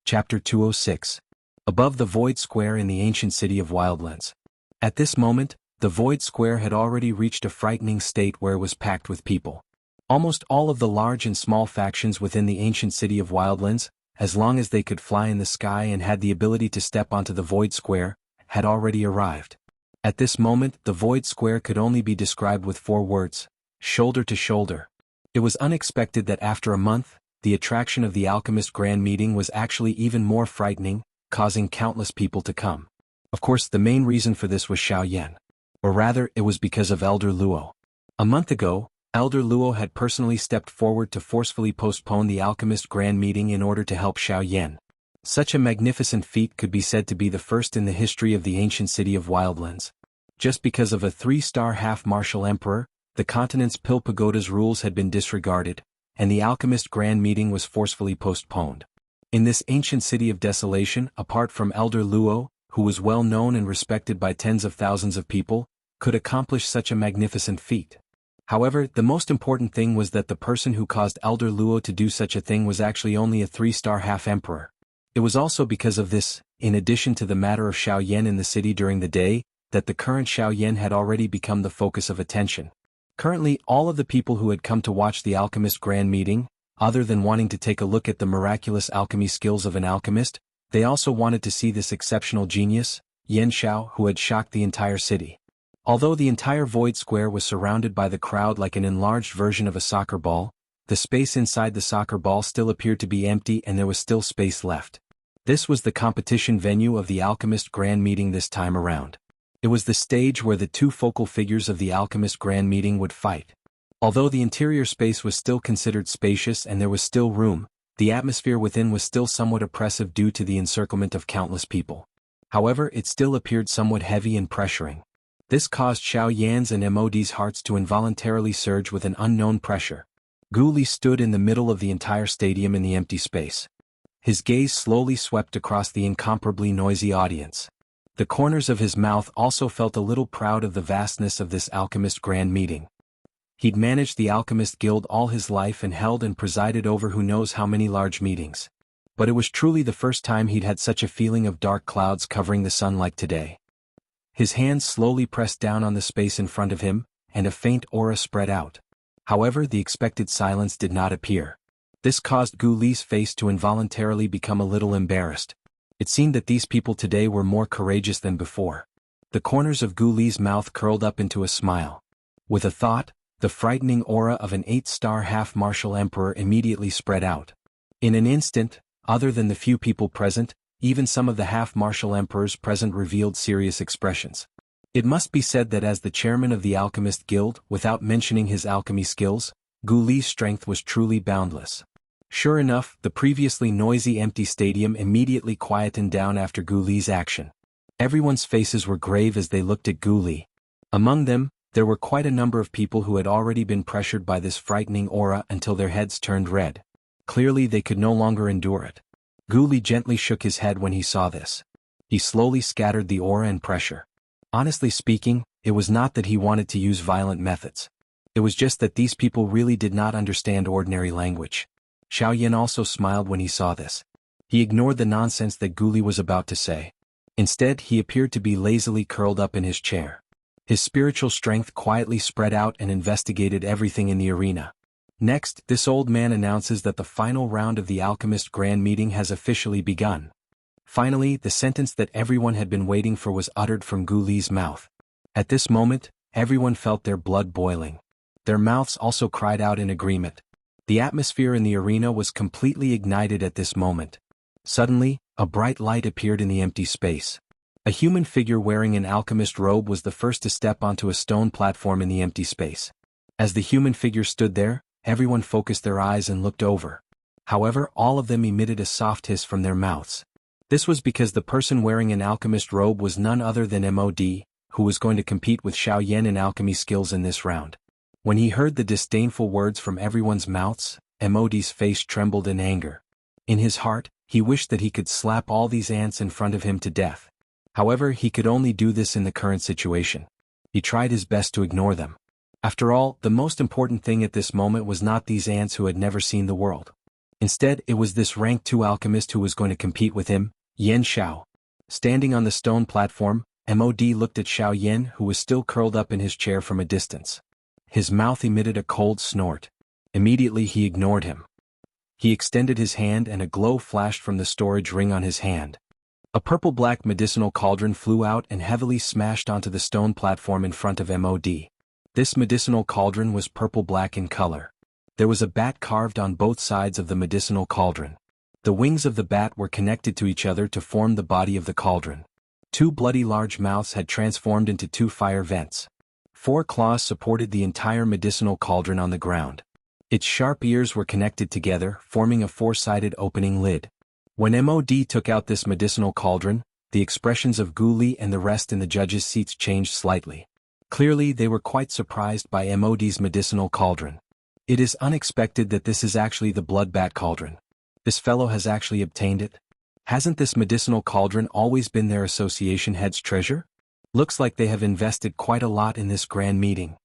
Chapter 206. Above the Void Square in the ancient city of Wildlands. At this moment, the Void Square had already reached a frightening state where it was packed with people. Almost all of the large and small factions within the ancient city of Wildlands, as long as they could fly in the sky and had the ability to step onto the Void Square, had already arrived. At this moment, the Void Square could only be described with 4 words: shoulder to shoulder. It was unexpected that after a month, the attraction of the Alchemist Grand Meeting was actually even more frightening, causing countless people to come. Of course, the main reason for this was Xiao Yan. Or rather, it was because of Elder Luo. A month ago, Elder Luo had personally stepped forward to forcefully postpone the Alchemist Grand Meeting in order to help Xiao Yan. Such a magnificent feat could be said to be the first in the history of the ancient city of Wildlands. Just because of a 3-star half-martial emperor, the continent's Pill Pagoda's rules had been disregarded, and the Alchemist Grand Meeting was forcefully postponed. In this ancient city of desolation, apart from Elder Luo, who was well known and respected by tens of thousands of people, could accomplish such a magnificent feat. However, the most important thing was that the person who caused Elder Luo to do such a thing was actually only a 3-star half-emperor. It was also because of this, in addition to the matter of Xiao Yan in the city during the day, that the current Xiao Yan had already become the focus of attention. Currently, all of the people who had come to watch the Alchemist Grand Meeting, other than wanting to take a look at the miraculous alchemy skills of an alchemist, they also wanted to see this exceptional genius, Yan Xiao, who had shocked the entire city. Although the entire Void Square was surrounded by the crowd like an enlarged version of a soccer ball, the space inside the soccer ball still appeared to be empty and there was still space left. This was the competition venue of the Alchemist Grand Meeting this time around. It was the stage where the 2 focal figures of the Alchemist Grand Meeting would fight. Although the interior space was still considered spacious and there was still room, the atmosphere within was still somewhat oppressive due to the encirclement of countless people. However, it still appeared somewhat heavy and pressuring. This caused Xiao Yan's and Mod's hearts to involuntarily surge with an unknown pressure. Gu Li stood in the middle of the entire stadium in the empty space. His gaze slowly swept across the incomparably noisy audience. The corners of his mouth also felt a little proud of the vastness of this Alchemist Grand Meeting. He'd managed the Alchemist Guild all his life and held and presided over who knows how many large meetings. But it was truly the first time he'd had such a feeling of dark clouds covering the sun like today. His hands slowly pressed down on the space in front of him, and a faint aura spread out. However, the expected silence did not appear. This caused Gu Li's face to involuntarily become a little embarrassed. It seemed that these people today were more courageous than before. The corners of Gu Li's mouth curled up into a smile. With a thought, the frightening aura of an 8-star half-martial emperor immediately spread out. In an instant, other than the few people present, even some of the half-martial emperors present revealed serious expressions. It must be said that as the chairman of the Alchemist Guild, without mentioning his alchemy skills, Gu Li's strength was truly boundless. Sure enough, the previously noisy empty stadium immediately quietened down after Gu Li's action. Everyone's faces were grave as they looked at Gu Li. Among them, there were quite a number of people who had already been pressured by this frightening aura until their heads turned red. Clearly they could no longer endure it. Gu Li gently shook his head when he saw this. He slowly scattered the aura and pressure. Honestly speaking, it was not that he wanted to use violent methods. It was just that these people really did not understand ordinary language. Xiao Yan also smiled when he saw this. He ignored the nonsense that Gu Li was about to say. Instead, he appeared to be lazily curled up in his chair. His spiritual strength quietly spread out and investigated everything in the arena. Next, this old man announces that the final round of the Alchemist Grand Meeting has officially begun. Finally, the sentence that everyone had been waiting for was uttered from Gu Li's mouth. At this moment, everyone felt their blood boiling. Their mouths also cried out in agreement. The atmosphere in the arena was completely ignited at this moment. Suddenly, a bright light appeared in the empty space. A human figure wearing an alchemist robe was the first to step onto a stone platform in the empty space. As the human figure stood there, everyone focused their eyes and looked over. However, all of them emitted a soft hiss from their mouths. This was because the person wearing an alchemist robe was none other than Mod, who was going to compete with Xiao Yan in alchemy skills in this round. When he heard the disdainful words from everyone's mouths, Mod's face trembled in anger. In his heart, he wished that he could slap all these ants in front of him to death. However, he could only do this in the current situation. He tried his best to ignore them. After all, the most important thing at this moment was not these ants who had never seen the world. Instead, it was this rank 2 alchemist who was going to compete with him, Yan Xiao. Standing on the stone platform, MOD looked at Xiao Yan, who was still curled up in his chair from a distance. His mouth emitted a cold snort. Immediately he ignored him. He extended his hand and a glow flashed from the storage ring on his hand. A purple-black medicinal cauldron flew out and heavily smashed onto the stone platform in front of MOD. This medicinal cauldron was purple-black in color. There was a bat carved on both sides of the medicinal cauldron. The wings of the bat were connected to each other to form the body of the cauldron. 2 bloody large mouths had transformed into 2 fire vents. 4 claws supported the entire medicinal cauldron on the ground. Its sharp ears were connected together, forming a 4-sided opening lid. When MOD took out this medicinal cauldron, the expressions of Gu Li and the rest in the judges' seats changed slightly. Clearly they were quite surprised by MOD's medicinal cauldron. It is unexpected that this is actually the blood bat cauldron. This fellow has actually obtained it? Hasn't this medicinal cauldron always been their association head's treasure? Looks like they have invested quite a lot in this grand meeting.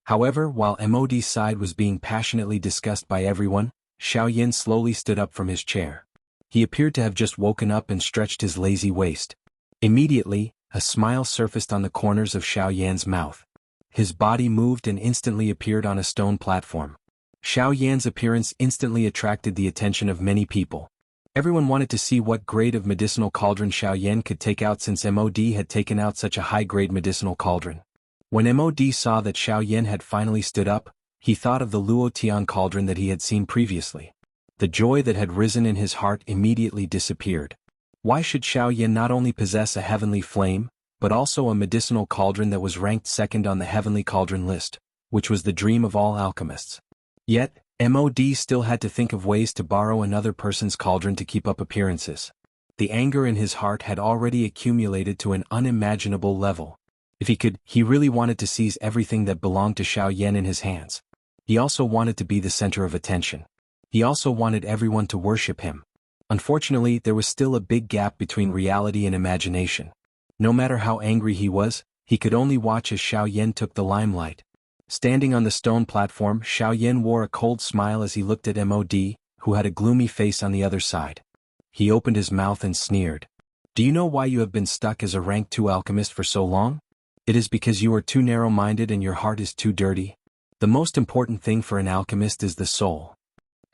However, while MOD's side was being passionately discussed by everyone, Xiao Yan slowly stood up from his chair. He appeared to have just woken up and stretched his lazy waist. Immediately, a smile surfaced on the corners of Xiao Yan's mouth. His body moved and instantly appeared on a stone platform. Xiao Yan's appearance instantly attracted the attention of many people. Everyone wanted to see what grade of medicinal cauldron Xiao Yan could take out since MOD had taken out such a high-grade medicinal cauldron. When MOD saw that Xiao Yan had finally stood up, he thought of the Luo Tian cauldron that he had seen previously. The joy that had risen in his heart immediately disappeared. Why should Xiao Yan not only possess a heavenly flame, but also a medicinal cauldron that was ranked second on the heavenly cauldron list, which was the dream of all alchemists? Yet, MOD still had to think of ways to borrow another person's cauldron to keep up appearances. The anger in his heart had already accumulated to an unimaginable level. If he could, he really wanted to seize everything that belonged to Xiao Yan in his hands. He also wanted to be the center of attention. He also wanted everyone to worship him. Unfortunately, there was still a big gap between reality and imagination. No matter how angry he was, he could only watch as Xiao Yan took the limelight. Standing on the stone platform, Xiao Yan wore a cold smile as he looked at MOD, who had a gloomy face on the other side. He opened his mouth and sneered. Do you know why you have been stuck as a rank 2 alchemist for so long? It is because you are too narrow-minded and your heart is too dirty. The most important thing for an alchemist is the soul.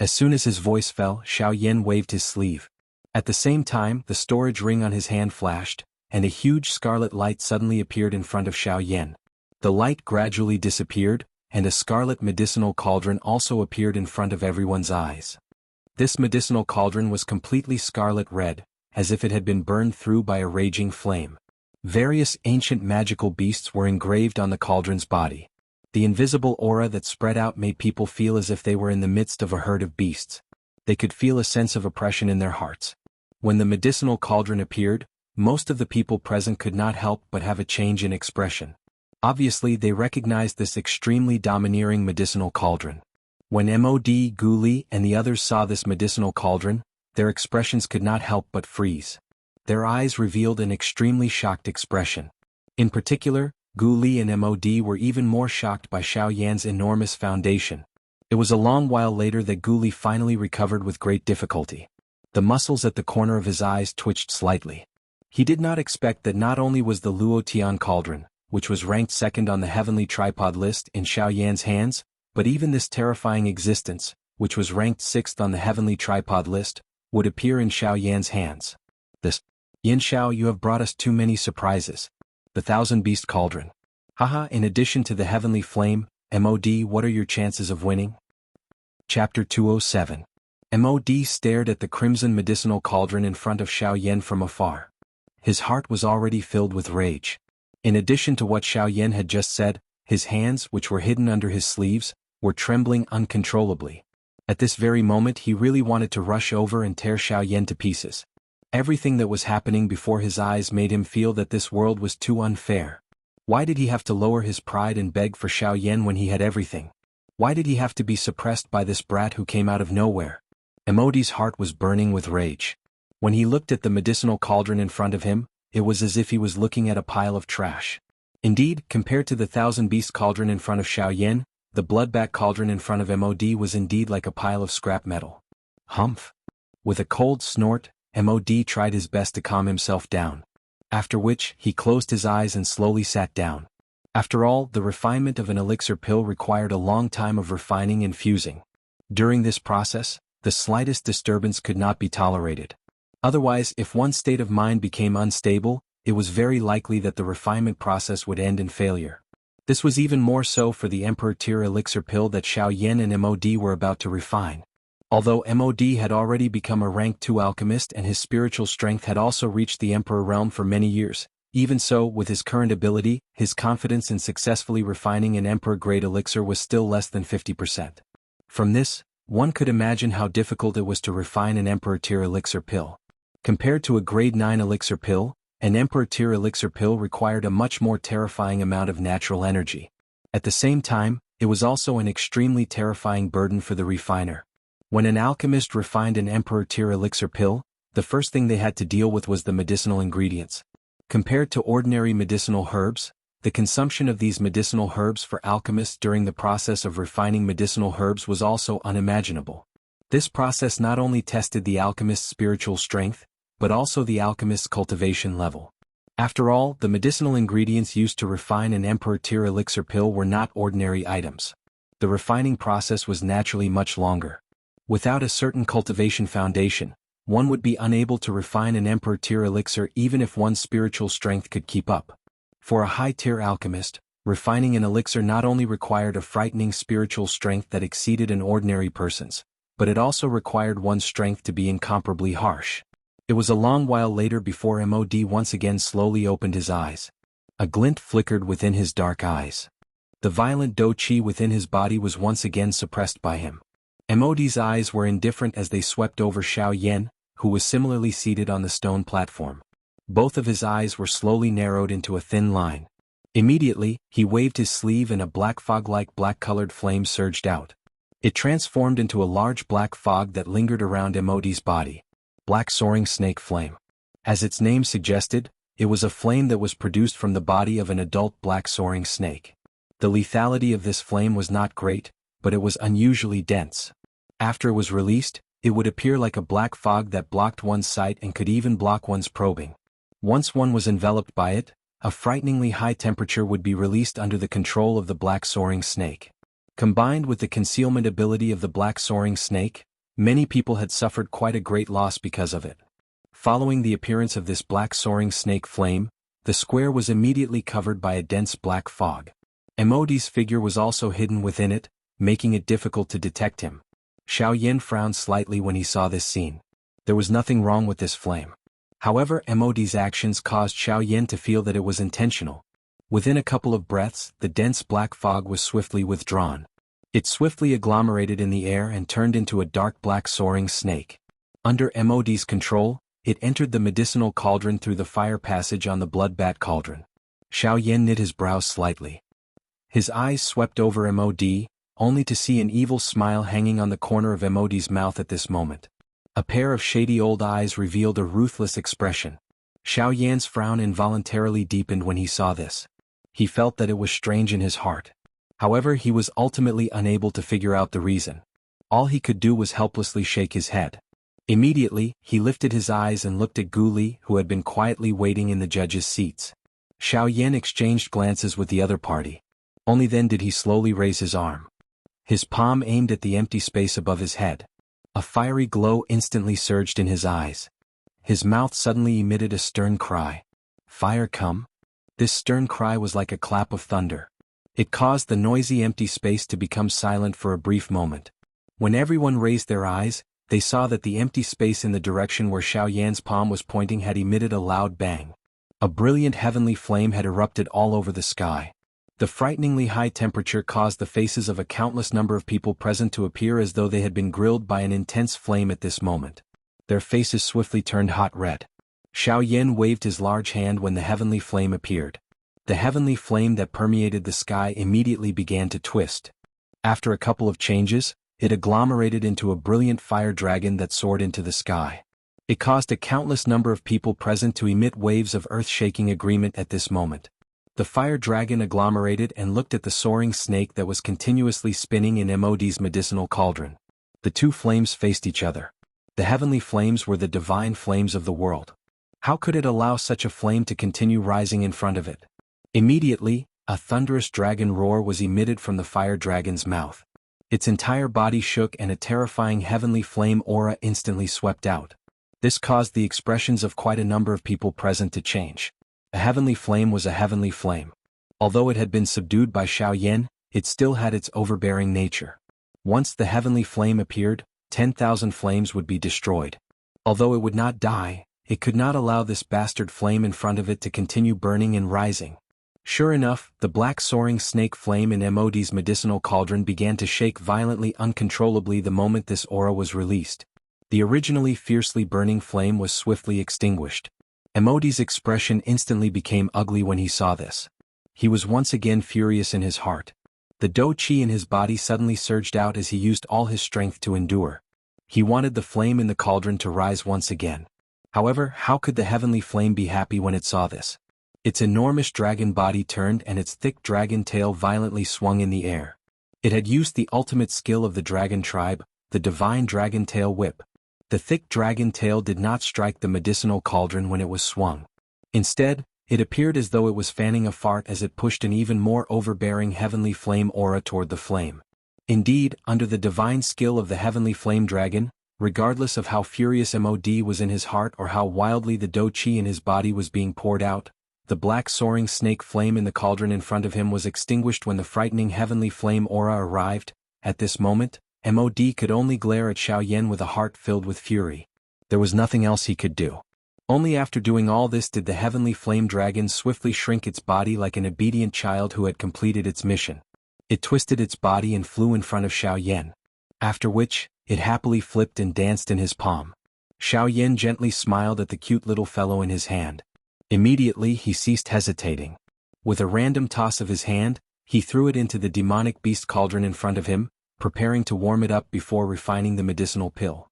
As soon as his voice fell, Xiao Yan waved his sleeve. At the same time, the storage ring on his hand flashed, and a huge scarlet light suddenly appeared in front of Xiao Yan. The light gradually disappeared, and a scarlet medicinal cauldron also appeared in front of everyone's eyes. This medicinal cauldron was completely scarlet red, as if it had been burned through by a raging flame. Various ancient magical beasts were engraved on the cauldron's body. The invisible aura that spread out made people feel as if they were in the midst of a herd of beasts. They could feel a sense of oppression in their hearts. When the medicinal cauldron appeared, most of the people present could not help but have a change in expression. Obviously, they recognized this extremely domineering medicinal cauldron. When MOD, Gu Li, and the others saw this medicinal cauldron, their expressions could not help but freeze. Their eyes revealed an extremely shocked expression. In particular, Gu Li and MOD were even more shocked by Xiao Yan's enormous foundation. It was a long while later that Gu Li finally recovered with great difficulty. The muscles at the corner of his eyes twitched slightly. He did not expect that not only was the Luo Tian cauldron, which was ranked second on the heavenly tripod list, in Xiao Yan's hands, but even this terrifying existence, which was ranked 6th on the heavenly tripod list, would appear in Xiao Yan's hands. This, Yin Xiao, you have brought us too many surprises. The Thousand Beast Cauldron. Haha, in addition to the heavenly flame, MOD, what are your chances of winning? Chapter 207. MOD stared at the crimson medicinal cauldron in front of Xiao Yan from afar. His heart was already filled with rage. In addition to what Xiao Yan had just said, his hands, which were hidden under his sleeves, were trembling uncontrollably. At this very moment he really wanted to rush over and tear Xiao Yan to pieces. Everything that was happening before his eyes made him feel that this world was too unfair. Why did he have to lower his pride and beg for Xiao Yan when he had everything? Why did he have to be suppressed by this brat who came out of nowhere? MOD's heart was burning with rage. When he looked at the medicinal cauldron in front of him, it was as if he was looking at a pile of trash. Indeed, compared to the Thousand Beast cauldron in front of Xiao Yan, the bloodbat cauldron in front of MOD was indeed like a pile of scrap metal. Humph. With a cold snort, MOD tried his best to calm himself down. After which, he closed his eyes and slowly sat down. After all, the refinement of an elixir pill required a long time of refining and fusing. During this process, the slightest disturbance could not be tolerated. Otherwise, if one's state of mind became unstable, it was very likely that the refinement process would end in failure. This was even more so for the Emperor tier elixir pill that Xiao Yan and MOD were about to refine. Although MOD had already become a rank 2 alchemist and his spiritual strength had also reached the Emperor realm for many years, even so, with his current ability, his confidence in successfully refining an Emperor-grade elixir was still less than 50%. From this, one could imagine how difficult it was to refine an Emperor-tier elixir pill. Compared to a grade 9 elixir pill, an Emperor-tier elixir pill required a much more terrifying amount of natural energy. At the same time, it was also an extremely terrifying burden for the refiner. When an alchemist refined an Emperor-tier elixir pill, the first thing they had to deal with was the medicinal ingredients. Compared to ordinary medicinal herbs, the consumption of these medicinal herbs for alchemists during the process of refining medicinal herbs was also unimaginable. This process not only tested the alchemist's spiritual strength, but also the alchemist's cultivation level. After all, the medicinal ingredients used to refine an Emperor-tier elixir pill were not ordinary items. The refining process was naturally much longer. Without a certain cultivation foundation, one would be unable to refine an Emperor-tier elixir even if one's spiritual strength could keep up. For a high-tier alchemist, refining an elixir not only required a frightening spiritual strength that exceeded an ordinary person's, but it also required one's strength to be incomparably harsh. It was a long while later before MOD once again slowly opened his eyes. A glint flickered within his dark eyes. The violent do-chi within his body was once again suppressed by him. MOD's eyes were indifferent as they swept over Xiao Yan, who was similarly seated on the stone platform. Both of his eyes were slowly narrowed into a thin line. Immediately, he waved his sleeve and a black fog-like black-colored flame surged out. It transformed into a large black fog that lingered around MOD's body. Black soaring snake flame. As its name suggested, it was a flame that was produced from the body of an adult black soaring snake. The lethality of this flame was not great, but it was unusually dense. After it was released, it would appear like a black fog that blocked one's sight and could even block one's probing. Once one was enveloped by it, a frighteningly high temperature would be released under the control of the black soaring snake. Combined with the concealment ability of the black soaring snake, many people had suffered quite a great loss because of it. Following the appearance of this black soaring snake flame, the square was immediately covered by a dense black fog. MOD's figure was also hidden within it, making it difficult to detect him. Xiao Yan frowned slightly when he saw this scene. There was nothing wrong with this flame. However, MOD's actions caused Xiao Yan to feel that it was intentional. Within a couple of breaths, the dense black fog was swiftly withdrawn. It swiftly agglomerated in the air and turned into a dark black soaring snake. Under MOD's control, it entered the medicinal cauldron through the fire passage on the blood-bat cauldron. Xiao Yan knit his brows slightly. His eyes swept over MOD, only to see an evil smile hanging on the corner of MOD's mouth at this moment. A pair of shady old eyes revealed a ruthless expression. Xiao Yan's frown involuntarily deepened when he saw this. He felt that it was strange in his heart. However, he was ultimately unable to figure out the reason. All he could do was helplessly shake his head. Immediately, he lifted his eyes and looked at Gu Li, who had been quietly waiting in the judges' seats. Xiao Yan exchanged glances with the other party. Only then did he slowly raise his arm. His palm aimed at the empty space above his head. A fiery glow instantly surged in his eyes. His mouth suddenly emitted a stern cry. Fire come? This stern cry was like a clap of thunder. It caused the noisy empty space to become silent for a brief moment. When everyone raised their eyes, they saw that the empty space in the direction where Xiao Yan's palm was pointing had emitted a loud bang. A brilliant heavenly flame had erupted all over the sky. The frighteningly high temperature caused the faces of a countless number of people present to appear as though they had been grilled by an intense flame at this moment. Their faces swiftly turned hot red. Xiao Yan waved his large hand when the heavenly flame appeared. The heavenly flame that permeated the sky immediately began to twist. After a couple of changes, it agglomerated into a brilliant fire dragon that soared into the sky. It caused a countless number of people present to emit waves of earth-shaking agreement at this moment. The fire dragon agglomerated and looked at the soaring snake that was continuously spinning in MOD's medicinal cauldron. The two flames faced each other. The heavenly flames were the divine flames of the world. How could it allow such a flame to continue rising in front of it? Immediately, a thunderous dragon roar was emitted from the fire dragon's mouth. Its entire body shook and a terrifying heavenly flame aura instantly swept out. This caused the expressions of quite a number of people present to change. A heavenly flame was a heavenly flame. Although it had been subdued by Xiaoyan, it still had its overbearing nature. Once the heavenly flame appeared, 10,000 flames would be destroyed. Although it would not die, it could not allow this bastard flame in front of it to continue burning and rising. Sure enough, the black soaring snake flame in Emodi's medicinal cauldron began to shake violently uncontrollably the moment this aura was released. The originally fiercely burning flame was swiftly extinguished. Emodi's expression instantly became ugly when he saw this. He was once again furious in his heart. The dou qi in his body suddenly surged out as he used all his strength to endure. He wanted the flame in the cauldron to rise once again. However, how could the heavenly flame be happy when it saw this? Its enormous dragon body turned and its thick dragon tail violently swung in the air. It had used the ultimate skill of the dragon tribe, the divine dragon tail whip. The thick dragon tail did not strike the medicinal cauldron when it was swung. Instead, it appeared as though it was fanning a fart as it pushed an even more overbearing heavenly flame aura toward the flame. Indeed, under the divine skill of the heavenly flame dragon, regardless of how furious Mod was in his heart or how wildly the dou qi in his body was being poured out, the black soaring snake flame in the cauldron in front of him was extinguished when the frightening heavenly flame aura arrived. At this moment, Mod could only glare at Xiaoyan with a heart filled with fury. There was nothing else he could do. Only after doing all this did the heavenly flame dragon swiftly shrink its body like an obedient child who had completed its mission. It twisted its body and flew in front of Xiaoyan. After which, it happily flipped and danced in his palm. Xiaoyan gently smiled at the cute little fellow in his hand. Immediately he ceased hesitating. With a random toss of his hand, he threw it into the demonic beast cauldron in front of him, preparing to warm it up before refining the medicinal pill.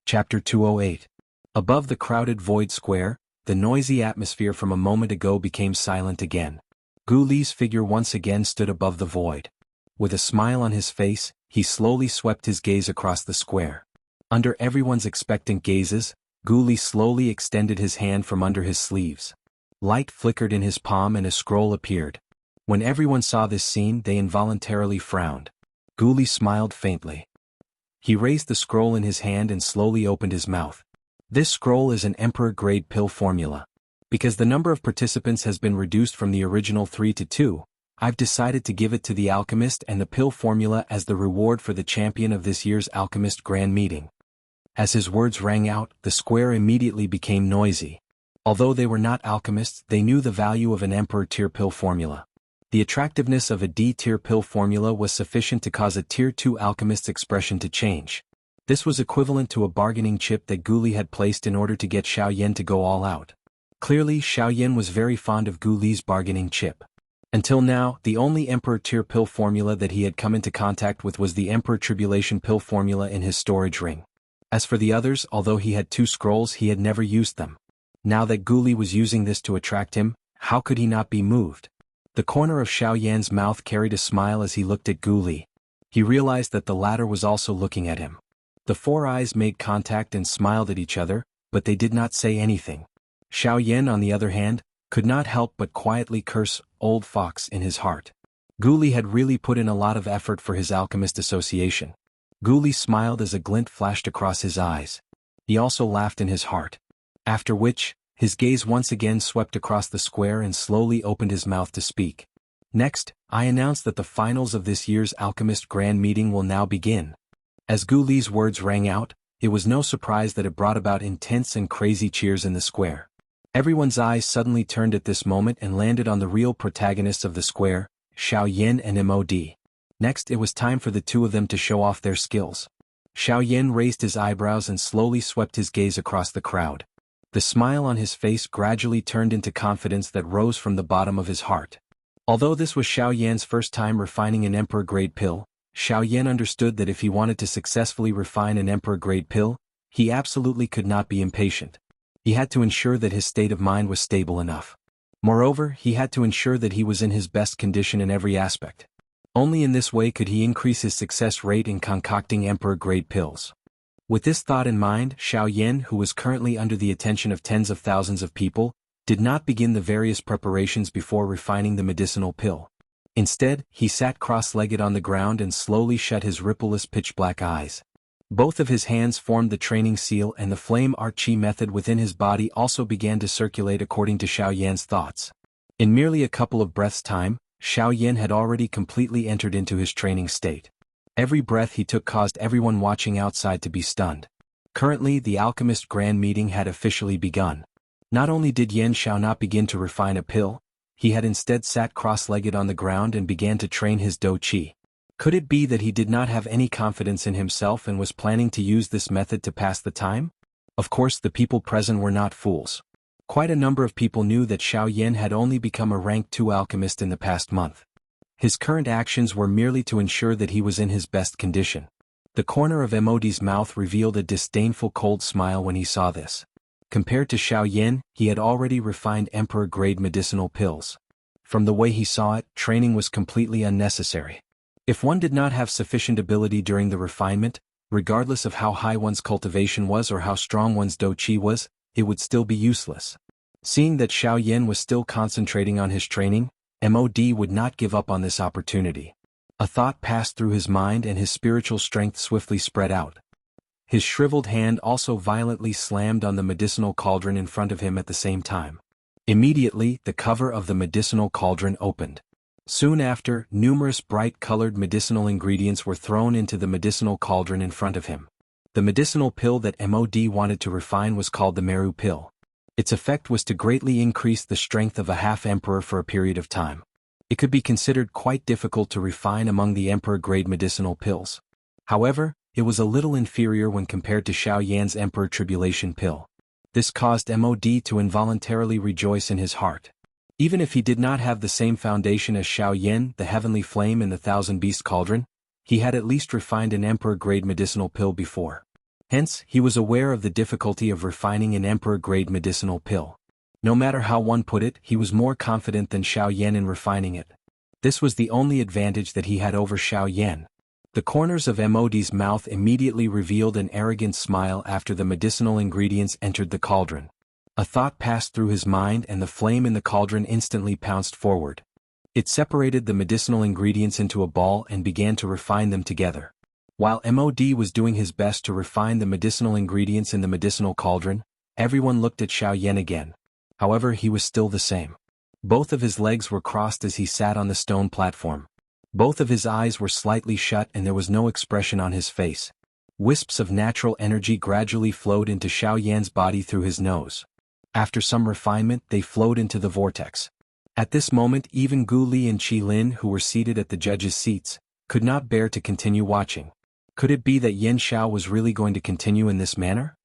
Chapter 208. Above the crowded void square, the noisy atmosphere from a moment ago became silent again. Gu Li's figure once again stood above the void. With a smile on his face, he slowly swept his gaze across the square. Under everyone's expectant gazes, Gu Li slowly extended his hand from under his sleeves. Light flickered in his palm and a scroll appeared. When everyone saw this scene, they involuntarily frowned. Gu Li smiled faintly. He raised the scroll in his hand and slowly opened his mouth. This scroll is an emperor-grade pill formula. Because the number of participants has been reduced from the original 3 to 2, I've decided to give it to the alchemist and the pill formula as the reward for the champion of this year's alchemist grand meeting. As his words rang out, the square immediately became noisy. Although they were not alchemists, they knew the value of an emperor-tier pill formula. The attractiveness of a D-tier pill formula was sufficient to cause a Tier 2 alchemist's expression to change. This was equivalent to a bargaining chip that Gu Li had placed in order to get Xiaoyan to go all out. Clearly, Xiaoyan was very fond of Gu Li's bargaining chip. Until now, the only emperor-tier pill formula that he had come into contact with was the Emperor Tribulation pill formula in his storage ring. As for the others, although he had 2 scrolls, he had never used them. Now that Gu Li was using this to attract him, how could he not be moved? The corner of Xiaoyan's mouth carried a smile as he looked at Gu Li. He realized that the latter was also looking at him. The 4 eyes made contact and smiled at each other, but they did not say anything. Xiaoyan, on the other hand, could not help but quietly curse "old fox" in his heart. Gu Li had really put in a lot of effort for his alchemist association. Gu Li smiled as a glint flashed across his eyes. He also laughed in his heart. After which, his gaze once again swept across the square and slowly opened his mouth to speak. Next, I announce that the finals of this year's alchemist grand meeting will now begin. As Gu Li's words rang out, it was no surprise that it brought about intense and crazy cheers in the square. Everyone's eyes suddenly turned at this moment and landed on the real protagonists of the square, Xiaoyan and Mod. Next, it was time for the 2 of them to show off their skills. Xiaoyan raised his eyebrows and slowly swept his gaze across the crowd. The smile on his face gradually turned into confidence that rose from the bottom of his heart. Although this was Xiaoyan's first time refining an emperor-grade pill, Xiaoyan understood that if he wanted to successfully refine an emperor-grade pill, he absolutely could not be impatient. He had to ensure that his state of mind was stable enough. Moreover, he had to ensure that he was in his best condition in every aspect. Only in this way could he increase his success rate in concocting emperor-grade pills. With this thought in mind, Xiao Yan, who was currently under the attention of tens of thousands of people, did not begin the various preparations before refining the medicinal pill. Instead, he sat cross-legged on the ground and slowly shut his rippleless pitch-black eyes. Both of his hands formed the training seal, and the flame art chi method within his body also began to circulate according to Xiao Yan's thoughts. In merely a couple of breaths' time, Xiao Yan had already completely entered into his training state. Every breath he took caused everyone watching outside to be stunned. Currently, the alchemist grand meeting had officially begun. Not only did Yan Xiao not begin to refine a pill, he had instead sat cross-legged on the ground and began to train his dou qi. Could it be that he did not have any confidence in himself and was planning to use this method to pass the time? Of course, the people present were not fools. Quite a number of people knew that Xiao Yan had only become a rank 2 alchemist in the past month. His current actions were merely to ensure that he was in his best condition. The corner of Mod's mouth revealed a disdainful cold smile when he saw this. Compared to Xiao Yan, he had already refined emperor-grade medicinal pills. From the way he saw it, training was completely unnecessary. If one did not have sufficient ability during the refinement, regardless of how high one's cultivation was or how strong one's dou qi was, it would still be useless. Seeing that Xiao Yan was still concentrating on his training, Mod would not give up on this opportunity. A thought passed through his mind and his spiritual strength swiftly spread out. His shriveled hand also violently slammed on the medicinal cauldron in front of him at the same time. Immediately, the cover of the medicinal cauldron opened. Soon after, numerous bright-colored medicinal ingredients were thrown into the medicinal cauldron in front of him. The medicinal pill that Mod wanted to refine was called the Meru pill. Its effect was to greatly increase the strength of a half-emperor for a period of time. It could be considered quite difficult to refine among the emperor-grade medicinal pills. However, it was a little inferior when compared to Xiao Yan's Emperor Tribulation pill. This caused Mod to involuntarily rejoice in his heart. Even if he did not have the same foundation as Xiao Yan, the heavenly flame in the Thousand Beast Cauldron, he had at least refined an emperor-grade medicinal pill before. Hence, he was aware of the difficulty of refining an emperor-grade medicinal pill. No matter how one put it, he was more confident than Xiao Yan in refining it. This was the only advantage that he had over Xiao Yan. The corners of Mod's mouth immediately revealed an arrogant smile after the medicinal ingredients entered the cauldron. A thought passed through his mind and the flame in the cauldron instantly pounced forward. It separated the medicinal ingredients into a ball and began to refine them together. While Mod was doing his best to refine the medicinal ingredients in the medicinal cauldron, everyone looked at Xiao Yan again. However, he was still the same. Both of his legs were crossed as he sat on the stone platform. Both of his eyes were slightly shut and there was no expression on his face. Wisps of natural energy gradually flowed into Xiao Yan's body through his nose. After some refinement, they flowed into the vortex. At this moment, even Gu Li and Qi Lin, who were seated at the judges' seats, could not bear to continue watching. Could it be that Yan Xiao was really going to continue in this manner?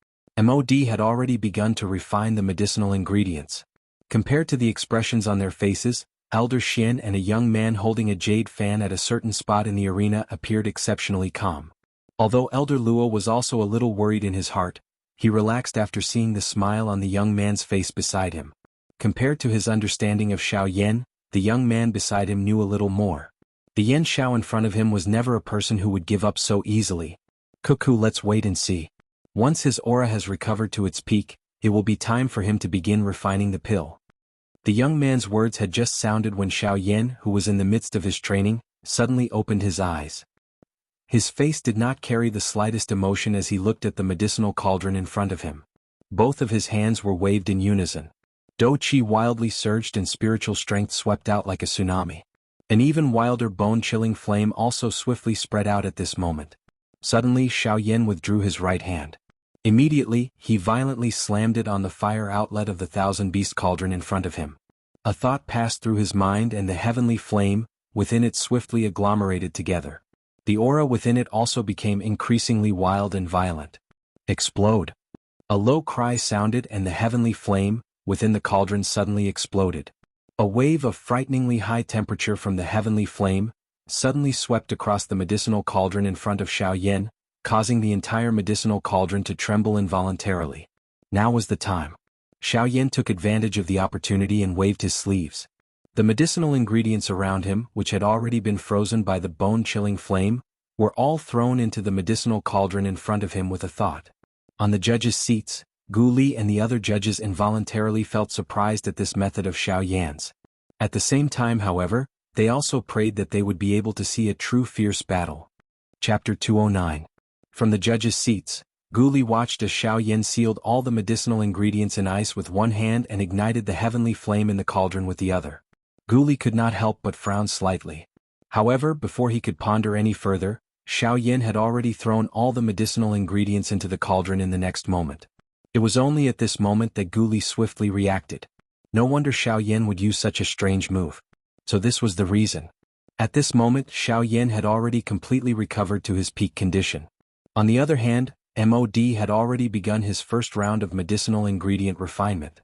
Mod had already begun to refine the medicinal ingredients. Compared to the expressions on their faces, Elder Xian and a young man holding a jade fan at a certain spot in the arena appeared exceptionally calm. Although Elder Luo was also a little worried in his heart, he relaxed after seeing the smile on the young man's face beside him. Compared to his understanding of Xiao Yan, the young man beside him knew a little more. The Yan Xiao in front of him was never a person who would give up so easily. Cuckoo, let's wait and see. Once his aura has recovered to its peak, it will be time for him to begin refining the pill. The young man's words had just sounded when Xiao Yan, who was in the midst of his training, suddenly opened his eyes. His face did not carry the slightest emotion as he looked at the medicinal cauldron in front of him. Both of his hands were waved in unison. Dou Qi wildly surged and spiritual strength swept out like a tsunami. An even wilder bone-chilling flame also swiftly spread out at this moment. Suddenly Xiao Yan withdrew his right hand. Immediately, he violently slammed it on the fire outlet of the Thousand Beast Cauldron in front of him. A thought passed through his mind and the heavenly flame, within it swiftly agglomerated together. The aura within it also became increasingly wild and violent. Explode! A low cry sounded and the heavenly flame, within the cauldron suddenly exploded. A wave of frighteningly high temperature from the heavenly flame, suddenly swept across the medicinal cauldron in front of Xiao Yan, causing the entire medicinal cauldron to tremble involuntarily. Now was the time. Xiao Yan took advantage of the opportunity and waved his sleeves. The medicinal ingredients around him, which had already been frozen by the bone-chilling flame, were all thrown into the medicinal cauldron in front of him with a thought. On the judges' seats, Gu Li and the other judges involuntarily felt surprised at this method of Xiao Yan's. At the same time, however, they also prayed that they would be able to see a true fierce battle. Chapter 209. From the judges' seats, Gu Li watched as Xiao Yan sealed all the medicinal ingredients in ice with one hand and ignited the heavenly flame in the cauldron with the other. Gu Li could not help but frown slightly. However, before he could ponder any further, Xiao Yan had already thrown all the medicinal ingredients into the cauldron in the next moment. It was only at this moment that Gu Li swiftly reacted. No wonder Xiao Yan would use such a strange move. So this was the reason. At this moment, Xiao Yan had already completely recovered to his peak condition. On the other hand, Mod had already begun his first round of medicinal ingredient refinement.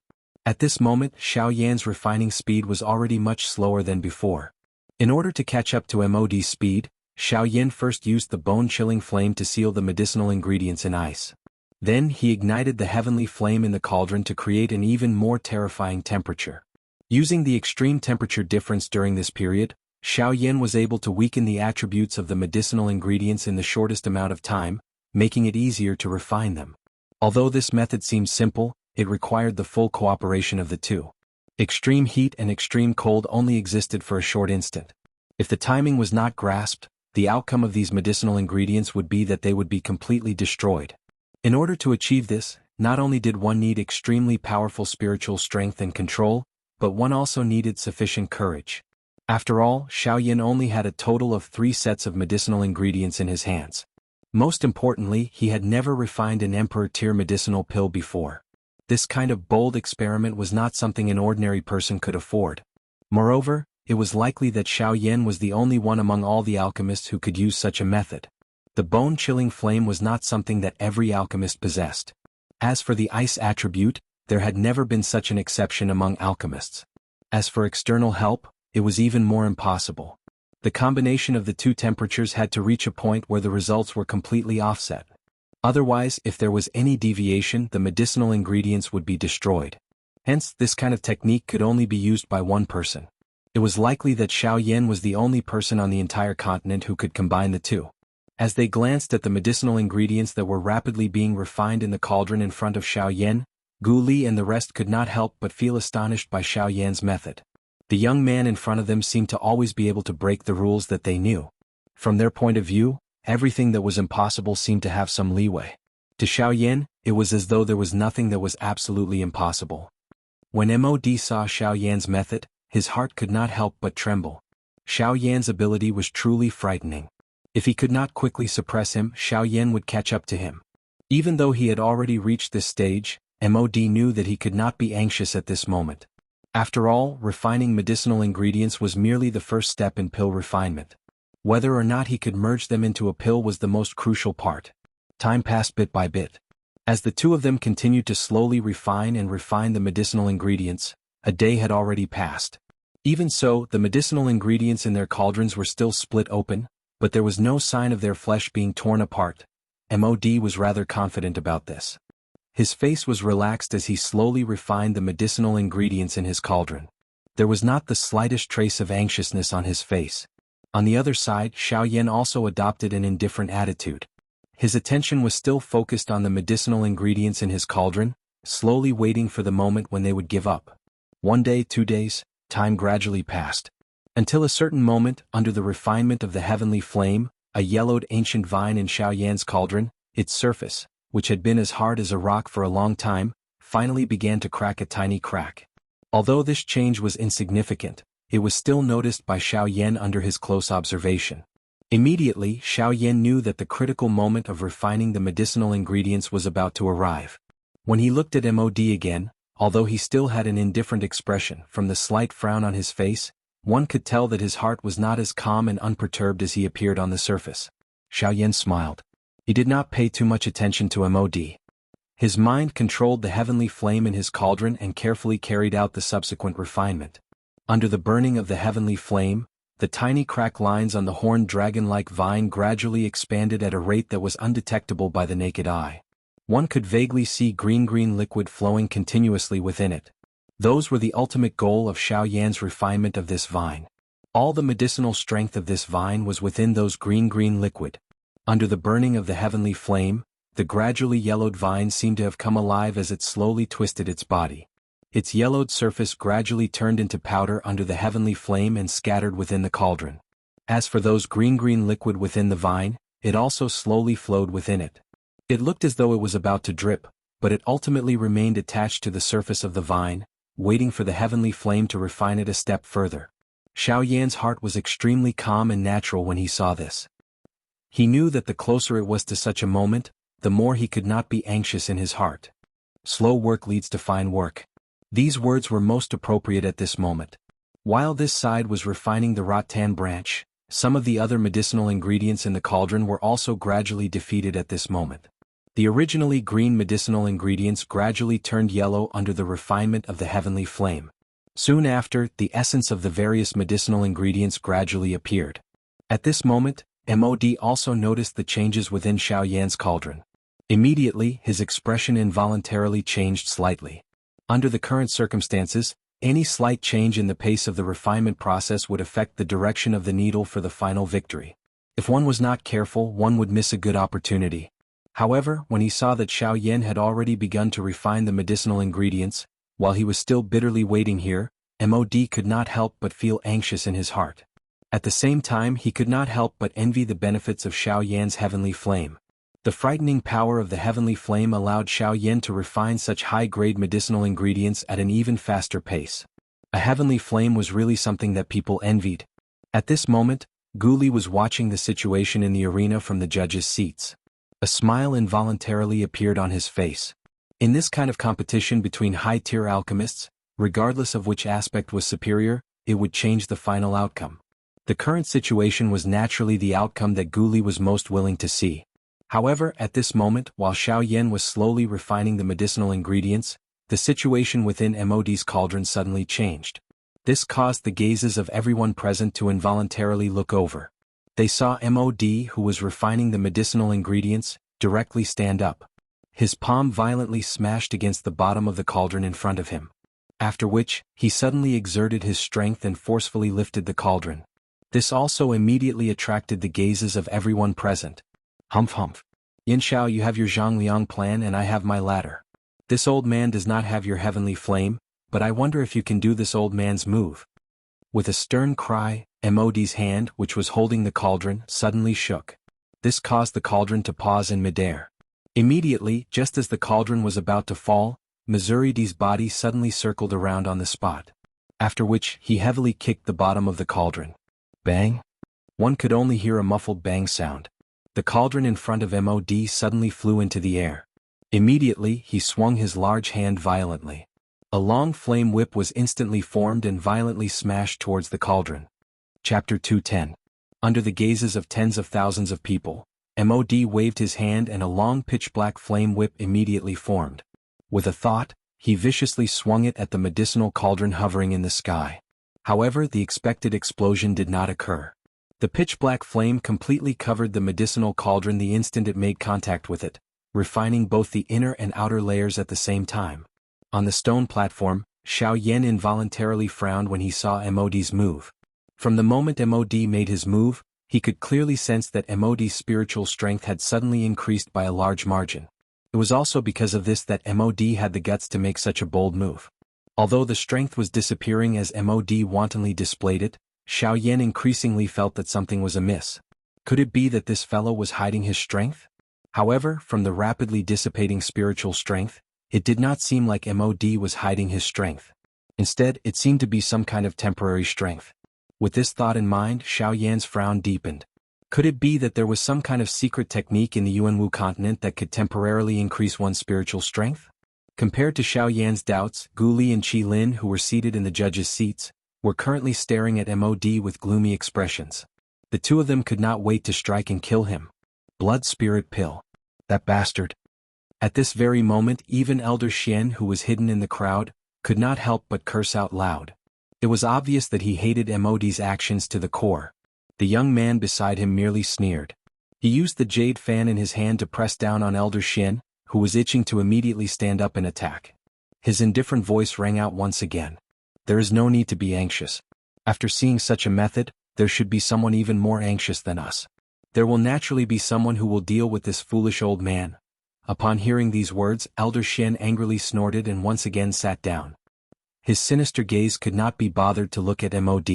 At this moment, Xiao Yan's refining speed was already much slower than before. In order to catch up to Mod's speed, Xiao Yan first used the bone-chilling flame to seal the medicinal ingredients in ice. Then he ignited the heavenly flame in the cauldron to create an even more terrifying temperature. Using the extreme temperature difference during this period, Xiao Yan was able to weaken the attributes of the medicinal ingredients in the shortest amount of time, making it easier to refine them. Although this method seems simple, it required the full cooperation of the two. Extreme heat and extreme cold only existed for a short instant. If the timing was not grasped, the outcome of these medicinal ingredients would be that they would be completely destroyed. In order to achieve this, not only did one need extremely powerful spiritual strength and control, but one also needed sufficient courage. After all, Xiao Yan only had a total of 3 sets of medicinal ingredients in his hands. Most importantly, he had never refined an emperor-tier medicinal pill before. This kind of bold experiment was not something an ordinary person could afford. Moreover, it was likely that Xiao Yan was the only one among all the alchemists who could use such a method. The bone-chilling flame was not something that every alchemist possessed. As for the ice attribute, there had never been such an exception among alchemists. As for external help, it was even more impossible. The combination of the two temperatures had to reach a point where the results were completely offset. Otherwise, if there was any deviation, the medicinal ingredients would be destroyed. Hence, this kind of technique could only be used by one person. It was likely that Xiao Yan was the only person on the entire continent who could combine the two. As they glanced at the medicinal ingredients that were rapidly being refined in the cauldron in front of Xiao Yan, Gu Li and the rest could not help but feel astonished by Xiao Yan's method. The young man in front of them seemed to always be able to break the rules that they knew. From their point of view, everything that was impossible seemed to have some leeway. To Xiao Yan, it was as though there was nothing that was absolutely impossible. When Mod saw Xiao Yan's method, his heart could not help but tremble. Xiao Yan's ability was truly frightening. If he could not quickly suppress him, Xiao Yan would catch up to him. Even though he had already reached this stage, Mod knew that he could not be anxious at this moment. After all, refining medicinal ingredients was merely the first step in pill refinement. Whether or not he could merge them into a pill was the most crucial part. Time passed bit by bit. As the two of them continued to slowly refine the medicinal ingredients, a day had already passed. Even so, the medicinal ingredients in their cauldrons were still split open, but there was no sign of their flesh being torn apart. Mod was rather confident about this. His face was relaxed as he slowly refined the medicinal ingredients in his cauldron. There was not the slightest trace of anxiousness on his face. On the other side, Xiao Yan also adopted an indifferent attitude. His attention was still focused on the medicinal ingredients in his cauldron, slowly waiting for the moment when they would give up. 1 day, 2 days, time gradually passed. Until a certain moment, under the refinement of the heavenly flame, a yellowed ancient vine in Xiao Yan's cauldron, its surface, which had been as hard as a rock for a long time, finally began to crack a tiny crack. Although this change was insignificant, it was still noticed by Xiao Yan under his close observation. Immediately, Xiao Yan knew that the critical moment of refining the medicinal ingredients was about to arrive. When he looked at Mod again, although he still had an indifferent expression from the slight frown on his face, one could tell that his heart was not as calm and unperturbed as he appeared on the surface. Xiao Yan smiled. He did not pay too much attention to Mod. His mind controlled the heavenly flame in his cauldron and carefully carried out the subsequent refinement. Under the burning of the heavenly flame, the tiny crack lines on the horned dragon-like vine gradually expanded at a rate that was undetectable by the naked eye. One could vaguely see green liquid flowing continuously within it. Those were the ultimate goal of Xiao Yan's refinement of this vine. All the medicinal strength of this vine was within those green liquid. Under the burning of the heavenly flame, the gradually yellowed vine seemed to have come alive as it slowly twisted its body. Its yellowed surface gradually turned into powder under the heavenly flame and scattered within the cauldron. As for those green liquid within the vine, it also slowly flowed within it. It looked as though it was about to drip, but it ultimately remained attached to the surface of the vine, waiting for the heavenly flame to refine it a step further. Xiao Yan's heart was extremely calm and natural when he saw this. He knew that the closer it was to such a moment, the more he could not be anxious in his heart. Slow work leads to fine work. These words were most appropriate at this moment. While this side was refining the rattan branch, some of the other medicinal ingredients in the cauldron were also gradually defeated at this moment. The originally green medicinal ingredients gradually turned yellow under the refinement of the heavenly flame. Soon after, the essence of the various medicinal ingredients gradually appeared. At this moment, Mod also noticed the changes within Xiao Yan's cauldron. Immediately, his expression involuntarily changed slightly. Under the current circumstances, any slight change in the pace of the refinement process would affect the direction of the needle for the final victory. If one was not careful, one would miss a good opportunity. However, when he saw that Xiao Yan had already begun to refine the medicinal ingredients, while he was still bitterly waiting here, Mod could not help but feel anxious in his heart. At the same time, he could not help but envy the benefits of Xiao Yan's heavenly flame. The frightening power of the heavenly flame allowed Xiao Yan to refine such high-grade medicinal ingredients at an even faster pace. A heavenly flame was really something that people envied. At this moment, Guli was watching the situation in the arena from the judges' seats. A smile involuntarily appeared on his face. In this kind of competition between high-tier alchemists, regardless of which aspect was superior, it would change the final outcome. The current situation was naturally the outcome that Guli was most willing to see. However, at this moment, while Xiao Yan was slowly refining the medicinal ingredients, the situation within Mod's cauldron suddenly changed. This caused the gazes of everyone present to involuntarily look over. They saw Mod, who was refining the medicinal ingredients, directly stand up. His palm violently smashed against the bottom of the cauldron in front of him. After which, he suddenly exerted his strength and forcefully lifted the cauldron. This also immediately attracted the gazes of everyone present. Humph. Yin Shao, you have your Zhongliang plan and I have my ladder. This old man does not have your heavenly flame, but I wonder if you can do this old man's move. With a stern cry, Mod's hand, which was holding the cauldron, suddenly shook. This caused the cauldron to pause in midair. Immediately, just as the cauldron was about to fall, Missouri's body suddenly circled around on the spot. After which, he heavily kicked the bottom of the cauldron. Bang! One could only hear a muffled bang sound. The cauldron in front of Mod suddenly flew into the air. Immediately, he swung his large hand violently. A long flame whip was instantly formed and violently smashed towards the cauldron. Chapter 210. Under the gazes of tens of thousands of people, Mod waved his hand and a long pitch-black flame whip immediately formed. With a thought, he viciously swung it at the medicinal cauldron hovering in the sky. However, the expected explosion did not occur. The pitch-black flame completely covered the medicinal cauldron the instant it made contact with it, refining both the inner and outer layers at the same time. On the stone platform, Xiao Yan involuntarily frowned when he saw Mod's move. From the moment Mod made his move, he could clearly sense that Mod's spiritual strength had suddenly increased by a large margin. It was also because of this that Mod had the guts to make such a bold move. Although the strength was disappearing as Mod wantonly displayed it, Xiao Yan increasingly felt that something was amiss. Could it be that this fellow was hiding his strength? However, from the rapidly dissipating spiritual strength, it did not seem like Mod was hiding his strength. Instead, it seemed to be some kind of temporary strength. With this thought in mind, Xiao Yan's frown deepened. Could it be that there was some kind of secret technique in the Yuanwu continent that could temporarily increase one's spiritual strength? Compared to Xiao Yan's doubts, Guli and Qi Lin, who were seated in the judges' seats, were currently staring at Mod with gloomy expressions. The two of them could not wait to strike and kill him. Blood spirit pill. That bastard. At this very moment, even Elder Xian, who was hidden in the crowd, could not help but curse out loud. It was obvious that he hated Mod's actions to the core. The young man beside him merely sneered. He used the jade fan in his hand to press down on Elder Xian, who was itching to immediately stand up and attack. His indifferent voice rang out once again. There is no need to be anxious. After seeing such a method, there should be someone even more anxious than us. There will naturally be someone who will deal with this foolish old man. Upon hearing these words, Elder Shen angrily snorted and once again sat down. His sinister gaze could not be bothered to look at Mod.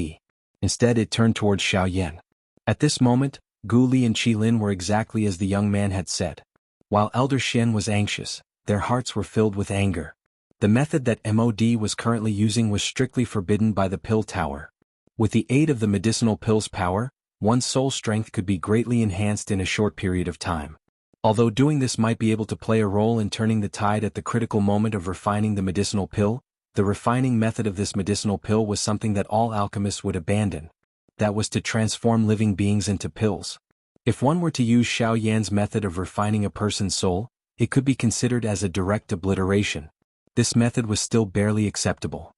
Instead it turned towards Xiaoyan. At this moment, Gu Li and Qi Lin were exactly as the young man had said. While Elder Shen was anxious, their hearts were filled with anger. The method that Mod was currently using was strictly forbidden by the Pill Tower. With the aid of the medicinal pill's power, one's soul strength could be greatly enhanced in a short period of time. Although doing this might be able to play a role in turning the tide at the critical moment of refining the medicinal pill, the refining method of this medicinal pill was something that all alchemists would abandon. That was to transform living beings into pills. If one were to use Xiao Yan's method of refining a person's soul, it could be considered as a direct obliteration. This method was still barely acceptable.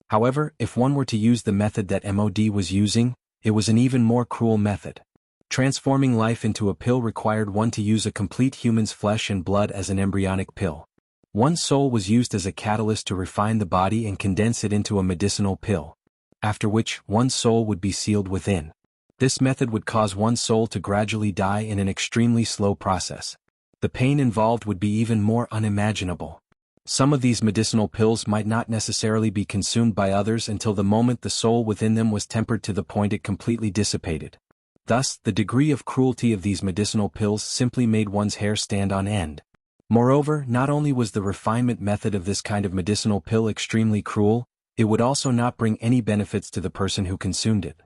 However, if one were to use the method that Mod was using, it was an even more cruel method. Transforming life into a pill required one to use a complete human's flesh and blood as an embryonic pill. One's soul was used as a catalyst to refine the body and condense it into a medicinal pill, after which one's soul would be sealed within. This method would cause one's soul to gradually die in an extremely slow process. The pain involved would be even more unimaginable. Some of these medicinal pills might not necessarily be consumed by others until the moment the soul within them was tempered to the point it completely dissipated. Thus, the degree of cruelty of these medicinal pills simply made one's hair stand on end. Moreover, not only was the refinement method of this kind of medicinal pill extremely cruel, it would also not bring any benefits to the person who consumed it.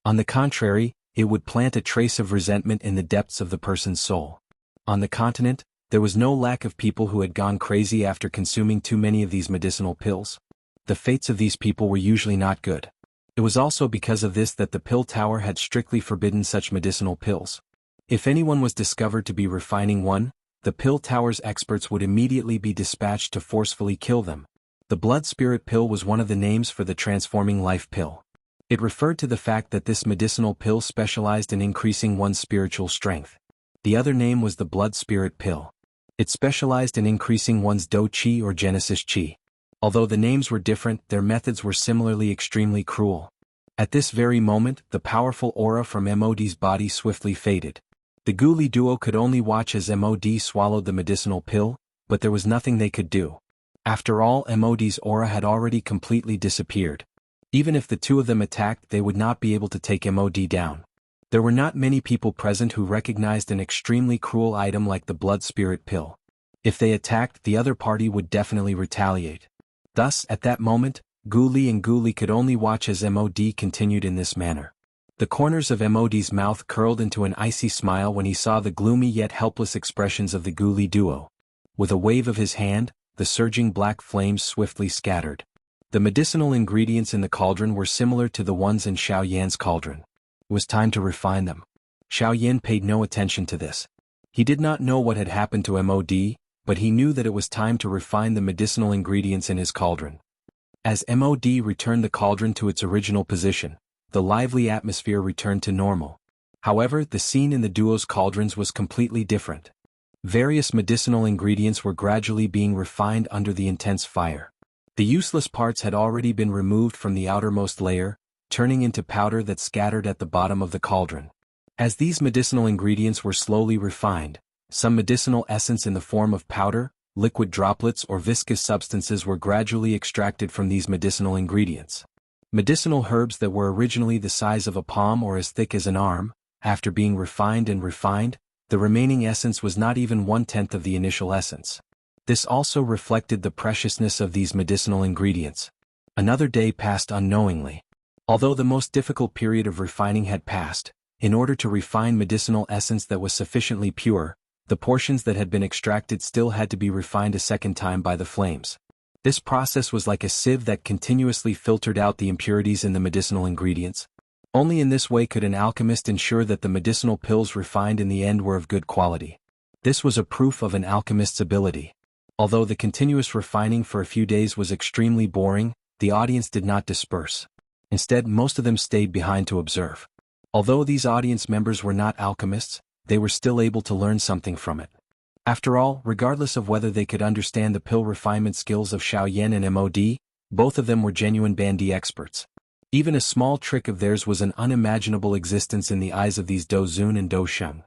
On the contrary, it would plant a trace of resentment in the depths of the person's soul. On the continent, there was no lack of people who had gone crazy after consuming too many of these medicinal pills. The fates of these people were usually not good. It was also because of this that the Pill Tower had strictly forbidden such medicinal pills. If anyone was discovered to be refining one, the Pill Tower's experts would immediately be dispatched to forcefully kill them. The Blood Spirit Pill was one of the names for the transforming life pill. It referred to the fact that this medicinal pill specialized in increasing one's spiritual strength. The other name was the Blood Spirit Pill. It specialized in increasing one's Do Qi or Genesis Qi. Although the names were different, their methods were similarly extremely cruel. At this very moment, the powerful aura from Mod's body swiftly faded. The Gu Li duo could only watch as Mod swallowed the medicinal pill, but there was nothing they could do. After all, Mod's aura had already completely disappeared. Even if the two of them attacked, they would not be able to take Mod down. There were not many people present who recognized an extremely cruel item like the Blood Spirit Pill. If they attacked, the other party would definitely retaliate. Thus, at that moment, Gu Li and Gu Li could only watch as Mod continued in this manner. The corners of Mod's mouth curled into an icy smile when he saw the gloomy yet helpless expressions of the Gu Li duo. With a wave of his hand, the surging black flames swiftly scattered. The medicinal ingredients in the cauldron were similar to the ones in Xiao Yan's cauldron. It was time to refine them. Xiao Yan paid no attention to this. He did not know what had happened to Mod, but he knew that it was time to refine the medicinal ingredients in his cauldron. As Mod returned the cauldron to its original position, the lively atmosphere returned to normal. However, the scene in the duo's cauldrons was completely different. Various medicinal ingredients were gradually being refined under the intense fire. The useless parts had already been removed from the outermost layer, turning into powder that scattered at the bottom of the cauldron. As these medicinal ingredients were slowly refined, some medicinal essence in the form of powder, liquid droplets or viscous substances were gradually extracted from these medicinal ingredients. Medicinal herbs that were originally the size of a palm or as thick as an arm, after being refined and refined, the remaining essence was not even 1/10 of the initial essence. This also reflected the preciousness of these medicinal ingredients. Another day passed unknowingly. Although the most difficult period of refining had passed, in order to refine medicinal essence that was sufficiently pure, the portions that had been extracted still had to be refined a second time by the flames. This process was like a sieve that continuously filtered out the impurities in the medicinal ingredients. Only in this way could an alchemist ensure that the medicinal pills refined in the end were of good quality. This was a proof of an alchemist's ability. Although the continuous refining for a few days was extremely boring, the audience did not disperse. Instead, most of them stayed behind to observe. Although these audience members were not alchemists, they were still able to learn something from it. After all, regardless of whether they could understand the pill refinement skills of Xiao Yan and Mod, both of them were genuine Bandi experts. Even a small trick of theirs was an unimaginable existence in the eyes of these Do Zun and Do Sheng.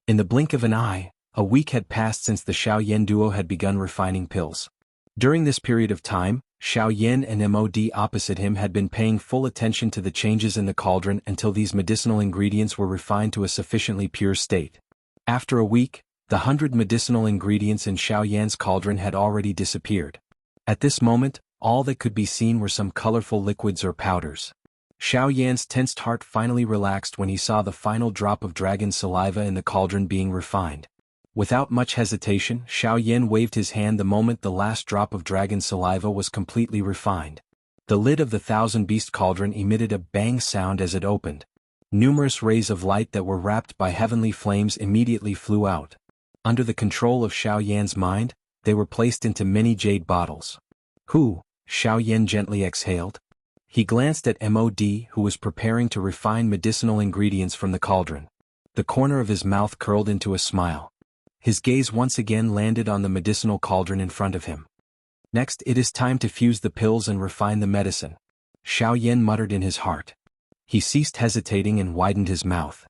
In the blink of an eye, a week had passed since the Xiao Yan duo had begun refining pills. During this period of time, Xiao Yan and Mod opposite him had been paying full attention to the changes in the cauldron until these medicinal ingredients were refined to a sufficiently pure state. After a week, the 100 medicinal ingredients in Xiao Yan's cauldron had already disappeared. At this moment, all that could be seen were some colorful liquids or powders. Xiao Yan's tensed heart finally relaxed when he saw the final drop of dragon saliva in the cauldron being refined. Without much hesitation, Xiao Yan waved his hand the moment the last drop of dragon saliva was completely refined. The lid of the thousand-beast cauldron emitted a bang sound as it opened. Numerous rays of light that were wrapped by heavenly flames immediately flew out. Under the control of Xiao Yan's mind, they were placed into many jade bottles. "Who?" Xiao Yan gently exhaled. He glanced at Mod, who was preparing to refine medicinal ingredients from the cauldron. The corner of his mouth curled into a smile. His gaze once again landed on the medicinal cauldron in front of him. "Next, it is time to fuse the pills and refine the medicine," Xiao Yan muttered in his heart. He ceased hesitating and widened his mouth.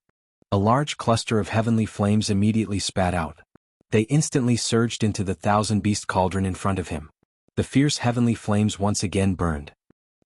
A large cluster of heavenly flames immediately spat out. They instantly surged into the thousand-beast cauldron in front of him. The fierce heavenly flames once again burned.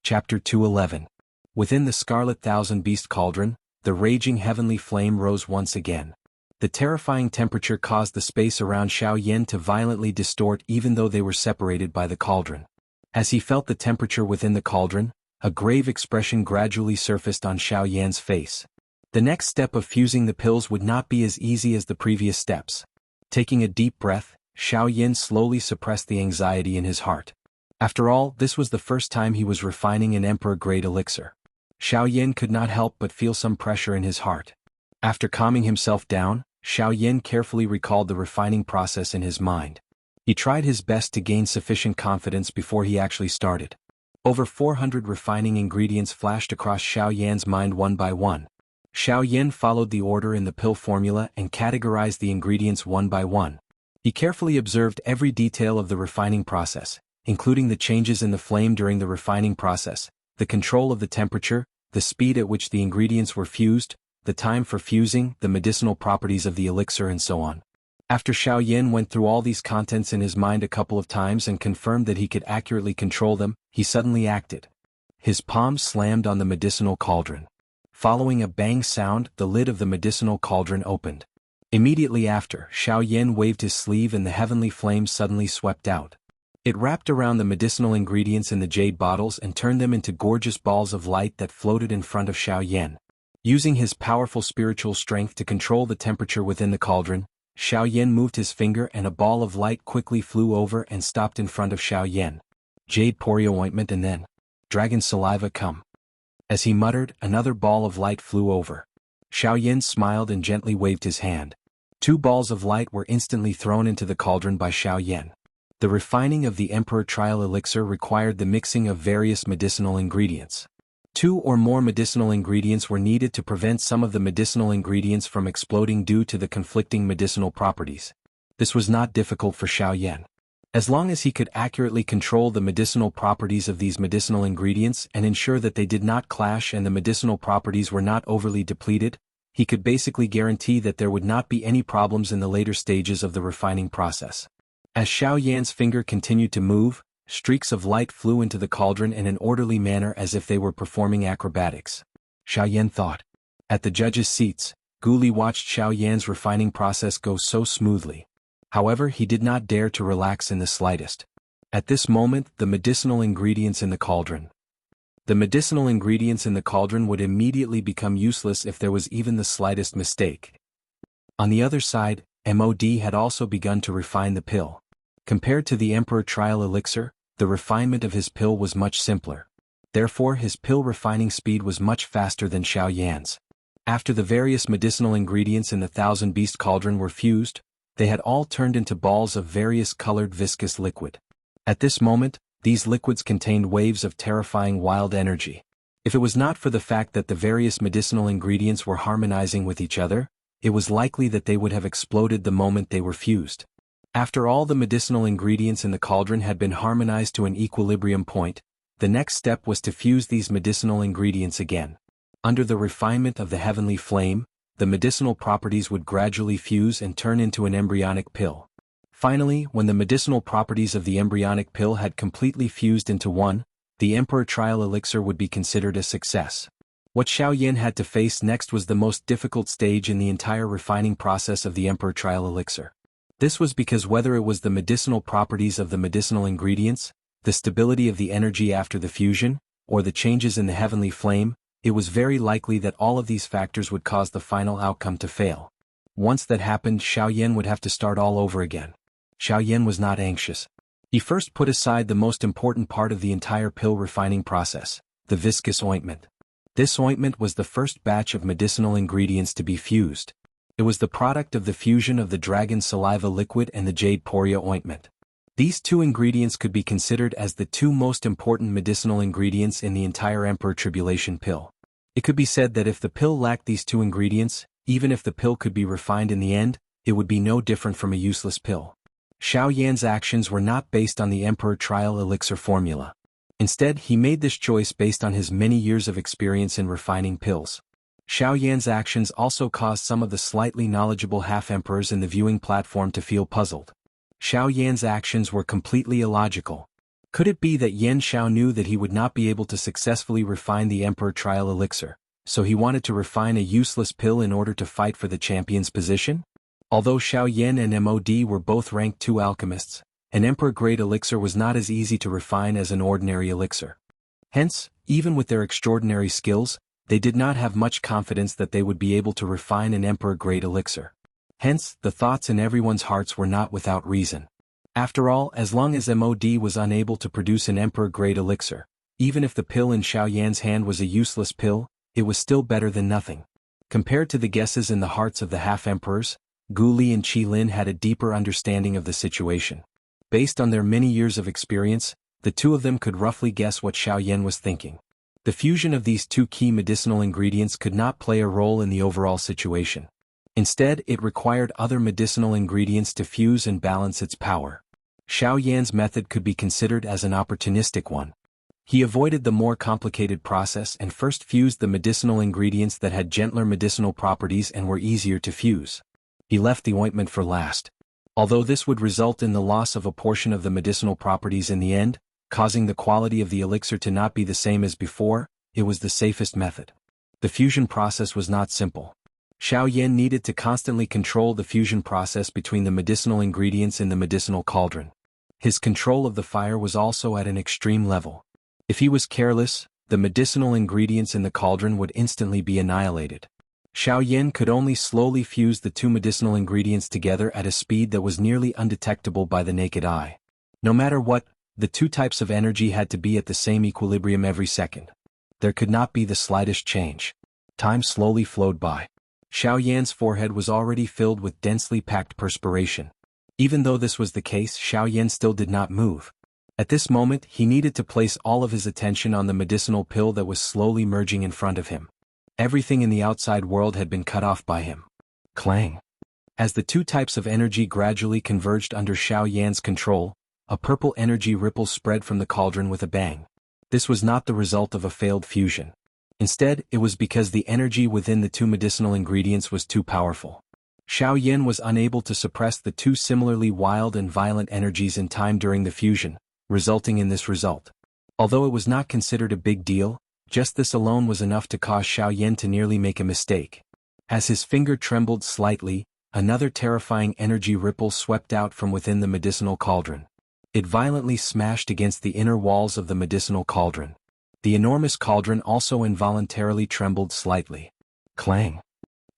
Chapter 211. Within the scarlet thousand-beast cauldron, the raging heavenly flame rose once again. The terrifying temperature caused the space around Xiao Yan to violently distort even though they were separated by the cauldron. As he felt the temperature within the cauldron, a grave expression gradually surfaced on Xiao Yan's face. The next step of fusing the pills would not be as easy as the previous steps. Taking a deep breath, Xiao Yan slowly suppressed the anxiety in his heart. After all, this was the first time he was refining an emperor-grade elixir. Xiao Yan could not help but feel some pressure in his heart. After calming himself down, Xiao Yan carefully recalled the refining process in his mind. He tried his best to gain sufficient confidence before he actually started. Over 400 refining ingredients flashed across Xiao Yan's mind one by one. Xiao Yan followed the order in the pill formula and categorized the ingredients one by one. He carefully observed every detail of the refining process, including the changes in the flame during the refining process, the control of the temperature, the speed at which the ingredients were fused, the time for fusing, the medicinal properties of the elixir and so on. After Xiao Yan went through all these contents in his mind a couple of times and confirmed that he could accurately control them, he suddenly acted. His palms slammed on the medicinal cauldron. Following a bang sound, the lid of the medicinal cauldron opened. Immediately after, Xiao Yan waved his sleeve and the heavenly flame suddenly swept out. It wrapped around the medicinal ingredients in the jade bottles and turned them into gorgeous balls of light that floated in front of Xiao Yan. Using his powerful spiritual strength to control the temperature within the cauldron, Xiao Yan moved his finger and a ball of light quickly flew over and stopped in front of Xiao Yan. "Jade Porio ointment and then dragon saliva come." As he muttered, another ball of light flew over. Xiao Yan smiled and gently waved his hand. 2 balls of light were instantly thrown into the cauldron by Xiao Yan. The refining of the Emperor Trial Elixir required the mixing of various medicinal ingredients. 2 or more medicinal ingredients were needed to prevent some of the medicinal ingredients from exploding due to the conflicting medicinal properties. This was not difficult for Xiao Yan. As long as he could accurately control the medicinal properties of these medicinal ingredients and ensure that they did not clash and the medicinal properties were not overly depleted, he could basically guarantee that there would not be any problems in the later stages of the refining process. As Xiao Yan's finger continued to move, streaks of light flew into the cauldron in an orderly manner as if they were performing acrobatics. Xiao Yan thought. At the judges' seats, Guli watched Xiao Yan's refining process go so smoothly. However, he did not dare to relax in the slightest. At this moment, the medicinal ingredients in the cauldron would immediately become useless if there was even the slightest mistake. On the other side, Mod had also begun to refine the pill. Compared to the Emperor Trial Elixir, the refinement of his pill was much simpler. Therefore, his pill refining speed was much faster than Xiao Yan's. After the various medicinal ingredients in the thousand-beast cauldron were fused, they had all turned into balls of various colored viscous liquid. At this moment, these liquids contained waves of terrifying wild energy. If it was not for the fact that the various medicinal ingredients were harmonizing with each other, it was likely that they would have exploded the moment they were fused. After all the medicinal ingredients in the cauldron had been harmonized to an equilibrium point, The next step was to fuse these medicinal ingredients again. Under the refinement of the heavenly flame, the medicinal properties would gradually fuse and turn into an embryonic pill. Finally, when the medicinal properties of the embryonic pill had completely fused into one, the Emperor Trial Elixir would be considered a success. What Xiao Yan had to face next was the most difficult stage in the entire refining process of the Emperor Trial Elixir. This was because whether it was the medicinal properties of the medicinal ingredients, the stability of the energy after the fusion, or the changes in the heavenly flame, it was very likely that all of these factors would cause the final outcome to fail. Once that happened, Xiao Yan would have to start all over again. Xiao Yan was not anxious. He first put aside the most important part of the entire pill refining process, the viscous ointment. This ointment was the first batch of medicinal ingredients to be fused. It was the product of the fusion of the dragon saliva liquid and the jade poria ointment. These two ingredients could be considered as the two most important medicinal ingredients in the entire Emperor Tribulation pill. It could be said that if the pill lacked these two ingredients, even if the pill could be refined in the end, it would be no different from a useless pill. Xiao Yan's actions were not based on the Emperor Trial Elixir formula. Instead, he made this choice based on his many years of experience in refining pills. Xiao Yan's actions also caused some of the slightly knowledgeable half-emperors in the viewing platform to feel puzzled. Xiao Yan's actions were completely illogical. Could it be that Yan Xiao knew that he would not be able to successfully refine the Emperor Trial Elixir, so he wanted to refine a useless pill in order to fight for the champion's position? Although Xiao Yan and MOD were both ranked 2 alchemists, an Emperor-grade elixir was not as easy to refine as an ordinary elixir. Hence, even with their extraordinary skills, they did not have much confidence that they would be able to refine an Emperor-grade elixir. Hence, the thoughts in everyone's hearts were not without reason. After all, as long as MOD was unable to produce an Emperor-grade elixir, even if the pill in Xiao Yan's hand was a useless pill, it was still better than nothing. Compared to the guesses in the hearts of the half-emperors, Gu Li and Qi Lin had a deeper understanding of the situation. Based on their many years of experience, the two of them could roughly guess what Xiao Yan was thinking. The fusion of these two key medicinal ingredients could not play a role in the overall situation. Instead, it required other medicinal ingredients to fuse and balance its power. Xiao Yan's method could be considered as an opportunistic one. He avoided the more complicated process and first fused the medicinal ingredients that had gentler medicinal properties and were easier to fuse. He left the ointment for last. Although this would result in the loss of a portion of the medicinal properties in the end, causing the quality of the elixir to not be the same as before, it was the safest method. The fusion process was not simple. Xiao Yan needed to constantly control the fusion process between the medicinal ingredients in the medicinal cauldron. His control of the fire was also at an extreme level. If he was careless, the medicinal ingredients in the cauldron would instantly be annihilated. Xiao Yan could only slowly fuse the two medicinal ingredients together at a speed that was nearly undetectable by the naked eye. No matter what, the two types of energy had to be at the same equilibrium every second. There could not be the slightest change. Time slowly flowed by. Xiao Yan's forehead was already filled with densely packed perspiration. Even though this was the case, Xiao Yan still did not move. At this moment, he needed to place all of his attention on the medicinal pill that was slowly merging in front of him. Everything in the outside world had been cut off by him. Clang. As the two types of energy gradually converged under Xiao Yan's control, a purple energy ripple spread from the cauldron with a bang. This was not the result of a failed fusion. Instead, it was because the energy within the two medicinal ingredients was too powerful. Xiao Yan was unable to suppress the two similarly wild and violent energies in time during the fusion, resulting in this result. Although it was not considered a big deal, just this alone was enough to cause Xiao Yan to nearly make a mistake. As his finger trembled slightly, another terrifying energy ripple swept out from within the medicinal cauldron. It violently smashed against the inner walls of the medicinal cauldron. The enormous cauldron also involuntarily trembled slightly. Clang.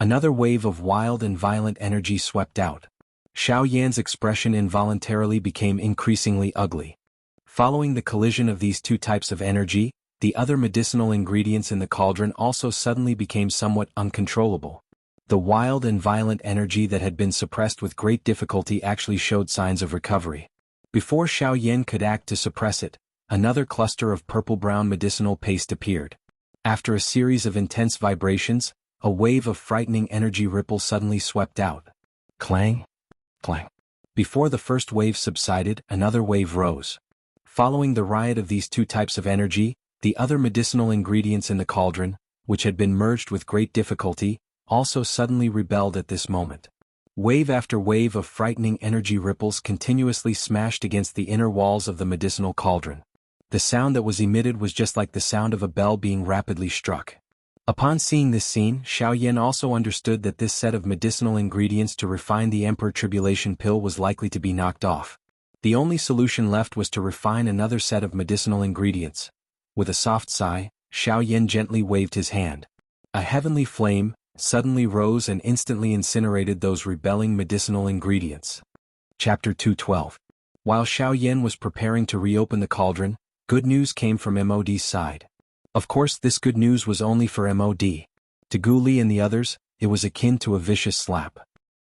Another wave of wild and violent energy swept out. Xiao Yan's expression involuntarily became increasingly ugly. Following the collision of these two types of energy, the other medicinal ingredients in the cauldron also suddenly became somewhat uncontrollable. The wild and violent energy that had been suppressed with great difficulty actually showed signs of recovery. Before Xiao Yan could act to suppress it, another cluster of purple-brown medicinal paste appeared. After a series of intense vibrations, a wave of frightening energy ripple suddenly swept out. Clang. Clang. Before the first wave subsided, another wave rose. Following the riot of these two types of energy, the other medicinal ingredients in the cauldron, which had been merged with great difficulty, also suddenly rebelled at this moment. Wave after wave of frightening energy ripples continuously smashed against the inner walls of the medicinal cauldron. The sound that was emitted was just like the sound of a bell being rapidly struck. Upon seeing this scene, Xiaoyan also understood that this set of medicinal ingredients to refine the Emperor Tribulation Pill was likely to be knocked off. The only solution left was to refine another set of medicinal ingredients. With a soft sigh, Xiaoyan gently waved his hand. A heavenly flame suddenly rose and instantly incinerated those rebelling medicinal ingredients. Chapter 212. While Xiaoyan was preparing to reopen the cauldron, good news came from MOD's side. Of course, this good news was only for MOD. To Gu Li and the others, it was akin to a vicious slap.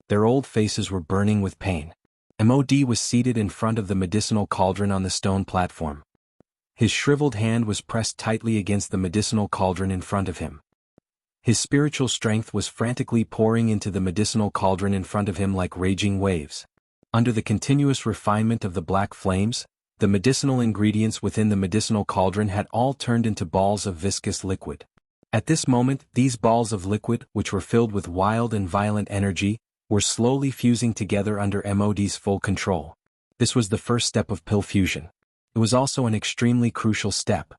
Their old faces were burning with pain. MOD was seated in front of the medicinal cauldron on the stone platform. His shriveled hand was pressed tightly against the medicinal cauldron in front of him. His spiritual strength was frantically pouring into the medicinal cauldron in front of him like raging waves. Under the continuous refinement of the black flames, the medicinal ingredients within the medicinal cauldron had all turned into balls of viscous liquid. At this moment, these balls of liquid, which were filled with wild and violent energy, were slowly fusing together under MOD's full control. This was the first step of pill fusion. It was also an extremely crucial step.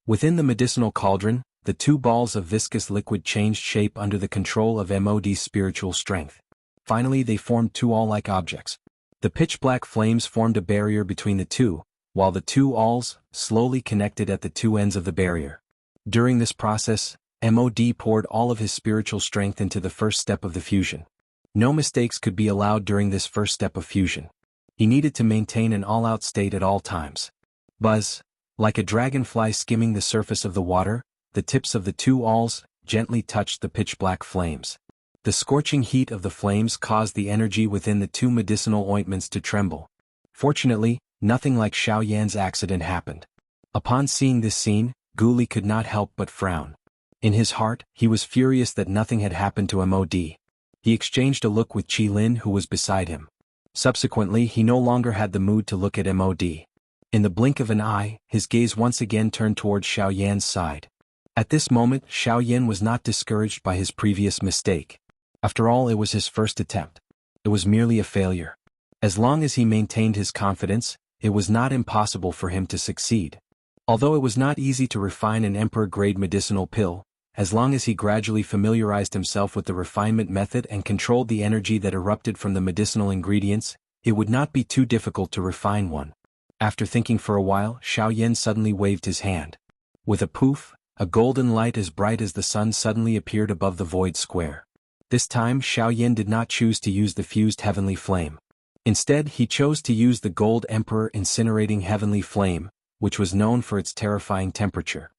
Within the medicinal cauldron, the two balls of viscous liquid changed shape under the control of MOD's spiritual strength. Finally, they formed two all-like objects. The pitch-black flames formed a barrier between the two, while the two alls slowly connected at the two ends of the barrier. During this process, MOD poured all of his spiritual strength into the first step of the fusion. No mistakes could be allowed during this first step of fusion. He needed to maintain an all-out state at all times. Buzz, like a dragonfly skimming the surface of the water, the tips of the two alls gently touched the pitch-black flames. The scorching heat of the flames caused the energy within the two medicinal ointments to tremble. Fortunately, nothing like Xiaoyan's accident happened. Upon seeing this scene, Gu Li could not help but frown. In his heart, he was furious that nothing had happened to MOD. He exchanged a look with Qi Lin, who was beside him. Subsequently, he no longer had the mood to look at MOD. In the blink of an eye, his gaze once again turned towards Xiaoyan's side. At this moment, Xiaoyan was not discouraged by his previous mistake. After all, it was his first attempt. It was merely a failure. As long as he maintained his confidence, it was not impossible for him to succeed. Although it was not easy to refine an emperor-grade medicinal pill, as long as he gradually familiarized himself with the refinement method and controlled the energy that erupted from the medicinal ingredients, it would not be too difficult to refine one. After thinking for a while, Xiaoyan suddenly waved his hand. With a poof, a golden light as bright as the sun suddenly appeared above the void square. This time, Xiaoyan did not choose to use the fused heavenly flame. Instead, he chose to use the Gold Emperor incinerating heavenly flame, which was known for its terrifying temperature.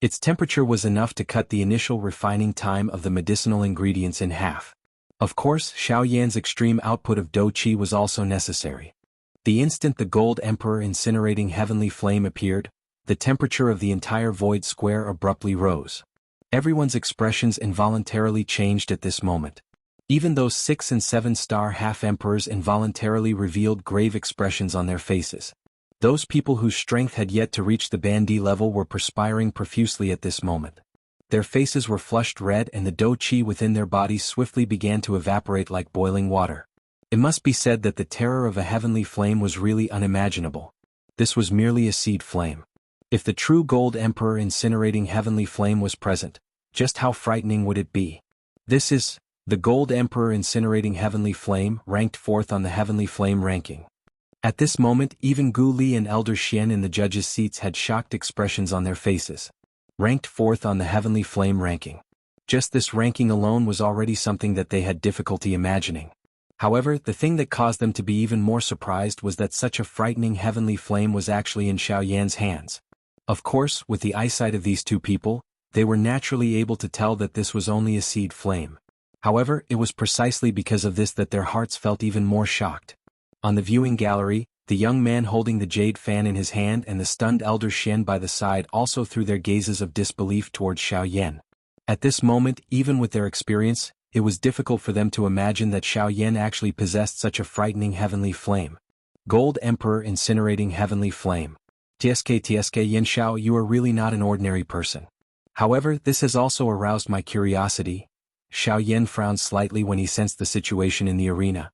Its temperature was enough to cut the initial refining time of the medicinal ingredients in half. Of course, Xiaoyan's extreme output of dou qi was also necessary. The instant the Gold Emperor incinerating heavenly flame appeared, the temperature of the entire void square abruptly rose. Everyone's expressions involuntarily changed at this moment. Even those 6- and 7-star half-emperors involuntarily revealed grave expressions on their faces. Those people whose strength had yet to reach the Bandi level were perspiring profusely at this moment. Their faces were flushed red and the dou qi within their bodies swiftly began to evaporate like boiling water. It must be said that the terror of a heavenly flame was really unimaginable. This was merely a seed flame. If the true Gold Emperor incinerating heavenly flame was present, just how frightening would it be? This is the Gold Emperor incinerating heavenly flame, ranked 4th on the heavenly flame ranking. At this moment, even Gu Li and Elder Xian in the judges' seats had shocked expressions on their faces. Ranked 4th on the heavenly flame ranking. Just this ranking alone was already something that they had difficulty imagining. However, the thing that caused them to be even more surprised was that such a frightening heavenly flame was actually in Xiaoyan's hands. Of course, with the eyesight of these two people, they were naturally able to tell that this was only a seed flame. However, it was precisely because of this that their hearts felt even more shocked. On the viewing gallery, the young man holding the jade fan in his hand and the stunned Elder Xian by the side also threw their gazes of disbelief towards Xiaoyan. At this moment, even with their experience, it was difficult for them to imagine that Xiaoyan actually possessed such a frightening heavenly flame. Gold Emperor incinerating heavenly flame. TSK Yin Xiao, you are really not an ordinary person. However, this has also aroused my curiosity. Xiao Yin frowned slightly when he sensed the situation in the arena.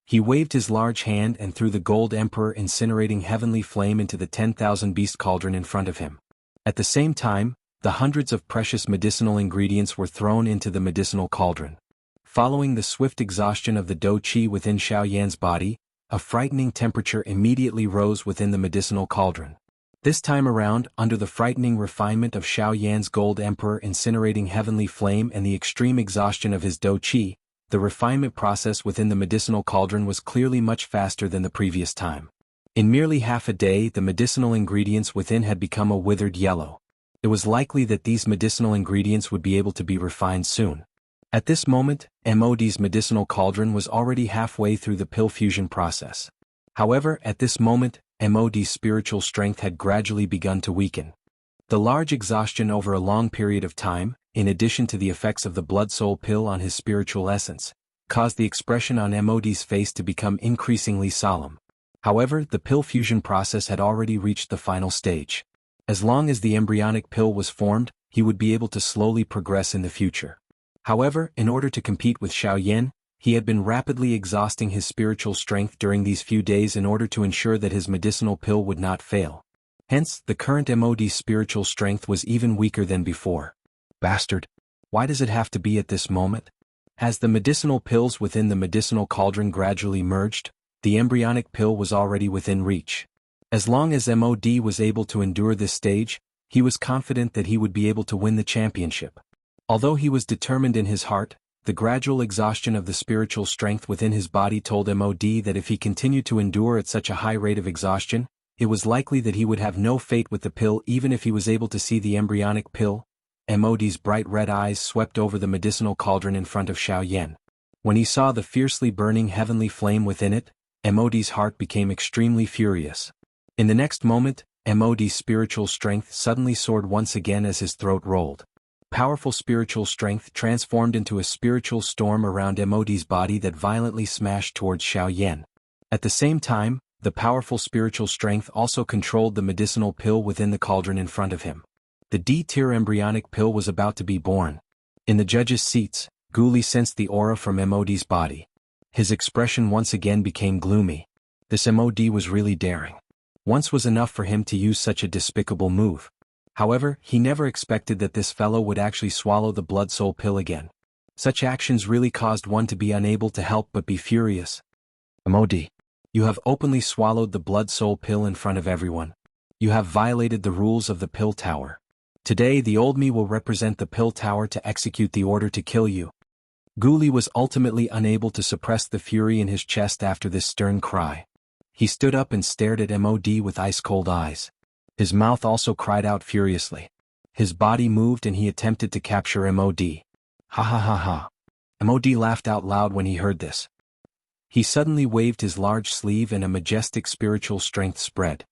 He waved his large hand and threw the gold emperor incinerating heavenly flame into the 10,000 beast cauldron in front of him. At the same time, the hundreds of precious medicinal ingredients were thrown into the medicinal cauldron. Following the swift exhaustion of the dou qi within Xiao Yan's body, a frightening temperature immediately rose within the medicinal cauldron. This time around, under the frightening refinement of Xiao Yan's gold emperor incinerating heavenly flame and the extreme exhaustion of his dou qi, the refinement process within the medicinal cauldron was clearly much faster than the previous time. In merely half a day, the medicinal ingredients within had become a withered yellow. It was likely that these medicinal ingredients would be able to be refined soon. At this moment, MOD's medicinal cauldron was already halfway through the pill fusion process. However, at this moment, MOD's spiritual strength had gradually begun to weaken. The large exhaustion over a long period of time, in addition to the effects of the blood-soul pill on his spiritual essence, caused the expression on MOD's face to become increasingly solemn. However, the pill fusion process had already reached the final stage. As long as the embryonic pill was formed, he would be able to slowly progress in the future. However, in order to compete with Xiao Yan, he had been rapidly exhausting his spiritual strength during these few days in order to ensure that his medicinal pill would not fail. Hence, the current MOD's spiritual strength was even weaker than before. Bastard! Why does it have to be at this moment? As the medicinal pills within the medicinal cauldron gradually merged, the embryonic pill was already within reach. As long as MOD was able to endure this stage, he was confident that he would be able to win the championship. Although he was determined in his heart, the gradual exhaustion of the spiritual strength within his body told MOD that if he continued to endure at such a high rate of exhaustion, it was likely that he would have no fate with the pill even if he was able to see the embryonic pill. MOD's bright red eyes swept over the medicinal cauldron in front of Xiao Yan. When he saw the fiercely burning heavenly flame within it, MOD's heart became extremely furious. In the next moment, MOD's spiritual strength suddenly soared once again as his throat rolled. Powerful spiritual strength transformed into a spiritual storm around MOD's body that violently smashed towards Xiao Yan. At the same time, the powerful spiritual strength also controlled the medicinal pill within the cauldron in front of him. The D-tier embryonic pill was about to be born. In the judges' seats, Guli sensed the aura from MOD's body. His expression once again became gloomy. This MOD was really daring. Once was enough for him to use such a despicable move. However, he never expected that this fellow would actually swallow the blood-soul pill again. Such actions really caused one to be unable to help but be furious. MOD. You have openly swallowed the blood-soul pill in front of everyone. You have violated the rules of the pill tower. Today the old me will represent the pill tower to execute the order to kill you. Guli was ultimately unable to suppress the fury in his chest after this stern cry. He stood up and stared at MOD with ice-cold eyes. His mouth also cried out furiously. His body moved and he attempted to capture MOD. Ha ha ha ha. MOD laughed out loud when he heard this. He suddenly waved his large sleeve and a majestic spiritual strength spread.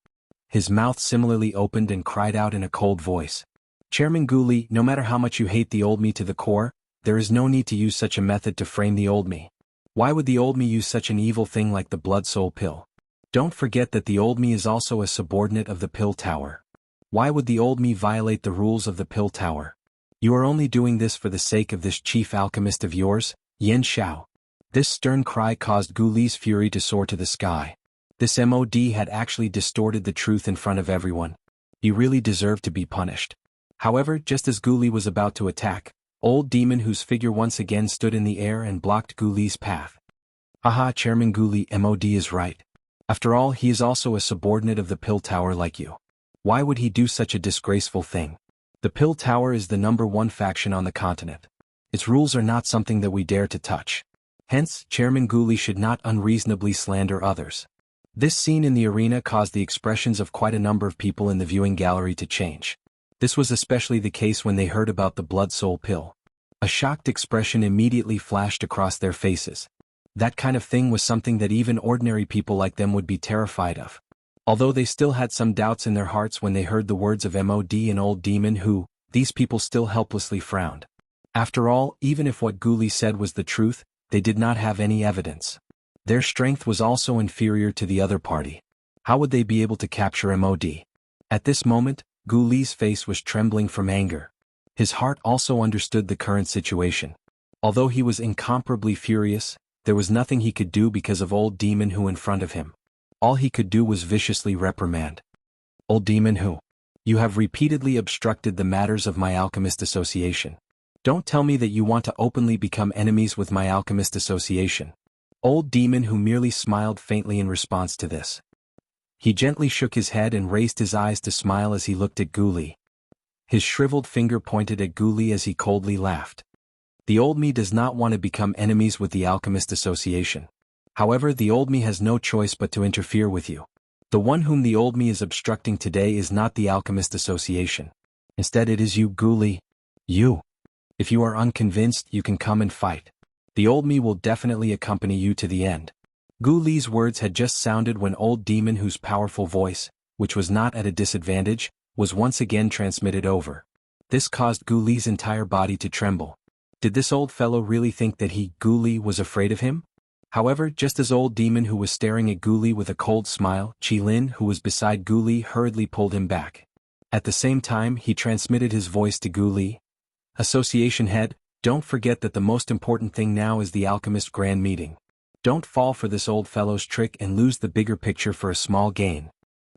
His mouth similarly opened and cried out in a cold voice. Chairman Guli, no matter how much you hate the old me to the core, there is no need to use such a method to frame the old me. Why would the old me use such an evil thing like the blood-soul pill? Don't forget that the old me is also a subordinate of the pill tower. Why would the old me violate the rules of the pill tower? You are only doing this for the sake of this chief alchemist of yours, Yin Xiao. This stern cry caused Guli's fury to soar to the sky. This MOD had actually distorted the truth in front of everyone. He really deserved to be punished. However, just as Guli was about to attack, Old Demon whose figure once again stood in the air and blocked Guli's path. Haha, Chairman Guli, MOD is right. After all, he is also a subordinate of the pill tower like you. Why would he do such a disgraceful thing? The pill tower is the #1 faction on the continent. Its rules are not something that we dare to touch. Hence, Chairman Guli should not unreasonably slander others. This scene in the arena caused the expressions of quite a number of people in the viewing gallery to change. This was especially the case when they heard about the blood-soul pill. A shocked expression immediately flashed across their faces. That kind of thing was something that even ordinary people like them would be terrified of. Although they still had some doubts in their hearts when they heard the words of MOD and Old Demon who, these people still helplessly frowned. After all, even if what Guli said was the truth, they did not have any evidence. Their strength was also inferior to the other party. How would they be able to capture MOD? At this moment, Gu Li's face was trembling from anger. His heart also understood the current situation. Although he was incomparably furious, there was nothing he could do because of old demon who in front of him. All he could do was viciously reprimand. Old demon who? You have repeatedly obstructed the matters of my alchemist association. Don't tell me that you want to openly become enemies with my alchemist association. Old demon who merely smiled faintly in response to this. He gently shook his head and raised his eyes to smile as he looked at Gu Li. His shriveled finger pointed at Gu Li as he coldly laughed. The old me does not want to become enemies with the alchemist association. However, the old me has no choice but to interfere with you. The one whom the old me is obstructing today is not the alchemist association. Instead it is you, Gu Li. You. If you are unconvinced, you can come and fight. The old me will definitely accompany you to the end. Gu Li's words had just sounded when old demon whose powerful voice, which was not at a disadvantage, was once again transmitted over. This caused Gu Li's entire body to tremble. Did this old fellow really think that he, Gu Li, was afraid of him? However, just as old demon who was staring at Gu Li with a cold smile, Qilin who was beside Gu Li hurriedly pulled him back. At the same time, he transmitted his voice to Gu Li. Association head, don't forget that the most important thing now is the alchemist grand meeting. Don't fall for this old fellow's trick and lose the bigger picture for a small gain.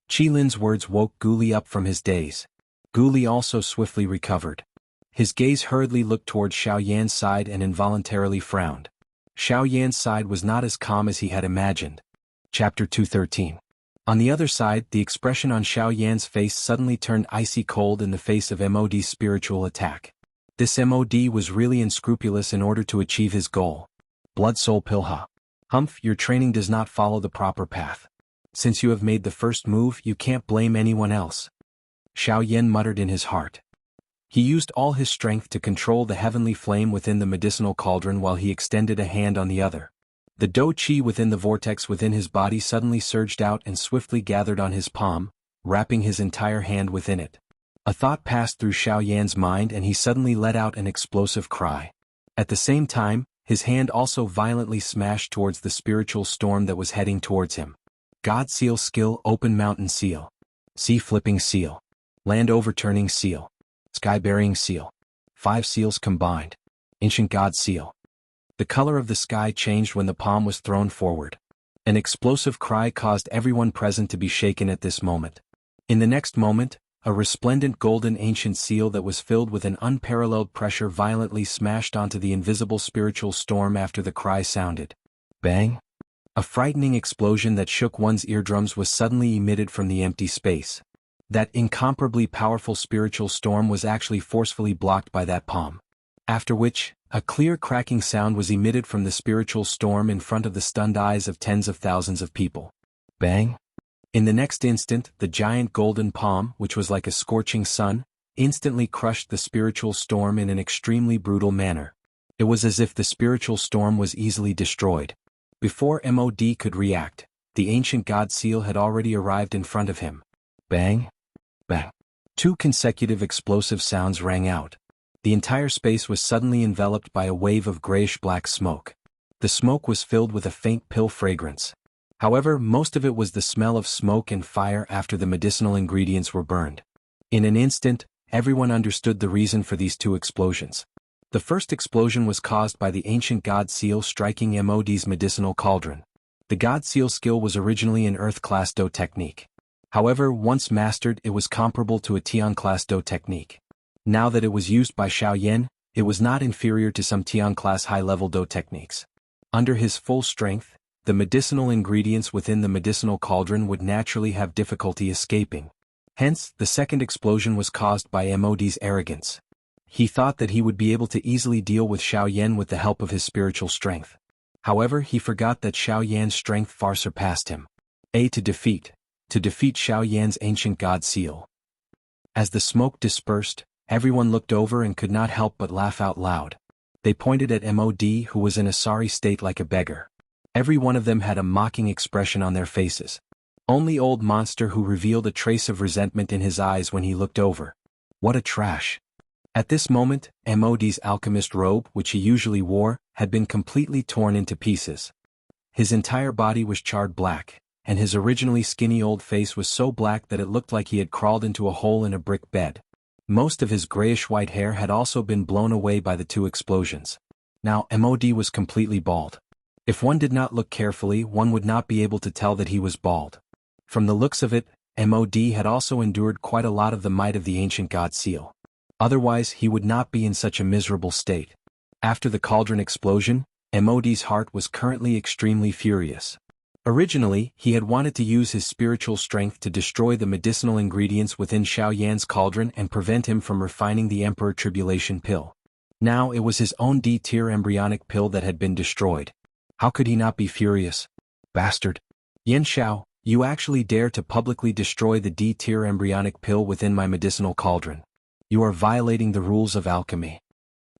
Qilin's words woke Gu Li up from his daze. Gu Li also swiftly recovered. His gaze hurriedly looked towards Xiao Yan's side and involuntarily frowned. Xiao Yan's side was not as calm as he had imagined. Chapter 213. On the other side, the expression on Xiao Yan's face suddenly turned icy cold in the face of MOD's spiritual attack. This MOD was really unscrupulous in order to achieve his goal. Blood Soul Pilha. Humph, your training does not follow the proper path. Since you have made the first move, you can't blame anyone else. Xiao Yan muttered in his heart. He used all his strength to control the heavenly flame within the medicinal cauldron while he extended a hand on the other. The Do Qi within the vortex within his body suddenly surged out and swiftly gathered on his palm, wrapping his entire hand within it. A thought passed through Xiao Yan's mind and he suddenly let out an explosive cry. At the same time, his hand also violently smashed towards the spiritual storm that was heading towards him. God Seal Skill Open Mountain Seal. Sea Flipping Seal. Land Overturning Seal. Sky Burying Seal. 5 seals combined. Ancient God Seal. The color of the sky changed when the palm was thrown forward. An explosive cry caused everyone present to be shaken at this moment. In the next moment, a resplendent golden ancient seal that was filled with an unparalleled pressure violently smashed onto the invisible spiritual storm after the cry sounded. Bang! A frightening explosion that shook one's eardrums was suddenly emitted from the empty space. That incomparably powerful spiritual storm was actually forcefully blocked by that palm. After which, a clear cracking sound was emitted from the spiritual storm in front of the stunned eyes of tens of thousands of people. Bang! In the next instant, the giant golden palm, which was like a scorching sun, instantly crushed the spiritual storm in an extremely brutal manner. It was as if the spiritual storm was easily destroyed. Before MOD could react, the ancient God Seal had already arrived in front of him. Bang! Bang! 2 consecutive explosive sounds rang out. The entire space was suddenly enveloped by a wave of grayish-black smoke. The smoke was filled with a faint pill fragrance. However, most of it was the smell of smoke and fire after the medicinal ingredients were burned. In an instant, everyone understood the reason for these 2 explosions. The first explosion was caused by the ancient God Seal striking MOD's medicinal cauldron. The God Seal skill was originally an Earth-class Do technique. However, once mastered, it was comparable to a Tian-class Do technique. Now that it was used by Xiao Yan, it was not inferior to some Tian-class high-level Do techniques. Under his full strength, the medicinal ingredients within the medicinal cauldron would naturally have difficulty escaping. Hence, the second explosion was caused by MOD's arrogance. He thought that he would be able to easily deal with Xiao Yan with the help of his spiritual strength. However, he forgot that Xiao Yan's strength far surpassed him. To defeat Xiao Yan's ancient God Seal. As the smoke dispersed, everyone looked over and could not help but laugh out loud. They pointed at MOD, who was in a sorry state like a beggar. Every one of them had a mocking expression on their faces. Only old monster who revealed a trace of resentment in his eyes when he looked over. What a trash. At this moment, MOD's alchemist robe, which he usually wore, had been completely torn into pieces. His entire body was charred black, and his originally skinny old face was so black that it looked like he had crawled into a hole in a brick bed. Most of his grayish-white hair had also been blown away by the two explosions. Now MOD was completely bald. If one did not look carefully, one would not be able to tell that he was bald. From the looks of it, MOD had also endured quite a lot of the might of the ancient god seal. Otherwise he would not be in such a miserable state. After the cauldron explosion, MOD's heart was currently extremely furious. Originally, he had wanted to use his spiritual strength to destroy the medicinal ingredients within Xiao Yan's cauldron and prevent him from refining the Emperor Tribulation pill. Now it was his own D-tier embryonic pill that had been destroyed. How could he not be furious? Bastard. Yan Xiao, you actually dare to publicly destroy the D-tier embryonic pill within my medicinal cauldron. You are violating the rules of alchemy.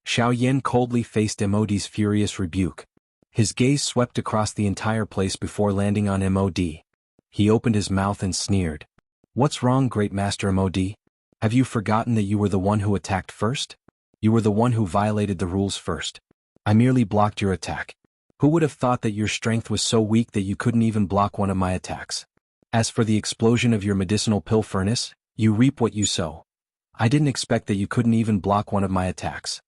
Xiao Yan coldly faced MOD's furious rebuke. His gaze swept across the entire place before landing on MOD. He opened his mouth and sneered. What's wrong, Great Master MOD? Have you forgotten that you were the one who attacked first? You were the one who violated the rules first. I merely blocked your attack. Who would have thought that your strength was so weak that you couldn't even block one of my attacks? As for the explosion of your medicinal pill furnace, you reap what you sow. I didn't expect that you couldn't even block one of my attacks.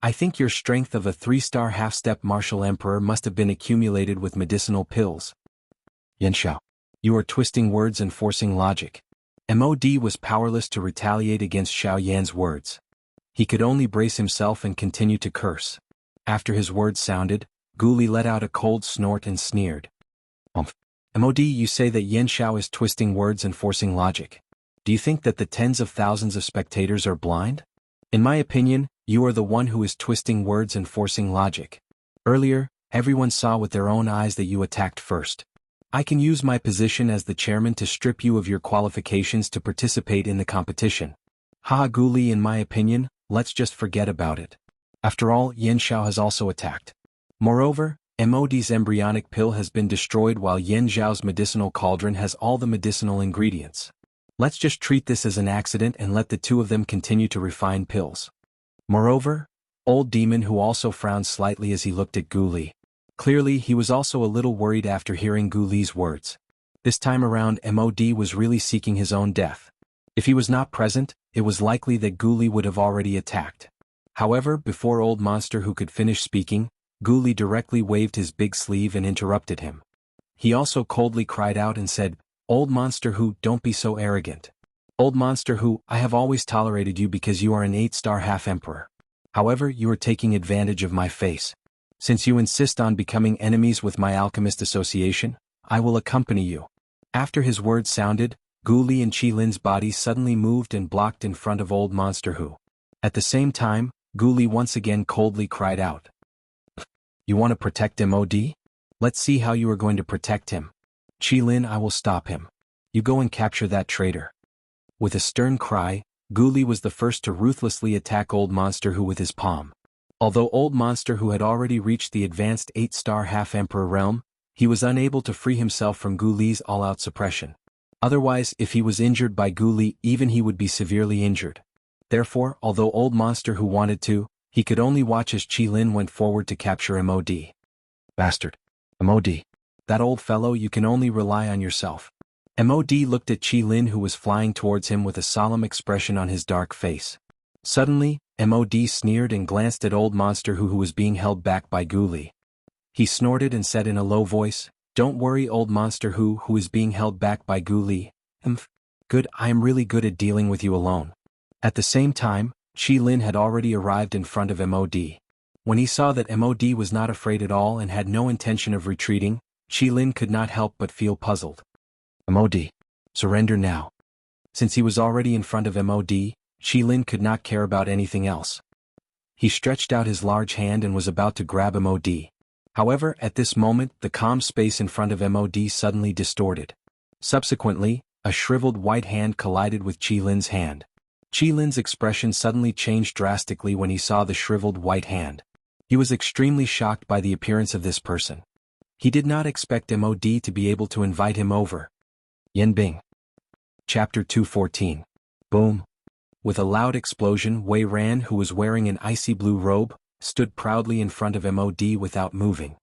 I think your strength of a 3-star half-step martial emperor must have been accumulated with medicinal pills. Yan Xiao, you are twisting words and forcing logic. MOD was powerless to retaliate against Xiao Yan's words. He could only brace himself and continue to curse. After his words sounded, Guli let out a cold snort and sneered. MOD, you say that Yan Xiao is twisting words and forcing logic. Do you think that the tens of thousands of spectators are blind? In my opinion, you are the one who is twisting words and forcing logic. Earlier, everyone saw with their own eyes that you attacked first. I can use my position as the chairman to strip you of your qualifications to participate in the competition. Haha, Guli, in my opinion, let's just forget about it. After all, Yan Xiao has also attacked. Moreover, MOD's embryonic pill has been destroyed while Yan Zhao's medicinal cauldron has all the medicinal ingredients. Let's just treat this as an accident and let the two of them continue to refine pills. Moreover, old demon who also frowned slightly as he looked at Guli. Clearly he was also a little worried after hearing Guli's words. This time around MOD was really seeking his own death. If he was not present, it was likely that Guli would have already attacked. However, before old monster who could finish speaking, Guli directly waved his big sleeve and interrupted him. He also coldly cried out and said, Old monster who, don't be so arrogant. Old monster who, I have always tolerated you because you are an 8-star half-emperor. However, you are taking advantage of my face. Since you insist on becoming enemies with my alchemist association, I will accompany you. After his words sounded, Guli and Qilin's bodies suddenly moved and blocked in front of old monster who. At the same time, Guli once again coldly cried out. You want to protect MOD? Let's see how you are going to protect him. Qilin, I will stop him. You go and capture that traitor. With a stern cry, Guli was the first to ruthlessly attack old monster who with his palm. Although old monster who had already reached the advanced 8-star half-emperor realm, he was unable to free himself from Guli's all-out suppression. Otherwise, if he was injured by Guli, even he would be severely injured. Therefore, although old monster who wanted to, he could only watch as Qilin went forward to capture MOD. Bastard. MOD. That old fellow, you can only rely on yourself. MOD looked at Qilin who was flying towards him with a solemn expression on his dark face. Suddenly, MOD sneered and glanced at old monster who was being held back by Guli. He snorted and said in a low voice, Don't worry, old monster who is being held back by Guli. Good, I am really good at dealing with you alone. At the same time, Qilin had already arrived in front of MOD. When he saw that MOD was not afraid at all and had no intention of retreating, Qilin could not help but feel puzzled. MOD. Surrender now. Since he was already in front of MOD, Qilin could not care about anything else. He stretched out his large hand and was about to grab MOD. However, at this moment, the calm space in front of MOD suddenly distorted. Subsequently, a shriveled white hand collided with Qilin's hand. Qilin's expression suddenly changed drastically when he saw the shriveled white hand. He was extremely shocked by the appearance of this person. He did not expect MOD to be able to invite him over. Yanbing. Chapter 214. Boom. With a loud explosion, Wei Ran, who was wearing an icy blue robe, stood proudly in front of MOD without moving.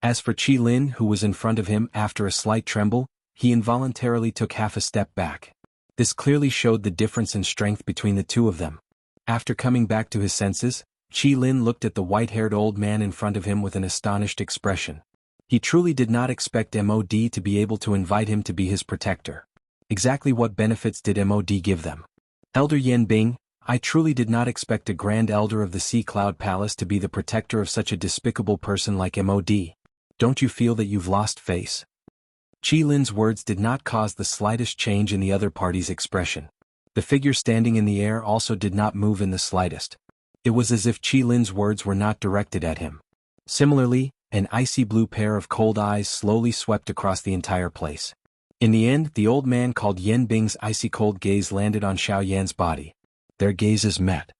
As for Qilin, who was in front of him, after a slight tremble, he involuntarily took half a step back. This clearly showed the difference in strength between the two of them. After coming back to his senses, Qi Lin looked at the white-haired old man in front of him with an astonished expression. He truly did not expect MOD to be able to invite him to be his protector. Exactly what benefits did MOD give them? Elder Yanbing, I truly did not expect a Grand Elder of the Sea Cloud Palace to be the protector of such a despicable person like MOD. Don't you feel that you've lost face? Qi Lin's words did not cause the slightest change in the other party's expression. The figure standing in the air also did not move in the slightest. It was as if Qi Lin's words were not directed at him. Similarly, an icy blue pair of cold eyes slowly swept across the entire place. In the end, the old man called Yan Bing's icy cold gaze landed on Xiao Yan's body. Their gazes met.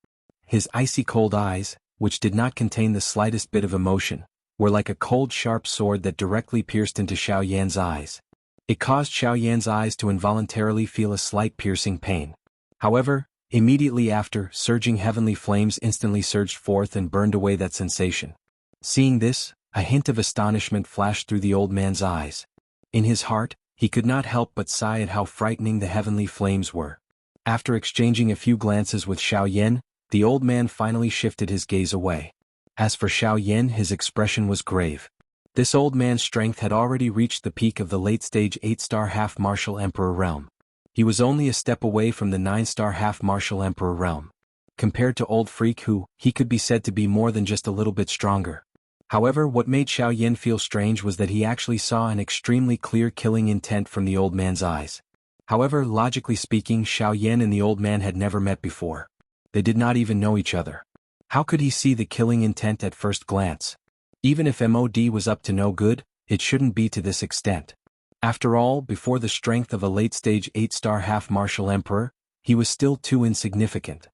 His icy cold eyes, which did not contain the slightest bit of emotion, were like a cold sharp sword that directly pierced into Xiao Yan's eyes. It caused Xiao Yan's eyes to involuntarily feel a slight piercing pain. However, immediately after, surging heavenly flames instantly surged forth and burned away that sensation. Seeing this, a hint of astonishment flashed through the old man's eyes. In his heart, he could not help but sigh at how frightening the heavenly flames were. After exchanging a few glances with Xiao Yan, the old man finally shifted his gaze away. As for Xiao Yan, his expression was grave. This old man's strength had already reached the peak of the late-stage 8-star half-martial emperor realm. He was only a step away from the 9-star half-martial emperor realm. Compared to old freak who, he could be said to be more than just a little bit stronger. However, what made Xiao Yan feel strange was that he actually saw an extremely clear killing intent from the old man's eyes. However, logically speaking, Xiao Yan and the old man had never met before. They did not even know each other. How could he see the killing intent at first glance? Even if MOD was up to no good, it shouldn't be to this extent. After all, before the strength of a late-stage 8-star half-martial emperor, he was still too insignificant.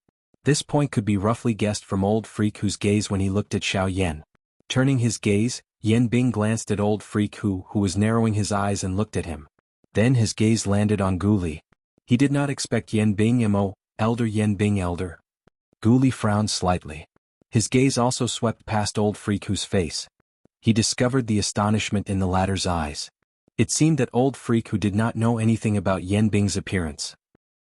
This point could be roughly guessed from old freak whose gaze when he looked at Xiao Yan. Turning his gaze, Yan Bing glanced at old freak who was narrowing his eyes and looked at him. Then his gaze landed on Gu Li. He did not expect Yan Bing Elder Yan Bing Elder. Gu Li frowned slightly. His gaze also swept past old freak who's face. He discovered the astonishment in the latter's eyes. It seemed that old freak who did not know anything about Yan Bing's appearance.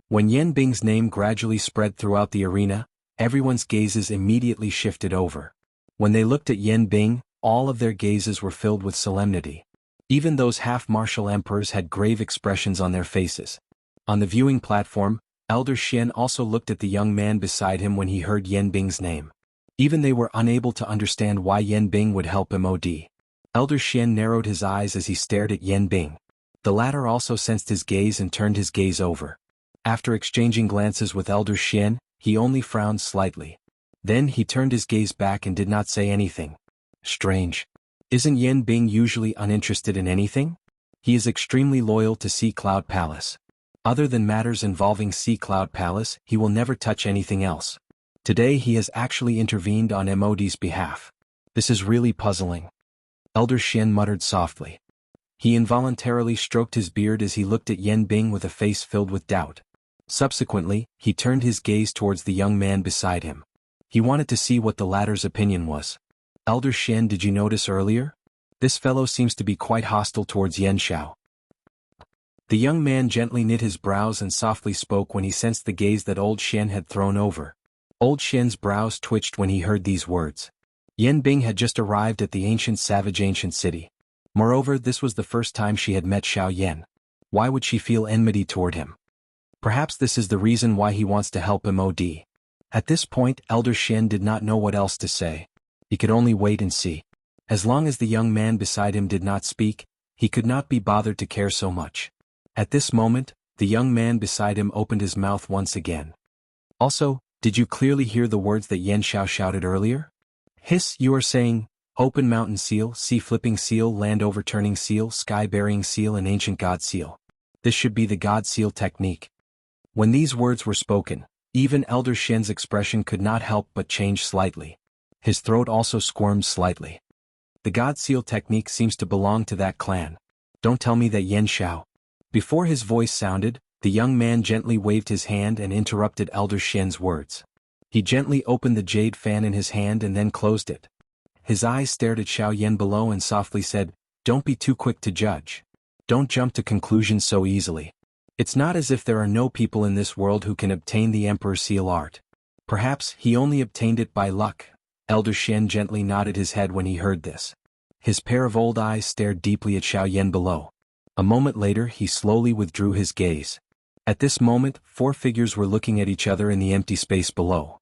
When Yan Bing's name gradually spread throughout the arena, everyone's gazes immediately shifted over. When they looked at Yan Bing, all of their gazes were filled with solemnity. Even those half-martial emperors had grave expressions on their faces. On the viewing platform, Elder Xian also looked at the young man beside him when he heard Yan Bing's name. Even they were unable to understand why Yan Bing would help MOD. Elder Xian narrowed his eyes as he stared at Yan Bing. The latter also sensed his gaze and turned his gaze over. After exchanging glances with Elder Xian, he only frowned slightly. Then he turned his gaze back and did not say anything. Strange. Isn't Yan Bing usually uninterested in anything? He is extremely loyal to Sea Cloud Palace. Other than matters involving Sea Cloud Palace, he will never touch anything else. Today he has actually intervened on MOD's behalf. This is really puzzling. Elder Xian muttered softly. He involuntarily stroked his beard as he looked at Yan Bing with a face filled with doubt. Subsequently, he turned his gaze towards the young man beside him. He wanted to see what the latter's opinion was. Elder Xian, did you notice earlier? This fellow seems to be quite hostile towards Yan Xiao. The young man gently knit his brows and softly spoke when he sensed the gaze that old Xian had thrown over. Old Xian's brows twitched when he heard these words. Yan Bing had just arrived at the ancient city. Moreover, this was the first time she had met Xiao Yan. Why would she feel enmity toward him? Perhaps this is the reason why he wants to help MOD. At this point, Elder Xian did not know what else to say. He could only wait and see. As long as the young man beside him did not speak, he could not be bothered to care so much. At this moment, the young man beside him opened his mouth once again. Also, did you clearly hear the words that Yan Xiao shouted earlier? Hiss, you are saying, open mountain seal, sea flipping seal, land overturning seal, sky burying seal and ancient god seal. This should be the god seal technique. When these words were spoken, even Elder Xian's expression could not help but change slightly. His throat also squirmed slightly. The god seal technique seems to belong to that clan. Don't tell me that Yan Xiao. Before his voice sounded, the young man gently waved his hand and interrupted Elder Xian's words. He gently opened the jade fan in his hand and then closed it. His eyes stared at Xiao Yan below and softly said, "Don't be too quick to judge. Don't jump to conclusions so easily. It's not as if there are no people in this world who can obtain the Emperor's seal art. Perhaps he only obtained it by luck. Elder Shen gently nodded his head when he heard this. His pair of old eyes stared deeply at Xiaoyan below. A moment later he slowly withdrew his gaze. At this moment 4 figures were looking at each other in the empty space below.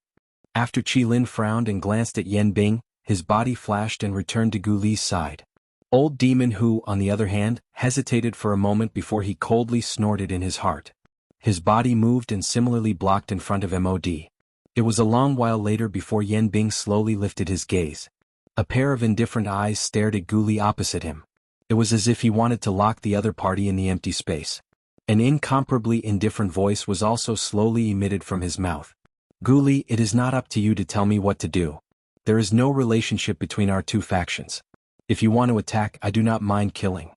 After Qilin frowned and glanced at Yan Bing, his body flashed and returned to Gu Li's side. Old Demon Hu, on the other hand, hesitated for a moment before he coldly snorted in his heart. His body moved and similarly blocked in front of Mod. It was a long while later before Yan Bing slowly lifted his gaze. A pair of indifferent eyes stared at Gu Li opposite him. It was as if he wanted to lock the other party in the empty space. An incomparably indifferent voice was also slowly emitted from his mouth. Gu Li, it is not up to you to tell me what to do. There is no relationship between our two factions. If you want to attack, I do not mind killing.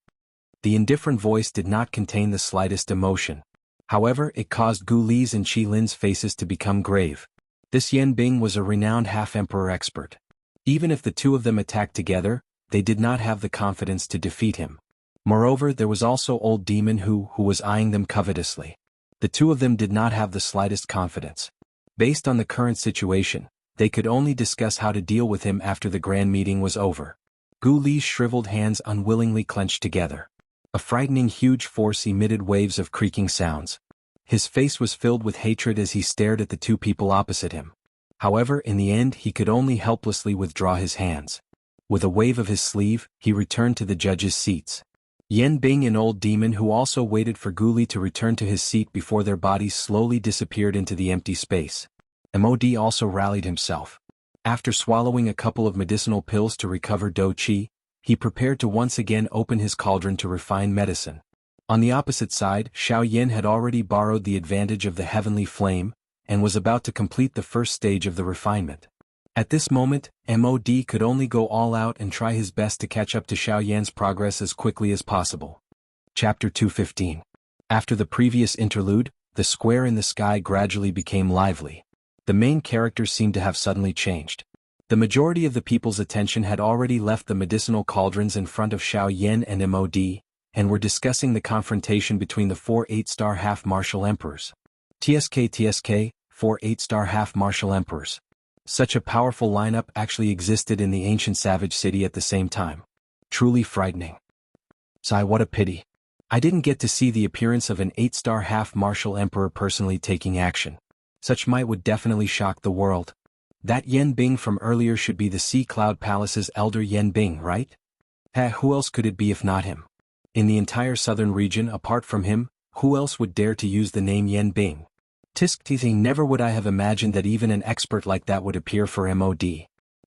The indifferent voice did not contain the slightest emotion. However, it caused Gu Li's and Qilin's faces to become grave. This Yan Bing was a renowned half-emperor expert. Even if the two of them attacked together, they did not have the confidence to defeat him. Moreover, there was also old Demon Hu was eyeing them covetously. The two of them did not have the slightest confidence. Based on the current situation, they could only discuss how to deal with him after the grand meeting was over. Gu Li's shriveled hands unwillingly clenched together. A frightening huge force emitted waves of creaking sounds. His face was filled with hatred as he stared at the two people opposite him. However, in the end he could only helplessly withdraw his hands. With a wave of his sleeve, he returned to the judges' seats. Yan Bing and old Demon Hu also waited for Gu Li to return to his seat before their bodies slowly disappeared into the empty space. Mod also rallied himself. After swallowing a couple of medicinal pills to recover Do Qi, he prepared to once again open his cauldron to refine medicine. On the opposite side, Xiaoyan had already borrowed the advantage of the heavenly flame, and was about to complete the first stage of the refinement. At this moment, Mod could only go all out and try his best to catch up to Xiaoyan's progress as quickly as possible. Chapter 215. After the previous interlude, the square in the sky gradually became lively. The main characters seemed to have suddenly changed. The majority of the people's attention had already left the medicinal cauldrons in front of Xiaoyan and Mod, and were discussing the confrontation between the 4 8-star half-martial emperors. TSK, 4 8-star half-martial emperors. Such a powerful lineup actually existed in the ancient savage city at the same time. Truly frightening. Sigh, what a pity. I didn't get to see the appearance of an 8-star half-martial emperor personally taking action. Such might would definitely shock the world. That Yan Bing from earlier should be the Sea Cloud Palace's elder Yan Bing, right? Who else could it be if not him? In the entire southern region apart from him, who else would dare to use the name Yan Bing? Never would I have imagined that even an expert like that would appear for Mod.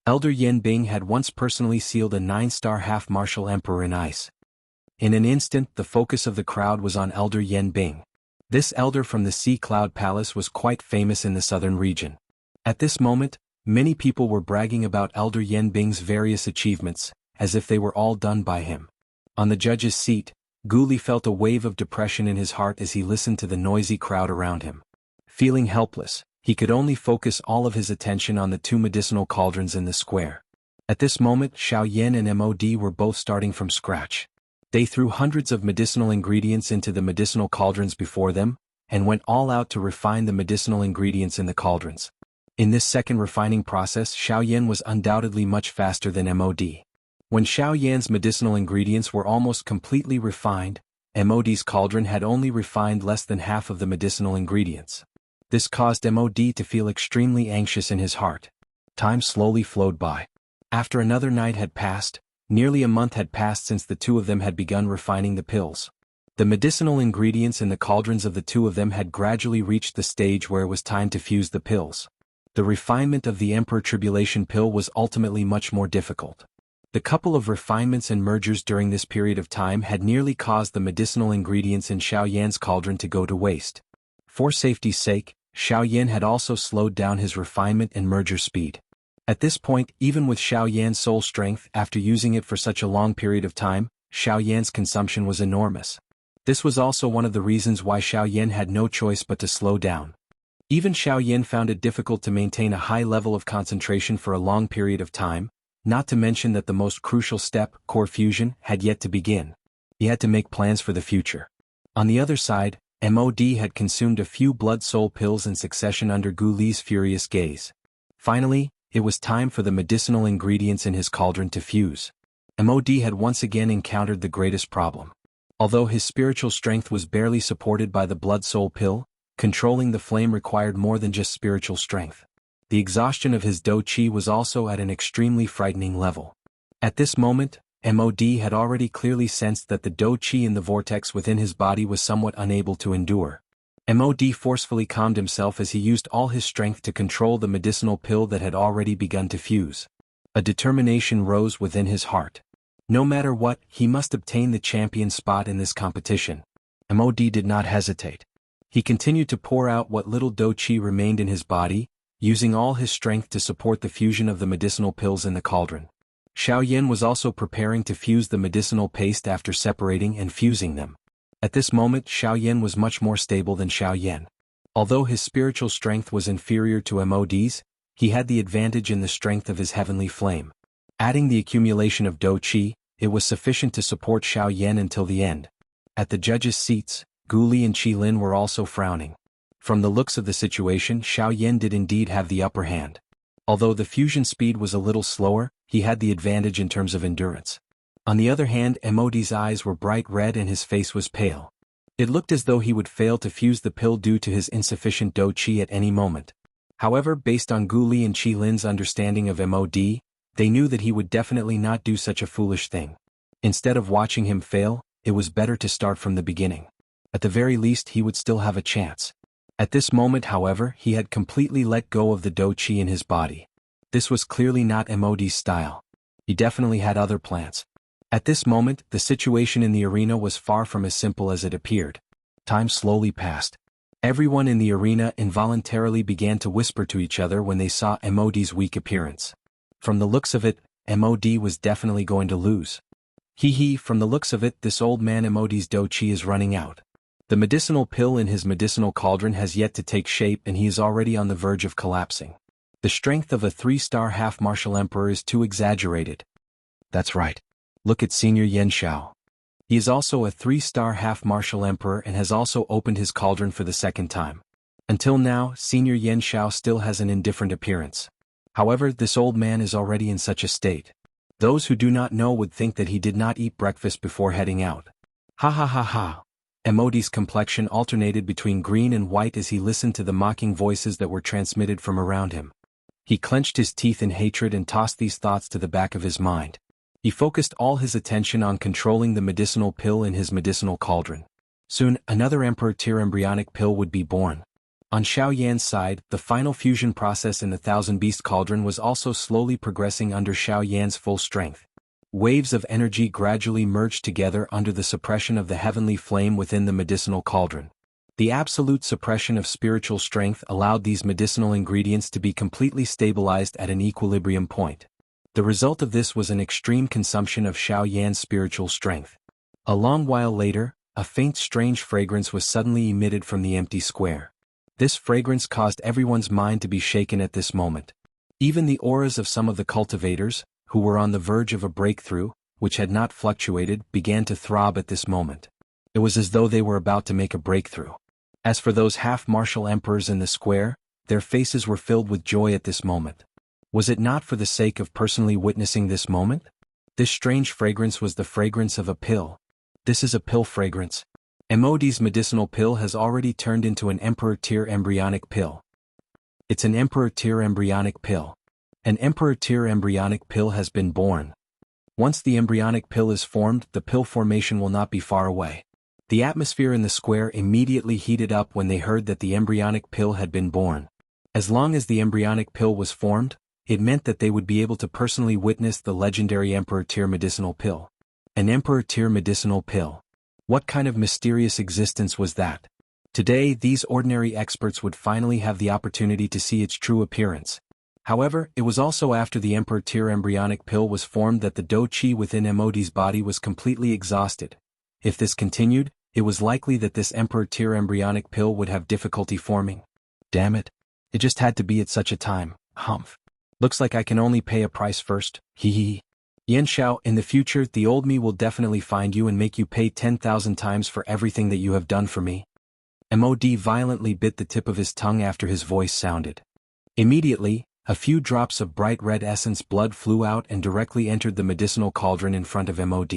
Elder Yan Bing had once personally sealed a 9-star half-martial emperor in ice. In an instant the focus of the crowd was on Elder Yan Bing. This elder from the Sea Cloud Palace was quite famous in the southern region. At this moment, many people were bragging about Elder Yan Bing's various achievements, as if they were all done by him. On the judge's seat, Gu Li felt a wave of depression in his heart as he listened to the noisy crowd around him. Feeling helpless, he could only focus all of his attention on the 2 medicinal cauldrons in the square. At this moment Xiaoyan and Mod were both starting from scratch. They threw hundreds of medicinal ingredients into the medicinal cauldrons before them, and went all out to refine the medicinal ingredients in the cauldrons. In this second refining process Xiaoyan was undoubtedly much faster than Mod. When Xiaoyan's medicinal ingredients were almost completely refined, Mod's cauldron had only refined less than half of the medicinal ingredients. This caused Mod to feel extremely anxious in his heart. Time slowly flowed by. After another night had passed, nearly a month had passed since the two of them had begun refining the pills. The medicinal ingredients in the cauldrons of the two of them had gradually reached the stage where it was time to fuse the pills. The refinement of the Emperor Tribulation pill was ultimately much more difficult. The couple of refinements and mergers during this period of time had nearly caused the medicinal ingredients in Xiaoyan's cauldron to go to waste. For safety's sake, Xiaoyan had also slowed down his refinement and merger speed. At this point, even with Xiaoyan's soul strength, after using it for such a long period of time, Xiaoyan's consumption was enormous. This was also one of the reasons why Xiaoyan had no choice but to slow down. Even Xiaoyan found it difficult to maintain a high level of concentration for a long period of time, not to mention that the most crucial step, core fusion, had yet to begin. He had to make plans for the future. On the other side, MOD had consumed a few blood soul pills in succession under Gu Li's furious gaze. Finally, it was time for the medicinal ingredients in his cauldron to fuse. MOD had once again encountered the greatest problem. Although his spiritual strength was barely supported by the blood soul pill, controlling the flame required more than just spiritual strength. The exhaustion of his do qi was also at an extremely frightening level. At this moment, MOD had already clearly sensed that the do qi in the vortex within his body was somewhat unable to endure. MOD forcefully calmed himself as he used all his strength to control the medicinal pill that had already begun to fuse. A determination rose within his heart. No matter what, he must obtain the champion spot in this competition. MOD did not hesitate. He continued to pour out what little do qi remained in his body, using all his strength to support the fusion of the medicinal pills in the cauldron. Xiaoyan was also preparing to fuse the medicinal paste after separating and fusing them. At this moment, Xiaoyan was much more stable than Xiaoyan. Although his spiritual strength was inferior to MOD's, he had the advantage in the strength of his heavenly flame. Adding the accumulation of do qi, it was sufficient to support Xiaoyan until the end. At the judges' seats, Gu Li and Qi Lin were also frowning. From the looks of the situation, Xiaoyan did indeed have the upper hand. Although the fusion speed was a little slower, he had the advantage in terms of endurance. On the other hand, MOD's eyes were bright red and his face was pale. It looked as though he would fail to fuse the pill due to his insufficient do qi at any moment. However, based on Gu Li and Qi Lin's understanding of MOD, they knew that he would definitely not do such a foolish thing. Instead of watching him fail, it was better to start from the beginning. At the very least, he would still have a chance. At this moment, however, he had completely let go of the do qi in his body. This was clearly not MOD's style. He definitely had other plans. At this moment, the situation in the arena was far from as simple as it appeared. Time slowly passed. Everyone in the arena involuntarily began to whisper to each other when they saw MOD's weak appearance. From the looks of it, MOD was definitely going to lose. From the looks of it, this old man MOD's do qi is running out. The medicinal pill in his medicinal cauldron has yet to take shape and he is already on the verge of collapsing. The strength of a 3-star half-martial emperor is too exaggerated. That's right. Look at Senior Yan Xiao. He is also a 3-star half-martial emperor and has also opened his cauldron for the second time. Until now, Senior Yan Xiao still has an indifferent appearance. However, this old man is already in such a state. Those who do not know would think that he did not eat breakfast before heading out. Ha ha ha ha. MOD's complexion alternated between green and white as he listened to the mocking voices that were transmitted from around him. He clenched his teeth in hatred and tossed these thoughts to the back of his mind. He focused all his attention on controlling the medicinal pill in his medicinal cauldron. Soon, another Emperor-tier embryonic pill would be born. On Xiaoyan's side, the final fusion process in the Thousand Beast Cauldron was also slowly progressing under Xiaoyan's full strength. Waves of energy gradually merged together under the suppression of the heavenly flame within the medicinal cauldron. The absolute suppression of spiritual strength allowed these medicinal ingredients to be completely stabilized at an equilibrium point. The result of this was an extreme consumption of Xiaoyan's spiritual strength. A long while later, a faint strange fragrance was suddenly emitted from the empty square. This fragrance caused everyone's mind to be shaken at this moment. Even the auras of some of the cultivators, who were on the verge of a breakthrough, which had not fluctuated, began to throb at this moment. It was as though they were about to make a breakthrough. As for those half-martial emperors in the square, their faces were filled with joy at this moment. Was it not for the sake of personally witnessing this moment? This strange fragrance was the fragrance of a pill. This is a pill fragrance. MOD's medicinal pill has already turned into an Emperor-tier embryonic pill. It's an Emperor-tier embryonic pill. An Emperor-tier embryonic pill has been born. Once the embryonic pill is formed, the pill formation will not be far away. The atmosphere in the square immediately heated up when they heard that the embryonic pill had been born. As long as the embryonic pill was formed, it meant that they would be able to personally witness the legendary Emperor-tier medicinal pill. An Emperor-tier medicinal pill. What kind of mysterious existence was that? Today, these ordinary experts would finally have the opportunity to see its true appearance. However, it was also after the Emperor-tier embryonic pill was formed that the do qi within MOD's body was completely exhausted. If this continued, it was likely that this Emperor-tier embryonic pill would have difficulty forming. Damn it. It just had to be at such a time. Humph. Looks like I can only pay a price first. Hee hee. Yan Xiao, in the future the old me will definitely find you and make you pay 10,000 times for everything that you have done for me. Mod violently bit the tip of his tongue after his voice sounded. Immediately, a few drops of bright red essence blood flew out and directly entered the medicinal cauldron in front of Mod.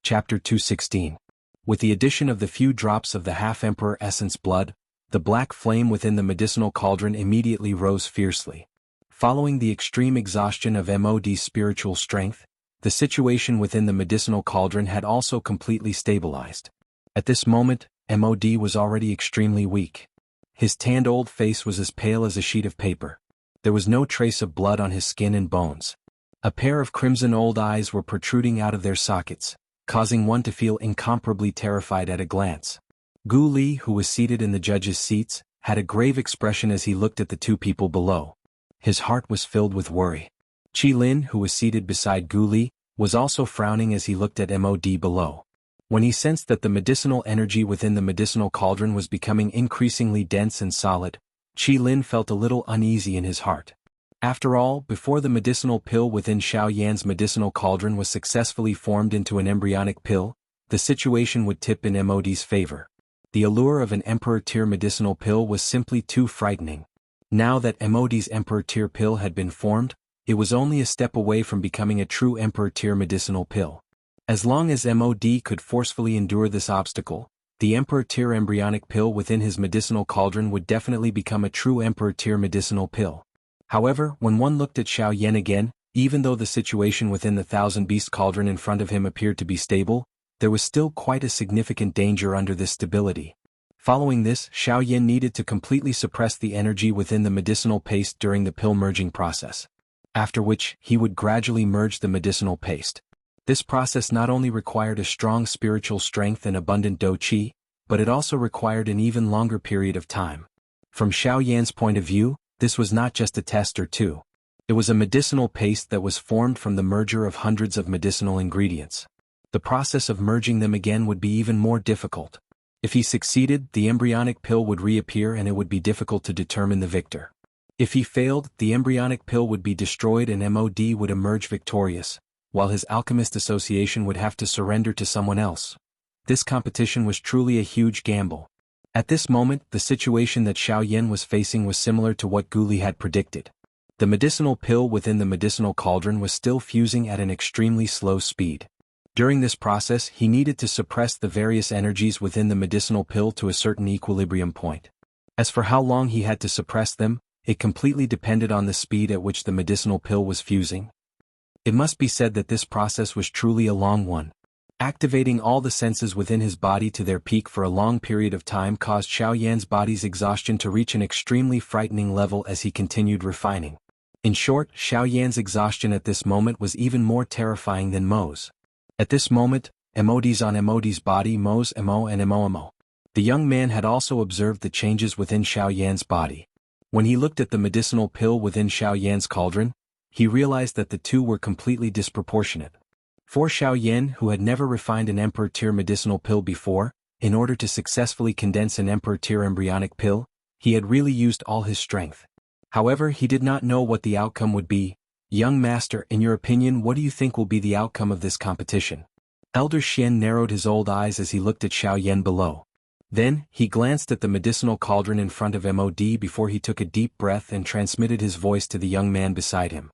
Chapter 216. With the addition of the few drops of the half-emperor essence blood, the black flame within the medicinal cauldron immediately rose fiercely. Following the extreme exhaustion of Mod's spiritual strength, the situation within the medicinal cauldron had also completely stabilized. At this moment, Mod was already extremely weak. His tanned old face was as pale as a sheet of paper. There was no trace of blood on his skin and bones. A pair of crimson old eyes were protruding out of their sockets, causing one to feel incomparably terrified at a glance. Gu Li, who was seated in the judges' seats, had a grave expression as he looked at the two people below. His heart was filled with worry. Qi Lin, who was seated beside Gu Li, was also frowning as he looked at Mod below. When he sensed that the medicinal energy within the medicinal cauldron was becoming increasingly dense and solid, Qi Lin felt a little uneasy in his heart. After all, before the medicinal pill within Xiao Yan's medicinal cauldron was successfully formed into an embryonic pill, the situation would tip in Mod's favor. The allure of an emperor-tier medicinal pill was simply too frightening. Now that Mod's emperor-tier pill had been formed, it was only a step away from becoming a true emperor-tier medicinal pill. As long as Mod could forcefully endure this obstacle, the emperor-tier embryonic pill within his medicinal cauldron would definitely become a true emperor-tier medicinal pill. However, when one looked at Xiao Yan again, even though the situation within the thousand-beast cauldron in front of him appeared to be stable, there was still quite a significant danger under this stability. Following this, Xiao Yan needed to completely suppress the energy within the medicinal paste during the pill merging process. After which, he would gradually merge the medicinal paste. This process not only required a strong spiritual strength and abundant dou qi, but it also required an even longer period of time. From Xiao Yan's point of view, this was not just a test or two. It was a medicinal paste that was formed from the merger of hundreds of medicinal ingredients. The process of merging them again would be even more difficult. If he succeeded, the embryonic pill would reappear and it would be difficult to determine the victor. If he failed, the embryonic pill would be destroyed and Mod would emerge victorious, while his alchemist association would have to surrender to someone else. This competition was truly a huge gamble. At this moment, the situation that Xiao Yan was facing was similar to what Gu Li had predicted. The medicinal pill within the medicinal cauldron was still fusing at an extremely slow speed. During this process, he needed to suppress the various energies within the medicinal pill to a certain equilibrium point. As for how long he had to suppress them, it completely depended on the speed at which the medicinal pill was fusing. It must be said that this process was truly a long one. Activating all the senses within his body to their peak for a long period of time caused Xiao Yan's body's exhaustion to reach an extremely frightening level as he continued refining. In short, Xiao Yan's exhaustion at this moment was even more terrifying than Mo's. At this moment, Mod's on Mod's body, Mo's Mo and Mo. The young man had also observed the changes within Xiao Yan's body. When he looked at the medicinal pill within Xiao Yan's cauldron, he realized that the two were completely disproportionate. For Xiao Yan, who had never refined an emperor-tier medicinal pill before, in order to successfully condense an emperor-tier embryonic pill, he had really used all his strength. However, he did not know what the outcome would be. Young master, in your opinion, what do you think will be the outcome of this competition? Elder Xian narrowed his old eyes as he looked at Xiao Yan below. Then, he glanced at the medicinal cauldron in front of Mod before he took a deep breath and transmitted his voice to the young man beside him.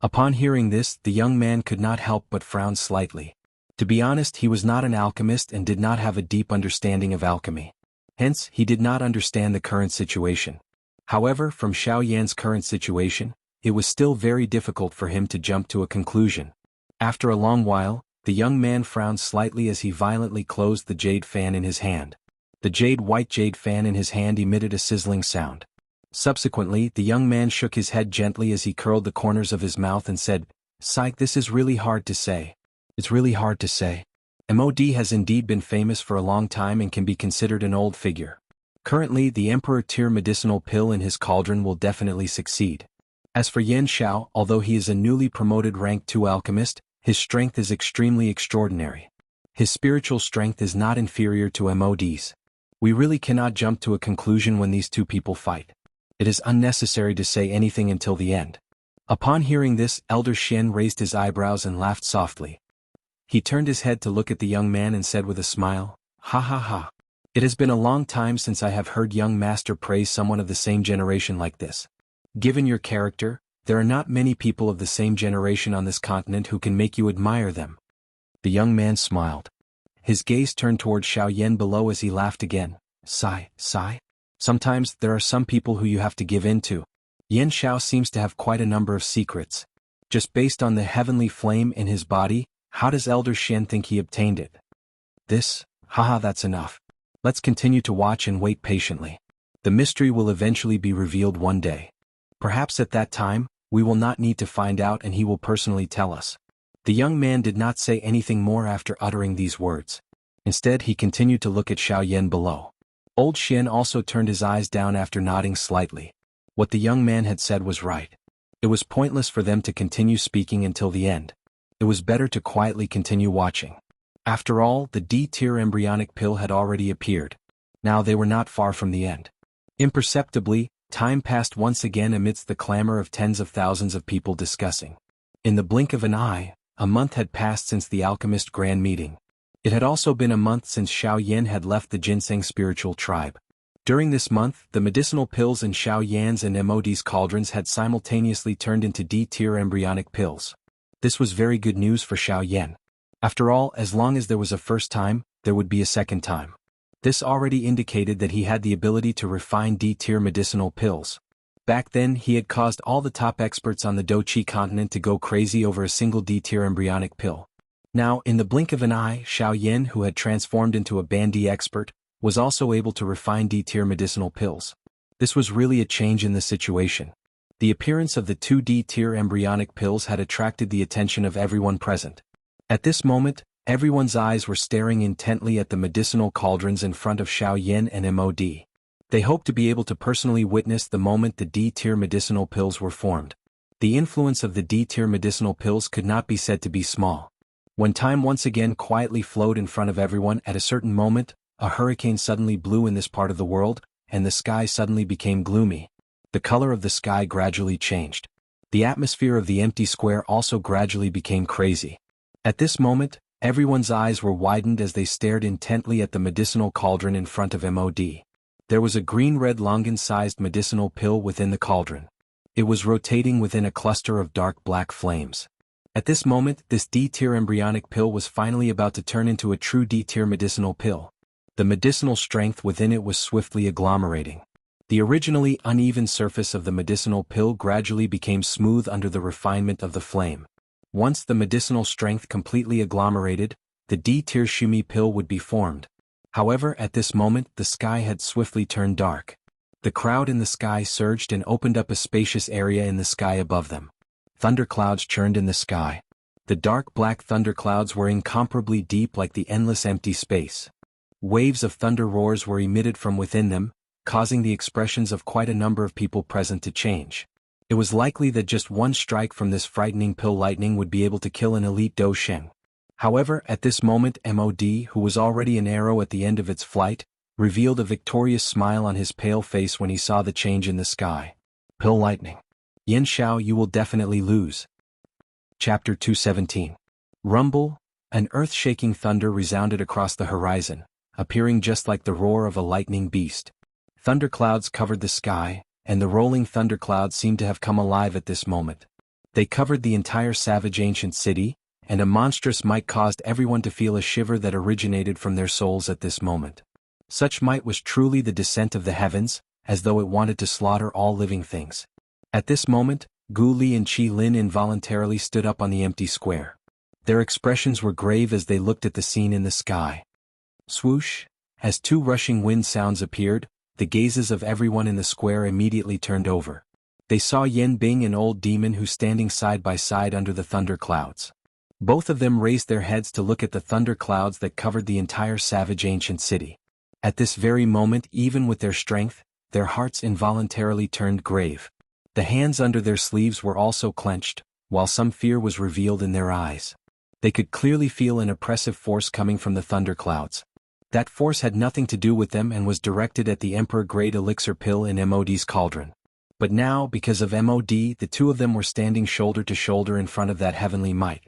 Upon hearing this, the young man could not help but frown slightly. To be honest, he was not an alchemist and did not have a deep understanding of alchemy. Hence, he did not understand the current situation. However, from Xiao Yan's current situation, it was still very difficult for him to jump to a conclusion. After a long while, the young man frowned slightly as he violently closed the jade fan in his hand. The white jade fan in his hand emitted a sizzling sound. Subsequently, the young man shook his head gently as he curled the corners of his mouth and said, "Psych, this is really hard to say. It's really hard to say. Mod has indeed been famous for a long time and can be considered an old figure. Currently, the emperor-tier medicinal pill in his cauldron will definitely succeed. As for Yan Xiao, although he is a newly promoted rank 2 alchemist, his strength is extremely extraordinary. His spiritual strength is not inferior to Mod's. We really cannot jump to a conclusion when these two people fight. It is unnecessary to say anything until the end. Upon hearing this, Elder Xian raised his eyebrows and laughed softly. He turned his head to look at the young man and said with a smile, "Ha ha ha. It has been a long time since I have heard young master praise someone of the same generation like this. Given your character, there are not many people of the same generation on this continent who can make you admire them." The young man smiled. His gaze turned toward Xiao Yan below as he laughed again. Sigh. Sometimes there are some people who you have to give in to. Yan Xiao seems to have quite a number of secrets. Just based on the heavenly flame in his body, how does Elder Xian think he obtained it? Haha, that's enough. Let's continue to watch and wait patiently. The mystery will eventually be revealed one day. Perhaps at that time, we will not need to find out and he will personally tell us. The young man did not say anything more after uttering these words. Instead, he continued to look at Xiao Yan below. Old Xian also turned his eyes down after nodding slightly. What the young man had said was right. It was pointless for them to continue speaking until the end. It was better to quietly continue watching. After all, the D-tier embryonic pill had already appeared. Now they were not far from the end. Imperceptibly, time passed once again amidst the clamor of tens of thousands of people discussing. In the blink of an eye, a month had passed since the alchemist grand meeting. It had also been a month since Xiao Yan had left the Ginseng spiritual tribe. During this month, the medicinal pills in Xiao Yan's and Mod's cauldrons had simultaneously turned into D-tier embryonic pills. This was very good news for Xiao Yan. After all, as long as there was a first time, there would be a second time. This already indicated that he had the ability to refine D-tier medicinal pills. Back then, he had caused all the top experts on the Doqi continent to go crazy over a single D-tier embryonic pill. Now, in the blink of an eye, Xiao Yan, who had transformed into a Bandi expert, was also able to refine D-tier medicinal pills. This was really a change in the situation. The appearance of the two D-tier embryonic pills had attracted the attention of everyone present. At this moment, everyone's eyes were staring intently at the medicinal cauldrons in front of Xiao Yan and Mod. They hoped to be able to personally witness the moment the D-tier medicinal pills were formed. The influence of the D-tier medicinal pills could not be said to be small. When time once again quietly flowed in front of everyone at a certain moment, a hurricane suddenly blew in this part of the world, and the sky suddenly became gloomy. The color of the sky gradually changed. The atmosphere of the empty square also gradually became crazy. At this moment, everyone's eyes were widened as they stared intently at the medicinal cauldron in front of Mod. There was a green-red longan-sized medicinal pill within the cauldron. It was rotating within a cluster of dark black flames. At this moment, this D-tier embryonic pill was finally about to turn into a true D-tier medicinal pill. The medicinal strength within it was swiftly agglomerating. The originally uneven surface of the medicinal pill gradually became smooth under the refinement of the flame. Once the medicinal strength completely agglomerated, the D-tier Shumi pill would be formed. However, at this moment, the sky had swiftly turned dark. The crowd in the sky surged and opened up a spacious area in the sky above them. Thunderclouds churned in the sky. The dark black thunderclouds were incomparably deep like the endless empty space. Waves of thunder roars were emitted from within them, causing the expressions of quite a number of people present to change. It was likely that just one strike from this frightening pill lightning would be able to kill an elite Do Sheng. However, at this moment Mod, who was already an arrow at the end of its flight, revealed a victorious smile on his pale face when he saw the change in the sky. Pill lightning. Yan Xiao, you will definitely lose. Chapter 217. Rumble. An earth-shaking thunder resounded across the horizon, appearing just like the roar of a lightning beast. Thunderclouds covered the sky, and the rolling thunderclouds seemed to have come alive at this moment. They covered the entire savage ancient city, and a monstrous might caused everyone to feel a shiver that originated from their souls at this moment. Such might was truly the descent of the heavens, as though it wanted to slaughter all living things. At this moment, Gu Li and Qi Lin involuntarily stood up on the empty square. Their expressions were grave as they looked at the scene in the sky. Swoosh! As two rushing wind sounds appeared, the gazes of everyone in the square immediately turned over. They saw Yen Bing and Old Demon Hu standing side by side under the thunder clouds. Both of them raised their heads to look at the thunder clouds that covered the entire savage ancient city. At this very moment, even with their strength, their hearts involuntarily turned grave. The hands under their sleeves were also clenched, while some fear was revealed in their eyes. They could clearly feel an oppressive force coming from the thunderclouds. That force had nothing to do with them and was directed at the Emperor-grade elixir pill in Mod's cauldron. But now, because of Mod, the two of them were standing shoulder to shoulder in front of that heavenly might.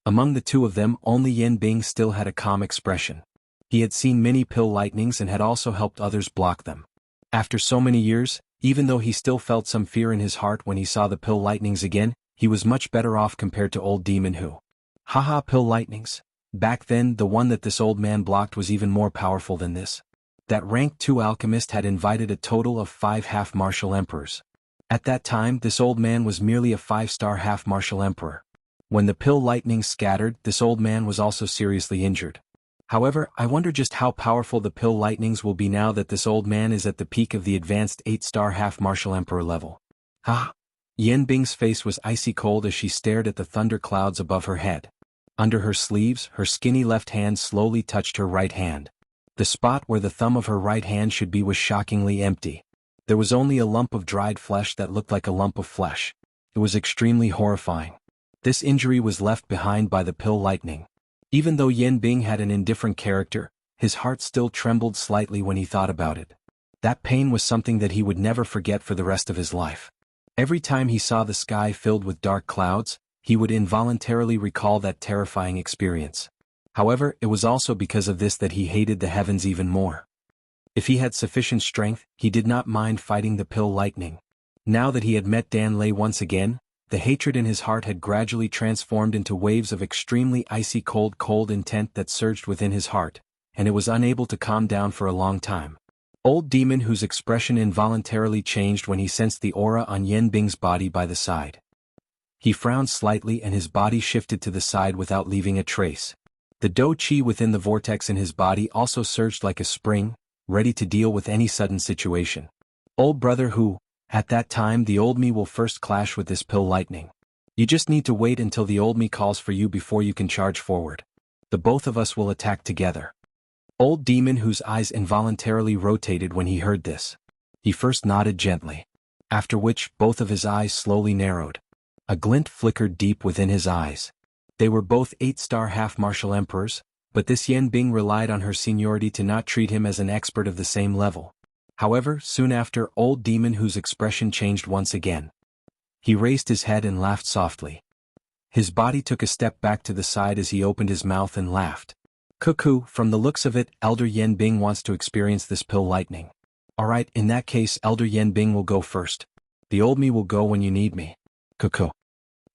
Among the two of them, only Yen Bing still had a calm expression. He had seen many pill lightnings and had also helped others block them. After so many years, even though he still felt some fear in his heart when he saw the pill lightnings again, he was much better off compared to old demon who. Haha, pill lightnings. Back then, the one that this old man blocked was even more powerful than this. That rank 2 alchemist had invited a total of 5 half-martial emperors. At that time, this old man was merely a 5-star half-martial emperor. When the pill lightnings scattered, this old man was also seriously injured. However, I wonder just how powerful the pill lightnings will be now that this old man is at the peak of the advanced 8-star half-martial emperor level. Ha! Yen Bing's face was icy cold as she stared at the thunder clouds above her head. Under her sleeves, her skinny left hand slowly touched her right hand. The spot where the thumb of her right hand should be was shockingly empty. There was only a lump of dried flesh that looked like a lump of flesh. It was extremely horrifying. This injury was left behind by the pill lightning. Even though Yen Bing had an indifferent character, his heart still trembled slightly when he thought about it. That pain was something that he would never forget for the rest of his life. Every time he saw the sky filled with dark clouds, he would involuntarily recall that terrifying experience. However, it was also because of this that he hated the heavens even more. If he had sufficient strength, he did not mind fighting the pill lightning. Now that he had met Dan Lei once again, the hatred in his heart had gradually transformed into waves of extremely icy cold intent that surged within his heart, and it was unable to calm down for a long time. Old demon whose expression involuntarily changed when he sensed the aura on Yen Bing's body by the side. He frowned slightly and his body shifted to the side without leaving a trace. The Do Chi within the vortex in his body also surged like a spring, ready to deal with any sudden situation. Old brother who, at that time the old me will first clash with this pill lightning. You just need to wait until the old me calls for you before you can charge forward. The both of us will attack together. Old demon whose eyes involuntarily rotated when he heard this. He first nodded gently. After which, both of his eyes slowly narrowed. A glint flickered deep within his eyes. They were both 8-star half-martial emperors, but this Yen Bing relied on her seniority to not treat him as an expert of the same level. However, soon after, old demon whose expression changed once again. He raised his head and laughed softly. His body took a step back to the side as he opened his mouth and laughed. Cuckoo, from the looks of it, Elder Yen Bing wants to experience this pill lightning. Alright, in that case Elder Yen Bing will go first. The old me will go when you need me. Cuckoo.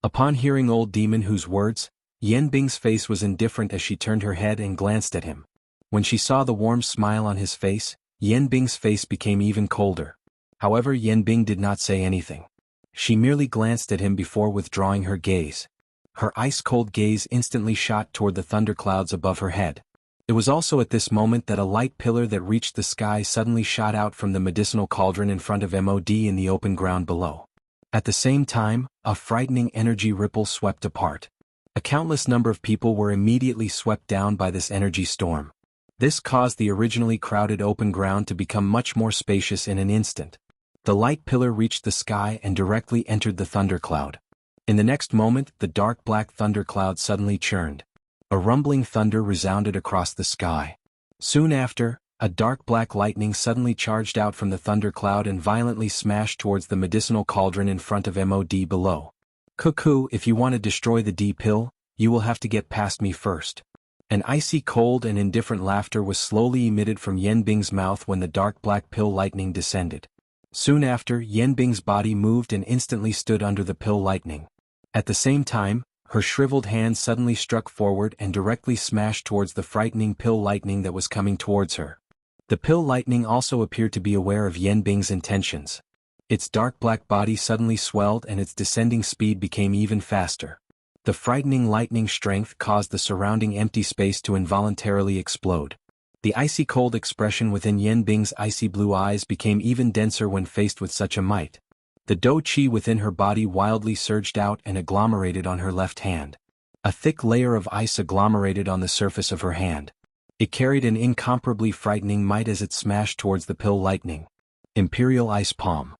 Upon hearing old demon whose words, Yen Bing's face was indifferent as she turned her head and glanced at him. When she saw the warm smile on his face, Yen Bing's face became even colder. However, Yen Bing did not say anything. She merely glanced at him before withdrawing her gaze. Her ice-cold gaze instantly shot toward the thunderclouds above her head. It was also at this moment that a light pillar that reached the sky suddenly shot out from the medicinal cauldron in front of Mod in the open ground below. At the same time, a frightening energy ripple swept apart. A countless number of people were immediately swept down by this energy storm. This caused the originally crowded open ground to become much more spacious in an instant. The light pillar reached the sky and directly entered the thundercloud. In the next moment, the dark black thundercloud suddenly churned. A rumbling thunder resounded across the sky. Soon after, a dark black lightning suddenly charged out from the thundercloud and violently smashed towards the medicinal cauldron in front of Mod below. Cuckoo, if you want to destroy the D pill, you will have to get past me first. An icy cold and indifferent laughter was slowly emitted from Yen Bing's mouth when the dark black pill lightning descended. Soon after, Yen Bing's body moved and instantly stood under the pill lightning. At the same time, her shriveled hand suddenly struck forward and directly smashed towards the frightening pill lightning that was coming towards her. The pill lightning also appeared to be aware of Yen Bing's intentions. Its dark black body suddenly swelled and its descending speed became even faster. The frightening lightning strength caused the surrounding empty space to involuntarily explode. The icy cold expression within Yen Bing's icy blue eyes became even denser when faced with such a might. The Do Chi within her body wildly surged out and agglomerated on her left hand. A thick layer of ice agglomerated on the surface of her hand. It carried an incomparably frightening might as it smashed towards the pill lightning. Imperial Ice Palm.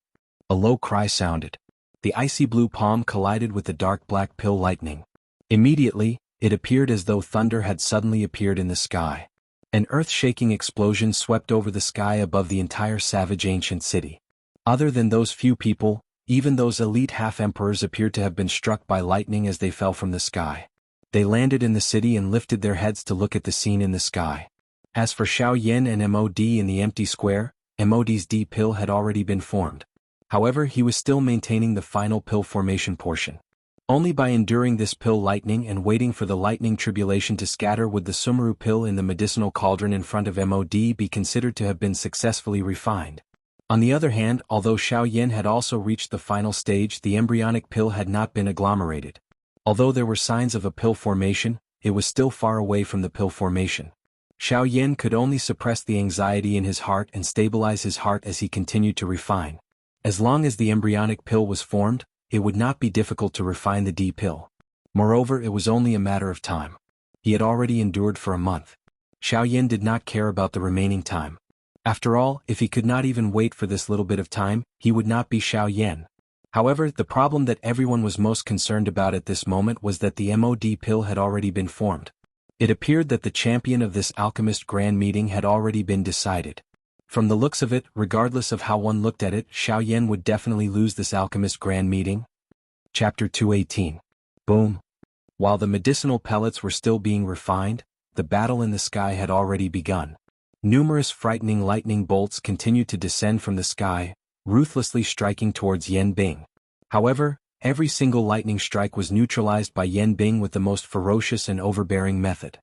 A low cry sounded. The icy blue palm collided with the dark black pill lightning. Immediately, it appeared as though thunder had suddenly appeared in the sky. An earth-shaking explosion swept over the sky above the entire savage ancient city. Other than those few people, even those elite half-emperors appeared to have been struck by lightning as they fell from the sky. They landed in the city and lifted their heads to look at the scene in the sky. As for Xiao Yan and MOD in the empty square, MOD's D pill had already been formed. However, he was still maintaining the final pill formation portion. Only by enduring this pill lightning and waiting for the lightning tribulation to scatter would the Sumeru pill in the medicinal cauldron in front of MOD be considered to have been successfully refined. On the other hand, although Xiao Yan had also reached the final stage, the embryonic pill had not been agglomerated. Although there were signs of a pill formation, it was still far away from the pill formation. Xiao Yan could only suppress the anxiety in his heart and stabilize his heart as he continued to refine. As long as the embryonic pill was formed, it would not be difficult to refine the D pill. Moreover, it was only a matter of time. He had already endured for a month. Xiao Yan did not care about the remaining time. After all, if he could not even wait for this little bit of time, he would not be Xiao Yan. However, the problem that everyone was most concerned about at this moment was that the MOD pill had already been formed. It appeared that the champion of this alchemist grand meeting had already been decided. From the looks of it, regardless of how one looked at it, Xiao Yan would definitely lose this alchemist grand meeting. Chapter 218. Boom. While the medicinal pellets were still being refined, the battle in the sky had already begun. Numerous frightening lightning bolts continued to descend from the sky, ruthlessly striking towards Yan Bing. However, every single lightning strike was neutralized by Yan Bing with the most ferocious and overbearing method.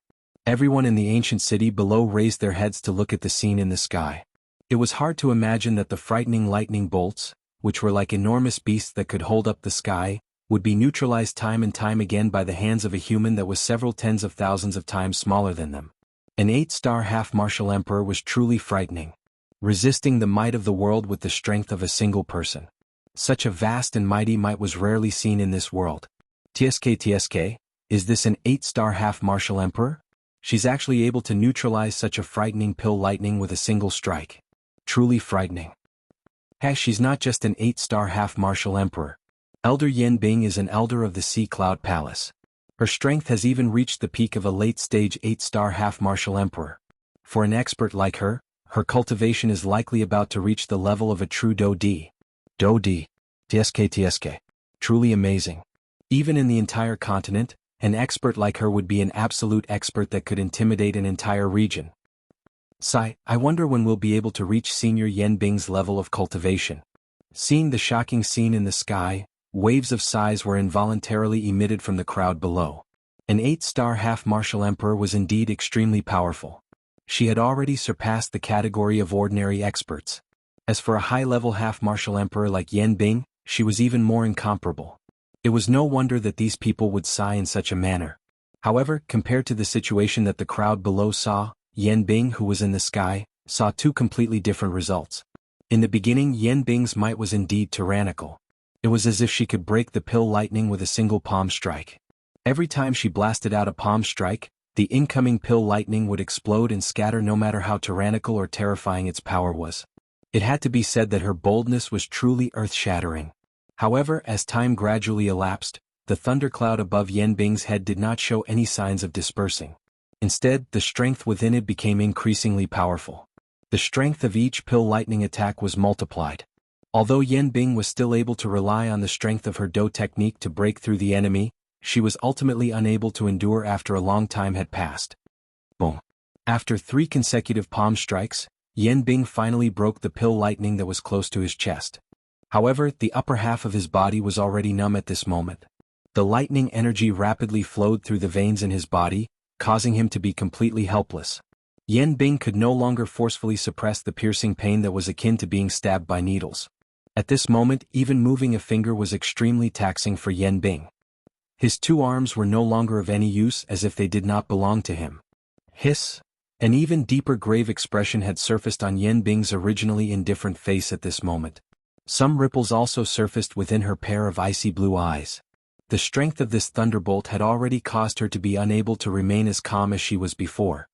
Everyone in the ancient city below raised their heads to look at the scene in the sky. It was hard to imagine that the frightening lightning bolts, which were like enormous beasts that could hold up the sky, would be neutralized time and time again by the hands of a human that was several tens of thousands of times smaller than them. An 8-star half-martial emperor was truly frightening, resisting the might of the world with the strength of a single person. Such a vast and mighty might was rarely seen in this world. TSK, is this an 8-star half-martial emperor? She's actually able to neutralize such a frightening pill lightning with a single strike. Truly frightening. She's not just an 8-star half-martial emperor. Elder Yan Bing is an elder of the Sea Cloud Palace. Her strength has even reached the peak of a late-stage 8-star half-martial emperor. For an expert like her, her cultivation is likely about to reach the level of a true Do D. Do D. TSK. Truly amazing. Even in the entire continent, an expert like her would be an absolute expert that could intimidate an entire region. I wonder when we'll be able to reach Senior Yan Bing's level of cultivation. Seeing the shocking scene in the sky, waves of sighs were involuntarily emitted from the crowd below. An 8-star half-martial emperor was indeed extremely powerful. She had already surpassed the category of ordinary experts. As for a high-level half-martial emperor like Yan Bing, she was even more incomparable. It was no wonder that these people would sigh in such a manner. However, compared to the situation that the crowd below saw, Yan Bing, who was in the sky, saw two completely different results. In the beginning, Yan Bing's might was indeed tyrannical. It was as if she could break the pill lightning with a single palm strike. Every time she blasted out a palm strike, the incoming pill lightning would explode and scatter no matter how tyrannical or terrifying its power was. It had to be said that her boldness was truly earth-shattering. However, as time gradually elapsed, the thundercloud above Yan Bing's head did not show any signs of dispersing. Instead, the strength within it became increasingly powerful. The strength of each pill lightning attack was multiplied. Although Yan Bing was still able to rely on the strength of her Do technique to break through the enemy, she was ultimately unable to endure after a long time had passed. Boom. After 3 consecutive palm strikes, Yan Bing finally broke the pill lightning that was close to his chest. However, the upper half of his body was already numb at this moment. The lightning energy rapidly flowed through the veins in his body, causing him to be completely helpless. Yan Bing could no longer forcefully suppress the piercing pain that was akin to being stabbed by needles. At this moment, even moving a finger was extremely taxing for Yan Bing. His 2 arms were no longer of any use, as if they did not belong to him. Hiss! An even deeper grave expression had surfaced on Yan Bing's originally indifferent face at this moment. Some ripples also surfaced within her pair of icy blue eyes. The strength of this thunderbolt had already caused her to be unable to remain as calm as she was before.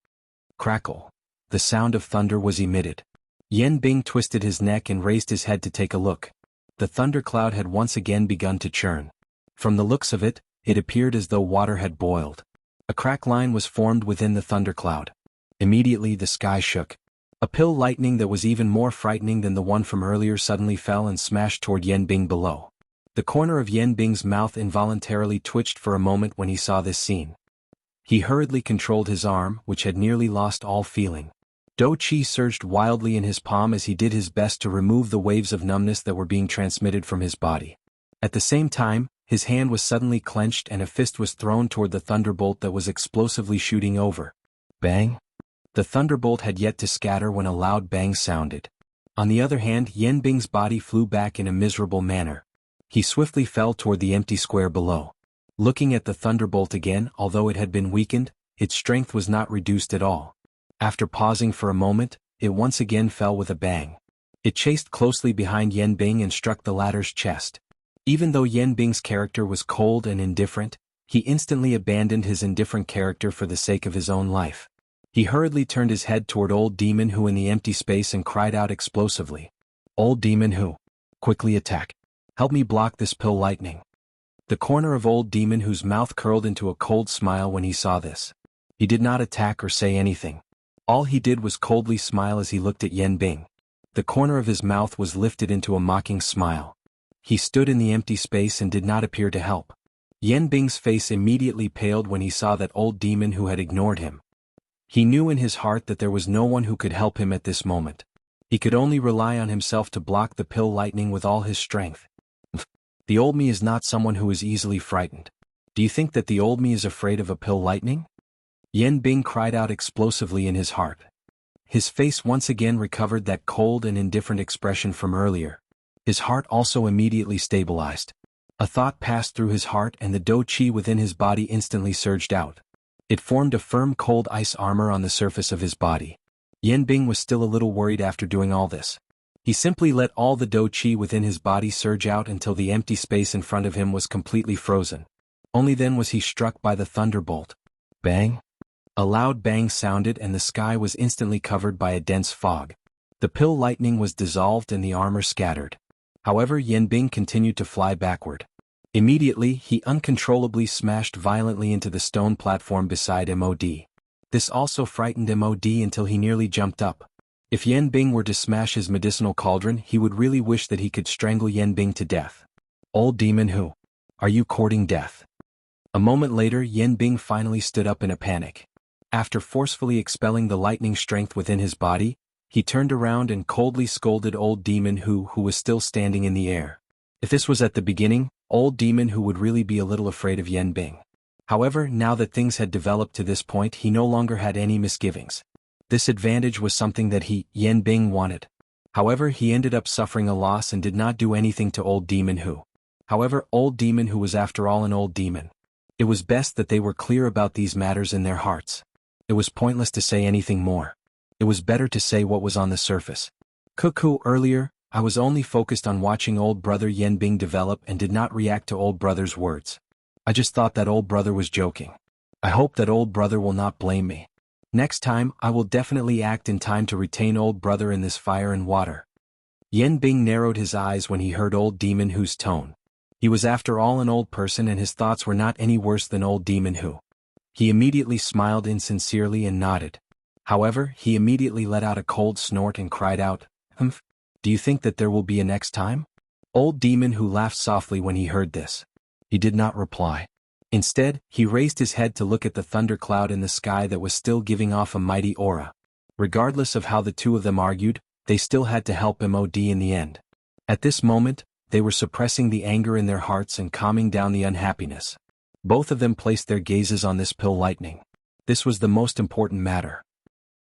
Crackle. The sound of thunder was emitted. Yan Bing twisted his neck and raised his head to take a look. The thundercloud had once again begun to churn. From the looks of it, it appeared as though water had boiled. A crack line was formed within the thundercloud. Immediately the sky shook. A pill lightning that was even more frightening than the one from earlier suddenly fell and smashed toward Yen Bing below. The corner of Yen Bing's mouth involuntarily twitched for a moment when he saw this scene. He hurriedly controlled his arm, which had nearly lost all feeling. Do Qi surged wildly in his palm as he did his best to remove the waves of numbness that were being transmitted from his body. At the same time, his hand was suddenly clenched and a fist was thrown toward the thunderbolt that was explosively shooting over. Bang! The thunderbolt had yet to scatter when a loud bang sounded. On the other hand, Yen Bing's body flew back in a miserable manner. He swiftly fell toward the empty square below. Looking at the thunderbolt again, although it had been weakened, its strength was not reduced at all. After pausing for a moment, it once again fell with a bang. It chased closely behind Yen Bing and struck the latter's chest. Even though Yen Bing's character was cold and indifferent, he instantly abandoned his indifferent character for the sake of his own life. He hurriedly turned his head toward Old Demon Who in the empty space and cried out explosively. Old Demon Who! Quickly attack! Help me block this pill lightning! The corner of Old Demon Who's mouth curled into a cold smile when he saw this. He did not attack or say anything. All he did was coldly smile as he looked at Yen Bing. The corner of his mouth was lifted into a mocking smile. He stood in the empty space and did not appear to help. Yen Bing's face immediately paled when he saw that Old Demon Who had ignored him. He knew in his heart that there was no one who could help him at this moment. He could only rely on himself to block the pill lightning with all his strength. The old me is not someone who is easily frightened. Do you think that the old me is afraid of a pill lightning? Yen Bing cried out explosively in his heart. His face once again recovered that cold and indifferent expression from earlier. His heart also immediately stabilized. A thought passed through his heart and the Do Qi within his body instantly surged out. It formed a firm cold ice armor on the surface of his body. Yen Bing was still a little worried after doing all this. He simply let all the Do Qi within his body surge out until the empty space in front of him was completely frozen. Only then was he struck by the thunderbolt. Bang! A loud bang sounded and the sky was instantly covered by a dense fog. The pill lightning was dissolved and the armor scattered. However, Yen Bing continued to fly backward. Immediately, he uncontrollably smashed violently into the stone platform beside Mod. This also frightened Mod until he nearly jumped up. If Yen Bing were to smash his medicinal cauldron, he would really wish that he could strangle Yen Bing to death. Old Demon Who! Are you courting death? A moment later, Yen Bing finally stood up in a panic. After forcefully expelling the lightning strength within his body, he turned around and coldly scolded Old Demon Who was still standing in the air. If this was at the beginning, Old Demon Who would really be a little afraid of Yen Bing. However, now that things had developed to this point, he no longer had any misgivings. This advantage was something that Yen Bing wanted. However, he ended up suffering a loss and did not do anything to Old Demon Who. However, Old Demon Who was after all an old demon. It was best that they were clear about these matters in their hearts. It was pointless to say anything more. It was better to say what was on the surface. Cuckoo, earlier, I was only focused on watching old brother Yen Bing develop and did not react to old brother's words. I just thought that old brother was joking. I hope that old brother will not blame me. Next time, I will definitely act in time to retain old brother in this fire and water. Yen Bing narrowed his eyes when he heard Old Demon Who's tone. He was after all an old person and his thoughts were not any worse than Old Demon Who. He immediately smiled insincerely and nodded. However, he immediately let out a cold snort and cried out, "Humph! Do you think that there will be a next time?" Old Demon Who laughed softly when he heard this. He did not reply. Instead, he raised his head to look at the thundercloud in the sky that was still giving off a mighty aura. Regardless of how the two of them argued, they still had to help Mod in the end. At this moment, they were suppressing the anger in their hearts and calming down the unhappiness. Both of them placed their gazes on this pill lightning. This was the most important matter.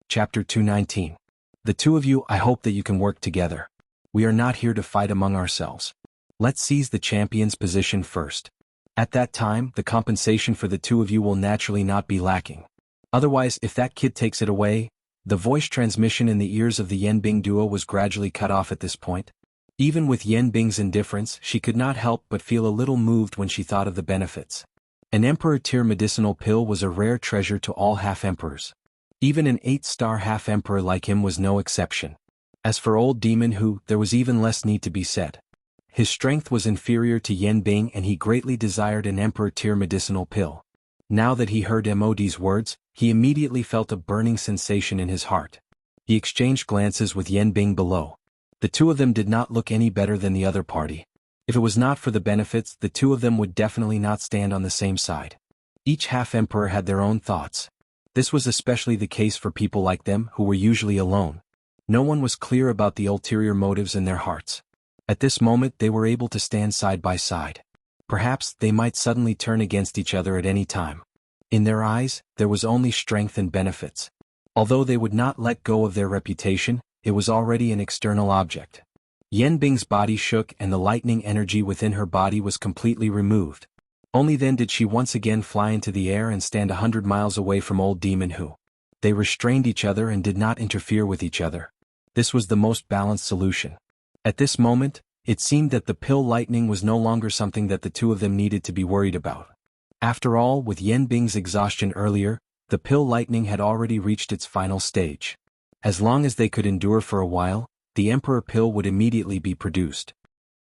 Chapter 219. The two of you, I hope that you can work together. We are not here to fight among ourselves. Let's seize the champion's position first. At that time, the compensation for the two of you will naturally not be lacking. Otherwise, if that kid takes it away... The voice transmission in the ears of the Yen Bing duo was gradually cut off at this point. Even with Yen Bing's indifference, she could not help but feel a little moved when she thought of the benefits. An Emperor-tier medicinal pill was a rare treasure to all half-emperors. Even an 8-star half-emperor like him was no exception. As for Old Demon Who, there was even less need to be said. His strength was inferior to Yen Bing and he greatly desired an Emperor-tier medicinal pill. Now that he heard Mod's words, he immediately felt a burning sensation in his heart. He exchanged glances with Yan Bing below. The two of them did not look any better than the other party. If it was not for the benefits, the two of them would definitely not stand on the same side. Each half-emperor had their own thoughts. This was especially the case for people like them who were usually alone. No one was clear about the ulterior motives in their hearts. At this moment they were able to stand side by side. Perhaps they might suddenly turn against each other at any time. In their eyes, there was only strength and benefits. Although they would not let go of their reputation, it was already an external object. Yan Bing's body shook and the lightning energy within her body was completely removed. Only then did she once again fly into the air and stand 100 miles away from Old Demon Who. They restrained each other and did not interfere with each other. This was the most balanced solution. At this moment, it seemed that the pill lightning was no longer something that the two of them needed to be worried about. After all, with Yan Bing's exhaustion earlier, the pill lightning had already reached its final stage. As long as they could endure for a while, the Emperor pill would immediately be produced.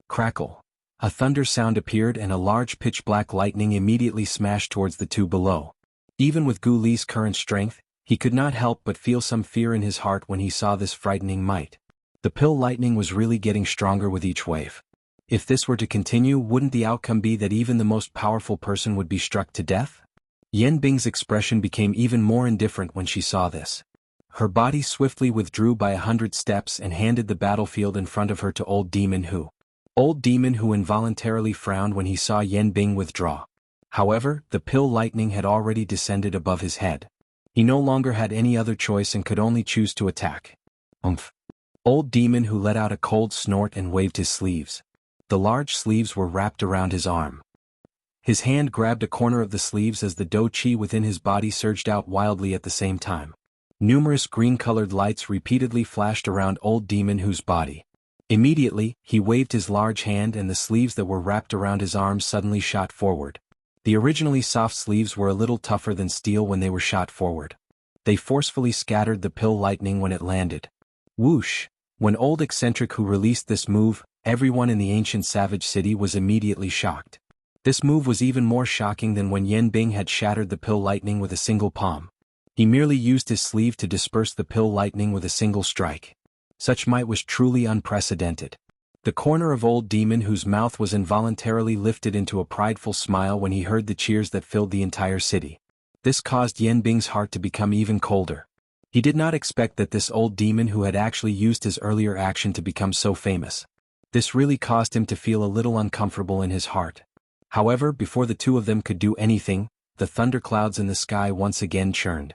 Crackle. A thunder sound appeared and a large pitch-black lightning immediately smashed towards the two below. Even with Gu Li's current strength, he could not help but feel some fear in his heart when he saw this frightening might. The pill lightning was really getting stronger with each wave. If this were to continue, wouldn't the outcome be that even the most powerful person would be struck to death? Yan Bing's expression became even more indifferent when she saw this. Her body swiftly withdrew by 100 steps and handed the battlefield in front of her to Old Demon Who. Old Demon Who involuntarily frowned when he saw Yan Bing withdraw. However, the pill lightning had already descended above his head. He no longer had any other choice and could only choose to attack. Umph. Old Demon Who let out a cold snort and waved his sleeves. The large sleeves were wrapped around his arm. His hand grabbed a corner of the sleeves as the do chi within his body surged out wildly at the same time. Numerous green-colored lights repeatedly flashed around Old Demon Who's body. Immediately, he waved his large hand and the sleeves that were wrapped around his arms suddenly shot forward. The originally soft sleeves were a little tougher than steel when they were shot forward. They forcefully scattered the pill lightning when it landed. Whoosh! When Old Eccentric Who released this move, everyone in the ancient savage city was immediately shocked. This move was even more shocking than when Yan Bing had shattered the pill lightning with a single palm. He merely used his sleeve to disperse the pill lightning with a single strike. Such might was truly unprecedented. The corner of Old Demon Whose mouth was involuntarily lifted into a prideful smile when he heard the cheers that filled the entire city. This caused Yan Bing's heart to become even colder. He did not expect that this Old Demon Who had actually used his earlier action to become so famous. This really caused him to feel a little uncomfortable in his heart. However, before the two of them could do anything, the thunderclouds in the sky once again churned.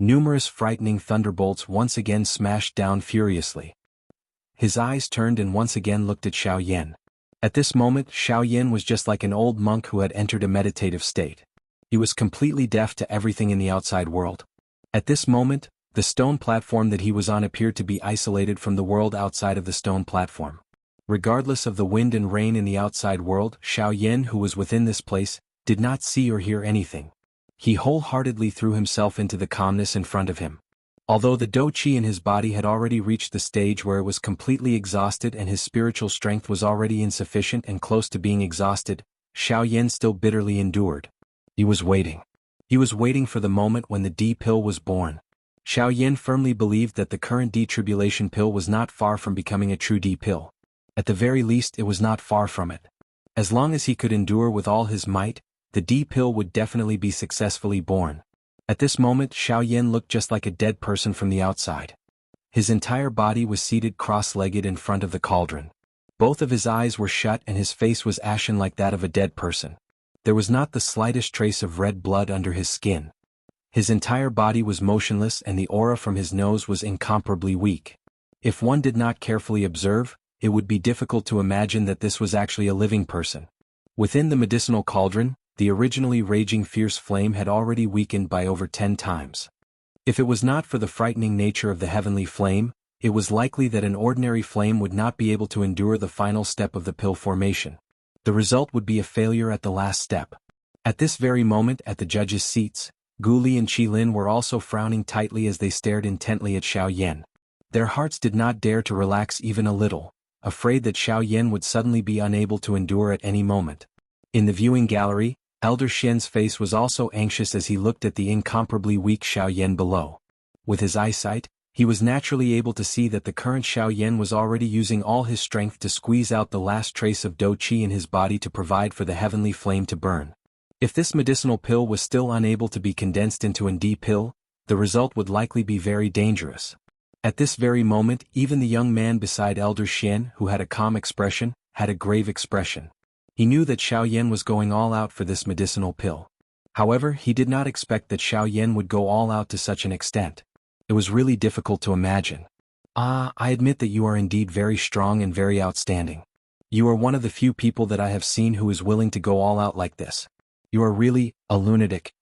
Numerous frightening thunderbolts once again smashed down furiously. His eyes turned and once again looked at Xiao Yan. At this moment, Xiao Yan was just like an old monk who had entered a meditative state. He was completely deaf to everything in the outside world. At this moment, the stone platform that he was on appeared to be isolated from the world outside of the stone platform. Regardless of the wind and rain in the outside world, Xiao Yan, who was within this place, did not see or hear anything. He wholeheartedly threw himself into the calmness in front of him. Although the do chi in his body had already reached the stage where it was completely exhausted and his spiritual strength was already insufficient and close to being exhausted, Xiao Yan still bitterly endured. He was waiting. He was waiting for the moment when the D pill was born. Xiao Yan firmly believed that the current D tribulation pill was not far from becoming a true D pill. At the very least, it was not far from it. As long as he could endure with all his might, the D pill would definitely be successfully born. At this moment, Xiao Yan looked just like a dead person from the outside. His entire body was seated cross-legged in front of the cauldron. Both of his eyes were shut and his face was ashen like that of a dead person. There was not the slightest trace of red blood under his skin. His entire body was motionless and the aura from his nose was incomparably weak. If one did not carefully observe, it would be difficult to imagine that this was actually a living person. Within the medicinal cauldron, the originally raging fierce flame had already weakened by over 10 times. If it was not for the frightening nature of the heavenly flame, it was likely that an ordinary flame would not be able to endure the final step of the pill formation. The result would be a failure at the last step. At this very moment at the judges' seats, Gu Li and Qi Lin were also frowning tightly as they stared intently at Xiao Yan. Their hearts did not dare to relax even a little, afraid that Xiao Yan would suddenly be unable to endure at any moment. In the viewing gallery, Elder Xian's face was also anxious as he looked at the incomparably weak Xiao Yan below. With his eyesight, He was naturally able to see that the current Xiao Yan was already using all his strength to squeeze out the last trace of Do Qi in his body to provide for the heavenly flame to burn. If this medicinal pill was still unable to be condensed into an D pill, the result would likely be very dangerous. At this very moment, even the young man beside Elder Xian, who had a calm expression, had a grave expression. He knew that Xiao Yan was going all out for this medicinal pill. However, he did not expect that Xiao Yan would go all out to such an extent. It was really difficult to imagine. I admit that you are indeed very strong and very outstanding. You are one of the few people that I have seen who is willing to go all out like this. You are really a lunatic.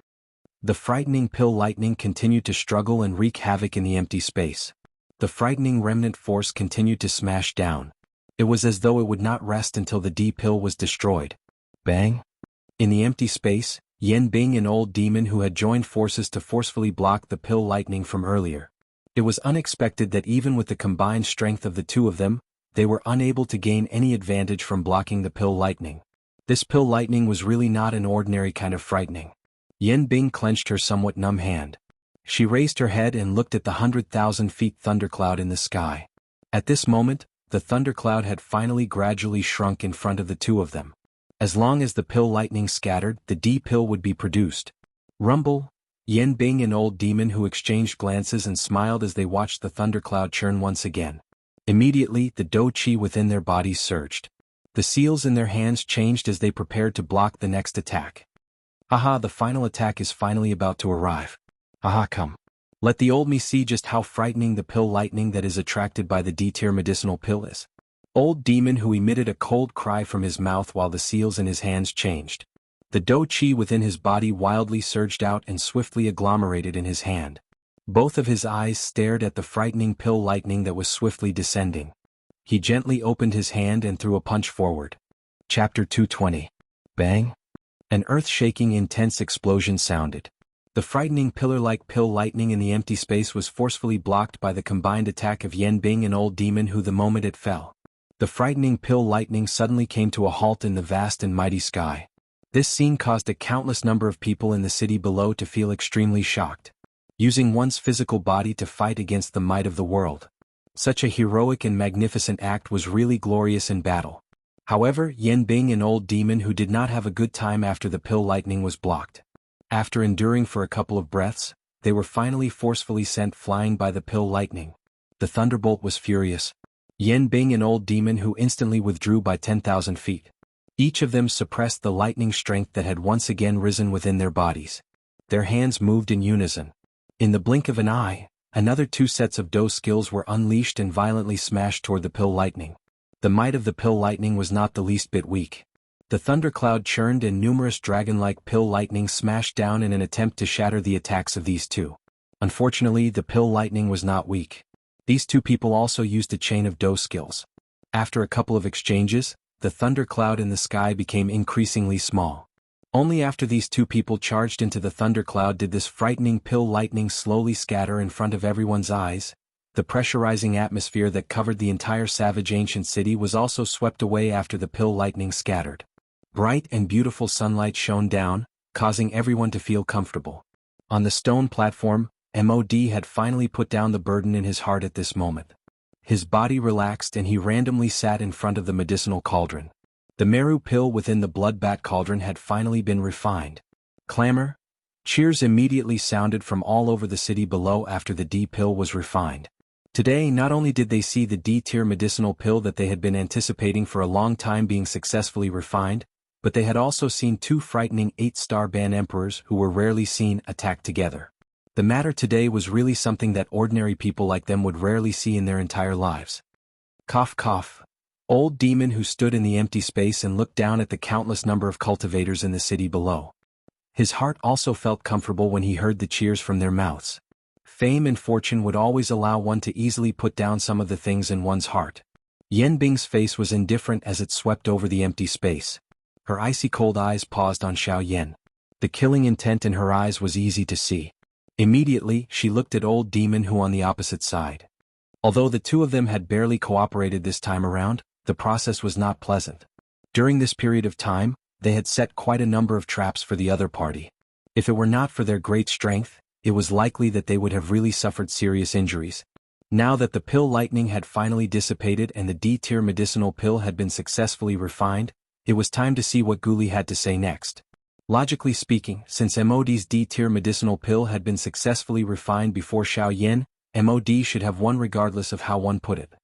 The frightening pill lightning continued to struggle and wreak havoc in the empty space. The frightening remnant force continued to smash down. It was as though it would not rest until the D pill was destroyed. Bang! In the empty space, Yan Bing, an old demon who had joined forces to forcefully block the pill lightning from earlier. It was unexpected that even with the combined strength of the two of them, they were unable to gain any advantage from blocking the pill lightning. This pill lightning was really not an ordinary kind of frightening. Yan Bing clenched her somewhat numb hand. She raised her head and looked at the 100,000 feet thundercloud in the sky. At this moment, the thundercloud had finally gradually shrunk in front of the two of them. As long as the pill lightning scattered, the D pill would be produced. Rumble! Yan Bing, an old demon who exchanged glances and smiled as they watched the thundercloud churn once again. Immediately, the Do Qi within their bodies surged. The seals in their hands changed as they prepared to block the next attack. Haha, the final attack is finally about to arrive. Haha, come. Let the old me see just how frightening the pill lightning that is attracted by the D-tier medicinal pill is. Old demon who emitted a cold cry from his mouth while the seals in his hands changed. The Do Qi within his body wildly surged out and swiftly agglomerated in his hand. Both of his eyes stared at the frightening pill lightning that was swiftly descending. He gently opened his hand and threw a punch forward. Chapter 220. Bang! An earth-shaking intense explosion sounded. The frightening pillar-like pill lightning in the empty space was forcefully blocked by the combined attack of Yan Bing, an old demon who the moment it fell. The frightening pill lightning suddenly came to a halt in the vast and mighty sky. This scene caused a countless number of people in the city below to feel extremely shocked. Using one's physical body to fight against the might of the world. Such a heroic and magnificent act was really glorious in battle. However, Yan Bing, an old demon who did not have a good time after the pill lightning was blocked. After enduring for a couple of breaths, they were finally forcefully sent flying by the pill lightning. The thunderbolt was furious. Yan Bing, an old demon who instantly withdrew by 10,000 feet. Each of them suppressed the lightning strength that had once again risen within their bodies. Their hands moved in unison. In the blink of an eye, another two sets of Do skills were unleashed and violently smashed toward the pill lightning. The might of the pill lightning was not the least bit weak. The thundercloud churned and numerous dragon-like pill lightning smashed down in an attempt to shatter the attacks of these two. Unfortunately, the pill lightning was not weak. These two people also used a chain of Do skills. After a couple of exchanges, the thundercloud in the sky became increasingly small. Only after these two people charged into the thundercloud did this frightening pill lightning slowly scatter in front of everyone's eyes. The pressurizing atmosphere that covered the entire savage ancient city was also swept away after the pill lightning scattered. Bright and beautiful sunlight shone down, causing everyone to feel comfortable. On the stone platform, MOD had finally put down the burden in his heart at this moment. His body relaxed and he randomly sat in front of the medicinal cauldron. The Meru pill within the blood-bat cauldron had finally been refined. Clamor, cheers immediately sounded from all over the city below after the D pill was refined. Today, not only did they see the D-tier medicinal pill that they had been anticipating for a long time being successfully refined, but they had also seen two frightening 8-star ban emperors who were rarely seen attack together. The matter today was really something that ordinary people like them would rarely see in their entire lives. Cough cough. Old demon who stood in the empty space and looked down at the countless number of cultivators in the city below. His heart also felt comfortable when he heard the cheers from their mouths. Fame and fortune would always allow one to easily put down some of the things in one's heart. Yan Bing's face was indifferent as it swept over the empty space. Her icy cold eyes paused on Xiao Yan. The killing intent in her eyes was easy to see. Immediately, she looked at old demon who on the opposite side. Although the two of them had barely cooperated this time around, the process was not pleasant. During this period of time, they had set quite a number of traps for the other party. If it were not for their great strength, it was likely that they would have really suffered serious injuries. Now that the pill lightning had finally dissipated and the D-tier medicinal pill had been successfully refined, it was time to see what Guli had to say next. Logically speaking, since MOD's D-tier medicinal pill had been successfully refined before Xiao Yan, MOD should have won regardless of how one put it.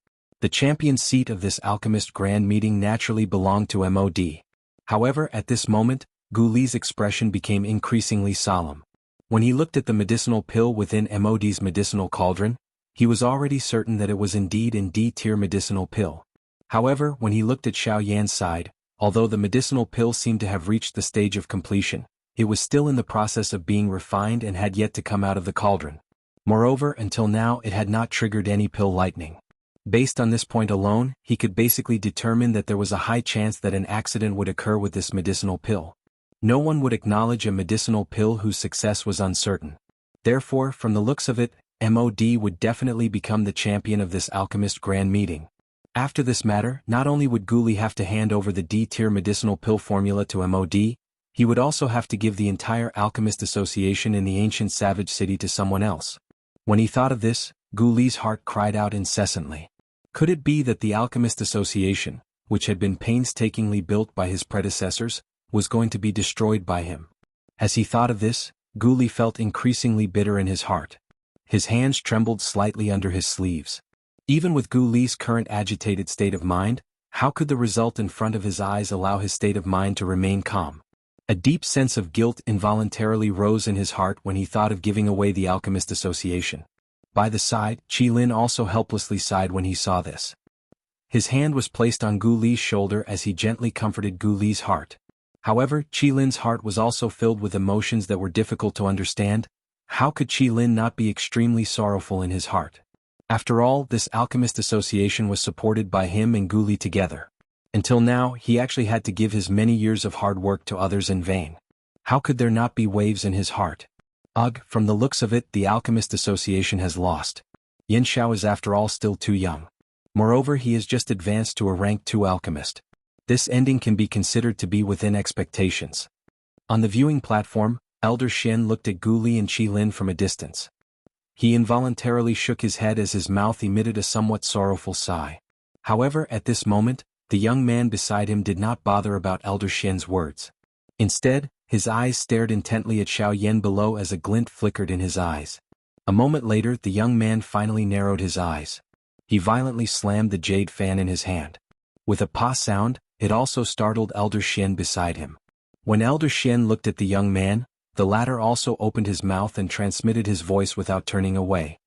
The champion seat of this alchemist grand meeting naturally belonged to MOD. However, at this moment, Guli's expression became increasingly solemn. When he looked at the medicinal pill within MOD's medicinal cauldron, he was already certain that it was indeed in D-tier medicinal pill. However, when he looked at Xiao Yan's side, although the medicinal pill seemed to have reached the stage of completion, it was still in the process of being refined and had yet to come out of the cauldron. Moreover, until now it had not triggered any pill lightning. Based on this point alone, he could basically determine that there was a high chance that an accident would occur with this medicinal pill. No one would acknowledge a medicinal pill whose success was uncertain. Therefore, from the looks of it, MOD would definitely become the champion of this alchemist grand meeting. After this matter, not only would Guli have to hand over the D-tier medicinal pill formula to MOD, he would also have to give the entire alchemist association in the ancient savage city to someone else. When he thought of this, Guli's heart cried out incessantly. Could it be that the alchemist association, which had been painstakingly built by his predecessors, was going to be destroyed by him? As he thought of this, Guli felt increasingly bitter in his heart. His hands trembled slightly under his sleeves. Even with Guli's current agitated state of mind, how could the result in front of his eyes allow his state of mind to remain calm? A deep sense of guilt involuntarily rose in his heart when he thought of giving away the Alchemist Association. By the side, Qilin also helplessly sighed when he saw this. His hand was placed on Guli's shoulder as he gently comforted Guli's heart. However, Qilin's heart was also filled with emotions that were difficult to understand. How could Qilin not be extremely sorrowful in his heart? After all, this alchemist association was supported by him and Guli together. Until now, he actually had to give his many years of hard work to others in vain. How could there not be waves in his heart? Ugh, from the looks of it, the alchemist association has lost. Yin Xiao is after all still too young. Moreover, he has just advanced to a rank 2 alchemist. This ending can be considered to be within expectations. On the viewing platform, Elder Shen looked at Guli and Qilin from a distance. He involuntarily shook his head as his mouth emitted a somewhat sorrowful sigh. However, at this moment, the young man beside him did not bother about Elder Shen's words. Instead, his eyes stared intently at Xiao Yan below as a glint flickered in his eyes. A moment later, the young man finally narrowed his eyes. He violently slammed the jade fan in his hand. With a pa sound, it also startled Elder Shen beside him. When Elder Shen looked at the young man, the latter also opened his mouth and transmitted his voice without turning away.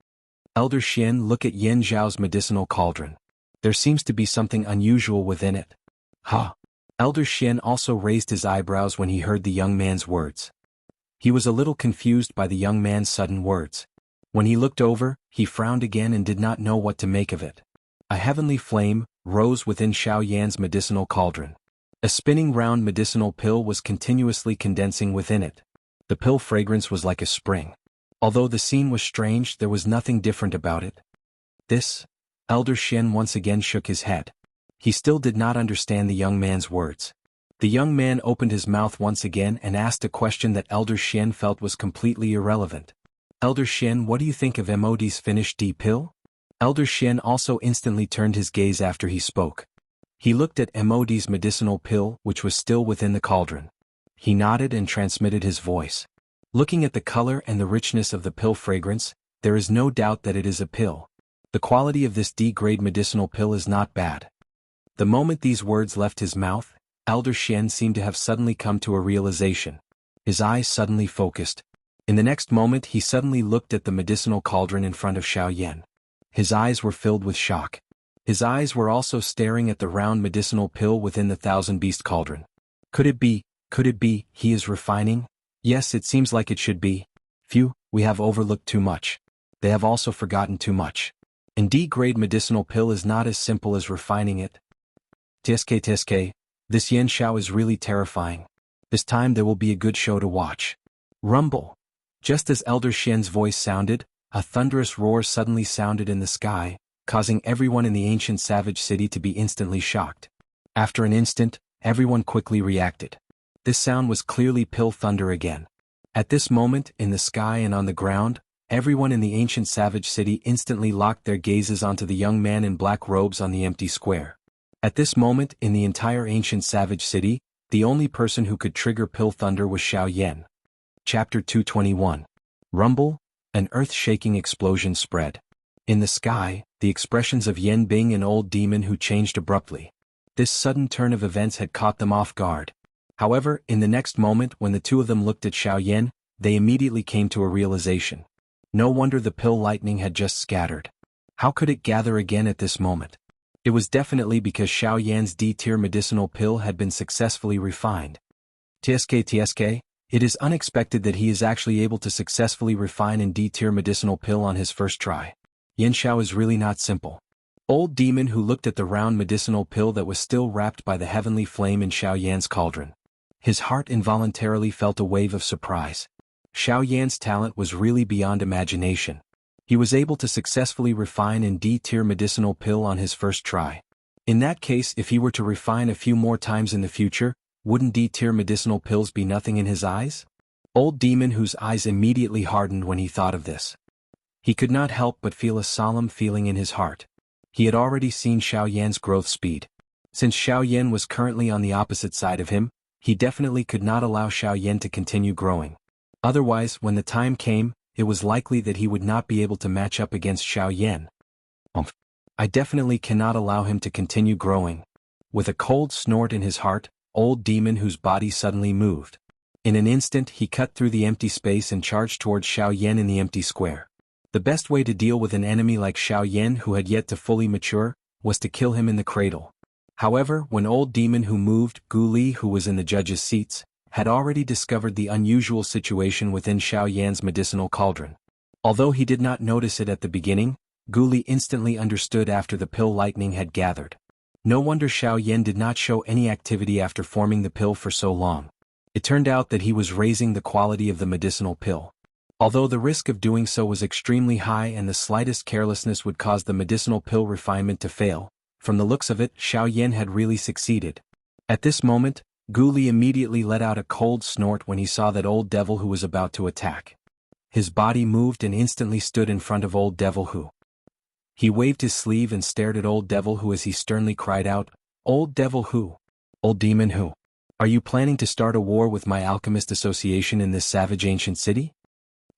Elder Shen, look at Yen Zhao's medicinal cauldron. There seems to be something unusual within it. Ha! Elder Shen also raised his eyebrows when he heard the young man's words. He was a little confused by the young man's sudden words. When he looked over, he frowned again and did not know what to make of it. A heavenly flame rose within Xiao Yan's medicinal cauldron. A spinning round medicinal pill was continuously condensing within it. The pill fragrance was like a spring. Although the scene was strange, there was nothing different about it. This? Elder Shen once again shook his head. He still did not understand the young man's words. The young man opened his mouth once again and asked a question that Elder Shen felt was completely irrelevant. Elder Shen, what do you think of MOD's finished D pill? Elder Shen also instantly turned his gaze after he spoke. He looked at MOD's medicinal pill, which was still within the cauldron. He nodded and transmitted his voice. Looking at the color and the richness of the pill fragrance, there is no doubt that it is a pill. The quality of this D-grade medicinal pill is not bad. The moment these words left his mouth, Elder Shen seemed to have suddenly come to a realization. His eyes suddenly focused. In the next moment he suddenly looked at the medicinal cauldron in front of Xiao Yan. His eyes were filled with shock. His eyes were also staring at the round medicinal pill within the thousand-beast cauldron. Could it be, he is refining? Yes, it seems like it should be. Phew, we have overlooked too much. They have also forgotten too much. An D-grade medicinal pill is not as simple as refining it. TSK, this Yen Xiao is really terrifying. This time there will be a good show to watch. Rumble. Just as Elder Shen's voice sounded, a thunderous roar suddenly sounded in the sky, causing everyone in the ancient savage city to be instantly shocked. After an instant, everyone quickly reacted. This sound was clearly pill thunder again. At this moment, in the sky and on the ground, Everyone in the ancient savage city instantly locked their gazes onto the young man in black robes on the empty square. At this moment, in the entire ancient savage city, the only person who could trigger pill thunder was Xiao Yan. Chapter 221. Rumble, an earth-shaking explosion spread. In the sky, the expressions of Yan Bing and Old Demon Hu changed abruptly. This sudden turn of events had caught them off guard. However, in the next moment when the two of them looked at Xiao Yan, they immediately came to a realization. No wonder the pill lightning had just scattered. How could it gather again at this moment? It was definitely because Xiao Yan's D-tier medicinal pill had been successfully refined. TSK, it is unexpected that he is actually able to successfully refine an D-tier medicinal pill on his first try. Yan Xiao is really not simple. Old Demon Hu looked at the round medicinal pill that was still wrapped by the heavenly flame in Xiao Yan's cauldron. His heart involuntarily felt a wave of surprise. Xiao Yan's talent was really beyond imagination. He was able to successfully refine an D-tier medicinal pill on his first try. In that case, if he were to refine a few more times in the future, wouldn't D-tier medicinal pills be nothing in his eyes? Old Demon Hu's eyes immediately hardened when he thought of this. He could not help but feel a solemn feeling in his heart. He had already seen Xiao Yan's growth speed. Since Xiao Yan was currently on the opposite side of him, he definitely could not allow Xiao Yan to continue growing. Otherwise, when the time came, it was likely that he would not be able to match up against Xiao Yan. I definitely cannot allow him to continue growing. With a cold snort in his heart, Old Demon Hu's body suddenly moved. In an instant he cut through the empty space and charged towards Xiao Yan in the empty square. The best way to deal with an enemy like Xiao Yan who had yet to fully mature, was to kill him in the cradle. However, when Old Demon Hu moved, Gu Li, who was in the judges' seats, had already discovered the unusual situation within Xiao Yan's medicinal cauldron. Although he did not notice it at the beginning, Gu Li instantly understood after the pill lightning had gathered. No wonder Xiao Yan did not show any activity after forming the pill for so long. It turned out that he was raising the quality of the medicinal pill. Although the risk of doing so was extremely high and the slightest carelessness would cause the medicinal pill refinement to fail, from the looks of it, Xiao Yan had really succeeded. At this moment, Gu Li immediately let out a cold snort when he saw that Old Devil Hu was about to attack. His body moved and instantly stood in front of Old Devil Hu. He waved his sleeve and stared at Old Devil Hu as he sternly cried out, "Old Devil Hu! Old Demon Hu! Are you planning to start a war with my alchemist association in this savage ancient city?"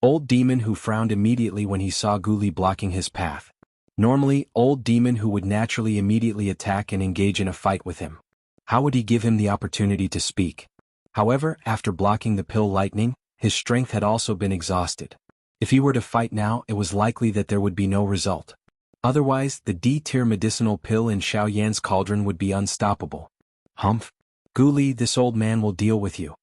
Old Demon Hu frowned immediately when he saw Gu Li blocking his path. Normally, Old Demon Hu would naturally immediately attack and engage in a fight with him. How would he give him the opportunity to speak? However, after blocking the pill lightning, his strength had also been exhausted. If he were to fight now, it was likely that there would be no result. Otherwise, the D-tier medicinal pill in Xiao Yan's cauldron would be unstoppable. Humph! Gu Li, this old man will deal with you.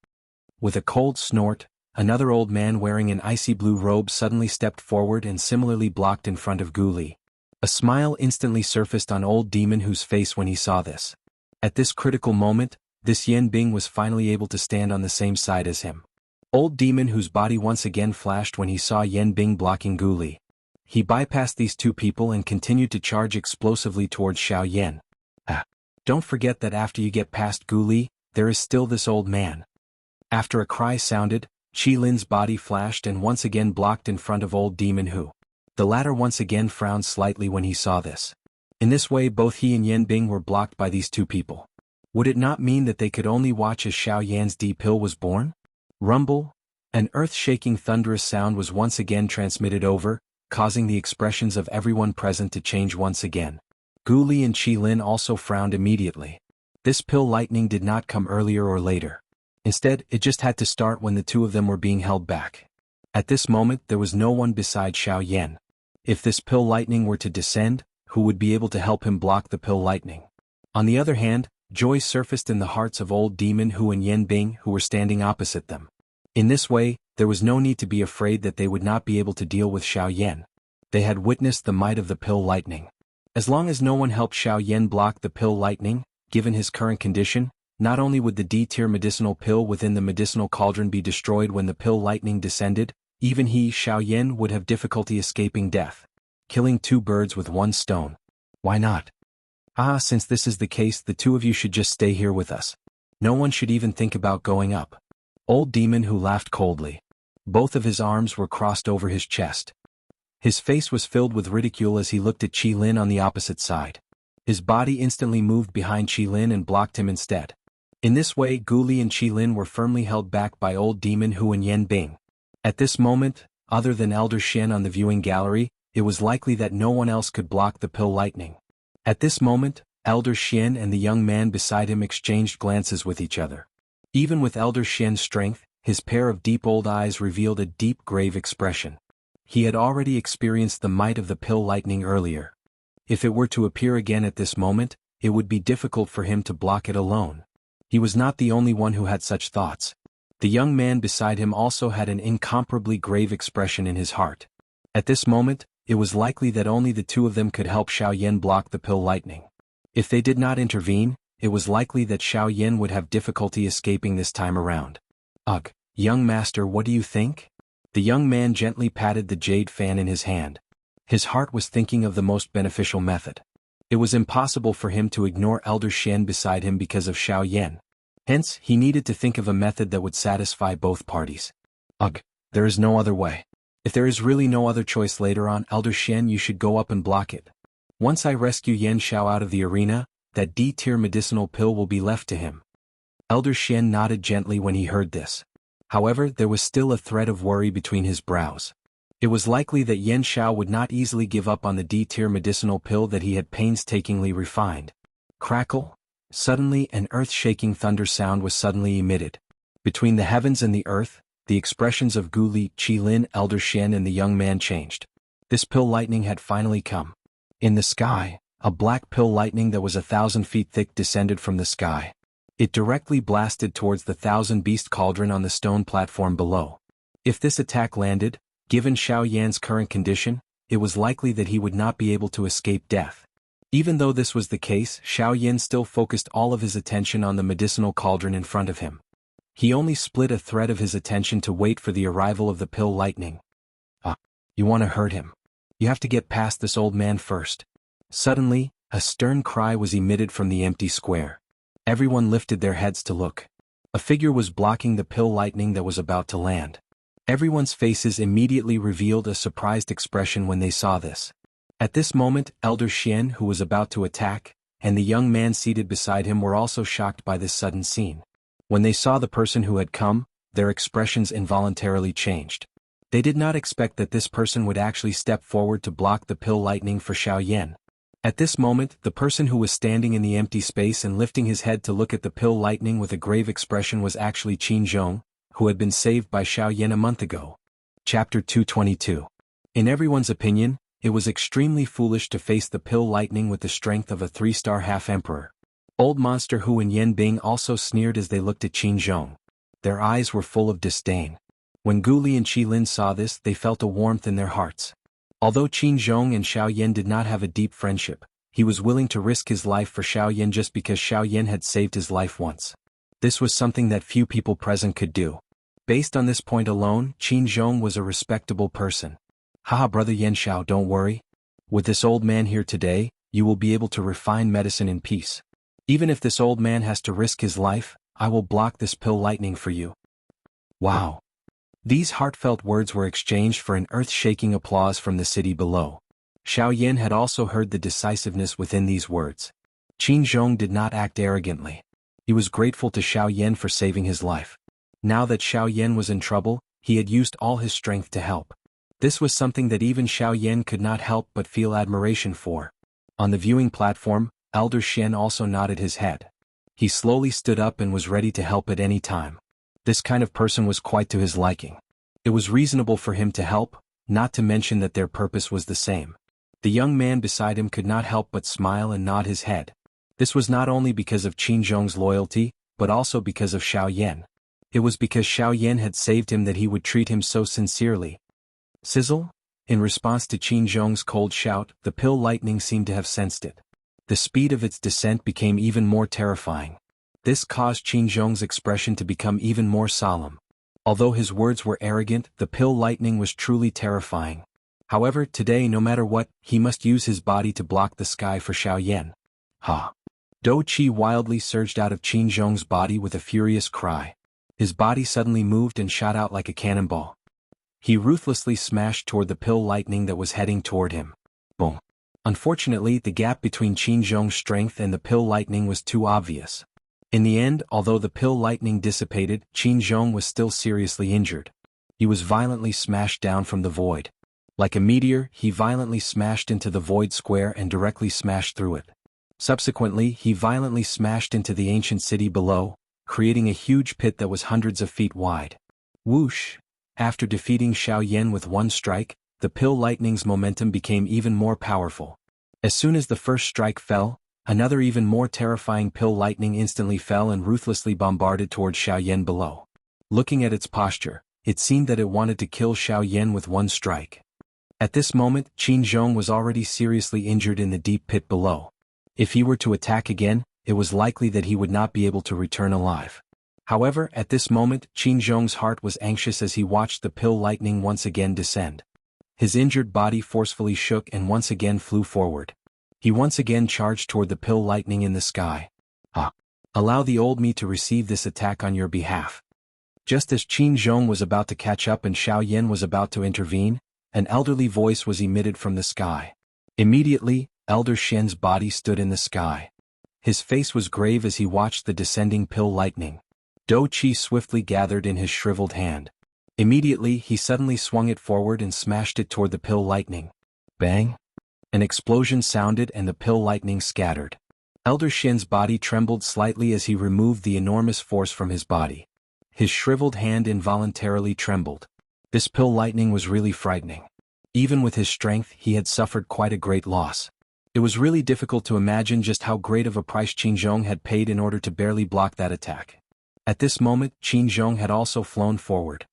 With a cold snort, another old man wearing an icy blue robe suddenly stepped forward and similarly blocked in front of Gu Li. A smile instantly surfaced on Old Demon Hu's face when he saw this. At this critical moment, this Yan Bing was finally able to stand on the same side as him. Old Demon Hu's body once again flashed when he saw Yan Bing blocking Gu Li. He bypassed these two people and continued to charge explosively towards Xiao Yan. Don't forget that after you get past Gu Li, there is still this old man. After a cry sounded, Qi Lin's body flashed and once again blocked in front of Old Demon Hu. The latter once again frowned slightly when he saw this. In this way both he and Yan Bing were blocked by these two people. Would it not mean that they could only watch as Xiao Yan's D-pill was born? Rumble, an earth-shaking thunderous sound was once again transmitted over, causing the expressions of everyone present to change once again. Gu Li and Qi Lin also frowned immediately. This pill lightning did not come earlier or later. Instead, it just had to start when the two of them were being held back. At this moment there was no one beside Xiao Yan. If this pill lightning were to descend, who would be able to help him block the pill lightning? On the other hand, joy surfaced in the hearts of Old Demon Hu and Yan Bing who were standing opposite them. In this way, there was no need to be afraid that they would not be able to deal with Xiao Yan. They had witnessed the might of the pill lightning. As long as no one helped Xiao Yan block the pill lightning, given his current condition, not only would the D-tier medicinal pill within the medicinal cauldron be destroyed when the pill lightning descended, even he, Xiao Yan, would have difficulty escaping death. Killing two birds with one stone. Why not? Since this is the case, the two of you should just stay here with us. No one should even think about going up. Old Demon Hu laughed coldly. Both of his arms were crossed over his chest. His face was filled with ridicule as he looked at Qi Lin on the opposite side. His body instantly moved behind Qi Lin and blocked him instead. In this way, Gu Li and Qi Lin were firmly held back by old demon Hu and Yan Bing. At this moment, other than Elder Xian on the viewing gallery, it was likely that no one else could block the pill lightning. At this moment, Elder Xian and the young man beside him exchanged glances with each other. Even with Elder Xian's strength, his pair of deep old eyes revealed a deep grave expression. He had already experienced the might of the pill lightning earlier. If it were to appear again at this moment, it would be difficult for him to block it alone. He was not the only one who had such thoughts. The young man beside him also had an incomparably grave expression in his heart. At this moment, it was likely that only the two of them could help Xiao Yan block the pill lightning. If they did not intervene, it was likely that Xiao Yan would have difficulty escaping this time around. Ugh, young master, what do you think? The young man gently patted the jade fan in his hand. His heart was thinking of the most beneficial method. It was impossible for him to ignore Elder Xian beside him because of Xiao Yan. Hence, he needed to think of a method that would satisfy both parties. Ugh, there is no other way. If there is really no other choice later on, Elder Xian, you should go up and block it. Once I rescue Yan Xiao out of the arena, that D-tier medicinal pill will be left to him. Elder Xian nodded gently when he heard this. However, there was still a thread of worry between his brows. It was likely that Yan Xiao would not easily give up on the D-tier medicinal pill that he had painstakingly refined. Crackle! Suddenly, an earth-shaking thunder sound was suddenly emitted. Between the heavens and the earth, the expressions of Gu Li, Qi Lin, Elder Xian and the young man changed. This pill lightning had finally come. In the sky, a black pill lightning that was 1,000 feet thick descended from the sky. It directly blasted towards the 1,000-beast cauldron on the stone platform below. If this attack landed, given Xiao Yan's current condition, it was likely that he would not be able to escape death. Even though this was the case, Xiao Yan still focused all of his attention on the medicinal cauldron in front of him. He only split a thread of his attention to wait for the arrival of the pill lightning. Ah, you want to hurt him. You have to get past this old man first. Suddenly, a stern cry was emitted from the empty square. Everyone lifted their heads to look. A figure was blocking the pill lightning that was about to land. Everyone's faces immediately revealed a surprised expression when they saw this. At this moment, Elder Xian, who was about to attack, and the young man seated beside him were also shocked by this sudden scene. When they saw the person who had come, their expressions involuntarily changed. They did not expect that this person would actually step forward to block the pill lightning for Xiao Yan. At this moment, the person who was standing in the empty space and lifting his head to look at the pill lightning with a grave expression was actually Qin Zhong, who had been saved by Xiao Yan a month ago. Chapter 222. In everyone's opinion, it was extremely foolish to face the pill lightning with the strength of a 3-star half-emperor. Old Monster Hu and Yan Bing also sneered as they looked at Qin Zhong. Their eyes were full of disdain. When Gu Li and Qi Lin saw this, they felt a warmth in their hearts. Although Qin Zhong and Xiao Yan did not have a deep friendship, he was willing to risk his life for Xiao Yan just because Xiao Yan had saved his life once. This was something that few people present could do. Based on this point alone, Qin Zhong was a respectable person. Haha, brother Yan Xiao, don't worry. With this old man here today, you will be able to refine medicine in peace. Even if this old man has to risk his life, I will block this pill lightning for you. Wow. These heartfelt words were exchanged for an earth-shaking applause from the city below. Xiao Yan had also heard the decisiveness within these words. Qin Zhong did not act arrogantly. He was grateful to Xiao Yan for saving his life. Now that Xiao Yan was in trouble, he had used all his strength to help. This was something that even Xiao Yan could not help but feel admiration for. On the viewing platform, Elder Xian also nodded his head. He slowly stood up and was ready to help at any time. This kind of person was quite to his liking. It was reasonable for him to help, not to mention that their purpose was the same. The young man beside him could not help but smile and nod his head. This was not only because of Qin Zhong's loyalty, but also because of Xiao Yan. It was because Xiao Yan had saved him that he would treat him so sincerely. Sizzle? In response to Qin Zhong's cold shout, the pill lightning seemed to have sensed it. The speed of its descent became even more terrifying. This caused Qin Zhong's expression to become even more solemn. Although his words were arrogant, the pill lightning was truly terrifying. However, today no matter what, he must use his body to block the sky for Xiao Yan. Ha! Do Qi wildly surged out of Qin Zhong's body with a furious cry. His body suddenly moved and shot out like a cannonball. He ruthlessly smashed toward the pill lightning that was heading toward him. Boom. Unfortunately, the gap between Qin Zhong's strength and the pill lightning was too obvious. In the end, although the pill lightning dissipated, Qin Zhong was still seriously injured. He was violently smashed down from the void. Like a meteor, he violently smashed into the void square and directly smashed through it. Subsequently, he violently smashed into the ancient city below, creating a huge pit that was hundreds of feet wide. Whoosh! After defeating Xiao Yan with one strike, the pill lightning's momentum became even more powerful. As soon as the first strike fell, another even more terrifying pill lightning instantly fell and ruthlessly bombarded toward Xiao Yan below. Looking at its posture, it seemed that it wanted to kill Xiao Yan with one strike. At this moment, Qin Zhong was already seriously injured in the deep pit below. If he were to attack again, it was likely that he would not be able to return alive. However, at this moment, Qin Zhong's heart was anxious as he watched the pill lightning once again descend. His injured body forcefully shook and once again flew forward. He once again charged toward the pill lightning in the sky. Allow the old me to receive this attack on your behalf. Just as Qin Zhong was about to catch up and Xiao Yan was about to intervene, an elderly voice was emitted from the sky. Immediately, Elder Shen's body stood in the sky. His face was grave as he watched the descending pill lightning. Do Qi swiftly gathered in his shriveled hand. Immediately, he suddenly swung it forward and smashed it toward the pill lightning. Bang! An explosion sounded and the pill lightning scattered. Elder Shen's body trembled slightly as he removed the enormous force from his body. His shriveled hand involuntarily trembled. This pill lightning was really frightening. Even with his strength, he had suffered quite a great loss. It was really difficult to imagine just how great of a price Qin Zhong had paid in order to barely block that attack. At this moment, Qin Zhong had also flown forward.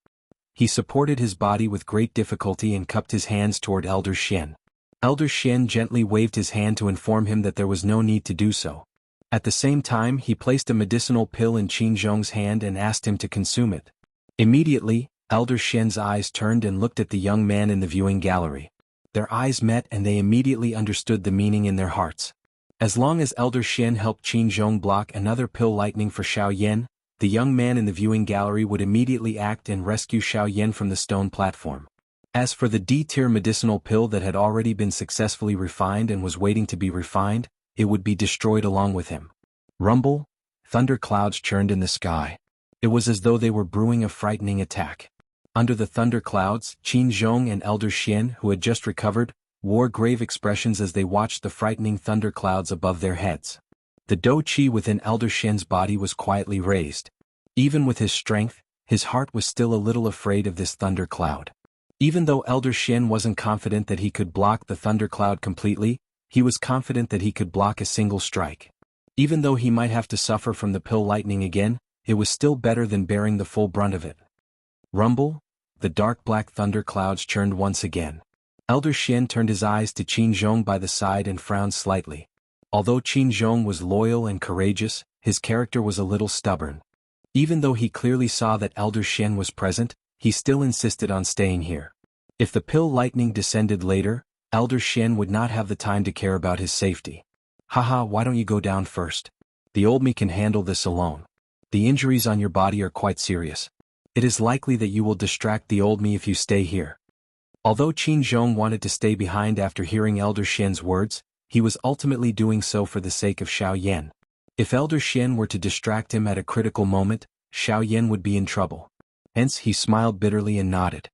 He supported his body with great difficulty and cupped his hands toward Elder Shen. Elder Shen gently waved his hand to inform him that there was no need to do so. At the same time, he placed a medicinal pill in Qin Zhong's hand and asked him to consume it. Immediately, Elder Shen's eyes turned and looked at the young man in the viewing gallery. Their eyes met and they immediately understood the meaning in their hearts. As long as Elder Shen helped Qin Zhong block another pill lightning for Xiao Yan, the young man in the viewing gallery would immediately act and rescue Xiao Yan from the stone platform. As for the D-tier medicinal pill that had already been successfully refined and was waiting to be refined, it would be destroyed along with him. Rumble, thunder clouds churned in the sky. It was as though they were brewing a frightening attack. Under the thunder clouds, Qin Zhong and Elder Shen, who had just recovered, wore grave expressions as they watched the frightening thunder clouds above their heads. The Do Qi within Elder Shen's body was quietly raised. Even with his strength, his heart was still a little afraid of this thunder cloud. Even though Elder Shen wasn't confident that he could block the thunder cloud completely, he was confident that he could block a single strike. Even though he might have to suffer from the pill lightning again, it was still better than bearing the full brunt of it. Rumble, the dark black thunder clouds churned once again. Elder Shen turned his eyes to Qin Zhong by the side and frowned slightly. Although Qin Zhong was loyal and courageous, his character was a little stubborn. Even though he clearly saw that Elder Shen was present, he still insisted on staying here. If the pill lightning descended later, Elder Shen would not have the time to care about his safety. Haha, why don't you go down first? The old me can handle this alone. The injuries on your body are quite serious. It is likely that you will distract the old me if you stay here. Although Qin Zhong wanted to stay behind after hearing Elder Shen's words, he was ultimately doing so for the sake of Xiao Yan. If Elder Shen were to distract him at a critical moment, Xiao Yan would be in trouble. Hence he smiled bitterly and nodded.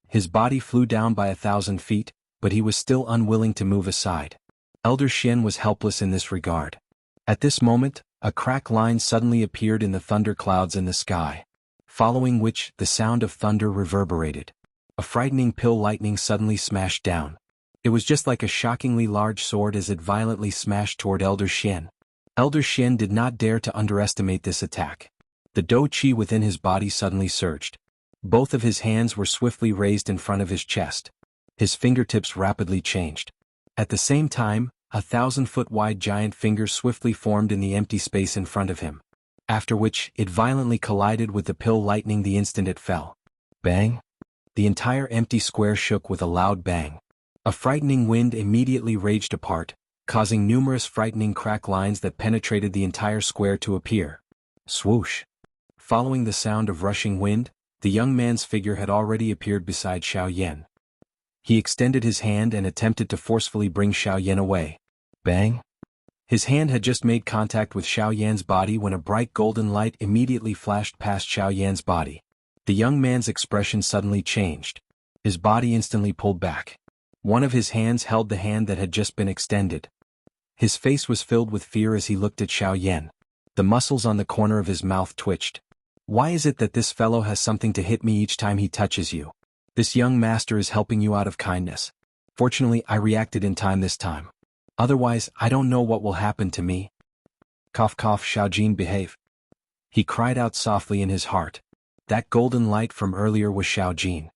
His body flew down by 1,000 feet, but he was still unwilling to move aside. Elder Shen was helpless in this regard. At this moment, a crack line suddenly appeared in the thunder clouds in the sky. Following which, the sound of thunder reverberated. A frightening pill lightning suddenly smashed down. It was just like a shockingly large sword as it violently smashed toward Elder Shen. Elder Shen did not dare to underestimate this attack. The Do Qi within his body suddenly surged. Both of his hands were swiftly raised in front of his chest. His fingertips rapidly changed. At the same time, 1,000-foot-wide giant finger swiftly formed in the empty space in front of him. After which, it violently collided with the pill lightning the instant it fell. Bang! The entire empty square shook with a loud bang. A frightening wind immediately raged apart, causing numerous frightening crack lines that penetrated the entire square to appear. Swoosh! Following the sound of rushing wind, the young man's figure had already appeared beside Xiao Yan. He extended his hand and attempted to forcefully bring Xiao Yan away. Bang! His hand had just made contact with Xiao Yan's body when a bright golden light immediately flashed past Xiao Yan's body. The young man's expression suddenly changed. His body instantly pulled back. One of his hands held the hand that had just been extended. His face was filled with fear as he looked at Xiao Yan. The muscles on the corner of his mouth twitched. Why is it that this fellow has something to hit me each time he touches you? This young master is helping you out of kindness. Fortunately, I reacted in time this time. Otherwise, I don't know what will happen to me. Cough cough, Xiaojin, behave. He cried out softly in his heart. That golden light from earlier was Xiaojin.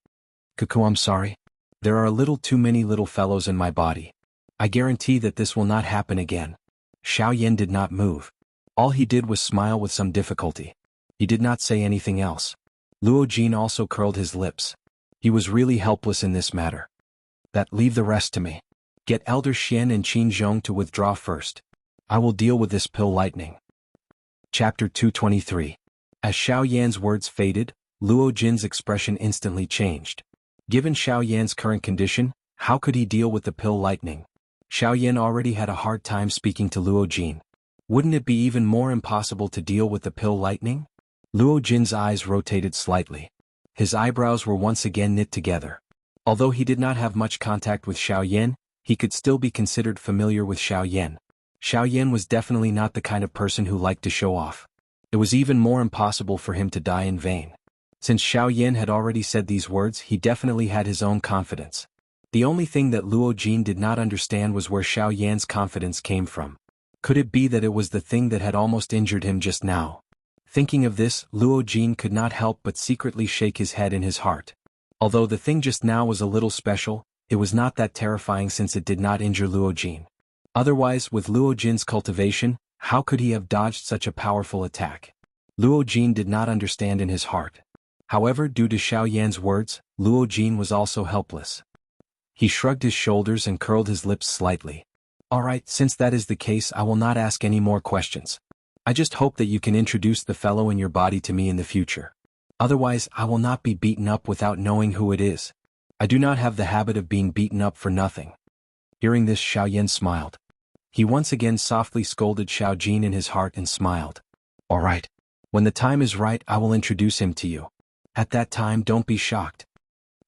Cuckoo, I'm sorry. There are a little too many little fellows in my body. I guarantee that this will not happen again. Xiao Yan did not move. All he did was smile with some difficulty. He did not say anything else. Luo Jin also curled his lips. He was really helpless in this matter. Leave the rest to me. Get Elder Xian and Qin Zhong to withdraw first. I will deal with this pill lightning. Chapter 223. As Xiao Yan's words faded, Luo Jin's expression instantly changed. Given Xiao Yan's current condition, how could he deal with the pill lightning? Xiao Yan already had a hard time speaking to Luo Jin. Wouldn't it be even more impossible to deal with the pill lightning? Luo Jin's eyes rotated slightly. His eyebrows were once again knit together. Although he did not have much contact with Xiao Yan, he could still be considered familiar with Xiao Yan. Xiao Yan was definitely not the kind of person who liked to show off. It was even more impossible for him to die in vain. Since Xiao Yan had already said these words, he definitely had his own confidence. The only thing that Luo Jin did not understand was where Xiao Yan's confidence came from. Could it be that it was the thing that had almost injured him just now? Thinking of this, Luo Jin could not help but secretly shake his head in his heart. Although the thing just now was a little special, it was not that terrifying since it did not injure Luo Jin. Otherwise, with Luo Jin's cultivation, how could he have dodged such a powerful attack? Luo Jin did not understand in his heart. However, due to Xiao Yan's words, Luo Jin was also helpless. He shrugged his shoulders and curled his lips slightly. Alright, since that is the case, I will not ask any more questions. I just hope that you can introduce the fellow in your body to me in the future. Otherwise, I will not be beaten up without knowing who it is. I do not have the habit of being beaten up for nothing. Hearing this, Xiao Yan smiled. He once again softly scolded Xiao Jin in his heart and smiled. Alright. When the time is right, I will introduce him to you. At that time, don't be shocked.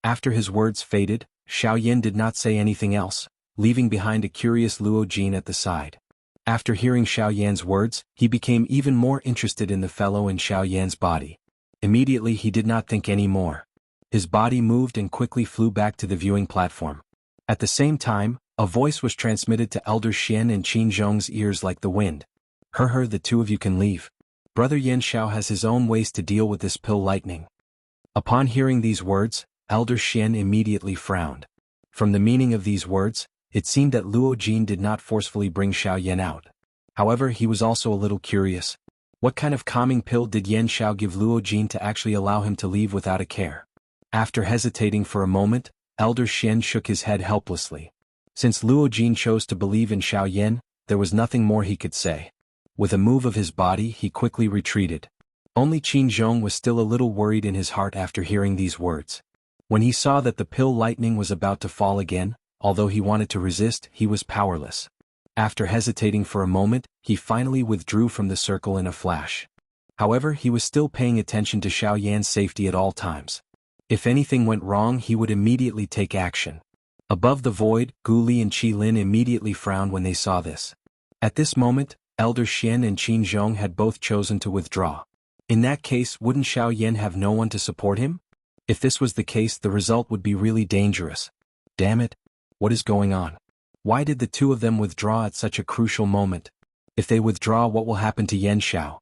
After his words faded, Xiao Yan did not say anything else, leaving behind a curious Luo Jin at the side. After hearing Xiao Yan's words, he became even more interested in the fellow in Xiao Yan's body. Immediately he did not think any more. His body moved and quickly flew back to the viewing platform. At the same time, a voice was transmitted to Elder Xian and Qin Zhong's ears like the wind. The two of you can leave. Brother Yan Xiao has his own ways to deal with this pill lightning. Upon hearing these words, Elder Xian immediately frowned. From the meaning of these words, it seemed that Luo Jin did not forcefully bring Xiao Yan out. However, he was also a little curious. What kind of calming pill did Yan Xiao give Luo Jin to actually allow him to leave without a care? After hesitating for a moment, Elder Xian shook his head helplessly. Since Luo Jin chose to believe in Xiao Yan, there was nothing more he could say. With a move of his body, he quickly retreated. Only Qin Zhong was still a little worried in his heart after hearing these words. When he saw that the pill lightning was about to fall again, although he wanted to resist, he was powerless. After hesitating for a moment, he finally withdrew from the circle in a flash. However, he was still paying attention to Xiao Yan's safety at all times. If anything went wrong, he would immediately take action. Above the void, Gu Li and Qi Lin immediately frowned when they saw this. At this moment, Elder Xian and Qin Zhong had both chosen to withdraw. In that case, wouldn't Xiao Yan have no one to support him? If this was the case, the result would be really dangerous. Damn it! What is going on? Why did the two of them withdraw at such a crucial moment? If they withdraw, what will happen to Yan Xiao?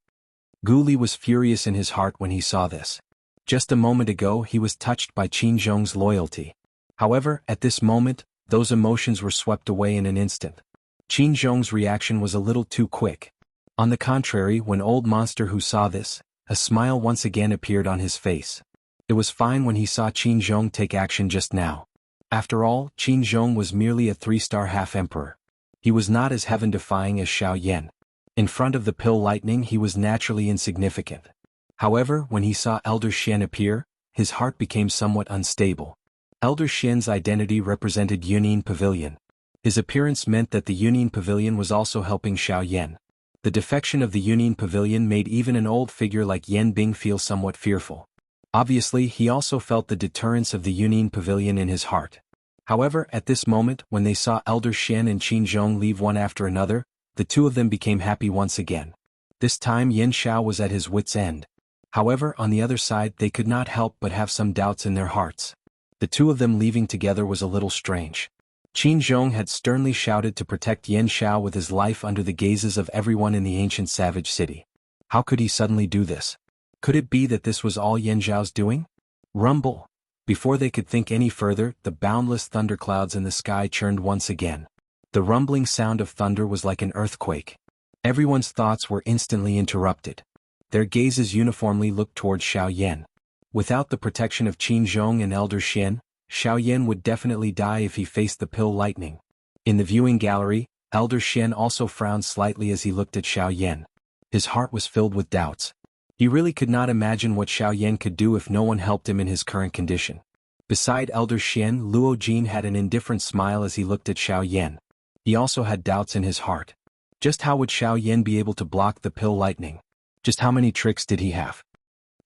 Gu Li was furious in his heart when he saw this. Just a moment ago, he was touched by Qin Zhong's loyalty. However, at this moment, those emotions were swept away in an instant. Qin Zhong's reaction was a little too quick. On the contrary, when Old Monster who saw this, a smile once again appeared on his face. It was fine when he saw Qin Zhong take action just now. After all, Qin Zhong was merely a 3-star half-emperor. He was not as heaven-defying as Xiao Yan. In front of the pill lightning, he was naturally insignificant. However, when he saw Elder Xian appear, his heart became somewhat unstable. Elder Xian's identity represented Yunin Pavilion. His appearance meant that the Yunin Pavilion was also helping Xiao Yan. The defection of the Yunin Pavilion made even an old figure like Yan Bing feel somewhat fearful. Obviously, he also felt the deterrence of the Yunin Pavilion in his heart. However, at this moment, when they saw Elder Xian and Qin Zhong leave one after another, the two of them became happy once again. This time Yin Xiao was at his wit's end. However, on the other side they could not help but have some doubts in their hearts. The two of them leaving together was a little strange. Qin Zhong had sternly shouted to protect Yin Xiao with his life under the gazes of everyone in the ancient savage city. How could he suddenly do this? Could it be that this was all Yin Xiao's doing? Rumble! Before they could think any further, the boundless thunderclouds in the sky churned once again. The rumbling sound of thunder was like an earthquake. Everyone's thoughts were instantly interrupted. Their gazes uniformly looked towards Xiao Yan. Without the protection of Qin Zhong and Elder Xian, Xiao Yan would definitely die if he faced the pill lightning. In the viewing gallery, Elder Xian also frowned slightly as he looked at Xiao Yan. His heart was filled with doubts. He really could not imagine what Xiao Yan could do if no one helped him in his current condition. Beside Elder Xian, Luo Jin had an indifferent smile as he looked at Xiao Yan. He also had doubts in his heart. Just how would Xiao Yan be able to block the pill lightning? Just how many tricks did he have?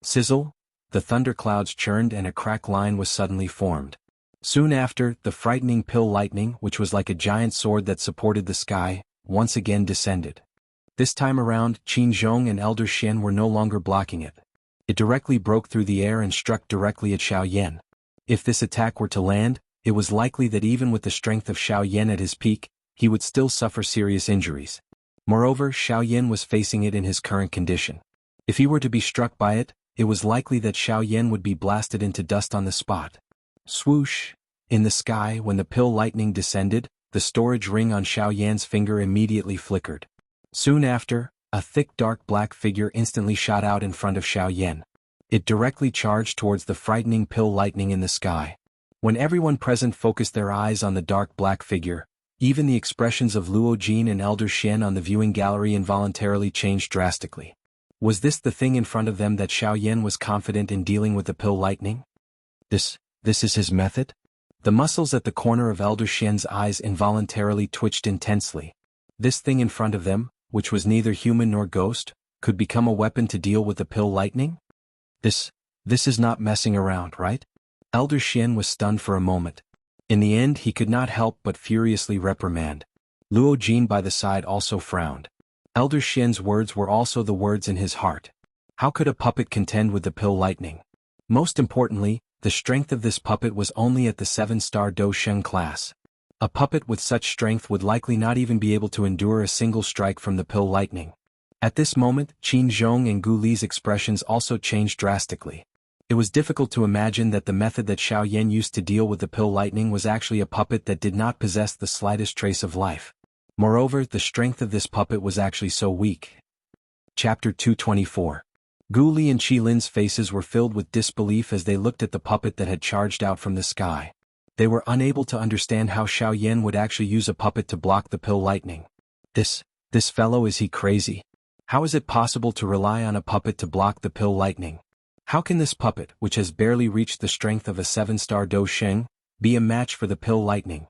Sizzle! The thunderclouds churned and a crack line was suddenly formed. Soon after, the frightening pill lightning, which was like a giant sword that supported the sky, once again descended. This time around, Qin Zhong and Elder Xian were no longer blocking it. It directly broke through the air and struck directly at Xiao Yan. If this attack were to land, it was likely that even with the strength of Xiao Yan at his peak, he would still suffer serious injuries. Moreover, Xiao Yan was facing it in his current condition. If he were to be struck by it, it was likely that Xiao Yan would be blasted into dust on the spot. Swoosh! In the sky, when the pill lightning descended, the storage ring on Xiao Yan's finger immediately flickered. Soon after, a thick dark black figure instantly shot out in front of Xiao Yan. It directly charged towards the frightening pill lightning in the sky. When everyone present focused their eyes on the dark black figure, even the expressions of Luo Jin and Elder Xian on the viewing gallery involuntarily changed drastically. Was this the thing in front of them that Xiao Yan was confident in dealing with the pill lightning? This is his method? The muscles at the corner of Elder Xian's eyes involuntarily twitched intensely. This thing in front of them, which was neither human nor ghost, could become a weapon to deal with the pill lightning? This is not messing around, right? Elder Xian was stunned for a moment. In the end he could not help but furiously reprimand. Luo Jin by the side also frowned. Elder Xian's words were also the words in his heart. How could a puppet contend with the pill lightning? Most importantly, the strength of this puppet was only at the 7-star Do Sheng class. A puppet with such strength would likely not even be able to endure a single strike from the pill lightning. At this moment, Qin Zhong and Gu Li's expressions also changed drastically. It was difficult to imagine that the method that Xiao Yan used to deal with the pill lightning was actually a puppet that did not possess the slightest trace of life. Moreover, the strength of this puppet was actually so weak. Chapter 224. Gu Li and Qi Lin's faces were filled with disbelief as they looked at the puppet that had charged out from the sky. They were unable to understand how Xiao Yan would actually use a puppet to block the pill lightning. This fellow, is he crazy? How is it possible to rely on a puppet to block the pill lightning? How can this puppet, which has barely reached the strength of a 7-star Do Sheng, be a match for the pill lightning?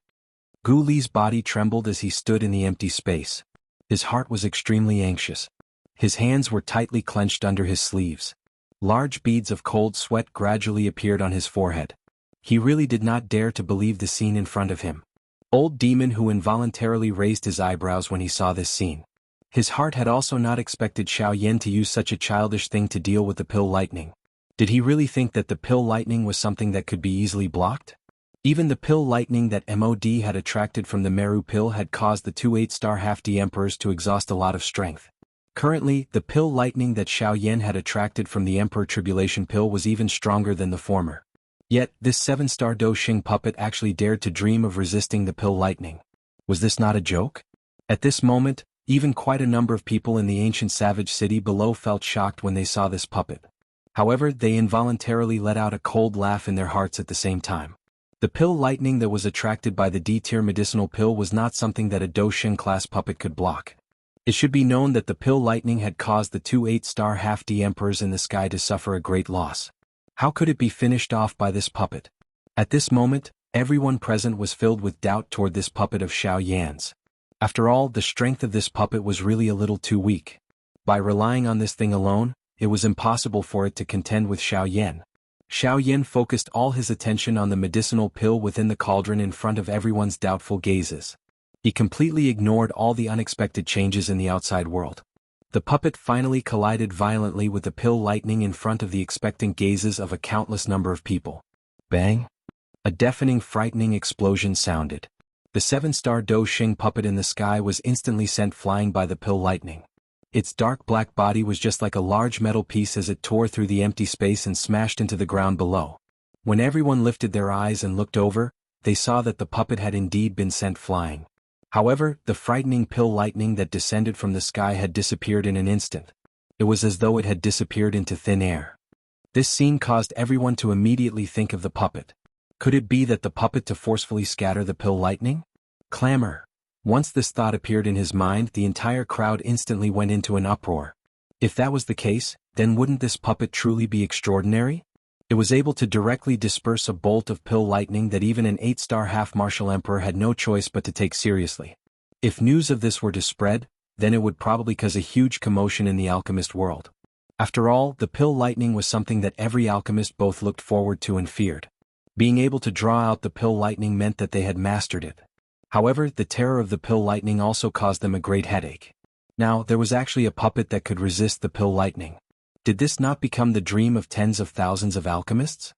Gu Li's body trembled as he stood in the empty space. His heart was extremely anxious. His hands were tightly clenched under his sleeves. Large beads of cold sweat gradually appeared on his forehead. He really did not dare to believe the scene in front of him. Old Demon Who involuntarily raised his eyebrows when he saw this scene. His heart had also not expected Xiao Yan to use such a childish thing to deal with the pill lightning. Did he really think that the pill lightning was something that could be easily blocked? Even the pill lightning that MOD had attracted from the Meru pill had caused the 2 8-star half-D emperors to exhaust a lot of strength. Currently, the pill lightning that Xiao Yan had attracted from the Emperor Tribulation pill was even stronger than the former. Yet, this 7-star Do Sheng puppet actually dared to dream of resisting the pill lightning. Was this not a joke? At this moment, even quite a number of people in the ancient savage city below felt shocked when they saw this puppet. However, they involuntarily let out a cold laugh in their hearts at the same time. The pill lightning that was attracted by the D-tier medicinal pill was not something that a Do Sheng class puppet could block. It should be known that the pill lightning had caused the 2 8-star half-D emperors in the sky to suffer a great loss. How could it be finished off by this puppet? At this moment, everyone present was filled with doubt toward this puppet of Xiao Yan's. After all, the strength of this puppet was really a little too weak. By relying on this thing alone, it was impossible for it to contend with Xiao Yan. Xiao Yan focused all his attention on the medicinal pill within the cauldron in front of everyone's doubtful gazes. He completely ignored all the unexpected changes in the outside world. The puppet finally collided violently with the pill lightning in front of the expectant gazes of a countless number of people. Bang! A deafening, frightening explosion sounded. The 7-star Do Xing puppet in the sky was instantly sent flying by the pill lightning. Its dark black body was just like a large metal piece as it tore through the empty space and smashed into the ground below. When everyone lifted their eyes and looked over, they saw that the puppet had indeed been sent flying. However, the frightening pill lightning that descended from the sky had disappeared in an instant. It was as though it had disappeared into thin air. This scene caused everyone to immediately think of the puppet. Could it be that the puppet to forcefully scatter the pill lightning? Clamor. Once this thought appeared in his mind, the entire crowd instantly went into an uproar. If that was the case, then wouldn't this puppet truly be extraordinary? It was able to directly disperse a bolt of pill lightning that even an 8-star half-martial emperor had no choice but to take seriously. If news of this were to spread, then it would probably cause a huge commotion in the alchemist world. After all, the pill lightning was something that every alchemist both looked forward to and feared. Being able to draw out the pill lightning meant that they had mastered it. However, the terror of the pill lightning also caused them a great headache. Now, there was actually a puppet that could resist the pill lightning. Did this not become the dream of tens of thousands of alchemists?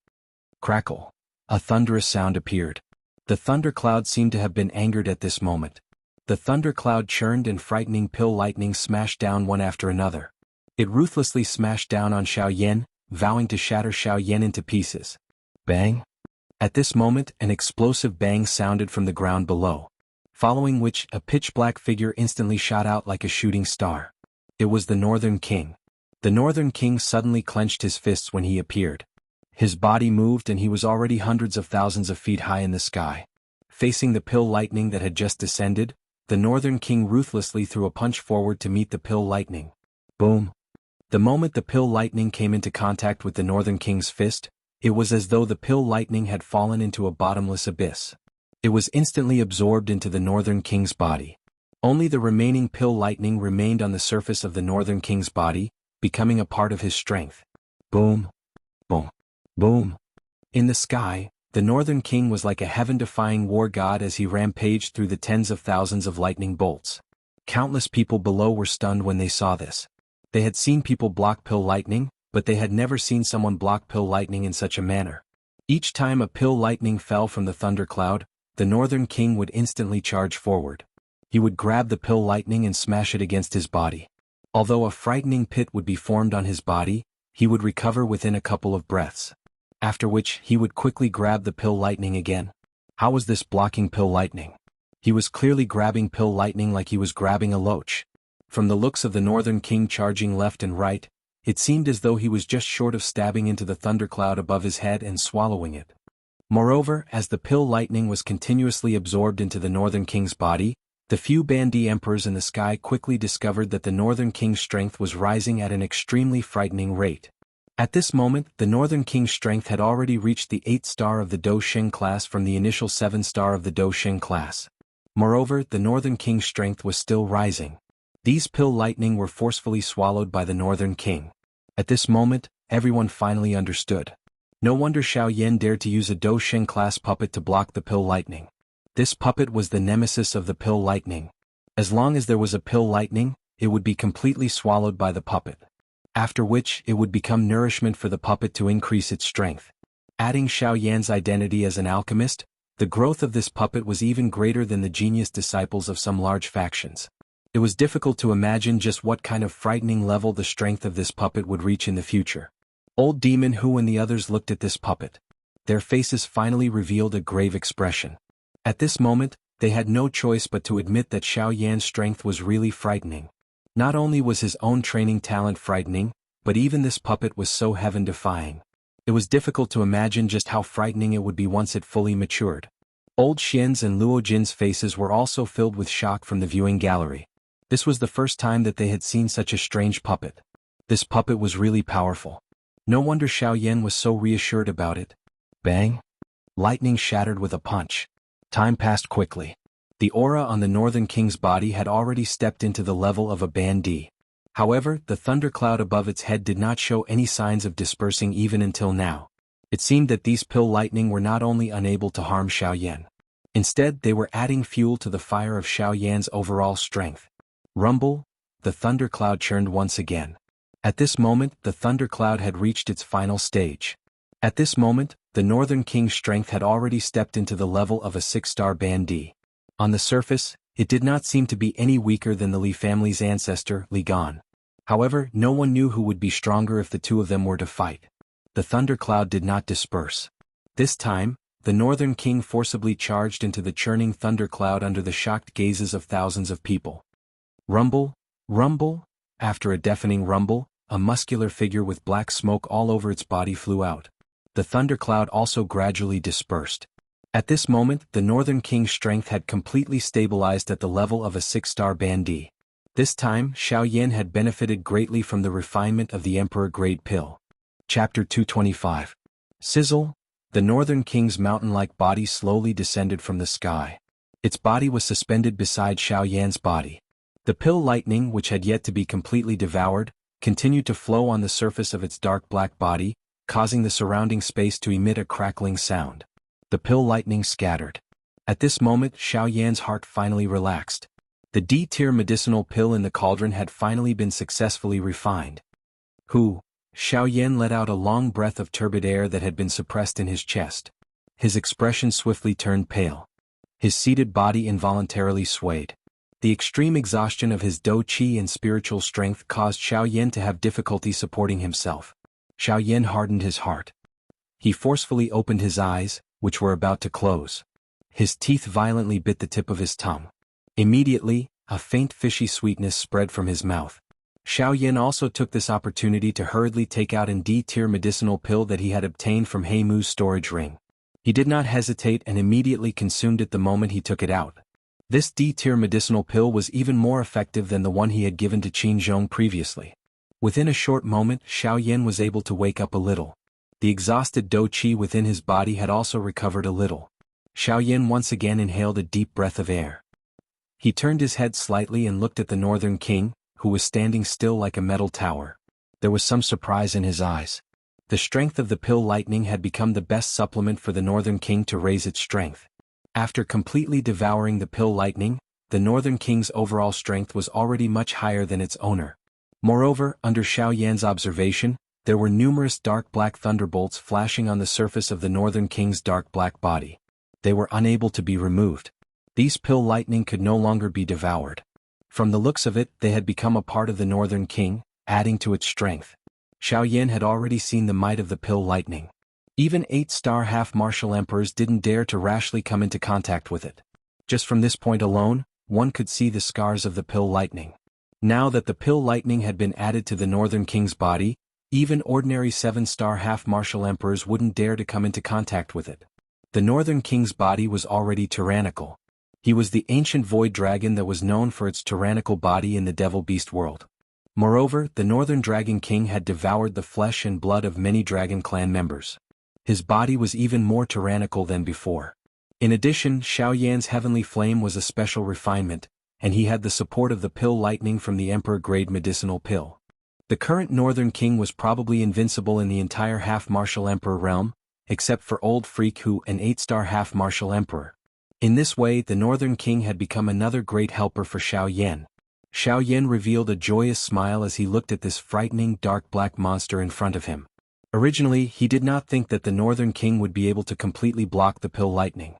Crackle. A thunderous sound appeared. The thundercloud seemed to have been angered at this moment. The thundercloud churned and frightening pill lightning smashed down one after another. It ruthlessly smashed down on Xiao Yan, vowing to shatter Xiao Yan into pieces. Bang! At this moment, an explosive bang sounded from the ground below, following which a pitch-black figure instantly shot out like a shooting star. It was the Northern King. The Northern King suddenly clenched his fists when he appeared. His body moved and he was already hundreds of thousands of feet high in the sky. Facing the pill lightning that had just descended, the Northern King ruthlessly threw a punch forward to meet the pill lightning. Boom! The moment the pill lightning came into contact with the Northern King's fist, it was as though the pill lightning had fallen into a bottomless abyss. It was instantly absorbed into the Northern King's body. Only the remaining pill lightning remained on the surface of the Northern King's body, becoming a part of his strength. Boom! Boom! Boom! In the sky, the Northern King was like a heaven-defying war god as he rampaged through the tens of thousands of lightning bolts. Countless people below were stunned when they saw this. They had seen people block pill lightning, but they had never seen someone block pill lightning in such a manner. Each time a pill lightning fell from the thundercloud, the Northern King would instantly charge forward. He would grab the pill lightning and smash it against his body. Although a frightening pit would be formed on his body, he would recover within a couple of breaths. After which, he would quickly grab the pill lightning again. How was this blocking pill lightning? He was clearly grabbing pill lightning like he was grabbing a loach. From the looks of the Northern King charging left and right, it seemed as though he was just short of stabbing into the thundercloud above his head and swallowing it. Moreover, as the pill lightning was continuously absorbed into the Northern King's body, the few Bandi emperors in the sky quickly discovered that the Northern King's strength was rising at an extremely frightening rate. At this moment, the Northern King's strength had already reached the 8-star of the Do Xing class from the initial 7-star of the Do Xing class. Moreover, the Northern King's strength was still rising. These pill lightning were forcefully swallowed by the Northern King. At this moment, everyone finally understood. No wonder Xiao Yan dared to use a Do Xing class puppet to block the pill lightning. This puppet was the nemesis of the pill lightning. As long as there was a pill lightning, it would be completely swallowed by the puppet. After which, it would become nourishment for the puppet to increase its strength. Adding Xiao Yan's identity as an alchemist, the growth of this puppet was even greater than the genius disciples of some large factions. It was difficult to imagine just what kind of frightening level the strength of this puppet would reach in the future. Old Demon Hu and the others looked at this puppet. Their faces finally revealed a grave expression. At this moment, they had no choice but to admit that Xiao Yan's strength was really frightening. Not only was his own training talent frightening, but even this puppet was so heaven-defying. It was difficult to imagine just how frightening it would be once it fully matured. Old Xian's and Luo Jin's faces were also filled with shock from the viewing gallery. This was the first time that they had seen such a strange puppet. This puppet was really powerful. No wonder Xiao Yan was so reassured about it. Bang! Lightning shattered with a punch. Time passed quickly. The aura on the Northern King's body had already stepped into the level of a band D. However, the thundercloud above its head did not show any signs of dispersing even until now. It seemed that these pill lightning were not only unable to harm Xiao Yan. Instead, they were adding fuel to the fire of Xiao Yan's overall strength. Rumble! The thundercloud churned once again. At this moment, the thundercloud had reached its final stage. At this moment, the Northern King's strength had already stepped into the level of a 6-star band D. On the surface, it did not seem to be any weaker than the Li family's ancestor, Li Gan. However, no one knew who would be stronger if the two of them were to fight. The thundercloud did not disperse. This time, the Northern King forcibly charged into the churning thundercloud under the shocked gazes of thousands of people. Rumble! Rumble! After a deafening rumble, a muscular figure with black smoke all over its body flew out. The thundercloud also gradually dispersed. At this moment, the Northern King's strength had completely stabilized at the level of a 6-star band D. This time, Xiao Yan had benefited greatly from the refinement of the Emperor-grade pill. Chapter 225. Sizzle! The Northern King's mountain-like body slowly descended from the sky. Its body was suspended beside Xiao Yan's body. The pill lightning, which had yet to be completely devoured, continued to flow on the surface of its dark black body, causing the surrounding space to emit a crackling sound. The pill lightning scattered. At this moment, Xiao Yan's heart finally relaxed. The D-tier medicinal pill in the cauldron had finally been successfully refined. Xiao Yan let out a long breath of turbid air that had been suppressed in his chest. His expression swiftly turned pale. His seated body involuntarily swayed. The extreme exhaustion of his dou qi and spiritual strength caused Xiao Yan to have difficulty supporting himself. Xiao Yan hardened his heart. He forcefully opened his eyes, which were about to close. His teeth violently bit the tip of his tongue. Immediately, a faint fishy sweetness spread from his mouth. Xiao Yan also took this opportunity to hurriedly take out an D-tier medicinal pill that he had obtained from He Mu's storage ring. He did not hesitate and immediately consumed it the moment he took it out. This D-tier medicinal pill was even more effective than the one he had given to Qin Zhong previously. Within a short moment, Xiao Yan was able to wake up a little. The exhausted dou qi within his body had also recovered a little. Xiao Yan once again inhaled a deep breath of air. He turned his head slightly and looked at the Northern King, who was standing still like a metal tower. There was some surprise in his eyes. The strength of the pill lightning had become the best supplement for the Northern King to raise its strength. After completely devouring the pill lightning, the Northern King's overall strength was already much higher than its owner. Moreover, under Xiao Yan's observation, there were numerous dark black thunderbolts flashing on the surface of the Northern King's dark black body. They were unable to be removed. These pill lightning could no longer be devoured. From the looks of it, they had become a part of the Northern King, adding to its strength. Xiao Yan had already seen the might of the pill lightning. Even 8-star half-martial emperors didn't dare to rashly come into contact with it. Just from this point alone, one could see the scars of the pill lightning. Now that the pill lightning had been added to the Northern King's body, even ordinary 7-star half-martial emperors wouldn't dare to come into contact with it. The Northern King's body was already tyrannical. He was the ancient void dragon that was known for its tyrannical body in the Devil Beast world. Moreover, the Northern Dragon King had devoured the flesh and blood of many Dragon Clan members. His body was even more tyrannical than before. In addition, Xiao Yan's heavenly flame was a special refinement, and he had the support of the pill lightning from the Emperor-grade medicinal pill. The current Northern King was probably invincible in the entire half-martial emperor realm, except for Old Freak Hu, an 8-star half-martial emperor. In this way, the Northern King had become another great helper for Xiao Yan. Xiao Yan revealed a joyous smile as he looked at this frightening dark black monster in front of him. Originally, he did not think that the Northern King would be able to completely block the pill lightning.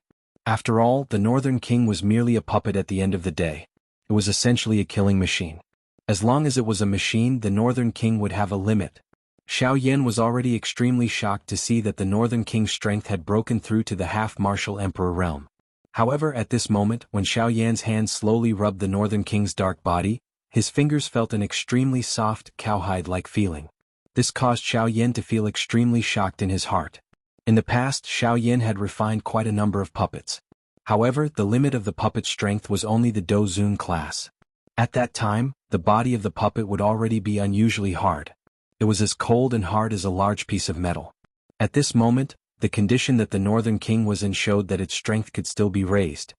After all, the Northern King was merely a puppet at the end of the day. It was essentially a killing machine. As long as it was a machine, the Northern King would have a limit. Xiao Yan was already extremely shocked to see that the Northern King's strength had broken through to the half-martial emperor realm. However, at this moment, when Xiao Yan's hand slowly rubbed the Northern King's dark body, his fingers felt an extremely soft, cowhide-like feeling. This caused Xiao Yan to feel extremely shocked in his heart. In the past, Xiao Yan had refined quite a number of puppets. However, the limit of the puppet's strength was only the Dozun class. At that time, the body of the puppet would already be unusually hard. It was as cold and hard as a large piece of metal. At this moment, the condition that the Northern King was in showed that its strength could still be raised.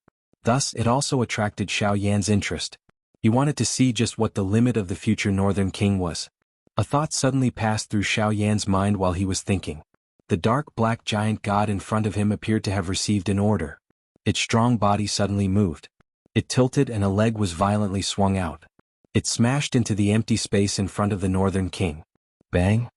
Thus, it also attracted Xiao Yan's interest. He wanted to see just what the limit of the future Northern King was. A thought suddenly passed through Xiao Yan's mind while he was thinking. The dark black giant god in front of him appeared to have received an order. Its strong body suddenly moved. It tilted and a leg was violently swung out. It smashed into the empty space in front of the Northern King. Bang!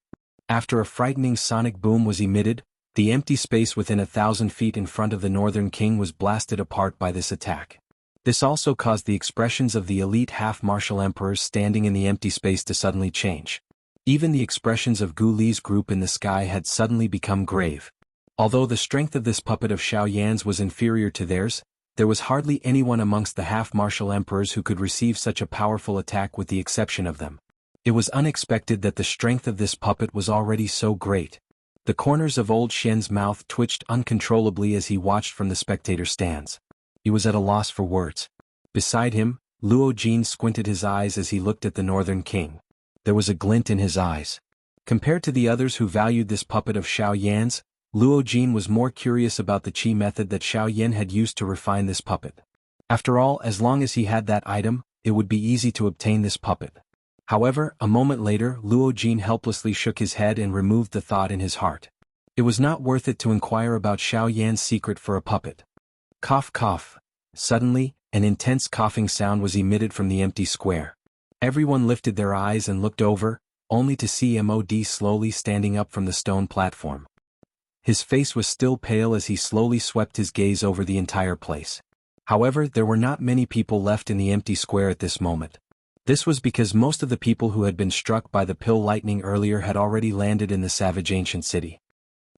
After a frightening sonic boom was emitted, the empty space within 1,000 feet in front of the Northern King was blasted apart by this attack. This also caused the expressions of the elite half-martial emperors standing in the empty space to suddenly change. Even the expressions of Gu Li's group in the sky had suddenly become grave. Although the strength of this puppet of Xiao Yan's was inferior to theirs, there was hardly anyone amongst the half-martial emperors who could receive such a powerful attack with the exception of them. It was unexpected that the strength of this puppet was already so great. The corners of old Shen's mouth twitched uncontrollably as he watched from the spectator stands. He was at a loss for words. Beside him, Luo Jin squinted his eyes as he looked at the Northern King. There was a glint in his eyes. Compared to the others who valued this puppet of Xiao Yan's, Luo Jin was more curious about the qi method that Xiao Yan had used to refine this puppet. After all, as long as he had that item, it would be easy to obtain this puppet. However, a moment later, Luo Jin helplessly shook his head and removed the thought in his heart. It was not worth it to inquire about Xiao Yan's secret for a puppet. Cough cough. Suddenly, an intense coughing sound was emitted from the empty square. Everyone lifted their eyes and looked over, only to see Mod slowly standing up from the stone platform. His face was still pale as he slowly swept his gaze over the entire place. However, there were not many people left in the empty square at this moment. This was because most of the people who had been struck by the pill lightning earlier had already landed in the savage ancient city.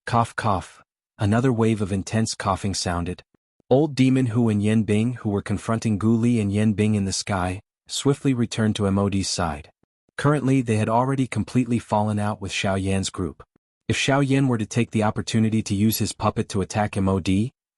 Cough cough. Another wave of intense coughing sounded. Old Demon Hu and Yen Bing, who were confronting Gu Li and Yen Bing in the sky, swiftly returned to Mod's side. Currently, they had already completely fallen out with Xiao Yan's group. If Xiao Yan were to take the opportunity to use his puppet to attack Mod,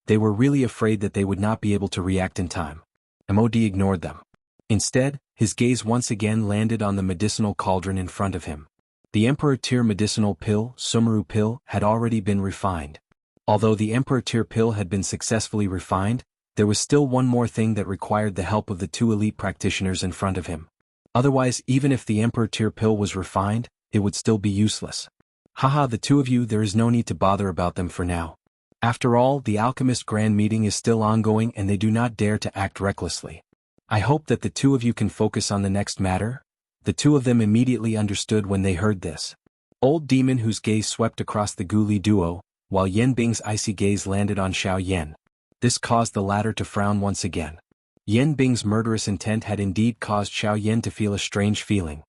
they were really afraid that they would not be able to react in time. Mod ignored them. Instead, his gaze once again landed on the medicinal cauldron in front of him. The Emperor Tier medicinal pill, Sumeru pill, had already been refined. Although the Emperor Tier pill had been successfully refined, there was still one more thing that required the help of the two elite practitioners in front of him. Otherwise, even if the Emperor Tier pill was refined, it would still be useless. Haha, the two of you, there is no need to bother about them for now. After all, the Alchemist Grand Meeting is still ongoing and they do not dare to act recklessly. I hope that the two of you can focus on the next matter. The two of them immediately understood when they heard this. Old Demon Whose gaze swept across the Gu Li duo, while Yen Bing's icy gaze landed on Xiao Yan. This caused the latter to frown once again. Yen Bing's murderous intent had indeed caused Xiao Yan to feel a strange feeling.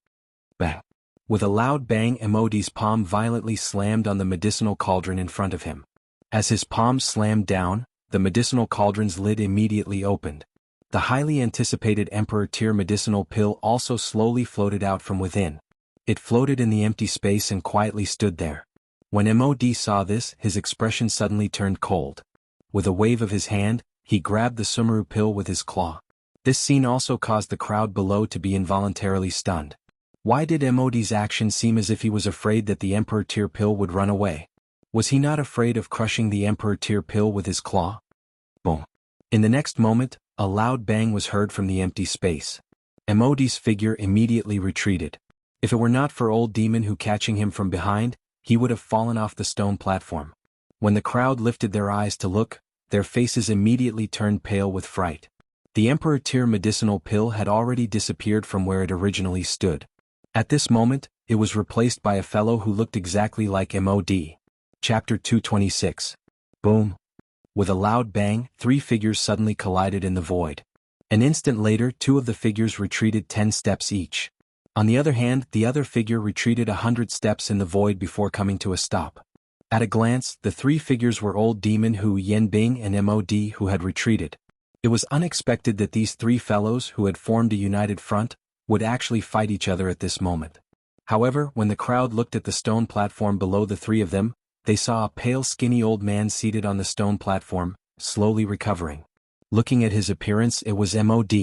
Bang! With a loud bang, Mod's palm violently slammed on the medicinal cauldron in front of him. As his palm slammed down, the medicinal cauldron's lid immediately opened. The highly anticipated Emperor Tier medicinal pill also slowly floated out from within. It floated in the empty space and quietly stood there. When Mod saw this, his expression suddenly turned cold. With a wave of his hand, he grabbed the Sumeru pill with his claw. This scene also caused the crowd below to be involuntarily stunned. Why did Mod's action seem as if he was afraid that the Emperor Tier pill would run away? Was he not afraid of crushing the Emperor Tier pill with his claw? Boom. In the next moment, a loud bang was heard from the empty space. Mod's figure immediately retreated. If it were not for Old Demon Who catching him from behind, he would have fallen off the stone platform. When the crowd lifted their eyes to look, their faces immediately turned pale with fright. The Emperor Tier medicinal pill had already disappeared from where it originally stood. At this moment, it was replaced by a fellow who looked exactly like Mod. Chapter 226. Boom. With a loud bang, three figures suddenly collided in the void. An instant later, two of the figures retreated 10 steps each. On the other hand, the other figure retreated 100 steps in the void before coming to a stop. At a glance, the three figures were Old Demon Hu, Yen Bing and Mod who had retreated. It was unexpected that these three fellows who had formed a united front would actually fight each other at this moment. However, when the crowd looked at the stone platform below the three of them, they saw a pale skinny old man seated on the stone platform, slowly recovering. Looking at his appearance, it was Mod.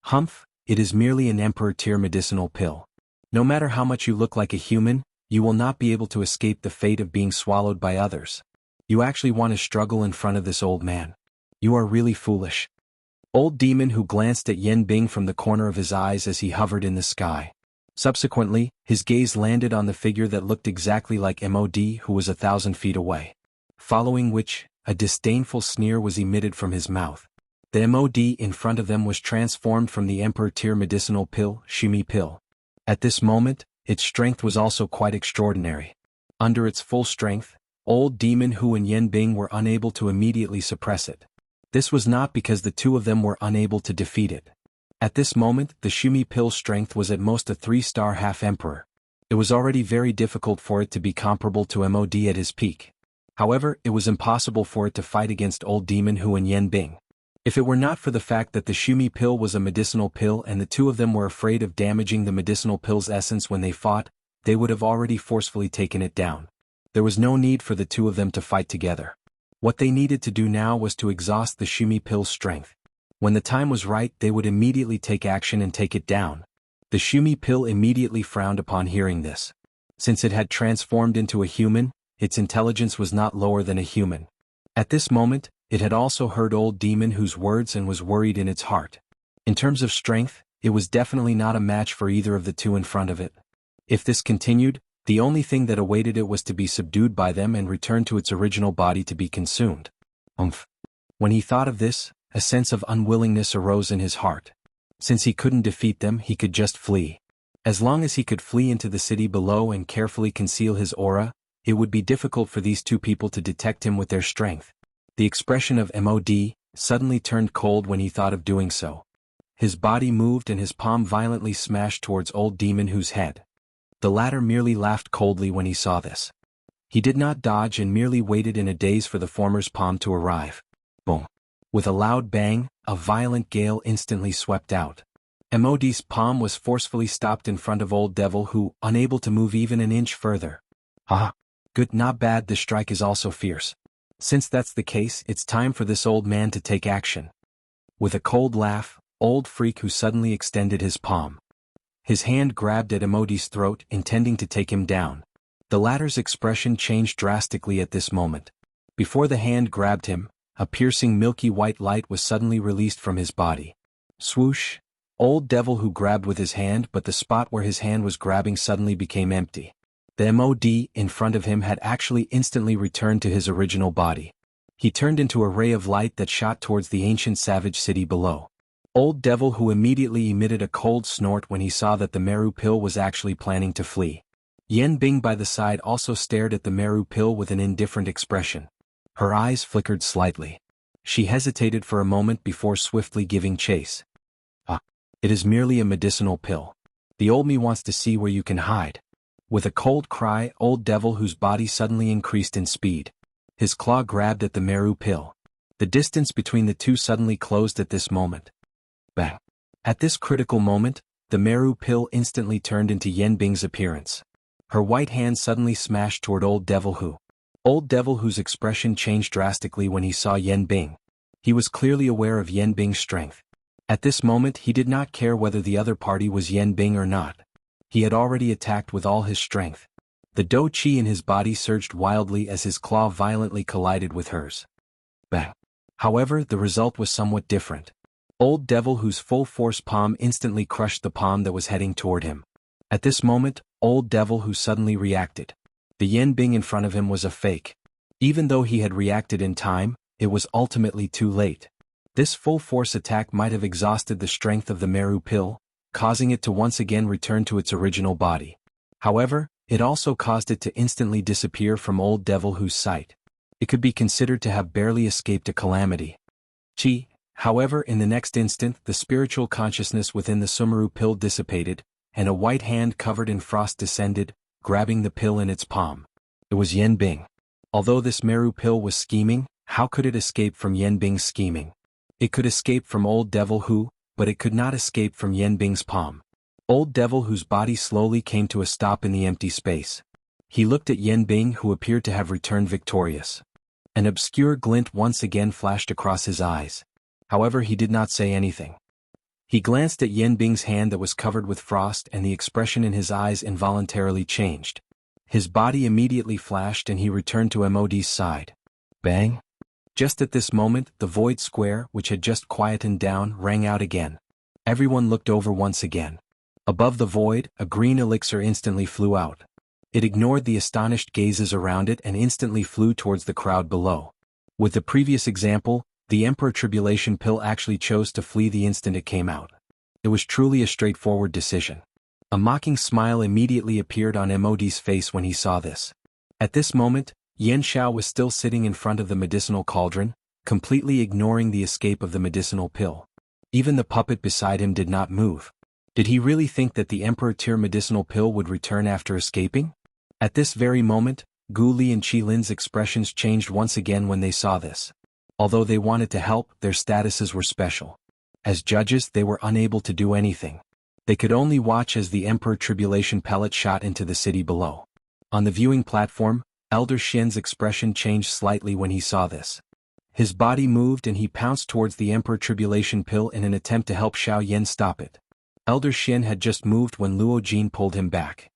Humph, it is merely an Emperor Tier medicinal pill. No matter how much you look like a human, you will not be able to escape the fate of being swallowed by others. You actually want to struggle in front of this old man. You are really foolish. Old demon who glanced at Yen Bing from the corner of his eyes as he hovered in the sky. Subsequently, his gaze landed on the figure that looked exactly like Mod who was 1,000 feet away. Following which, a disdainful sneer was emitted from his mouth. The Mod in front of them was transformed from the Emperor Tier medicinal pill, Shimi pill. At this moment, its strength was also quite extraordinary. Under its full strength, Old Demon Hu and Yen Bing were unable to immediately suppress it. This was not because the two of them were unable to defeat it. At this moment, the Shimi pill's strength was at most a 3-star half-emperor. It was already very difficult for it to be comparable to Mod at his peak. However, it was impossible for it to fight against Old Demon Hu and Yen Bing. If it were not for the fact that the Shumi pill was a medicinal pill and the two of them were afraid of damaging the medicinal pill's essence when they fought, they would have already forcefully taken it down. There was no need for the two of them to fight together. What they needed to do now was to exhaust the Shumi pill's strength. When the time was right, they would immediately take action and take it down. The Shumi pill immediately frowned upon hearing this. Since it had transformed into a human, its intelligence was not lower than a human. At this moment, it had also heard Old Demon Hu's words and was worried in its heart. In terms of strength, it was definitely not a match for either of the two in front of it. If this continued, the only thing that awaited it was to be subdued by them and return to its original body to be consumed. When he thought of this, a sense of unwillingness arose in his heart. Since he couldn't defeat them, he could just flee. As long as he could flee into the city below and carefully conceal his aura, it would be difficult for these two people to detect him with their strength. The expression of Mod suddenly turned cold when he thought of doing so. His body moved and his palm violently smashed towards Old Demon Hu's head. The latter merely laughed coldly when he saw this. He did not dodge and merely waited in a daze for the former's palm to arrive. Boom! With a loud bang, a violent gale instantly swept out. Mod's palm was forcefully stopped in front of Old Devil Hu, unable to move even an inch further. Ah! Good, not bad, the strike is also fierce. Since that's the case, it's time for this old man to take action. With a cold laugh, Old Freak Hu suddenly extended his palm. His hand grabbed at Mod's throat, intending to take him down. The latter's expression changed drastically at this moment. Before the hand grabbed him, a piercing milky white light was suddenly released from his body. Swoosh! Old Devil Hu grabbed with his hand, but the spot where his hand was grabbing suddenly became empty. The Mod in front of him had actually instantly returned to his original body. He turned into a ray of light that shot towards the ancient savage city below. Old Devil Hu immediately emitted a cold snort when he saw that the Meru pill was actually planning to flee. Yen Bing by the side also stared at the Meru pill with an indifferent expression. Her eyes flickered slightly. She hesitated for a moment before swiftly giving chase. Ah, it is merely a medicinal pill. The old me wants to see where you can hide. With a cold cry, Old Devil Hu's body suddenly increased in speed. His claw grabbed at the Meru pill. The distance between the two suddenly closed at this moment. Bang! At this critical moment, the Meru pill instantly turned into Yen Bing's appearance. Her white hand suddenly smashed toward Old Devil Hu. Old Devil Hu's expression changed drastically when he saw Yen Bing. He was clearly aware of Yen Bing's strength. At this moment he did not care whether the other party was Yen Bing or not. He had already attacked with all his strength. The Do Chi in his body surged wildly as his claw violently collided with hers. Bang! However, the result was somewhat different. Old Devil Hu's full-force palm instantly crushed the palm that was heading toward him. At this moment, Old Devil Hu suddenly reacted. The Yen Bing in front of him was a fake. Even though he had reacted in time, it was ultimately too late. This full-force attack might have exhausted the strength of the Meru pill, causing it to once again return to its original body. However, it also caused it to instantly disappear from Old Devil Hu's sight. It could be considered to have barely escaped a calamity. However, in the next instant, the spiritual consciousness within the Sumeru pill dissipated, and a white hand covered in frost descended, grabbing the pill in its palm. It was Yen Bing. Although this Meru pill was scheming, how could it escape from Yen Bing's scheming? It could escape from Old Devil Hu, but it could not escape from Yen Bing's palm. Old Devil Hu's body slowly came to a stop in the empty space. He looked at Yen Bing, who appeared to have returned victorious. An obscure glint once again flashed across his eyes. However, he did not say anything. He glanced at Yen Bing's hand that was covered with frost, and the expression in his eyes involuntarily changed. His body immediately flashed and he returned to Mod's side. Bang! Just at this moment, the void square, which had just quietened down, rang out again. Everyone looked over once again. Above the void, a green elixir instantly flew out. It ignored the astonished gazes around it and instantly flew towards the crowd below. With the previous example, the Emperor Tribulation Pill actually chose to flee the instant it came out. It was truly a straightforward decision. A mocking smile immediately appeared on Mod's face when he saw this. At this moment, Yen Xiao was still sitting in front of the medicinal cauldron, completely ignoring the escape of the medicinal pill. Even the puppet beside him did not move. Did he really think that the Emperor Tier medicinal pill would return after escaping? At this very moment, Gu Li and Qi Lin's expressions changed once again when they saw this. Although they wanted to help, their statuses were special. As judges, they were unable to do anything. They could only watch as the Emperor Tribulation pellet shot into the city below. On the viewing platform, Elder Xian's expression changed slightly when he saw this. His body moved and he pounced towards the Emperor Tribulation pill in an attempt to help Xiao Yan stop it. Elder Xian had just moved when Luo Jin pulled him back.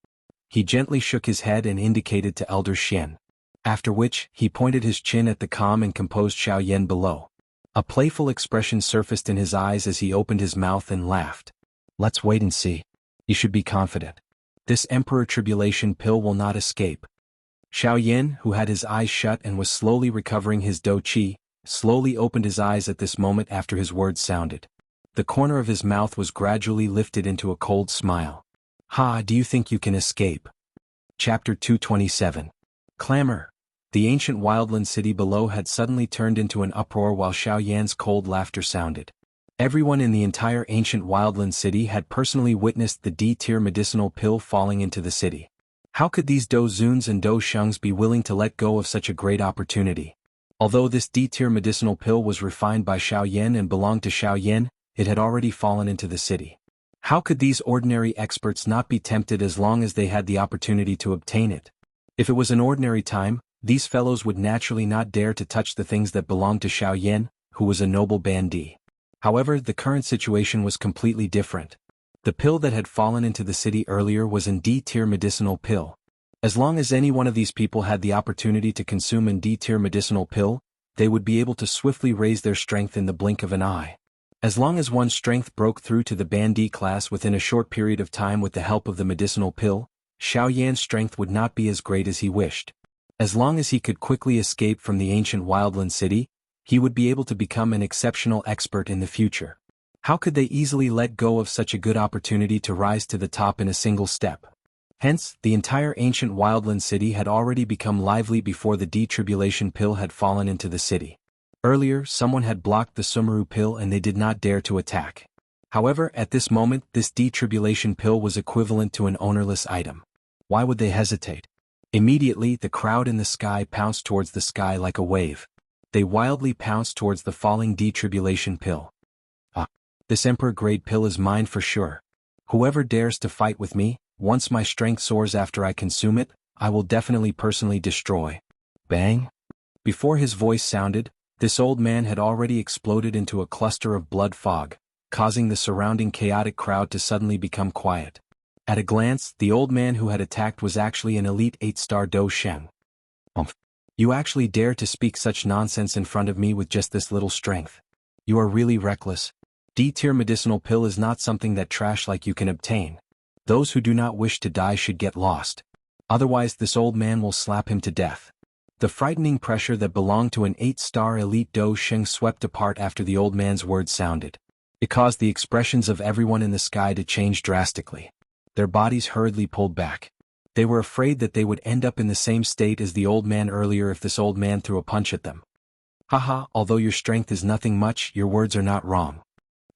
He gently shook his head and indicated to Elder Xian. After which, he pointed his chin at the calm and composed Xiao Yan below. A playful expression surfaced in his eyes as he opened his mouth and laughed. Let's wait and see. You should be confident. This Emperor Tribulation pill will not escape. Xiao Yan, who had his eyes shut and was slowly recovering his dou qi, slowly opened his eyes at this moment after his words sounded. The corner of his mouth was gradually lifted into a cold smile. Ha, do you think you can escape? Chapter 227. Clamor. The ancient wildland city below had suddenly turned into an uproar while Xiao Yan's cold laughter sounded. Everyone in the entire ancient wildland city had personally witnessed the D-tier medicinal pill falling into the city. How could these Do Zuns and Do Shungs be willing to let go of such a great opportunity? Although this D-tier medicinal pill was refined by Xiao Yan and belonged to Xiao Yan, it had already fallen into the city. How could these ordinary experts not be tempted as long as they had the opportunity to obtain it? If it was an ordinary time, these fellows would naturally not dare to touch the things that belonged to Xiao Yan, who was a noble bandit. However, the current situation was completely different. The pill that had fallen into the city earlier was an D-tier medicinal pill. As long as any one of these people had the opportunity to consume an D-tier medicinal pill, they would be able to swiftly raise their strength in the blink of an eye. As long as one's strength broke through to the bandit class within a short period of time with the help of the medicinal pill, Xiao Yan's strength would not be as great as he wished. As long as he could quickly escape from the ancient wildland city, he would be able to become an exceptional expert in the future. How could they easily let go of such a good opportunity to rise to the top in a single step? Hence, the entire ancient wildland city had already become lively before the D-tribulation pill had fallen into the city. Earlier, someone had blocked the Sumeru pill and they did not dare to attack. However, at this moment, this D-tribulation pill was equivalent to an ownerless item. Why would they hesitate? Immediately, the crowd in the sky pounced towards the sky like a wave. They wildly pounced towards the falling D-tribulation pill. Ah, this Emperor-grade pill is mine for sure. Whoever dares to fight with me, once my strength soars after I consume it, I will definitely personally destroy. Bang! Before his voice sounded, this old man had already exploded into a cluster of blood fog, causing the surrounding chaotic crowd to suddenly become quiet. At a glance, the old man who had attacked was actually an elite 8-star Do Sheng. You actually dare to speak such nonsense in front of me with just this little strength. You are really reckless. D-tier medicinal pill is not something that trash like you can obtain. Those who do not wish to die should get lost. Otherwise this old man will slap him to death. The frightening pressure that belonged to an 8-star elite Do Sheng swept apart after the old man's words sounded. It caused the expressions of everyone in the sky to change drastically. Their bodies hurriedly pulled back. They were afraid that they would end up in the same state as the old man earlier if this old man threw a punch at them. Haha, although your strength is nothing much, your words are not wrong.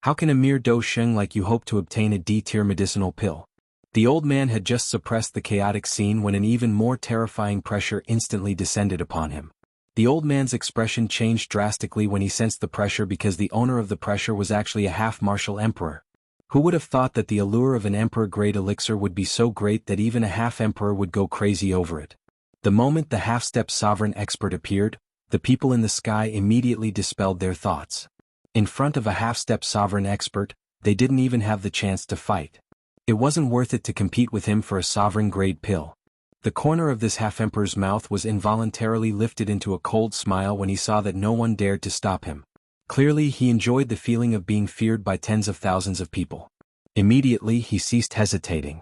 How can a mere Do Sheng like you hope to obtain a D-tier medicinal pill? The old man had just suppressed the chaotic scene when an even more terrifying pressure instantly descended upon him. The old man's expression changed drastically when he sensed the pressure because the owner of the pressure was actually a half-martial emperor. Who would have thought that the allure of an emperor-grade elixir would be so great that even a half-emperor would go crazy over it? The moment the half-step sovereign expert appeared, the people in the sky immediately dispelled their thoughts. In front of a half-step sovereign expert, they didn't even have the chance to fight. It wasn't worth it to compete with him for a sovereign-grade pill. The corner of this half-emperor's mouth was involuntarily lifted into a cold smile when he saw that no one dared to stop him. Clearly he enjoyed the feeling of being feared by tens of thousands of people. Immediately he ceased hesitating.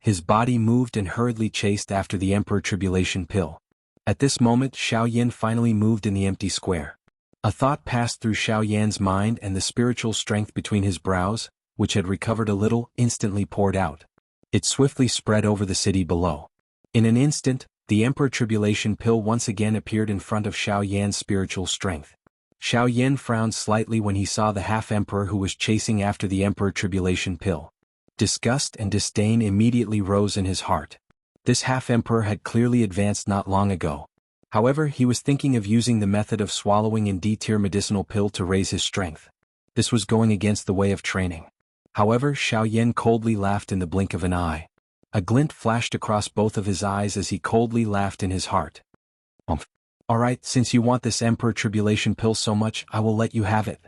His body moved and hurriedly chased after the Emperor Tribulation pill. At this moment Xiao Yan finally moved in the empty square. A thought passed through Xiao Yan's mind, and the spiritual strength between his brows, which had recovered a little, instantly poured out. It swiftly spread over the city below. In an instant, the Emperor Tribulation pill once again appeared in front of Xiao Yan's spiritual strength. Xiao Yan frowned slightly when he saw the half-emperor who was chasing after the Emperor Tribulation pill. Disgust and disdain immediately rose in his heart. This half-emperor had clearly advanced not long ago. However, he was thinking of using the method of swallowing an D-tier medicinal pill to raise his strength. This was going against the way of training. However, Xiao Yan coldly laughed in the blink of an eye. A glint flashed across both of his eyes as he coldly laughed in his heart. Alright, since you want this Emperor Tribulation pill so much, I will let you have it.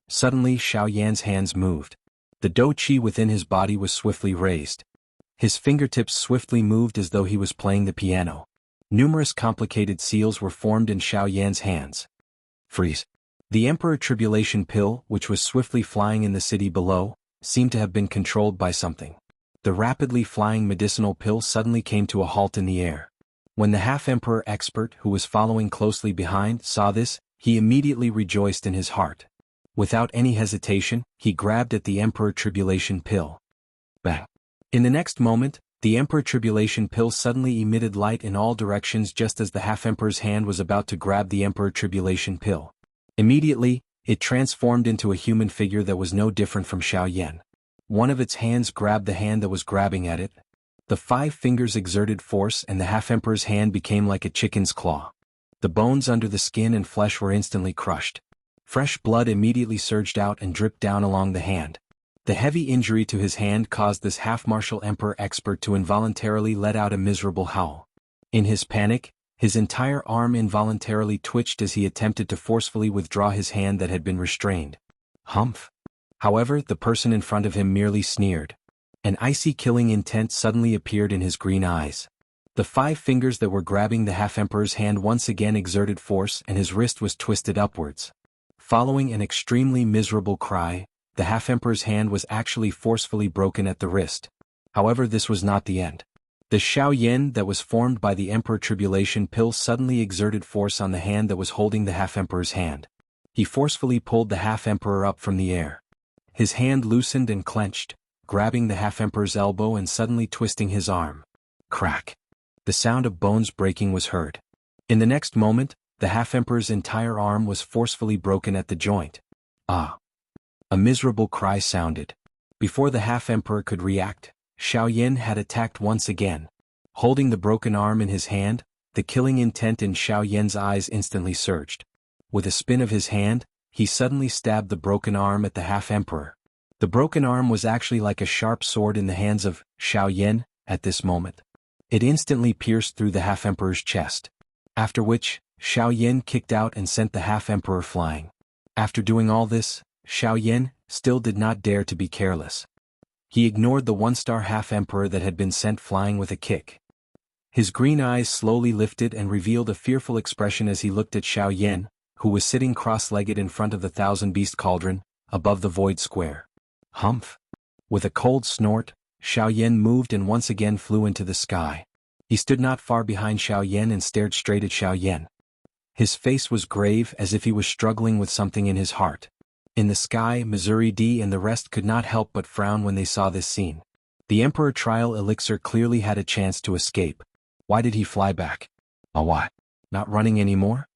Suddenly Xiao Yan's hands moved. The dou qi within his body was swiftly raised. His fingertips swiftly moved as though he was playing the piano. Numerous complicated seals were formed in Xiao Yan's hands. Freeze. The Emperor Tribulation pill, which was swiftly flying in the city below, seemed to have been controlled by something. The rapidly flying medicinal pill suddenly came to a halt in the air. When the half-emperor expert, who was following closely behind, saw this, he immediately rejoiced in his heart. Without any hesitation, he grabbed at the Emperor Tribulation pill. Bang! In the next moment, the Emperor Tribulation pill suddenly emitted light in all directions just as the half-emperor's hand was about to grab the Emperor Tribulation pill. Immediately, it transformed into a human figure that was no different from Xiao Yan. One of its hands grabbed the hand that was grabbing at it. The 5 fingers exerted force and the half-emperor's hand became like a chicken's claw. The bones under the skin and flesh were instantly crushed. Fresh blood immediately surged out and dripped down along the hand. The heavy injury to his hand caused this half-martial emperor expert to involuntarily let out a miserable howl. In his panic, his entire arm involuntarily twitched as he attempted to forcefully withdraw his hand that had been restrained. Humph! However, the person in front of him merely sneered. An icy killing intent suddenly appeared in his green eyes. The 5 fingers that were grabbing the half-emperor's hand once again exerted force and his wrist was twisted upwards. Following an extremely miserable cry, the half-emperor's hand was actually forcefully broken at the wrist. However, this was not the end. The Xiao Yan that was formed by the Emperor Tribulation pill suddenly exerted force on the hand that was holding the half-emperor's hand. He forcefully pulled the half-emperor up from the air. His hand loosened and clenched, grabbing the half-emperor's elbow and suddenly twisting his arm. Crack! The sound of bones breaking was heard. In the next moment, the half-emperor's entire arm was forcefully broken at the joint. Ah! A miserable cry sounded. Before the half-emperor could react, Xiao Yan had attacked once again. Holding the broken arm in his hand, the killing intent in Xiao Yan's eyes instantly surged. With a spin of his hand, he suddenly stabbed the broken arm at the half-emperor. The broken arm was actually like a sharp sword in the hands of Xiao Yan at this moment. It instantly pierced through the half-emperor's chest. After which, Xiao Yan kicked out and sent the half-emperor flying. After doing all this, Xiao Yan still did not dare to be careless. He ignored the 1-star half-emperor that had been sent flying with a kick. His green eyes slowly lifted and revealed a fearful expression as he looked at Xiao Yan, who was sitting cross-legged in front of the 1,000-beast cauldron, above the void square. Humph! With a cold snort, Xiao Yan moved and once again flew into the sky. He stood not far behind Xiao Yan and stared straight at Xiao Yan. His face was grave as if he was struggling with something in his heart. In the sky, Missouri D and the rest could not help but frown when they saw this scene. The Emperor Trial Elixir clearly had a chance to escape. Why did he fly back? Why? Not running anymore?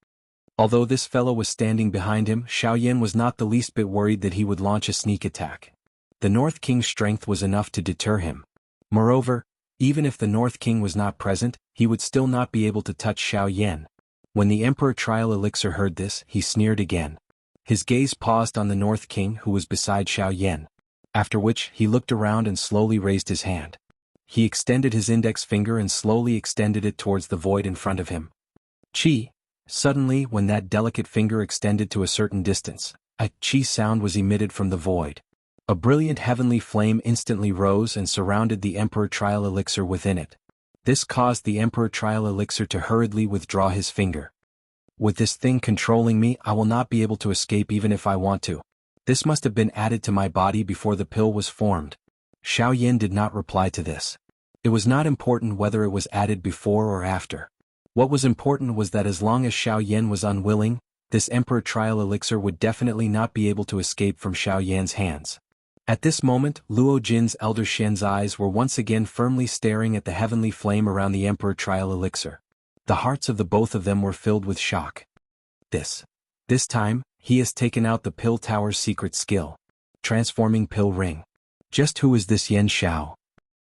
Although this fellow was standing behind him, Xiao Yan was not the least bit worried that he would launch a sneak attack. The North King's strength was enough to deter him. Moreover, even if the North King was not present, he would still not be able to touch Xiao Yan. When the Emperor Trial Elixir heard this, he sneered again. His gaze paused on the North King who was beside Xiao Yan. After which, he looked around and slowly raised his hand. He extended his index finger and slowly extended it towards the void in front of him. Chi! Suddenly, when that delicate finger extended to a certain distance, a chi sound was emitted from the void. A brilliant heavenly flame instantly rose and surrounded the Emperor Trial Elixir within it. This caused the Emperor Trial Elixir to hurriedly withdraw his finger. With this thing controlling me, I will not be able to escape even if I want to. This must have been added to my body before the pill was formed. Xiao Yan did not reply to this. It was not important whether it was added before or after. What was important was that as long as Xiao Yan was unwilling, this Emperor Trial Elixir would definitely not be able to escape from Xiao Yan's hands. At this moment, Luo Jin's elder Shen's eyes were once again firmly staring at the heavenly flame around the Emperor Trial Elixir. The hearts of the both of them were filled with shock. This time, he has taken out the Pill Tower's secret skill. Transforming Pill Ring. Just who is this Yan Xiao?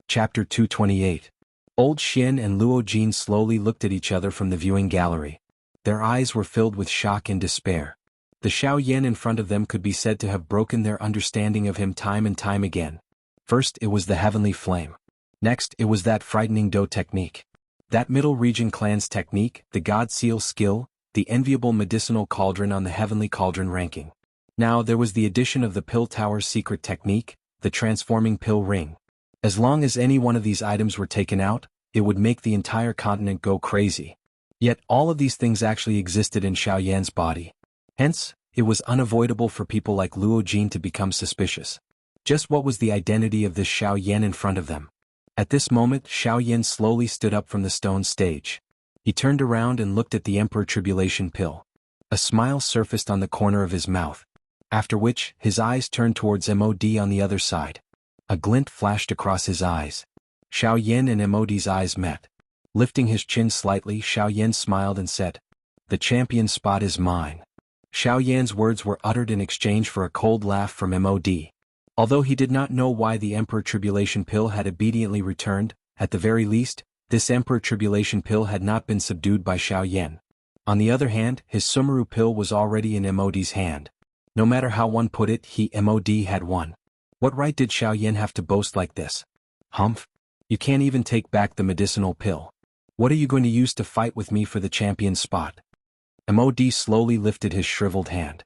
Chapter 228. Old Shen and Luo Jin slowly looked at each other from the viewing gallery. Their eyes were filled with shock and despair. The Xiao Yan in front of them could be said to have broken their understanding of him time and time again. First it was the heavenly flame. Next it was that frightening Do technique. That Middle Region clan's technique, the God Seal skill, the enviable medicinal cauldron on the heavenly cauldron ranking. Now there was the addition of the Pill Tower's secret technique, the transforming pill ring. As long as any one of these items were taken out, it would make the entire continent go crazy. Yet all of these things actually existed in Xiao Yan's body. Hence, it was unavoidable for people like Luo Jin to become suspicious. Just what was the identity of this Xiao Yan in front of them? At this moment, Xiao Yan slowly stood up from the stone stage. He turned around and looked at the Emperor Tribulation Pill. A smile surfaced on the corner of his mouth. After which, his eyes turned towards MOD on the other side. A glint flashed across his eyes. Xiao Yan and MOD's eyes met. Lifting his chin slightly, Xiao Yan smiled and said, "The champion spot is mine." Xiao Yan's words were uttered in exchange for a cold laugh from MOD. Although he did not know why the Emperor Tribulation Pill had obediently returned, at the very least, this Emperor Tribulation Pill had not been subdued by Xiao Yan. On the other hand, his Sumeru Pill was already in MOD's hand. No matter how one put it, he MOD had won. What right did Xiao Yan have to boast like this? Humph! You can't even take back the medicinal pill. What are you going to use to fight with me for the champion spot? MOD slowly lifted his shriveled hand.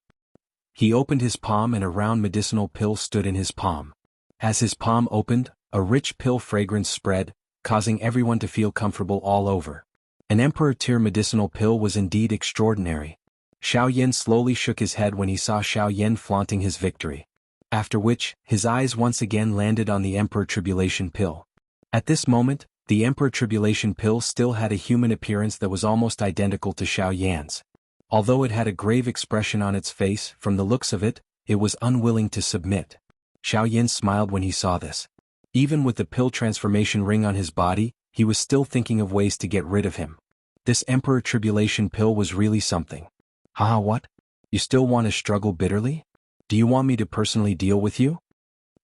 He opened his palm and a round medicinal pill stood in his palm. As his palm opened, a rich pill fragrance spread, causing everyone to feel comfortable all over. An Emperor tier medicinal pill was indeed extraordinary. Xiao Yan slowly shook his head when he saw Xiao Yan flaunting his victory. After which, his eyes once again landed on the Emperor Tribulation Pill. At this moment, the Emperor Tribulation Pill still had a human appearance that was almost identical to Xiao Yan's. Although it had a grave expression on its face, from the looks of it, it was unwilling to submit. Xiao Yan smiled when he saw this. Even with the pill transformation ring on his body, he was still thinking of ways to get rid of him. This Emperor Tribulation Pill was really something. Haha, what? You still want to struggle bitterly? Do you want me to personally deal with you?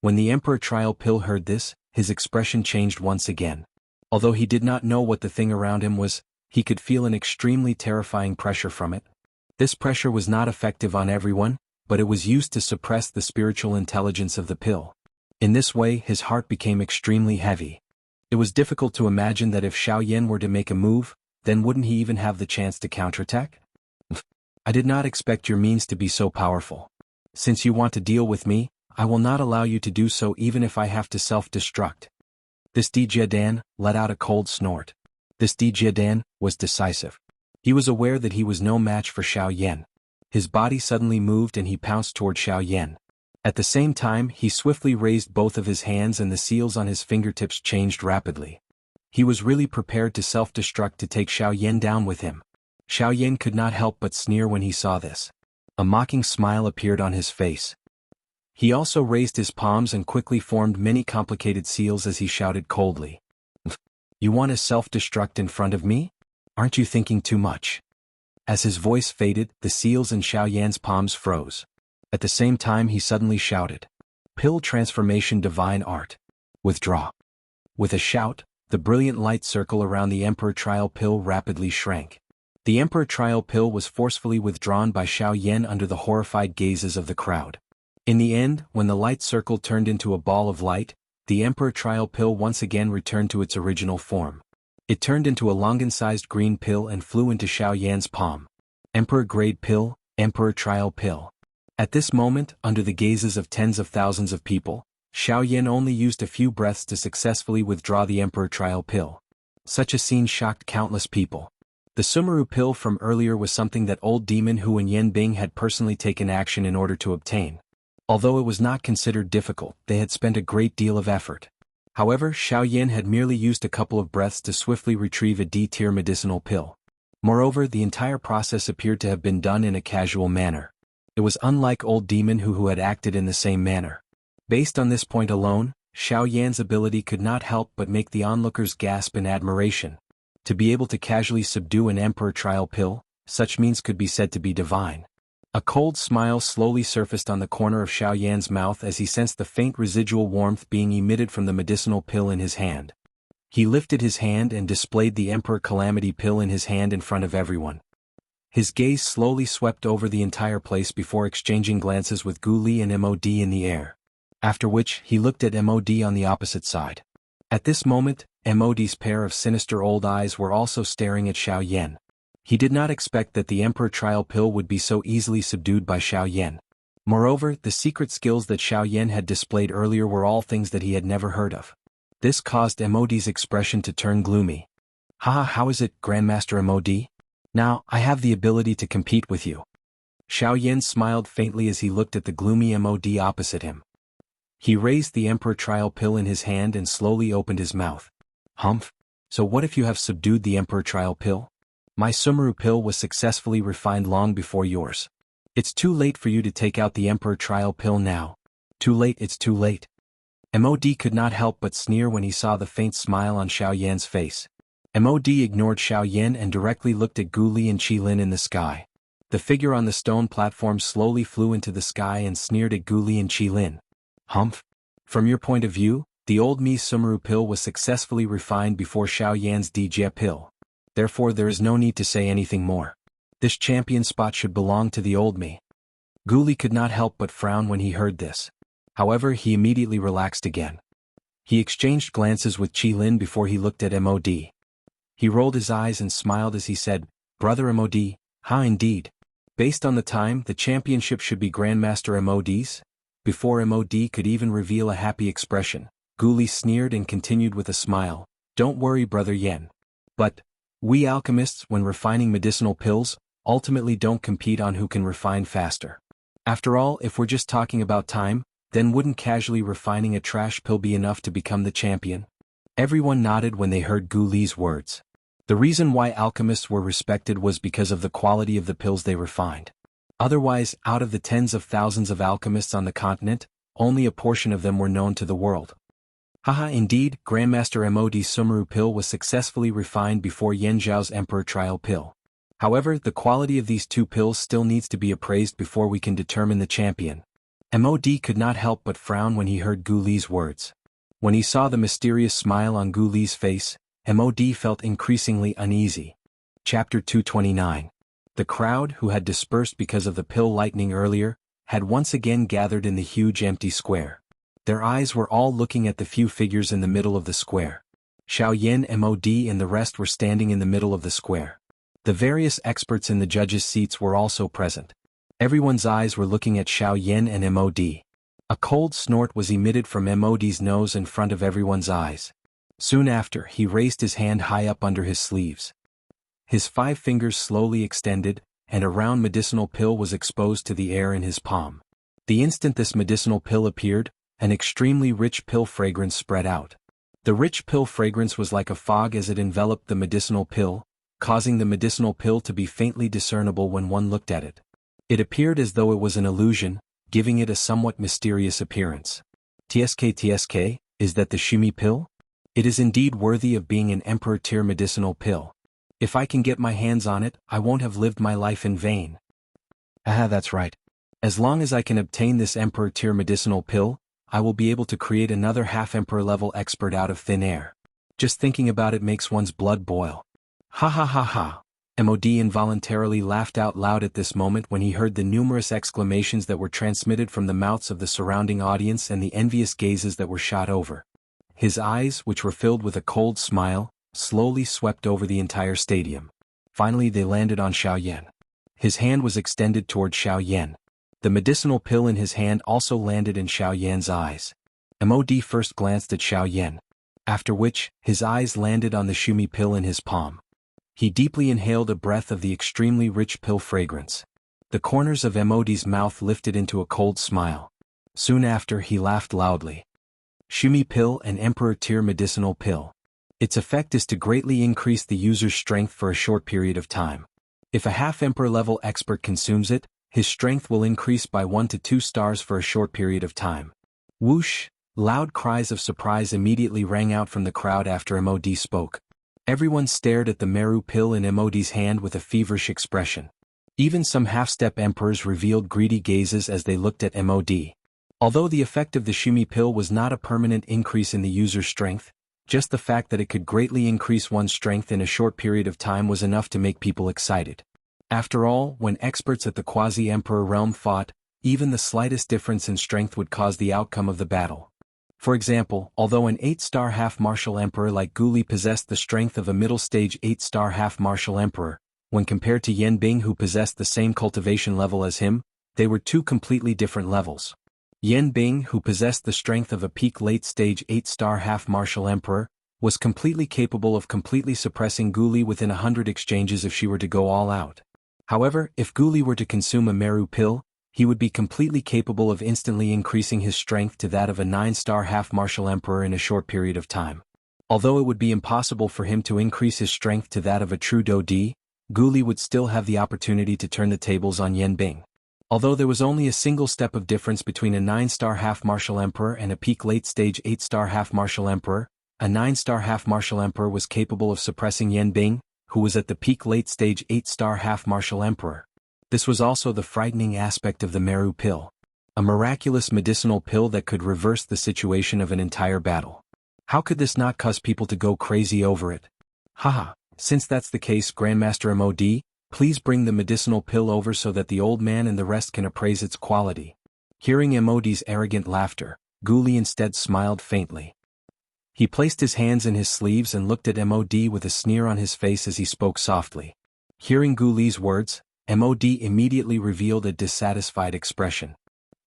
When the Emperor Trial Pill heard this, his expression changed once again. Although he did not know what the thing around him was, he could feel an extremely terrifying pressure from it. This pressure was not effective on everyone, but it was used to suppress the spiritual intelligence of the pill. In this way, his heart became extremely heavy. It was difficult to imagine that if Xiao Yan were to make a move, then wouldn't he even have the chance to counterattack? I did not expect your means to be so powerful. Since you want to deal with me, I will not allow you to do so even if I have to self-destruct. This Dijiadan let out a cold snort. This Dijiadan was decisive. He was aware that he was no match for Xiao Yan. His body suddenly moved and he pounced toward Xiao Yan. At the same time, he swiftly raised both of his hands and the seals on his fingertips changed rapidly. He was really prepared to self-destruct to take Xiao Yan down with him. Xiao Yan could not help but sneer when he saw this. A mocking smile appeared on his face. He also raised his palms and quickly formed many complicated seals as he shouted coldly. You want to self-destruct in front of me? Aren't you thinking too much? As his voice faded, the seals in Xiao Yan's palms froze. At the same time he suddenly shouted. Pill Transformation Divine Art. Withdraw. With a shout, the brilliant light circle around the Emperor Trial Pill rapidly shrank. The Emperor Trial Pill was forcefully withdrawn by Xiao Yan under the horrified gazes of the crowd. In the end, when the light circle turned into a ball of light, the Emperor Trial Pill once again returned to its original form. It turned into a longan-sized green pill and flew into Xiao Yan's palm. Emperor Grade Pill, Emperor Trial Pill. At this moment, under the gazes of tens of thousands of people, Xiao Yan only used a few breaths to successfully withdraw the Emperor Trial Pill. Such a scene shocked countless people. The Sumeru Pill from earlier was something that old demon Hu and Yen Bing had personally taken action in order to obtain. Although it was not considered difficult, they had spent a great deal of effort. However, Xiao Yan had merely used a couple of breaths to swiftly retrieve a D-tier medicinal pill. Moreover, the entire process appeared to have been done in a casual manner. It was unlike old demon Hu who had acted in the same manner. Based on this point alone, Xiao Yan's ability could not help but make the onlookers gasp in admiration. To be able to casually subdue an Emperor Trial Pill, such means could be said to be divine. A cold smile slowly surfaced on the corner of Xiao Yan's mouth as he sensed the faint residual warmth being emitted from the medicinal pill in his hand. He lifted his hand and displayed the Emperor Calamity Pill in his hand in front of everyone. His gaze slowly swept over the entire place before exchanging glances with Gu Li and MOD in the air. After which, he looked at MOD on the opposite side. At this moment, MOD's pair of sinister old eyes were also staring at Xiao Yan. He did not expect that the Emperor Trial Pill would be so easily subdued by Xiao Yan. Moreover, the secret skills that Xiao Yan had displayed earlier were all things that he had never heard of. This caused MOD's expression to turn gloomy. Haha, how is it, Grandmaster MOD? Now, I have the ability to compete with you. Xiao Yan smiled faintly as he looked at the gloomy MOD opposite him. He raised the Emperor Trial Pill in his hand and slowly opened his mouth. Humph. So what if you have subdued the Emperor Trial Pill? My Sumeru Pill was successfully refined long before yours. It's too late for you to take out the Emperor Trial Pill now. Too late, it's too late. MOD could not help but sneer when he saw the faint smile on Xiao Yan's face. MOD ignored Xiao Yan and directly looked at Gu Li and Qi Lin in the sky. The figure on the stone platform slowly flew into the sky and sneered at Gu Li and Qi Lin. Humph. From your point of view, the old me Sumeru Pill was successfully refined before Xiao Yan's Dijie Pill. Therefore there is no need to say anything more. This champion spot should belong to the old me. Gu Li could not help but frown when he heard this. However, he immediately relaxed again. He exchanged glances with Qi Lin before he looked at MOD. He rolled his eyes and smiled as he said, Brother MOD, how indeed. Based on the time, the championship should be Grandmaster MOD's? Before MOD could even reveal a happy expression, Gu Li sneered and continued with a smile, Don't worry, Brother Yan. But, we alchemists, when refining medicinal pills, ultimately don't compete on who can refine faster. After all, if we're just talking about time, then wouldn't casually refining a trash pill be enough to become the champion? Everyone nodded when they heard Gu Li's words. The reason why alchemists were respected was because of the quality of the pills they refined. Otherwise, out of the tens of thousands of alchemists on the continent, only a portion of them were known to the world. Haha, indeed, Grandmaster MOD's Sumeru Pill was successfully refined before Yan Zhao's Emperor Trial Pill. However, the quality of these two pills still needs to be appraised before we can determine the champion. MOD could not help but frown when he heard Gu Li's words. When he saw the mysterious smile on Gu Li's face, MOD felt increasingly uneasy. Chapter 229. The crowd, who had dispersed because of the pill lightning earlier, had once again gathered in the huge empty square. Their eyes were all looking at the few figures in the middle of the square. Xiao Yan, MOD and the rest were standing in the middle of the square. The various experts in the judges' seats were also present. Everyone's eyes were looking at Xiao Yan and MOD. A cold snort was emitted from MOD's nose in front of everyone's eyes. Soon after, he raised his hand high up under his sleeves. His 5 fingers slowly extended, and a round medicinal pill was exposed to the air in his palm. The instant this medicinal pill appeared, an extremely rich pill fragrance spread out. The rich pill fragrance was like a fog as it enveloped the medicinal pill, causing the medicinal pill to be faintly discernible when one looked at it. It appeared as though it was an illusion, giving it a somewhat mysterious appearance. TSK, is that the Shumi pill? It is indeed worthy of being an Emperor-tier medicinal pill. If I can get my hands on it, I won't have lived my life in vain. Ah, that's right. As long as I can obtain this Emperor-tier medicinal pill, I will be able to create another half-Emperor-level expert out of thin air. Just thinking about it makes one's blood boil. Ha ha ha ha. MOD involuntarily laughed out loud at this moment when he heard the numerous exclamations that were transmitted from the mouths of the surrounding audience and the envious gazes that were shot over. His eyes, which were filled with a cold smile, slowly swept over the entire stadium. Finally they landed on Xiao Yan. His hand was extended toward Xiao Yan. The medicinal pill in his hand also landed in Xiao Yan's eyes. MOD first glanced at Xiao Yan, after which, his eyes landed on the Shumi pill in his palm. He deeply inhaled a breath of the extremely rich pill fragrance. The corners of MOD's mouth lifted into a cold smile. Soon after, he laughed loudly. Shumi pill and Emperor tier medicinal pill. Its effect is to greatly increase the user's strength for a short period of time. If a half-Emperor level expert consumes it, his strength will increase by 1 to 2 stars for a short period of time. Whoosh! Loud cries of surprise immediately rang out from the crowd after MOD spoke. Everyone stared at the Meru pill in MOD's hand with a feverish expression. Even some half-step emperors revealed greedy gazes as they looked at MOD. Although the effect of the Shumi pill was not a permanent increase in the user's strength, just the fact that it could greatly increase one's strength in a short period of time was enough to make people excited. After all, when experts at the Quasi-Emperor realm fought, even the slightest difference in strength would cause the outcome of the battle. For example, although an 8-star half-martial emperor like Guli possessed the strength of a middle-stage 8-star half-martial emperor, when compared to Yan Bing who possessed the same cultivation level as him, they were two completely different levels. Yan Bing, who possessed the strength of a peak late-stage 8-star half-martial emperor, was completely capable of completely suppressing Guli within 100 exchanges if she were to go all out. However, if Guli were to consume a Meru pill, he would be completely capable of instantly increasing his strength to that of a 9-star half-martial emperor in a short period of time. Although it would be impossible for him to increase his strength to that of a true Dodi, Guli would still have the opportunity to turn the tables on Yan Bing. Although there was only a single step of difference between a 9-star half-martial emperor and a peak late-stage 8-star half-martial emperor, a 9-star half-martial emperor was capable of suppressing Yan Bing, who was at the peak late-stage 8-star half-martial emperor. This was also the frightening aspect of the Meru pill. A miraculous medicinal pill that could reverse the situation of an entire battle. How could this not cause people to go crazy over it? Haha, since that's the case, Grandmaster MOD, please bring the medicinal pill over so that the old man and the rest can appraise its quality. Hearing MOD's arrogant laughter, Guli instead smiled faintly. He placed his hands in his sleeves and looked at MOD with a sneer on his face as he spoke softly. Hearing Guli's words, MOD immediately revealed a dissatisfied expression.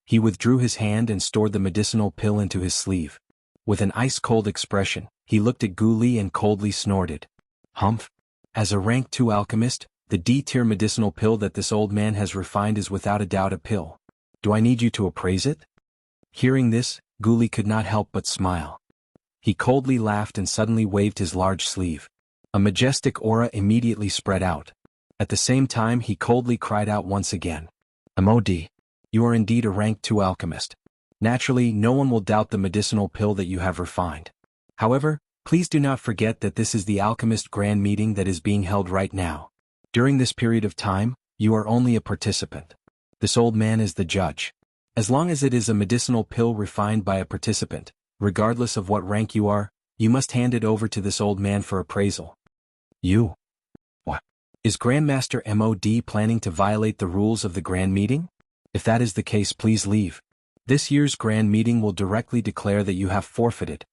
He withdrew his hand and stored the medicinal pill into his sleeve. With an ice-cold expression, he looked at Guli and coldly snorted. Humph! As a rank 2 alchemist, the D-tier medicinal pill that this old man has refined is without a doubt a pill. Do I need you to appraise it? Hearing this, Guli could not help but smile. He coldly laughed and suddenly waved his large sleeve. A majestic aura immediately spread out. At the same time he coldly cried out once again. MOD, you are indeed a rank 2 alchemist. Naturally, no one will doubt the medicinal pill that you have refined. However, please do not forget that this is the alchemist grand meeting that is being held right now. During this period of time, you are only a participant. This old man is the judge. As long as it is a medicinal pill refined by a participant, regardless of what rank you are, you must hand it over to this old man for appraisal. You? What? Is Grandmaster MOD planning to violate the rules of the grand meeting? If that is the case, please leave. This year's grand meeting will directly declare that you have forfeited.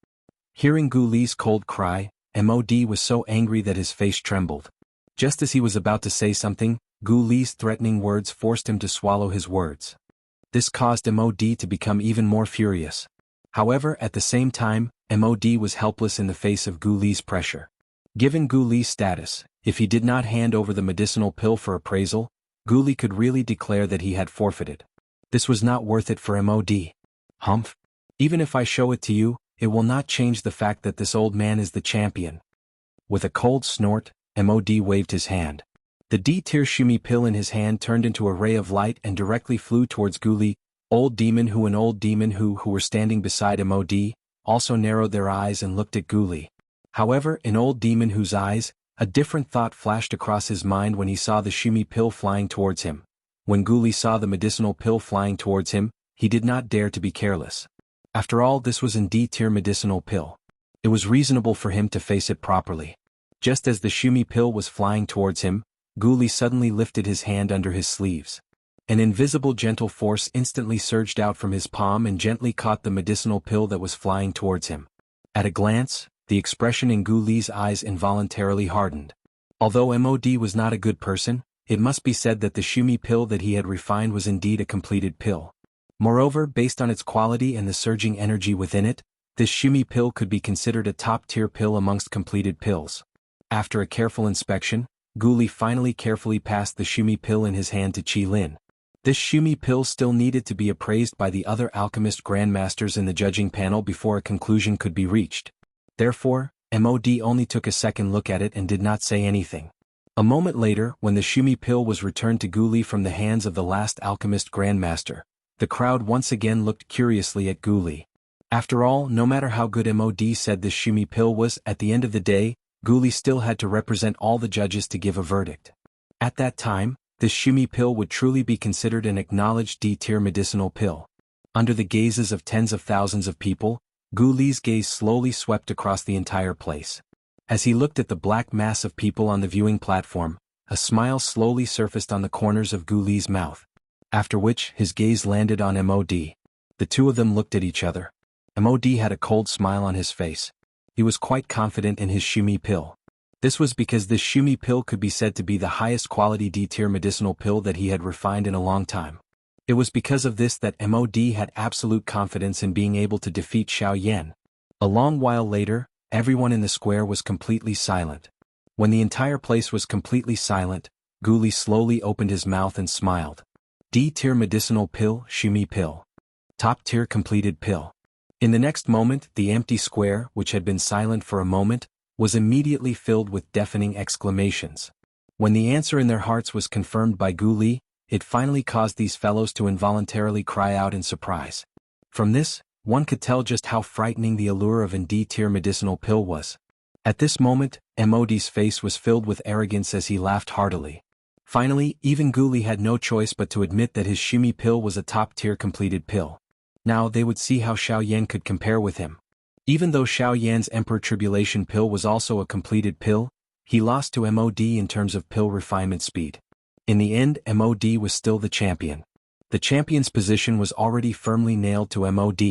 Hearing Guli's cold cry, MOD was so angry that his face trembled. Just as he was about to say something, Guli's threatening words forced him to swallow his words. This caused MOD to become even more furious. However, at the same time, MOD was helpless in the face of Guli's pressure. Given Guli's status, if he did not hand over the medicinal pill for appraisal, Guli could really declare that he had forfeited. This was not worth it for MOD. Humph! Even if I show it to you, it will not change the fact that this old man is the champion. With a cold snort, MOD waved his hand. The D-tier Shumi pill in his hand turned into a ray of light and directly flew towards Guli. Old Demon Who and Old Demon Who were standing beside MOD, also narrowed their eyes and looked at Guli. However, in Old Demon Who's eyes, a different thought flashed across his mind when he saw the Shumi pill flying towards him. When Guli saw the medicinal pill flying towards him, he did not dare to be careless. After all, this was an D-tier medicinal pill. It was reasonable for him to face it properly. Just as the Shumi pill was flying towards him, Guli suddenly lifted his hand under his sleeves. An invisible gentle force instantly surged out from his palm and gently caught the medicinal pill that was flying towards him. At a glance, the expression in Guli's eyes involuntarily hardened. Although MOD was not a good person, it must be said that the Shumi pill that he had refined was indeed a completed pill. Moreover, based on its quality and the surging energy within it, this Shumi pill could be considered a top-tier pill amongst completed pills. After a careful inspection, Guli finally carefully passed the Shumi pill in his hand to Qi Lin. This Shumi pill still needed to be appraised by the other alchemist grandmasters in the judging panel before a conclusion could be reached. Therefore, MOD only took a second look at it and did not say anything. A moment later, when the Shumi pill was returned to Guli from the hands of the last alchemist grandmaster, the crowd once again looked curiously at Guli. After all, no matter how good MOD said this Shumi pill was, at the end of the day, Guli still had to represent all the judges to give a verdict. At that time, this Shumi pill would truly be considered an acknowledged D-tier medicinal pill. Under the gazes of tens of thousands of people, Guli's gaze slowly swept across the entire place. As he looked at the black mass of people on the viewing platform, a smile slowly surfaced on the corners of Guli's mouth. After which, his gaze landed on MOD. The two of them looked at each other. MOD had a cold smile on his face. He was quite confident in his Shumi pill. This was because this Shumi pill could be said to be the highest quality D-tier medicinal pill that he had refined in a long time. It was because of this that MOD had absolute confidence in being able to defeat Xiao Yan. A long while later, everyone in the square was completely silent. When the entire place was completely silent, Guli slowly opened his mouth and smiled. D-tier medicinal pill, Shumi pill. Top-tier completed pill. In the next moment, the empty square, which had been silent for a moment, was immediately filled with deafening exclamations. When the answer in their hearts was confirmed by Guli, it finally caused these fellows to involuntarily cry out in surprise. From this, one could tell just how frightening the allure of an D-tier medicinal pill was. At this moment, MOD's face was filled with arrogance as he laughed heartily. Finally, even Guli had no choice but to admit that his Shumi pill was a top-tier completed pill. Now they would see how Xiao Yan could compare with him. Even though Xiao Yan's Emperor Tribulation pill was also a completed pill, he lost to MOD in terms of pill refinement speed. In the end, MOD was still the champion. The champion's position was already firmly nailed to MOD.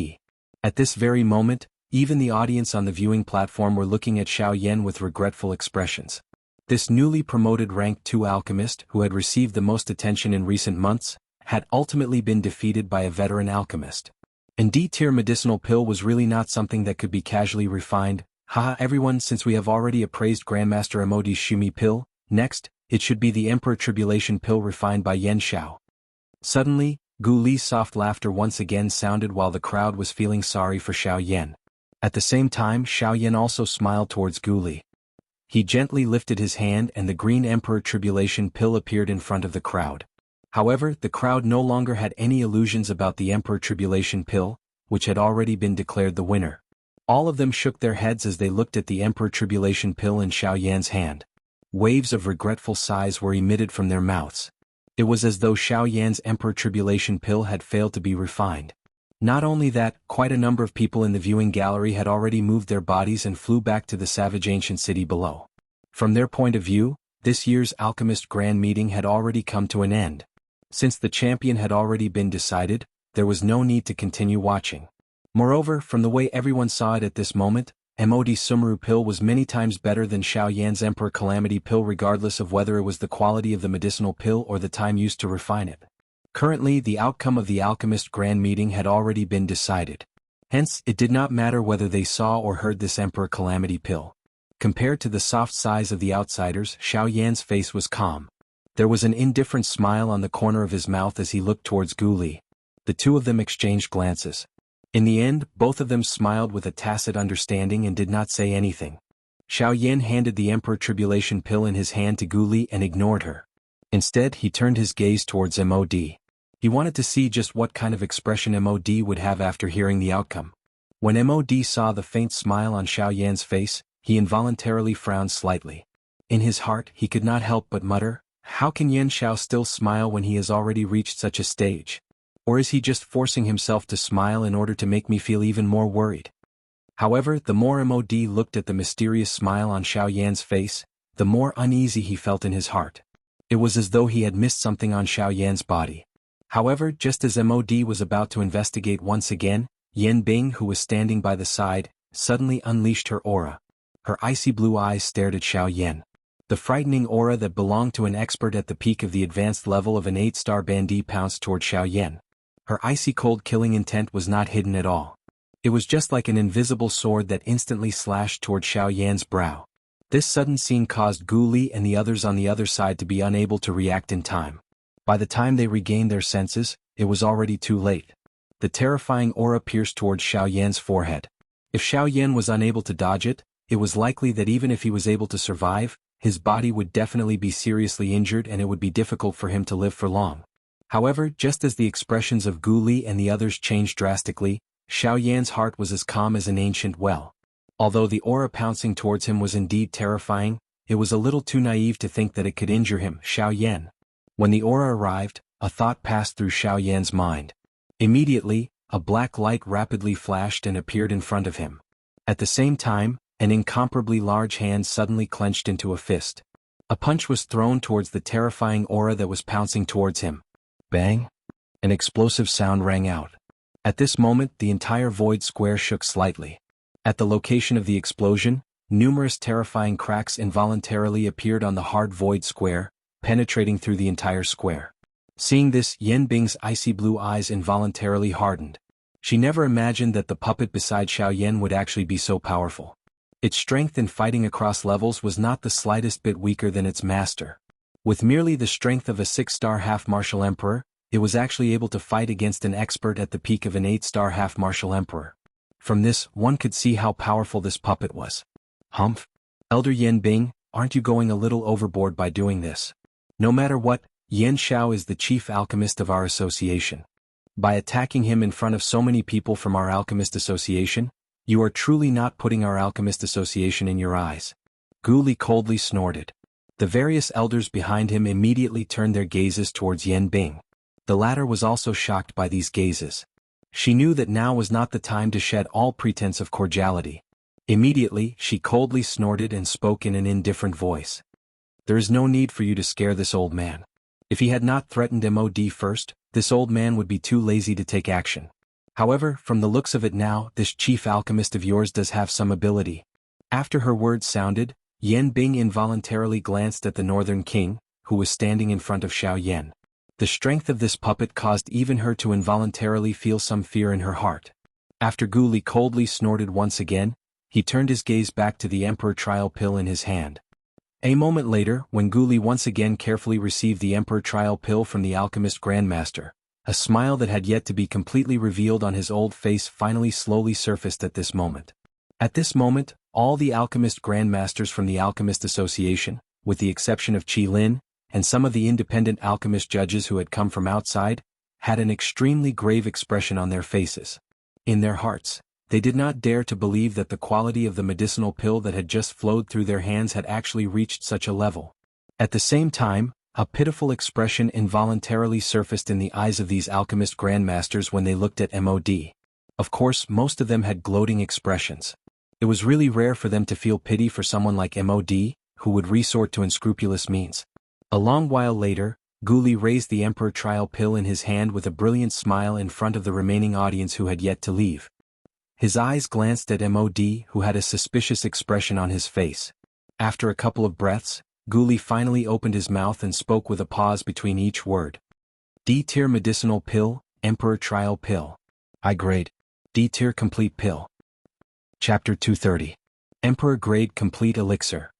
At this very moment, even the audience on the viewing platform were looking at Xiao Yan with regretful expressions. This newly promoted rank 2 alchemist, who had received the most attention in recent months, had ultimately been defeated by a veteran alchemist. And D-tier medicinal pill was really not something that could be casually refined. Haha, everyone, since we have already appraised Grandmaster MOD's Shumi pill, next, it should be the Emperor Tribulation pill refined by Yan Xiao. Suddenly, Guli's soft laughter once again sounded while the crowd was feeling sorry for Xiao Yan. At the same time, Xiao Yan also smiled towards Guli. He gently lifted his hand and the green Emperor Tribulation pill appeared in front of the crowd. However, the crowd no longer had any illusions about the Emperor Tribulation pill, which had already been declared the winner. All of them shook their heads as they looked at the Emperor Tribulation pill in Xiao Yan's hand. Waves of regretful sighs were emitted from their mouths. It was as though Xiao Yan's Emperor Tribulation pill had failed to be refined. Not only that, quite a number of people in the viewing gallery had already moved their bodies and flew back to the savage ancient city below. From their point of view, this year's Alchemist Grand Meeting had already come to an end. Since the champion had already been decided, there was no need to continue watching. Moreover, from the way everyone saw it at this moment, MOD Sumru pill was many times better than Xiao Yan's Emperor Calamity pill regardless of whether it was the quality of the medicinal pill or the time used to refine it. Currently, the outcome of the Alchemist Grand Meeting had already been decided. Hence, it did not matter whether they saw or heard this Emperor Calamity pill. Compared to the soft sighs of the outsiders, Xiao Yan's face was calm. There was an indifferent smile on the corner of his mouth as he looked towards Guli. The two of them exchanged glances. In the end, both of them smiled with a tacit understanding and did not say anything. Xiao Yan handed the Emperor Tribulation pill in his hand to Guli and ignored her. Instead, he turned his gaze towards MOD. He wanted to see just what kind of expression MOD would have after hearing the outcome. When MOD saw the faint smile on Xiao Yan's face, he involuntarily frowned slightly. In his heart, he could not help but mutter, "How can Yan Xiao still smile when he has already reached such a stage? Or is he just forcing himself to smile in order to make me feel even more worried?" However, the more MOD looked at the mysterious smile on Xiao Yan's face, the more uneasy he felt in his heart. It was as though he had missed something on Xiao Yan's body. However, just as MOD was about to investigate once again, Yan Bing, who was standing by the side, suddenly unleashed her aura. Her icy blue eyes stared at Xiao Yan. The frightening aura that belonged to an expert at the peak of the advanced level of an 8-star bandit pounced toward Xiao Yan. Her icy cold killing intent was not hidden at all. It was just like an invisible sword that instantly slashed toward Xiao Yan's brow. This sudden scene caused Gu Li and the others on the other side to be unable to react in time. By the time they regained their senses, it was already too late. The terrifying aura pierced towards Xiao Yan's forehead. If Xiao Yan was unable to dodge it, it was likely that even if he was able to survive, his body would definitely be seriously injured and it would be difficult for him to live for long. However, just as the expressions of Gu Li and the others changed drastically, Xiao Yan's heart was as calm as an ancient well. Although the aura pouncing towards him was indeed terrifying, it was a little too naive to think that it could injure him, Xiao Yan. When the aura arrived, a thought passed through Xiao Yan's mind. Immediately, a black light rapidly flashed and appeared in front of him. At the same time, an incomparably large hand suddenly clenched into a fist. A punch was thrown towards the terrifying aura that was pouncing towards him. Bang! An explosive sound rang out. At this moment, the entire void square shook slightly. At the location of the explosion, numerous terrifying cracks involuntarily appeared on the hard void square, penetrating through the entire square. Seeing this, Yan Bing's icy blue eyes involuntarily hardened. She never imagined that the puppet beside Xiao Yan would actually be so powerful. Its strength in fighting across levels was not the slightest bit weaker than its master. With merely the strength of a 6-star half-martial emperor, it was actually able to fight against an expert at the peak of an 8-star half-martial emperor. From this, one could see how powerful this puppet was. Humph! Elder Yan Bing, aren't you going a little overboard by doing this? No matter what, Yan Xiao is the chief alchemist of our association. By attacking him in front of so many people from our alchemist association, you are truly not putting our alchemist association in your eyes. Gu Li coldly snorted. The various elders behind him immediately turned their gazes towards Yan Bing. The latter was also shocked by these gazes. She knew that now was not the time to shed all pretense of cordiality. Immediately, she coldly snorted and spoke in an indifferent voice. There is no need for you to scare this old man. If he had not threatened MOD first, this old man would be too lazy to take action. However, from the looks of it now, this chief alchemist of yours does have some ability. After her words sounded, Yan Bing involuntarily glanced at the Northern King, who was standing in front of Xiao Yan. The strength of this puppet caused even her to involuntarily feel some fear in her heart. After Gu Li coldly snorted once again, he turned his gaze back to the Emperor Trial Pill in his hand. A moment later, when Gu Li once again carefully received the Emperor Trial Pill from the Alchemist Grandmaster, a smile that had yet to be completely revealed on his old face finally slowly surfaced at this moment. At this moment, all the Alchemist Grandmasters from the Alchemist Association, with the exception of Qi Lin, and some of the independent alchemist judges who had come from outside, had an extremely grave expression on their faces. In their hearts, they did not dare to believe that the quality of the medicinal pill that had just flowed through their hands had actually reached such a level. At the same time, a pitiful expression involuntarily surfaced in the eyes of these alchemist grandmasters when they looked at MOD. Of course, most of them had gloating expressions. It was really rare for them to feel pity for someone like MOD, who would resort to unscrupulous means. A long while later, Gu Li raised the Emperor Trial Pill in his hand with a brilliant smile in front of the remaining audience who had yet to leave. His eyes glanced at MOD, who had a suspicious expression on his face. After a couple of breaths, Gu Li finally opened his mouth and spoke with a pause between each word. D-tier medicinal pill, Emperor Trial Pill. High grade. D-tier complete pill. Chapter 230. Emperor grade complete elixir.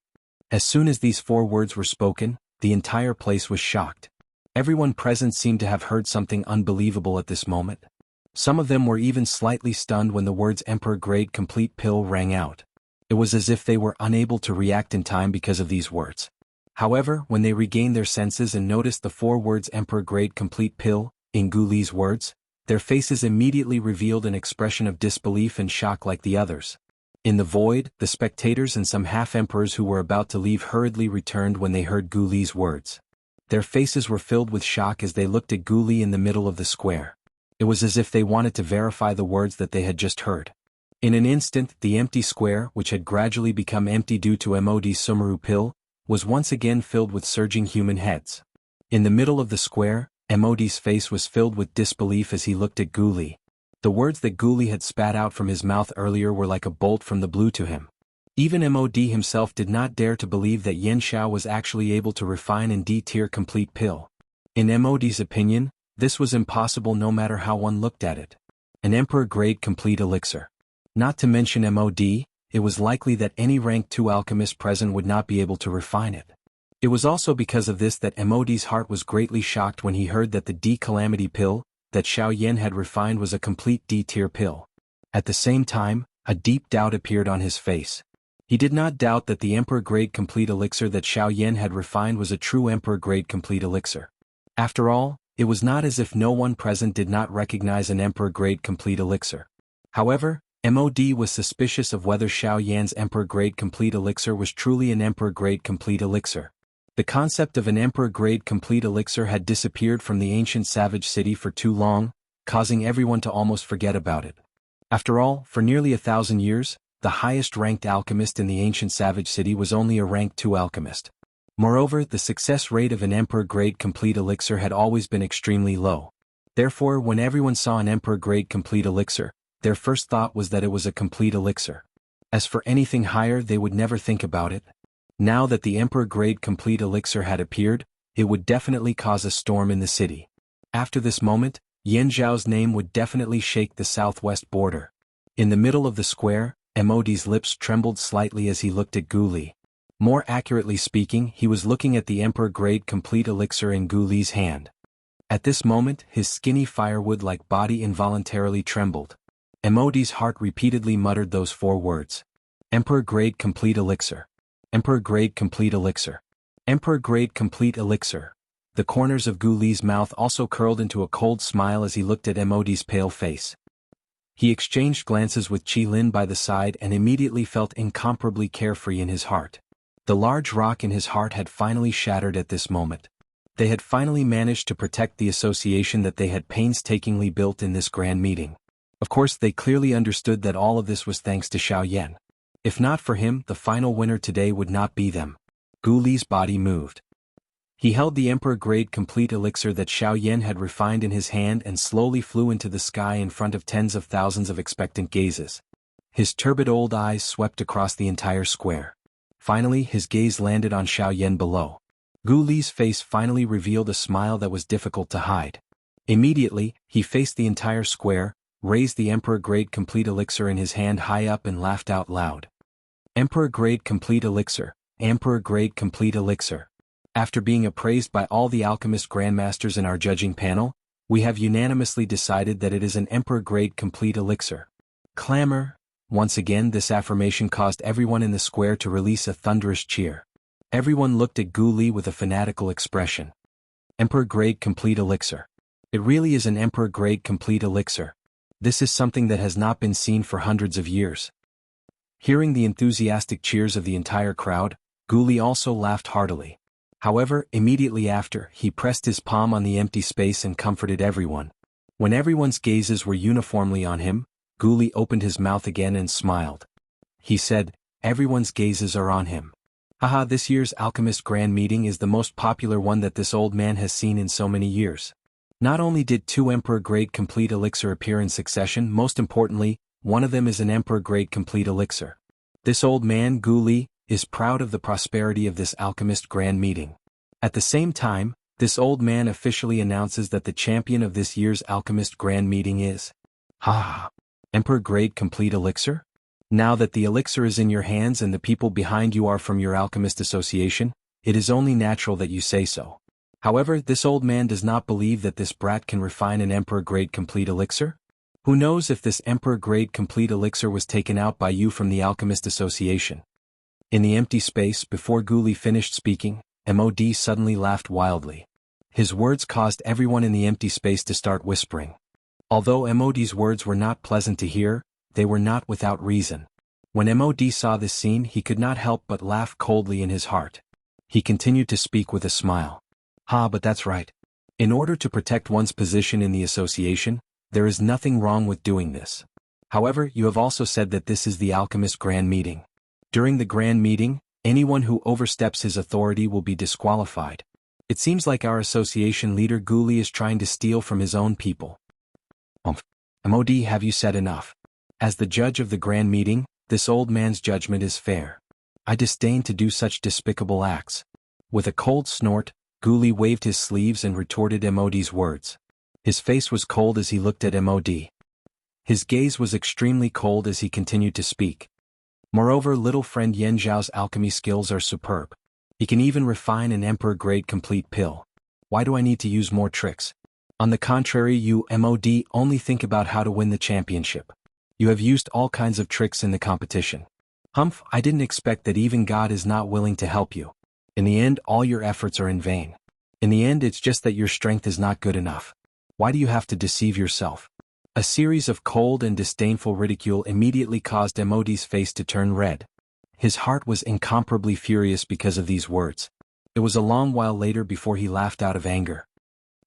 As soon as these 4 words were spoken, the entire place was shocked. Everyone present seemed to have heard something unbelievable at this moment. Some of them were even slightly stunned when the words Emperor grade complete pill rang out. It was as if they were unable to react in time because of these words. However, when they regained their senses and noticed the 4 words Emperor grade complete pill, in Gu Li's words, their faces immediately revealed an expression of disbelief and shock like the others. In the void, the spectators and some half-emperors who were about to leave hurriedly returned when they heard Gu Li's words. Their faces were filled with shock as they looked at Gu Li in the middle of the square. It was as if they wanted to verify the words that they had just heard. In an instant, the empty square, which had gradually become empty due to MOD's Sumeru pill, was once again filled with surging human heads. In the middle of the square, MOD's face was filled with disbelief as he looked at Gu Li. The words that Gu Li had spat out from his mouth earlier were like a bolt from the blue to him. Even MOD himself did not dare to believe that Yan Xiao was actually able to refine and D-tier complete pill. In MOD's opinion, this was impossible no matter how one looked at it. An Emperor-grade complete elixir. Not to mention MOD, it was likely that any rank 2 alchemist present would not be able to refine it. It was also because of this that MOD's heart was greatly shocked when he heard that the D-calamity pill that Xiao Yan had refined was a complete D-tier pill. At the same time, a deep doubt appeared on his face. He did not doubt that the Emperor-grade complete elixir that Xiao Yan had refined was a true Emperor-grade complete elixir. After all, it was not as if no one present did not recognize an Emperor-grade complete elixir. However, MOD was suspicious of whether Xiao Yan's Emperor-grade complete elixir was truly an Emperor-grade complete elixir. The concept of an Emperor-grade complete elixir had disappeared from the ancient savage city for too long, causing everyone to almost forget about it. After all, for nearly 1,000 years, the highest-ranked alchemist in the ancient savage city was only a rank 2 alchemist. Moreover, the success rate of an Emperor-grade complete elixir had always been extremely low. Therefore, when everyone saw an Emperor-grade complete elixir, their first thought was that it was a complete elixir. As for anything higher, they would never think about it. Now that the Emperor-grade complete elixir had appeared, it would definitely cause a storm in the city. After this moment, Yan Zhao's name would definitely shake the southwest border. In the middle of the square, MOD's lips trembled slightly as he looked at Gu Li. More accurately speaking, he was looking at the Emperor-grade complete elixir in Gu Li's hand. At this moment, his skinny firewood-like body involuntarily trembled. MOD's heart repeatedly muttered those 4 words. Emperor-grade complete elixir. Emperor-grade complete elixir. Emperor-grade complete elixir. The corners of Gu Li's mouth also curled into a cold smile as he looked at MOD's pale face. He exchanged glances with Qi Lin by the side and immediately felt incomparably carefree in his heart. The large rock in his heart had finally shattered at this moment. They had finally managed to protect the association that they had painstakingly built in this grand meeting. Of course, they clearly understood that all of this was thanks to Xiao Yan. If not for him, the final winner today would not be them. Gu Li's body moved. He held the Emperor-grade complete elixir that Xiao Yan had refined in his hand and slowly flew into the sky in front of tens of thousands of expectant gazes. His turbid old eyes swept across the entire square. Finally, his gaze landed on Xiao Yan below. Gu Li's face finally revealed a smile that was difficult to hide. Immediately, he faced the entire square, raised the Emperor-grade complete elixir in his hand high up and laughed out loud. Emperor-grade complete elixir, Emperor-grade complete elixir. After being appraised by all the alchemist grandmasters in our judging panel, we have unanimously decided that it is an Emperor-grade complete elixir. Clamor. Once again, this affirmation caused everyone in the square to release a thunderous cheer. Everyone looked at Gu Li with a fanatical expression. Emperor-grade complete elixir. It really is an Emperor-grade complete elixir. This is something that has not been seen for hundreds of years. Hearing the enthusiastic cheers of the entire crowd, Gu Li also laughed heartily. However, immediately after, he pressed his palm on the empty space and comforted everyone. When everyone's gazes were uniformly on him, Gu Li opened his mouth again and smiled. He said, "Everyone's gazes are on him. Haha, this year's Alchemist Grand Meeting is the most popular one that this old man has seen in so many years. Not only did 2 Emperor-grade complete elixir appear in succession, most importantly, one of them is an Emperor-grade complete elixir. This old man, Gu Li, is proud of the prosperity of this Alchemist Grand Meeting. At the same time, this old man officially announces that the champion of this year's Alchemist Grand Meeting is Emperor-grade complete elixir? Now that the elixir is in your hands and the people behind you are from your Alchemist Association, it is only natural that you say so. However, this old man does not believe that this brat can refine an Emperor-grade complete elixir? Who knows if this Emperor-grade complete elixir was taken out by you from the Alchemist Association?" In the empty space before Gu Li finished speaking, MOD suddenly laughed wildly. His words caused everyone in the empty space to start whispering. Although MOD's words were not pleasant to hear, they were not without reason. When MOD saw this scene, he could not help but laugh coldly in his heart. He continued to speak with a smile. But that's right. In order to protect one's position in the association, there is nothing wrong with doing this. However, you have also said that this is the Alchemist Grand Meeting. During the Grand Meeting, anyone who oversteps his authority will be disqualified. It seems like our association leader Gu Li is trying to steal from his own people. MOD, have you said enough? As the judge of the Grand Meeting, this old man's judgment is fair. I disdain to do such despicable acts. With a cold snort, Guli waved his sleeves and retorted Modi's words. His face was cold as he looked at Mod. His gaze was extremely cold as he continued to speak. Moreover, little friend Yen Zhao's alchemy skills are superb. He can even refine an emperor-grade complete pill. Why do I need to use more tricks? On the contrary, you, Mod, only think about how to win the championship. You have used all kinds of tricks in the competition. Humph, I didn't expect that even God is not willing to help you. In the end, all your efforts are in vain. In the end, it's just that your strength is not good enough. Why do you have to deceive yourself? A series of cold and disdainful ridicule immediately caused Mod's face to turn red. His heart was incomparably furious because of these words. It was a long while later before he laughed out of anger.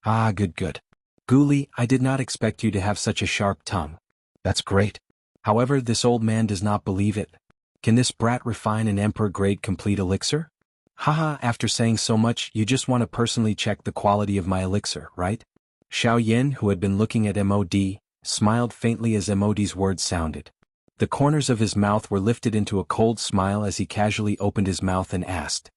Ah, good. Guli, I did not expect you to have such a sharp tongue. That's great. However, this old man does not believe it. Can this brat refine an emperor-grade complete elixir? Haha, after saying so much, you just want to personally check the quality of my elixir, right? Xiao Yan, who had been looking at Mod, smiled faintly as Mod's words sounded. The corners of his mouth were lifted into a cold smile as he casually opened his mouth and asked.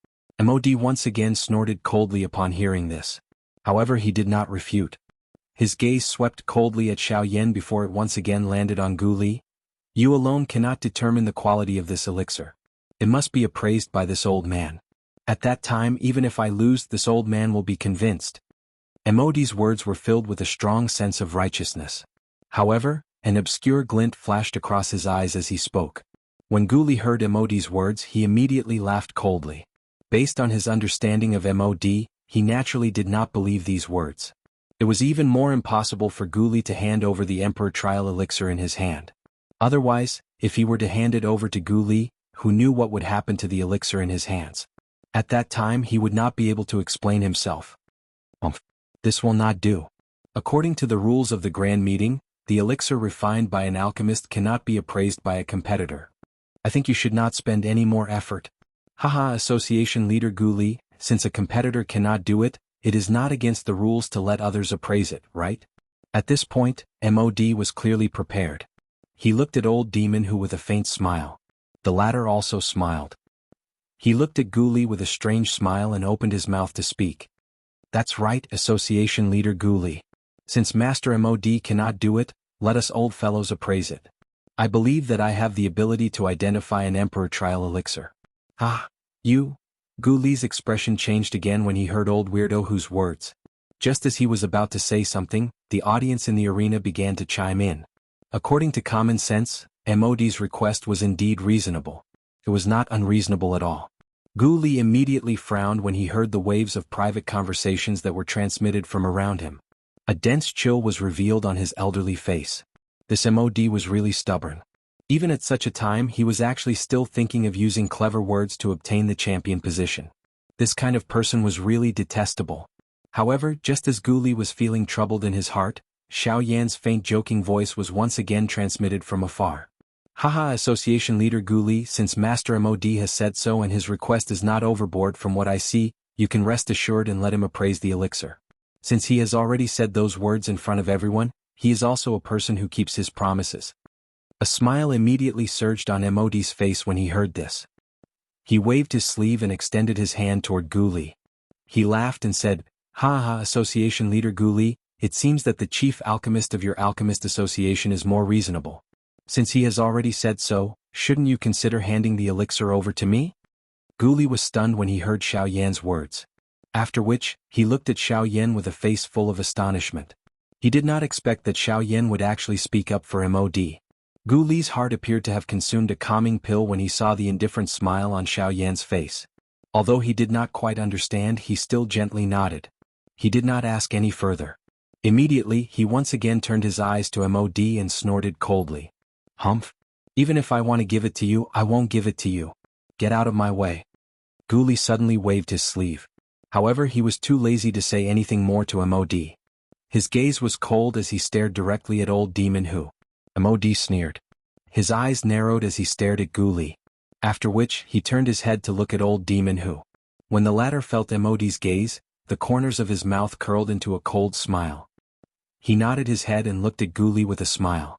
Mod once again snorted coldly upon hearing this. However, he did not refute. His gaze swept coldly at Xiao Yan before it once again landed on Guli. You alone cannot determine the quality of this elixir. It must be appraised by this old man. At that time, even if I lose, this old man will be convinced. Mod's words were filled with a strong sense of righteousness. However, an obscure glint flashed across his eyes as he spoke. When Guli heard Mod's words, he immediately laughed coldly. Based on his understanding of Mod, he naturally did not believe these words. It was even more impossible for Guli to hand over the Emperor Trial Elixir in his hand. Otherwise, if he were to hand it over to Guli, who knew what would happen to the elixir in his hands? At that time he would not be able to explain himself. This will not do. According to the rules of the Grand Meeting, the elixir refined by an alchemist cannot be appraised by a competitor. I think you should not spend any more effort. Haha, Association Leader Guli, since a competitor cannot do it, it is not against the rules to let others appraise it, right? At this point, Mod was clearly prepared. He looked at Old Demon Who with a faint smile. The latter also smiled. He looked at Guli with a strange smile and opened his mouth to speak. That's right, Association Leader Guli. Since Master Mod cannot do it, let us old fellows appraise it. I believe that I have the ability to identify an Emperor Trial Elixir. Ah, you? Guli's expression changed again when he heard Old Weirdo Who's words. Just as he was about to say something, the audience in the arena began to chime in. According to common sense, Mod's request was indeed reasonable. It was not unreasonable at all. Guli immediately frowned when he heard the waves of private conversations that were transmitted from around him. A dense chill was revealed on his elderly face. This Mod was really stubborn. Even at such a time, he was actually still thinking of using clever words to obtain the champion position. This kind of person was really detestable. However, just as Guli was feeling troubled in his heart, Xiao Yan's faint joking voice was once again transmitted from afar. Haha, Association Leader Guli, since Master Mod has said so and his request is not overboard from what I see, you can rest assured and let him appraise the elixir. Since he has already said those words in front of everyone, he is also a person who keeps his promises. A smile immediately surged on Mod's face when he heard this. He waved his sleeve and extended his hand toward Guli. He laughed and said, Haha, Association Leader Guli, it seems that the chief alchemist of your alchemist association is more reasonable. Since he has already said so, shouldn't you consider handing the elixir over to me? Guli was stunned when he heard Xiao Yan's words. After which, he looked at Xiao Yan with a face full of astonishment. He did not expect that Xiao Yan would actually speak up for Mod. Guli's heart appeared to have consumed a calming pill when he saw the indifferent smile on Xiao Yan's face. Although he did not quite understand, he still gently nodded. He did not ask any further. Immediately, he once again turned his eyes to Mod and snorted coldly. Humph. Even if I want to give it to you, I won't give it to you. Get out of my way. Guli suddenly waved his sleeve. However, he was too lazy to say anything more to Mod. His gaze was cold as he stared directly at Old Demon Who. Mod sneered. His eyes narrowed as he stared at Guli. After which, he turned his head to look at Old Demon Who. When the latter felt Mod's gaze, the corners of his mouth curled into a cold smile. He nodded his head and looked at Guli with a smile.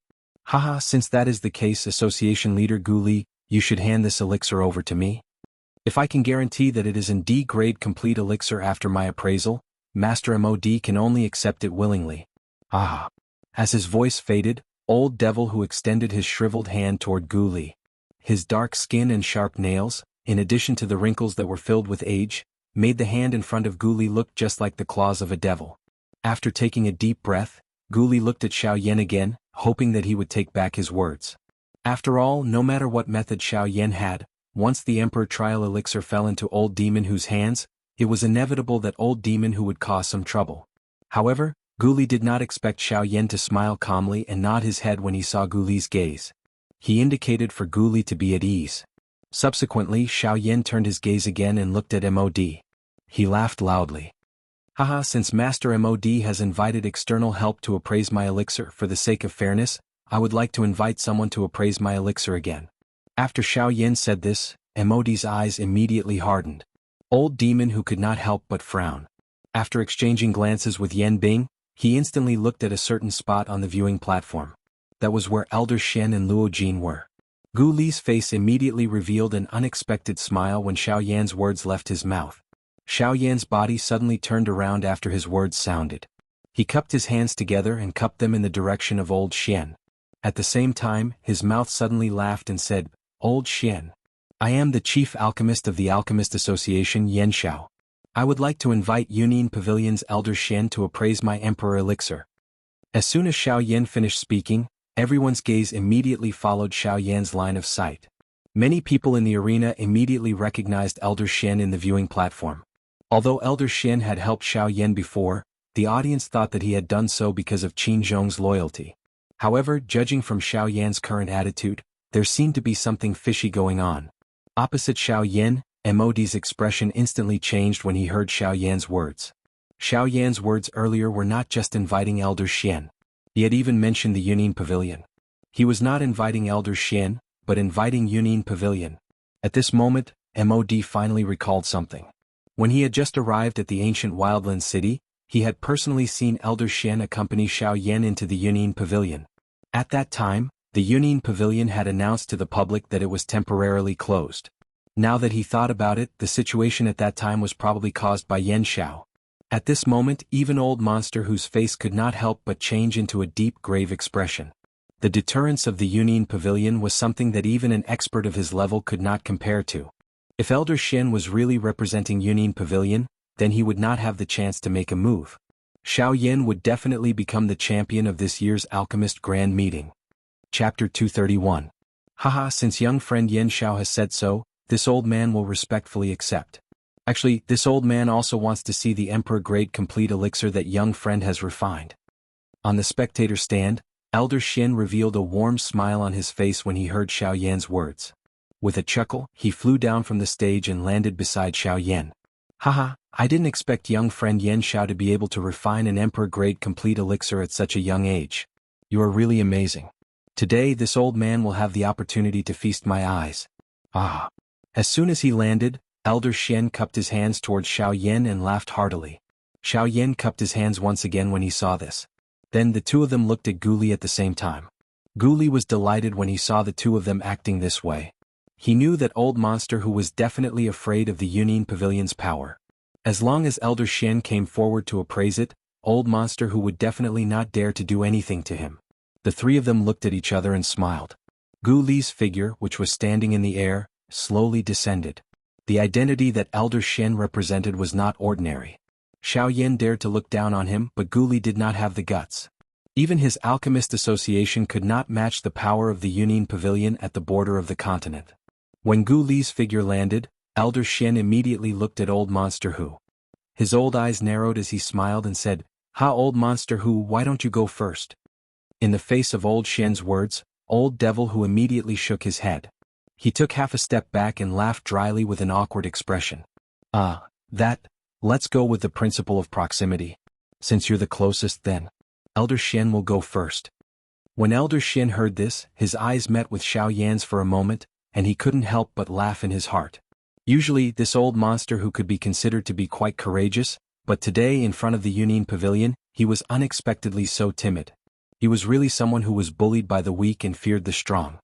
Haha, since that is the case, Association Leader Gu Li, you should hand this elixir over to me. If I can guarantee that it is in D-grade complete elixir after my appraisal, Master MOD can only accept it willingly. Ah. As his voice faded, Old Devil Who extended his shriveled hand toward Gu Li. His dark skin and sharp nails, in addition to the wrinkles that were filled with age, made the hand in front of Gu Li look just like the claws of a devil. After taking a deep breath, Gu Li looked at Xiao Yan again, hoping that he would take back his words. After all, no matter what method Xiao Yan had, once the Emperor Trial Elixir fell into Old Demon Who's hands, it was inevitable that Old Demon Who would cause some trouble. However, Gu Li did not expect Xiao Yan to smile calmly and nod his head when he saw Gu Li's gaze. He indicated for Gu Li to be at ease. Subsequently, Xiao Yan turned his gaze again and looked at MOD. He laughed loudly. Haha, since Master MOD has invited external help to appraise my elixir for the sake of fairness, I would like to invite someone to appraise my elixir again. After Xiao Yan said this, MOD's eyes immediately hardened. Old Demon Who could not help but frown. After exchanging glances with Yan Bing, he instantly looked at a certain spot on the viewing platform. That was where Elder Shen and Luo Jin were. Gu Li's face immediately revealed an unexpected smile when Xiao Yan's words left his mouth. Xiao Yan's body suddenly turned around after his words sounded. He cupped his hands together and cupped them in the direction of Old Shen. At the same time, his mouth suddenly laughed and said, "Old Shen. I am the Chief Alchemist of the Alchemist Association Yan Xiao. I would like to invite Yunyin Pavilion's Elder Shen to appraise my Emperor Elixir." As soon as Xiao Yan finished speaking, everyone's gaze immediately followed Xiao Yan's line of sight. Many people in the arena immediately recognized Elder Shen in the viewing platform. Although Elder Shen had helped Xiao Yan before, the audience thought that he had done so because of Qin Zhong's loyalty. However, judging from Xiao Yan's current attitude, there seemed to be something fishy going on. Opposite Xiao Yan, MOD's expression instantly changed when he heard Xiao Yan's words. Xiao Yan's words earlier were not just inviting Elder Shen. He had even mentioned the Yunyin Pavilion. He was not inviting Elder Shen, but inviting Yunyin Pavilion. At this moment, MOD finally recalled something. When he had just arrived at the ancient Wildland city, he had personally seen Elder Shen accompany Xiao Yan into the Yunyin Pavilion. At that time, the Yunyin Pavilion had announced to the public that it was temporarily closed. Now that he thought about it, the situation at that time was probably caused by Yan Xiao. At this moment, even Old Monster Whose face could not help but change into a deep grave expression. The deterrence of the Yunyin Pavilion was something that even an expert of his level could not compare to. If Elder Shen was really representing Yunyin Pavilion, then he would not have the chance to make a move. Xiao Yan would definitely become the champion of this year's Alchemist Grand Meeting. Chapter 231. Haha, since young friend Yan Xiao has said so, this old man will respectfully accept. Actually, this old man also wants to see the Emperor Grade Complete Elixir that young friend has refined. On the spectator stand, Elder Shen revealed a warm smile on his face when he heard Xiao Yan's words. With a chuckle, he flew down from the stage and landed beside Xiao Yan. Haha, I didn't expect young friend Yan Xiao to be able to refine an Emperor Grade Complete Elixir at such a young age. You are really amazing. Today this old man will have the opportunity to feast my eyes. Ah. As soon as he landed, Elder Shen cupped his hands towards Xiao Yan and laughed heartily. Xiao Yan cupped his hands once again when he saw this. Then the two of them looked at Gu Li at the same time. Gu Li was delighted when he saw the two of them acting this way. He knew that Old Monster Who was definitely afraid of the Yunyin Pavilion's power. As long as Elder Shen came forward to appraise it, Old Monster Who would definitely not dare to do anything to him. The three of them looked at each other and smiled. Gu Li's figure, which was standing in the air, slowly descended. The identity that Elder Shen represented was not ordinary. Xiao Yan dared to look down on him, but Gu Li did not have the guts. Even his Alchemist Association could not match the power of the Yunyin Pavilion at the border of the continent. When Gu Li's figure landed, Elder Shen immediately looked at Old Monster Who. His old eyes narrowed as he smiled and said, "Ha, Old Monster Who, why don't you go first?" In the face of Old Shen's words, Old Devil Who immediately shook his head. He took half a step back and laughed dryly with an awkward expression. Let's go with the principle of proximity. Since you're the closest then, Elder Shen will go first." When Elder Shen heard this, his eyes met with Xiao Yan's for a moment, and he couldn't help but laugh in his heart. Usually, this old monster who could be considered to be quite courageous, but today in front of the Yunyin Pavilion, he was unexpectedly so timid. He was really someone who was bullied by the weak and feared the strong.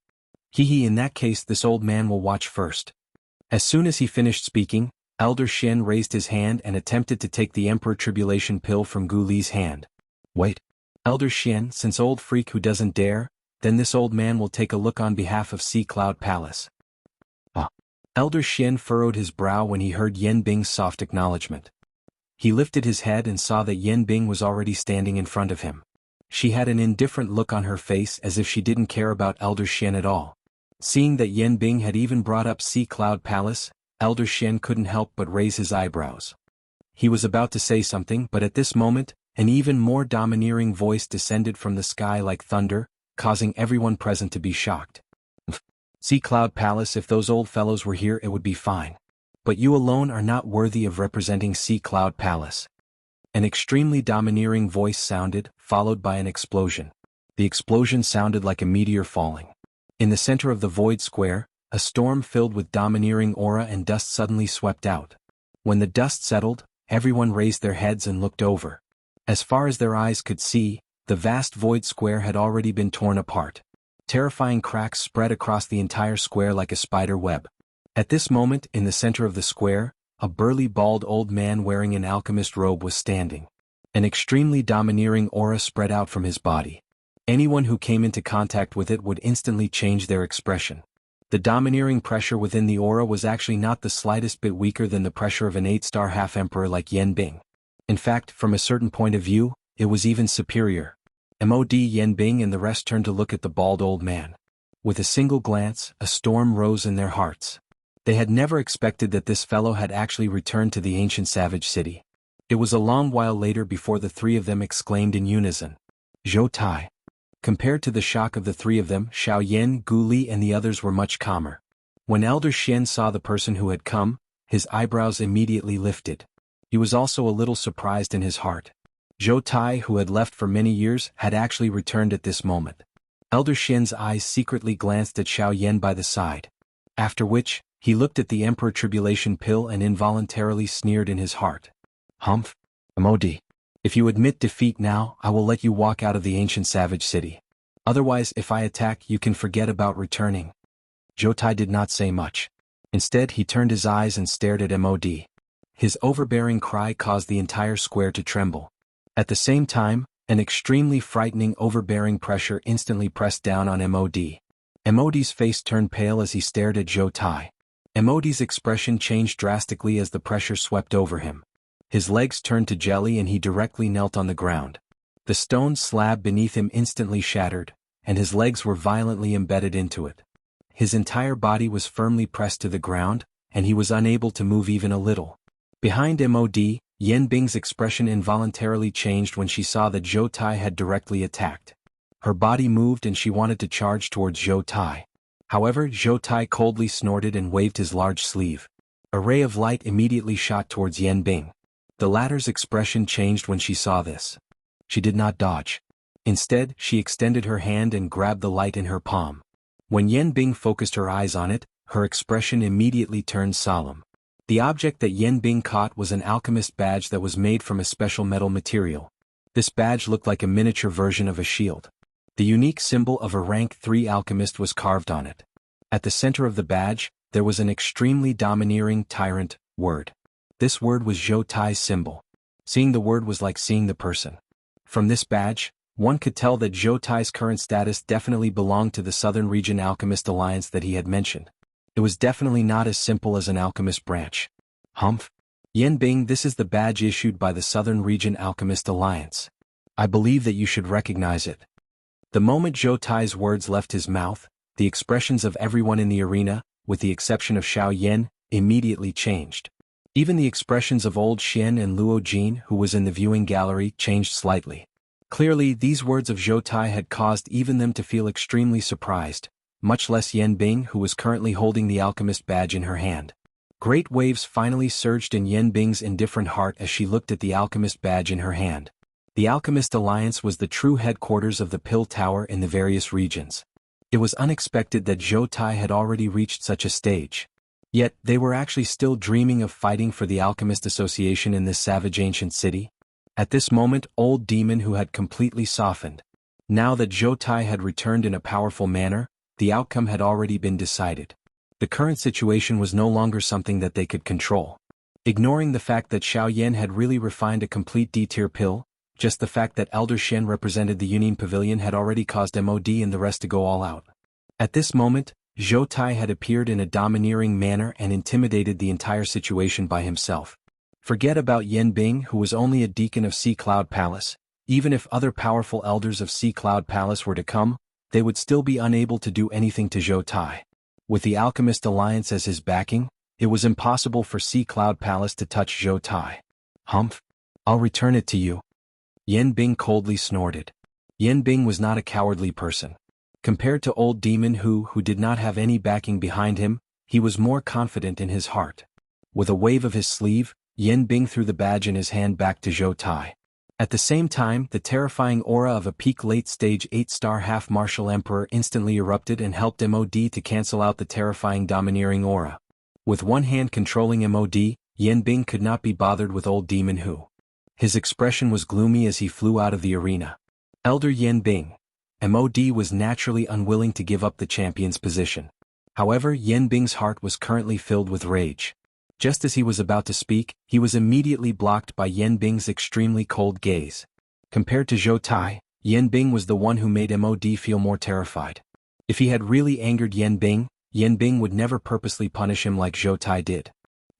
In that case this old man will watch first. As soon as he finished speaking, Elder Shen raised his hand and attempted to take the Emperor Tribulation pill from Gu Li's hand. Wait. Elder Shen, since old freak who doesn't dare, then this old man will take a look on behalf of Sea Cloud Palace. Elder Shen furrowed his brow when he heard Yan Bing's soft acknowledgement. He lifted his head and saw that Yan Bing was already standing in front of him. She had an indifferent look on her face as if she didn't care about Elder Shen at all. Seeing that Yan Bing had even brought up Sea Cloud Palace, Elder Shen couldn't help but raise his eyebrows. He was about to say something, but at this moment, an even more domineering voice descended from the sky like thunder, causing everyone present to be shocked. Sea Cloud Palace, if those old fellows were here it would be fine. But you alone are not worthy of representing Sea Cloud Palace. An extremely domineering voice sounded, followed by an explosion. The explosion sounded like a meteor falling. In the center of the void square, a storm filled with domineering aura and dust suddenly swept out. When the dust settled, everyone raised their heads and looked over. As far as their eyes could see, the vast void square had already been torn apart. Terrifying cracks spread across the entire square like a spider web. At this moment, in the center of the square, a burly bald old man wearing an alchemist robe was standing. An extremely domineering aura spread out from his body. Anyone who came into contact with it would instantly change their expression. The domineering pressure within the aura was actually not the slightest bit weaker than the pressure of an 8-star half-emperor like Yan Bing. In fact, from a certain point of view, it was even superior. Yan Bing and the rest turned to look at the bald old man. With a single glance, a storm rose in their hearts. They had never expected that this fellow had actually returned to the ancient savage city. It was a long while later before the three of them exclaimed in unison, "Zhou Tai." Compared to the shock of the three of them, Xiao Yan, Gu Li and the others were much calmer. When Elder Shen saw the person who had come, his eyebrows immediately lifted. He was also a little surprised in his heart. Zhou Tai, who had left for many years, had actually returned at this moment. Elder Shen's eyes secretly glanced at Xiao Yan by the side. After which, he looked at the Emperor Tribulation pill and involuntarily sneered in his heart. Humph. Mod. If you admit defeat now, I will let you walk out of the ancient savage city. Otherwise, if I attack, you can forget about returning. Zhou Tai did not say much. Instead, he turned his eyes and stared at Mod. His overbearing cry caused the entire square to tremble. At the same time, an extremely frightening overbearing pressure instantly pressed down on Mod. Mod's face turned pale as he stared at Zhou Tai. Mod's expression changed drastically as the pressure swept over him. His legs turned to jelly and he directly knelt on the ground. The stone slab beneath him instantly shattered, and his legs were violently embedded into it. His entire body was firmly pressed to the ground, and he was unable to move even a little. Behind Mod, Yan Bing's expression involuntarily changed when she saw that Zhou Tai had directly attacked. Her body moved and she wanted to charge towards Zhou Tai. However, Zhou Tai coldly snorted and waved his large sleeve. A ray of light immediately shot towards Yan Bing. The latter's expression changed when she saw this. She did not dodge. Instead, she extended her hand and grabbed the light in her palm. When Yan Bing focused her eyes on it, her expression immediately turned solemn. The object that Yan Bing caught was an alchemist badge that was made from a special metal material. This badge looked like a miniature version of a shield. The unique symbol of a rank 3 alchemist was carved on it. At the center of the badge, there was an extremely domineering tyrant word. This word was Zhou Tai's symbol. Seeing the word was like seeing the person. From this badge, one could tell that Zhou Tai's current status definitely belonged to the Southern Region Alchemist Alliance that he had mentioned. It was definitely not as simple as an alchemist branch. Humph. Yan Bing, this is the badge issued by the Southern Region Alchemist Alliance. I believe that you should recognize it. The moment Zhou Tai's words left his mouth, the expressions of everyone in the arena, with the exception of Xiao Yan, immediately changed. Even the expressions of Old Shen and Luo Jin, who was in the viewing gallery, changed slightly. Clearly, these words of Zhou Tai had caused even them to feel extremely surprised, much less Yan Bing, who was currently holding the alchemist badge in her hand. Great waves finally surged in Yan Bing's indifferent heart as she looked at the alchemist badge in her hand. The Alchemist Alliance was the true headquarters of the Pill Tower in the various regions. It was unexpected that Zhou Tai had already reached such a stage. Yet, they were actually still dreaming of fighting for the Alchemist Association in this savage ancient city. At this moment, Old Demon, who had completely softened. Now that Zhou Tai had returned in a powerful manner, the outcome had already been decided. The current situation was no longer something that they could control. Ignoring the fact that Xiao Yan had really refined a complete D-tier pill, just the fact that Elder Shen represented the Union Pavilion had already caused MOD and the rest to go all out. At this moment, Zhou Tai had appeared in a domineering manner and intimidated the entire situation by himself. Forget about Yan Bing, who was only a deacon of Sea Cloud Palace. Even if other powerful elders of Sea Cloud Palace were to come, they would still be unable to do anything to Zhou Tai. With the Alchemist Alliance as his backing, it was impossible for Sea Cloud Palace to touch Zhou Tai. Humph! I'll return it to you. Yan Bing coldly snorted. Yan Bing was not a cowardly person. Compared to Old Demon who did not have any backing behind him, he was more confident in his heart. With a wave of his sleeve, Yan Bing threw the badge in his hand back to Zhou Tai. At the same time, the terrifying aura of a peak late-stage 8-star half-martial emperor instantly erupted and helped MOD to cancel out the terrifying domineering aura. With one hand controlling MOD, Yan Bing could not be bothered with Old Demon Hu. His expression was gloomy as he flew out of the arena. Elder Yan Bing. MOD was naturally unwilling to give up the champion's position. However, Yan Bing's heart was currently filled with rage. Just as he was about to speak, he was immediately blocked by Yan Bing's extremely cold gaze. Compared to Zhou Tai, Yan Bing was the one who made MOD feel more terrified. If he had really angered Yan Bing would never purposely punish him like Zhou Tai did.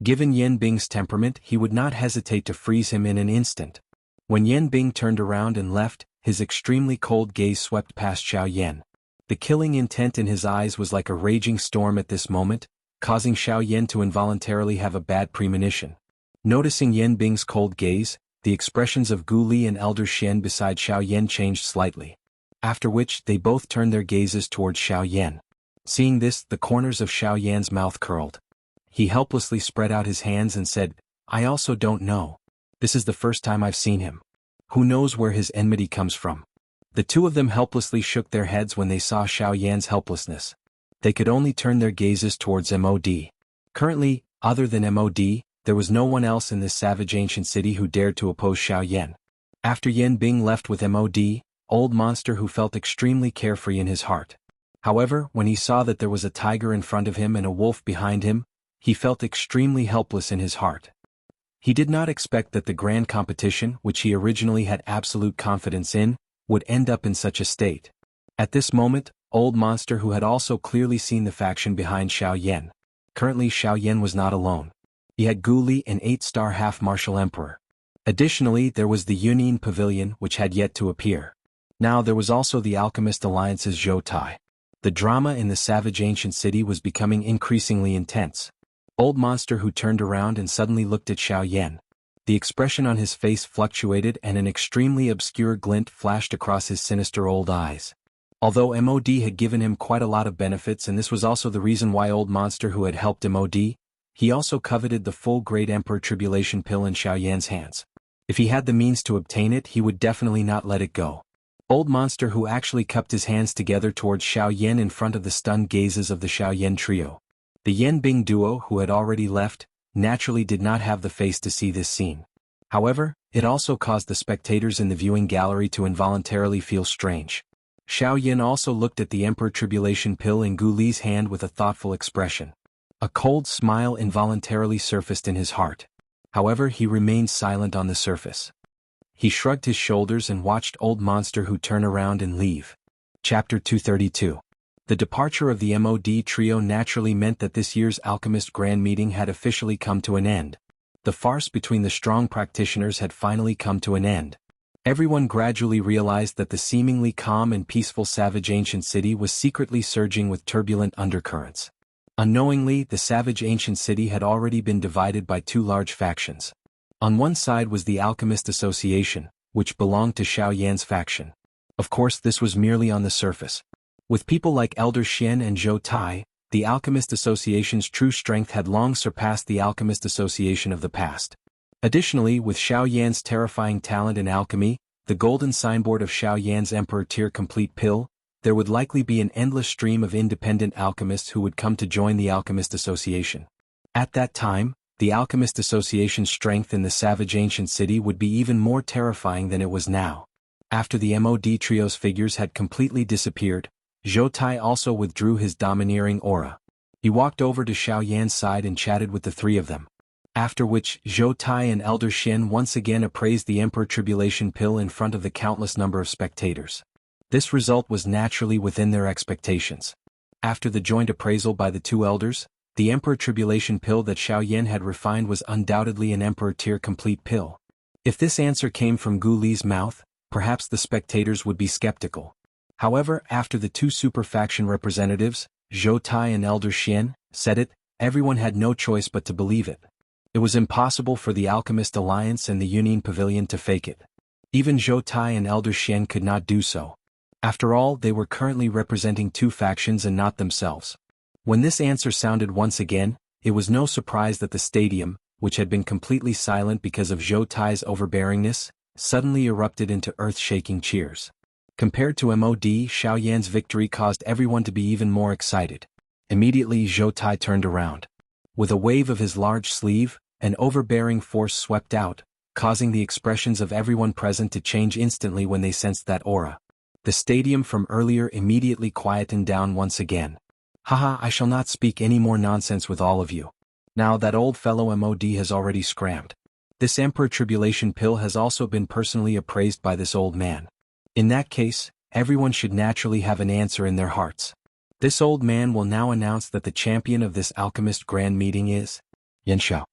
Given Yan Bing's temperament, he would not hesitate to freeze him in an instant. When Yan Bing turned around and left, his extremely cold gaze swept past Xiao Yan. The killing intent in his eyes was like a raging storm at this moment, causing Xiao Yan to involuntarily have a bad premonition. Noticing Yan Bing's cold gaze, the expressions of Gu Li and Elder Shen beside Xiao Yan changed slightly. After which, they both turned their gazes towards Xiao Yan. Seeing this, the corners of Xiao Yan's mouth curled. He helplessly spread out his hands and said, "I also don't know. This is the first time I've seen him. Who knows where his enmity comes from?" The two of them helplessly shook their heads when they saw Xiao Yan's helplessness. They could only turn their gazes towards MOD. Currently, other than MOD, there was no one else in this savage ancient city who dared to oppose Xiao Yan. After Yan Bing left with MOD, Old Monster who felt extremely carefree in his heart. However, when he saw that there was a tiger in front of him and a wolf behind him, he felt extremely helpless in his heart. He did not expect that the grand competition, which he originally had absolute confidence in, would end up in such a state. At this moment, Old Monster who had also clearly seen the faction behind Xiao Yan. Currently Xiao Yan was not alone. He had Gu Li, an 8-star half-martial emperor. Additionally, there was the Union Pavilion which had yet to appear. Now there was also the Alchemist Alliance's Zhou Tai. The drama in the savage ancient city was becoming increasingly intense. Old Monster who turned around and suddenly looked at Xiao Yan. The expression on his face fluctuated and an extremely obscure glint flashed across his sinister old eyes. Although MOD had given him quite a lot of benefits and this was also the reason why Old Monster who had helped MOD, he also coveted the full Great Emperor Tribulation pill in Xiao Yan's hands. If he had the means to obtain it, he would definitely not let it go. Old Monster who actually cupped his hands together towards Xiao Yan in front of the stunned gazes of the Xiao Yan trio. The Yan Bing duo who had already left, naturally did not have the face to see this scene. However, it also caused the spectators in the viewing gallery to involuntarily feel strange. Xiao Yan also looked at the Emperor Tribulation pill in Gu Li's hand with a thoughtful expression. A cold smile involuntarily surfaced in his heart. However, he remained silent on the surface. He shrugged his shoulders and watched Old Monster who turn around and leave. Chapter 232. The departure of the MOD trio naturally meant that this year's Alchemist Grand Meeting had officially come to an end. The farce between the strong practitioners had finally come to an end. Everyone gradually realized that the seemingly calm and peaceful savage ancient city was secretly surging with turbulent undercurrents. Unknowingly, the savage ancient city had already been divided by two large factions. On one side was the Alchemist Association, which belonged to Xiao Yan's faction. Of course, this was merely on the surface. With people like Elder Shen and Zhou Tai, the Alchemist Association's true strength had long surpassed the Alchemist Association of the past. Additionally, with Xiao Yan's terrifying talent in alchemy, the golden signboard of Xiao Yan's Emperor Tier Complete Pill, there would likely be an endless stream of independent alchemists who would come to join the Alchemist Association. At that time, the Alchemist Association's strength in the savage ancient city would be even more terrifying than it was now. After the MOD trio's figures had completely disappeared, Zhou Tai also withdrew his domineering aura. He walked over to Xiao Yan's side and chatted with the three of them. After which, Zhou Tai and Elder Xin once again appraised the Emperor Tribulation Pill in front of the countless number of spectators. This result was naturally within their expectations. After the joint appraisal by the two elders, the Emperor Tribulation Pill that Xiao Yan had refined was undoubtedly an Emperor Tier Complete Pill. If this answer came from Gu Li's mouth, perhaps the spectators would be skeptical. However, after the two super faction representatives, Zhou Tai and Elder Xian, said it, everyone had no choice but to believe it. It was impossible for the Alchemist Alliance and the Union Pavilion to fake it. Even Zhou Tai and Elder Xian could not do so. After all, they were currently representing two factions and not themselves. When this answer sounded once again, it was no surprise that the stadium, which had been completely silent because of Zhou Tai's overbearingness, suddenly erupted into earth-shaking cheers. Compared to MOD, Xiao Yan's victory caused everyone to be even more excited. Immediately Zhou Tai turned around. With a wave of his large sleeve, an overbearing force swept out, causing the expressions of everyone present to change instantly when they sensed that aura. The stadium from earlier immediately quietened down once again. Haha, I shall not speak any more nonsense with all of you. Now that old fellow MOD has already scrammed. This Emperor Tribulation Pill has also been personally appraised by this old man. In that case, everyone should naturally have an answer in their hearts. This old man will now announce that the champion of this alchemist grand meeting is Yan Xiao.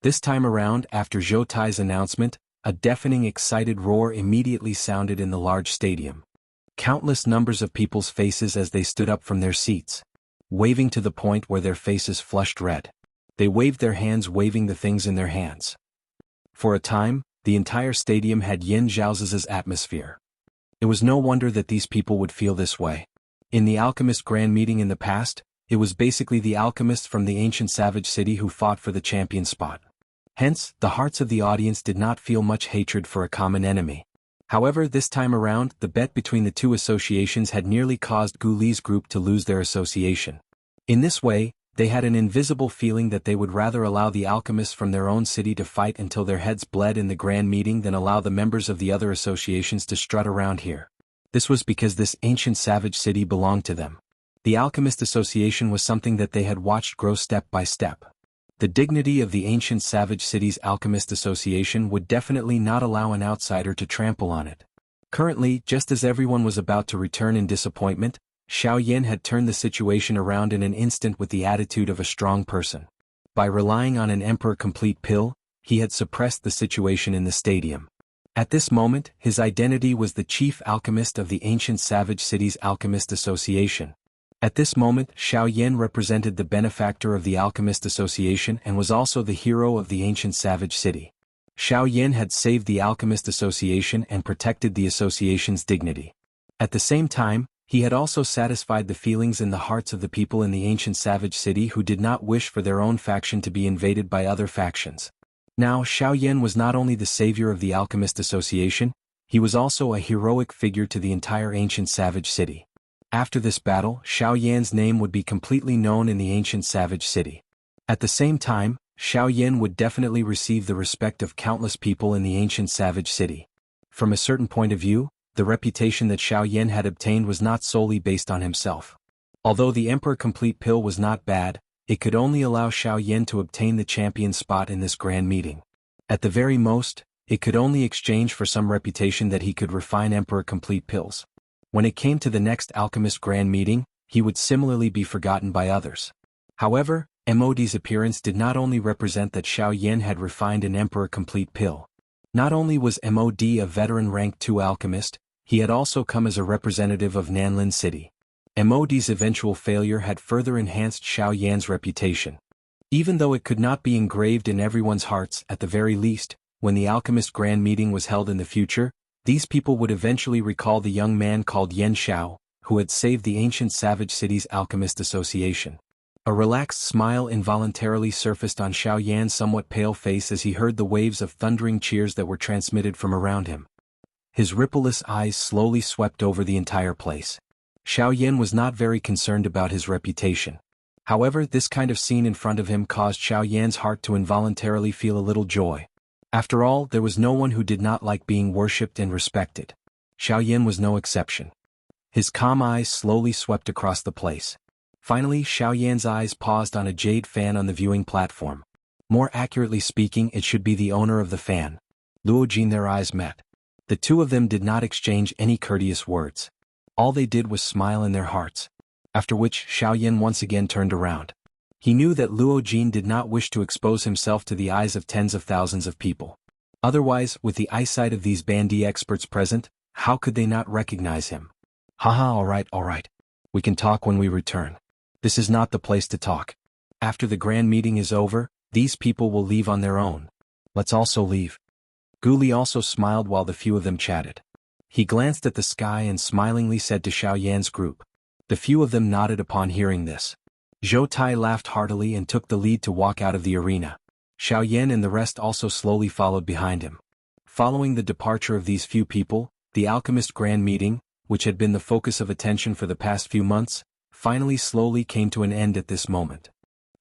This time around, after Zhou Tai's announcement, a deafening excited roar immediately sounded in the large stadium. Countless numbers of people's faces as they stood up from their seats, waving to the point where their faces flushed red. They waved their hands, waving the things in their hands. For a time, the entire stadium had Yin Zhaozi's atmosphere. It was no wonder that these people would feel this way. In the Alchemist Grand Meeting in the past, it was basically the alchemists from the ancient savage city who fought for the champion spot. Hence, the hearts of the audience did not feel much hatred for a common enemy. However, this time around, the bet between the two associations had nearly caused Gu Li's group to lose their association. In this way, they had an invisible feeling that they would rather allow the alchemists from their own city to fight until their heads bled in the grand meeting than allow the members of the other associations to strut around here. This was because this ancient savage city belonged to them. The Alchemist Association was something that they had watched grow step by step. The dignity of the ancient savage city's Alchemist Association would definitely not allow an outsider to trample on it. Currently, just as everyone was about to return in disappointment, Xiao Yan had turned the situation around in an instant with the attitude of a strong person. By relying on an Emperor Complete Pill, he had suppressed the situation in the stadium. At this moment, his identity was the chief alchemist of the ancient savage city's Alchemist Association. At this moment, Xiao Yan represented the benefactor of the Alchemist Association and was also the hero of the ancient savage city. Xiao Yan had saved the Alchemist Association and protected the association's dignity. At the same time, he had also satisfied the feelings in the hearts of the people in the ancient savage city who did not wish for their own faction to be invaded by other factions. Now, Xiao Yan was not only the savior of the Alchemist Association, he was also a heroic figure to the entire ancient savage city. After this battle, Xiao Yan's name would be completely known in the ancient savage city. At the same time, Xiao Yan would definitely receive the respect of countless people in the ancient savage city. From a certain point of view, the reputation that Xiao Yan had obtained was not solely based on himself. Although the Emperor Complete Pill was not bad, it could only allow Xiao Yan to obtain the champion spot in this grand meeting. At the very most, it could only exchange for some reputation that he could refine Emperor Complete Pills. When it came to the next Alchemist Grand Meeting, he would similarly be forgotten by others. However, MOD's appearance did not only represent that Xiao Yan had refined an Emperor Complete Pill. Not only was MOD a veteran rank 2 alchemist, he had also come as a representative of Nanlin City. MOD's eventual failure had further enhanced Xiao Yan's reputation. Even though it could not be engraved in everyone's hearts, at the very least, when the Alchemist Grand Meeting was held in the future, these people would eventually recall the young man called Yan Xiao, who had saved the ancient savage city's Alchemist Association. A relaxed smile involuntarily surfaced on Xiao Yan's somewhat pale face as he heard the waves of thundering cheers that were transmitted from around him. His rippleless eyes slowly swept over the entire place. Xiao Yan was not very concerned about his reputation. However, this kind of scene in front of him caused Xiao Yan's heart to involuntarily feel a little joy. After all, there was no one who did not like being worshipped and respected. Xiaoyan was no exception. His calm eyes slowly swept across the place. Finally, Xiaoyan's eyes paused on a jade fan on the viewing platform. More accurately speaking, it should be the owner of the fan. Luo Jin. Their eyes met. The two of them did not exchange any courteous words. All they did was smile in their hearts. After which, Xiaoyan once again turned around. He knew that Luo Jin did not wish to expose himself to the eyes of tens of thousands of people. Otherwise, with the eyesight of these bandy experts present, how could they not recognize him? Haha, alright. We can talk when we return. This is not the place to talk. After the grand meeting is over, these people will leave on their own. Let's also leave. Guli also smiled while the few of them chatted. He glanced at the sky and smilingly said to Xiaoyan's group. The few of them nodded upon hearing this. Zhou Tai laughed heartily and took the lead to walk out of the arena. Xiaoyan and the rest also slowly followed behind him. Following the departure of these few people, the alchemist grand meeting, which had been the focus of attention for the past few months, finally slowly came to an end at this moment.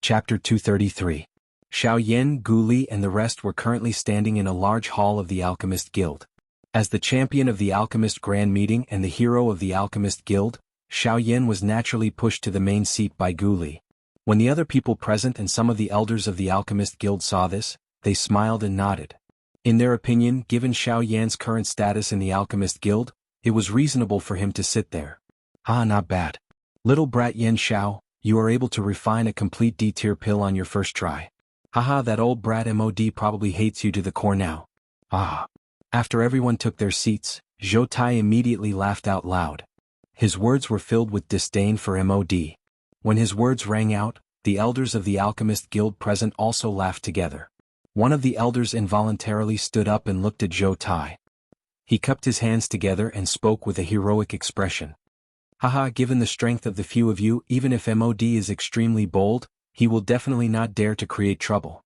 Chapter 233. Xiaoyan, Guli and the rest were currently standing in a large hall of the Alchemist Guild. As the champion of the Alchemist Grand Meeting and the hero of the Alchemist Guild, Xiaoyan was naturally pushed to the main seat by Guli. When the other people present and some of the elders of the Alchemist Guild saw this, they smiled and nodded. In their opinion, given Xiaoyan's current status in the Alchemist Guild, it was reasonable for him to sit there. Not bad. Little brat Yan Xiao, you are able to refine a complete D-tier pill on your first try. Haha, that old brat MOD probably hates you to the core now. After everyone took their seats, Zhou Tai immediately laughed out loud. His words were filled with disdain for MOD. When his words rang out, the elders of the Alchemist Guild present also laughed together. One of the elders involuntarily stood up and looked at Zhou Tai. He cupped his hands together and spoke with a heroic expression. Given the strength of the few of you, even if MOD is extremely bold, he will definitely not dare to create trouble.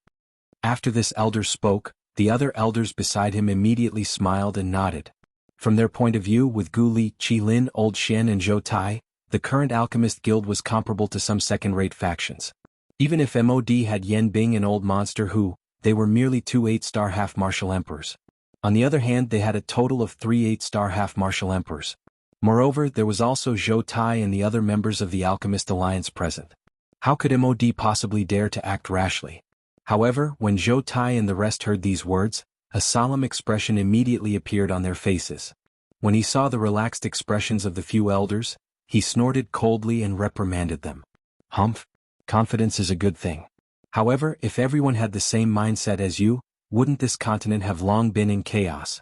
After this elder spoke, the other elders beside him immediately smiled and nodded. From their point of view, with Guli, Qilin, Old Shen and Zhou Tai, the current Alchemist Guild was comparable to some second-rate factions. Even if MOD had Yan Bing, an old monster who, they were merely 2 8-star half-martial emperors. On the other hand, they had a total of 3 8-star half-martial emperors. Moreover, there was also Zhou Tai and the other members of the Alchemist Alliance present. How could MOD possibly dare to act rashly? However, when Zhou Tai and the rest heard these words, a solemn expression immediately appeared on their faces. When he saw the relaxed expressions of the few elders, he snorted coldly and reprimanded them. Humph! Confidence is a good thing. However, if everyone had the same mindset as you, wouldn't this continent have long been in chaos?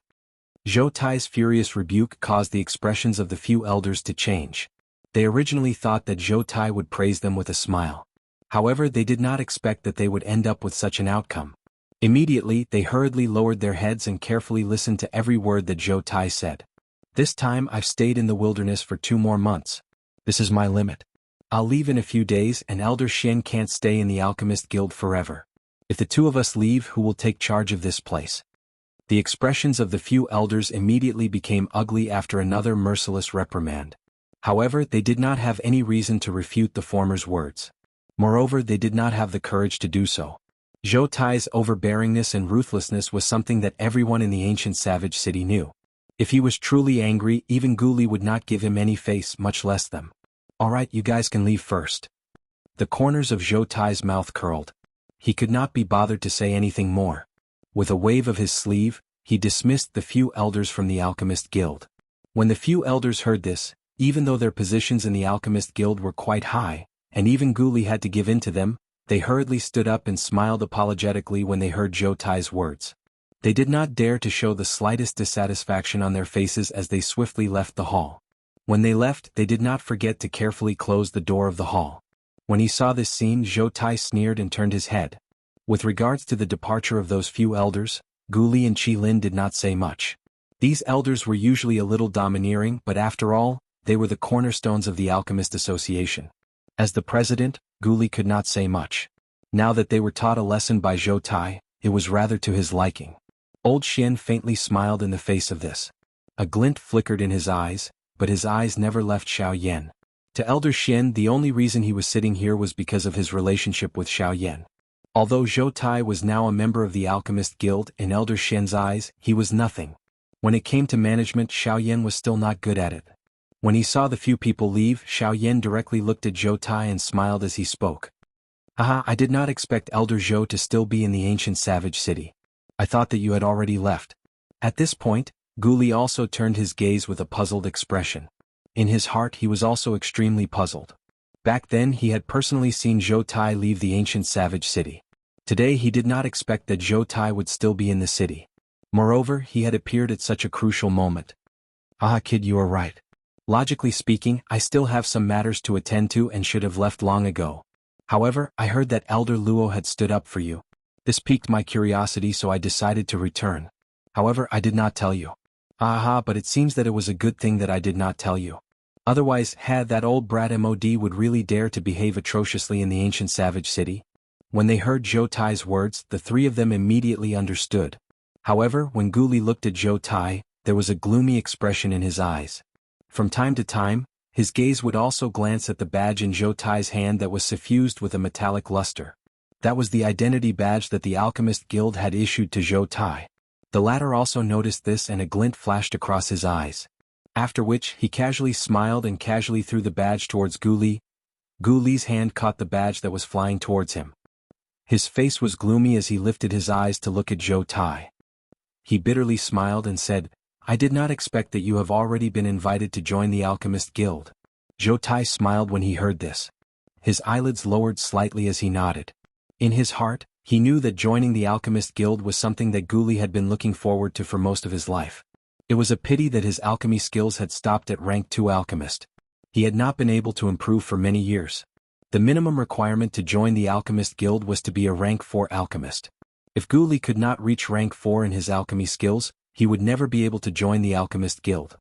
Zhou Tai's furious rebuke caused the expressions of the few elders to change. They originally thought that Zhou Tai would praise them with a smile. However, they did not expect that they would end up with such an outcome. Immediately, they hurriedly lowered their heads and carefully listened to every word that Zhou Tai said. This time I've stayed in the wilderness for 2 more months. This is my limit. I'll leave in a few days and Elder Shen can't stay in the Alchemist Guild forever. If the 2 of us leave, who will take charge of this place? The expressions of the few elders immediately became ugly after another merciless reprimand. However, they did not have any reason to refute the former's words. Moreover, they did not have the courage to do so. Zhou Tai's overbearingness and ruthlessness was something that everyone in the ancient savage city knew. If he was truly angry, even Guli would not give him any face, much less them. Alright, you guys can leave first. The corners of Zhou Tai's mouth curled. He could not be bothered to say anything more. With a wave of his sleeve, he dismissed the few elders from the Alchemist Guild. When the few elders heard this, even though their positions in the Alchemist Guild were quite high, and even Guli had to give in to them, they hurriedly stood up and smiled apologetically when they heard Zhou Tai's words. They did not dare to show the slightest dissatisfaction on their faces as they swiftly left the hall. When they left, they did not forget to carefully close the door of the hall. When he saw this scene, Zhou Tai sneered and turned his head. With regards to the departure of those few elders, Guli and Qilin did not say much. These elders were usually a little domineering, but after all, they were the cornerstones of the Alchemist Association. As the president, Guli could not say much. Now that they were taught a lesson by Zhou Tai, it was rather to his liking. Old Shen faintly smiled in the face of this. A glint flickered in his eyes, but his eyes never left Xiaoyan. To Elder Shen, the only reason he was sitting here was because of his relationship with Xiaoyan. Although Zhou Tai was now a member of the Alchemist Guild, in Elder Shen's eyes, he was nothing. When it came to management, Xiao Yan was still not good at it. When he saw the few people leave, Xiao Yan directly looked at Zhou Tai and smiled as he spoke. "Aha, I did not expect Elder Zhou to still be in the ancient savage city. I thought that you had already left." At this point, Gu Li also turned his gaze with a puzzled expression. In his heart he was also extremely puzzled. Back then he had personally seen Zhou Tai leave the ancient savage city. Today he did not expect that Zhou Tai would still be in the city. Moreover, he had appeared at such a crucial moment. "Ah, kid, you are right. Logically speaking, I still have some matters to attend to and should have left long ago. However, I heard that Elder Luo had stood up for you. This piqued my curiosity, so I decided to return. However, I did not tell you." "Aha, but it seems that it was a good thing that I did not tell you. Otherwise, had that old brat Mod would really dare to behave atrociously in the ancient savage city?" When they heard Zhou Tai's words, the three of them immediately understood. However, when Gu Li looked at Zhou Tai, there was a gloomy expression in his eyes. From time to time, his gaze would also glance at the badge in Zhou Tai's hand that was suffused with a metallic luster. That was the identity badge that the Alchemist Guild had issued to Zhou Tai. The latter also noticed this and a glint flashed across his eyes. After which, he casually smiled and casually threw the badge towards Gu Li. Gu Li's hand caught the badge that was flying towards him. His face was gloomy as he lifted his eyes to look at Zhou Tai. He bitterly smiled and said, "I did not expect that you have already been invited to join the Alchemist Guild." Zhou Tai smiled when he heard this. His eyelids lowered slightly as he nodded. In his heart, he knew that joining the Alchemist Guild was something that Gu Li had been looking forward to for most of his life. It was a pity that his alchemy skills had stopped at rank 2 alchemist. He had not been able to improve for many years. The minimum requirement to join the Alchemist Guild was to be a rank 4 alchemist. If Gu Li could not reach rank 4 in his alchemy skills, he would never be able to join the Alchemist Guild.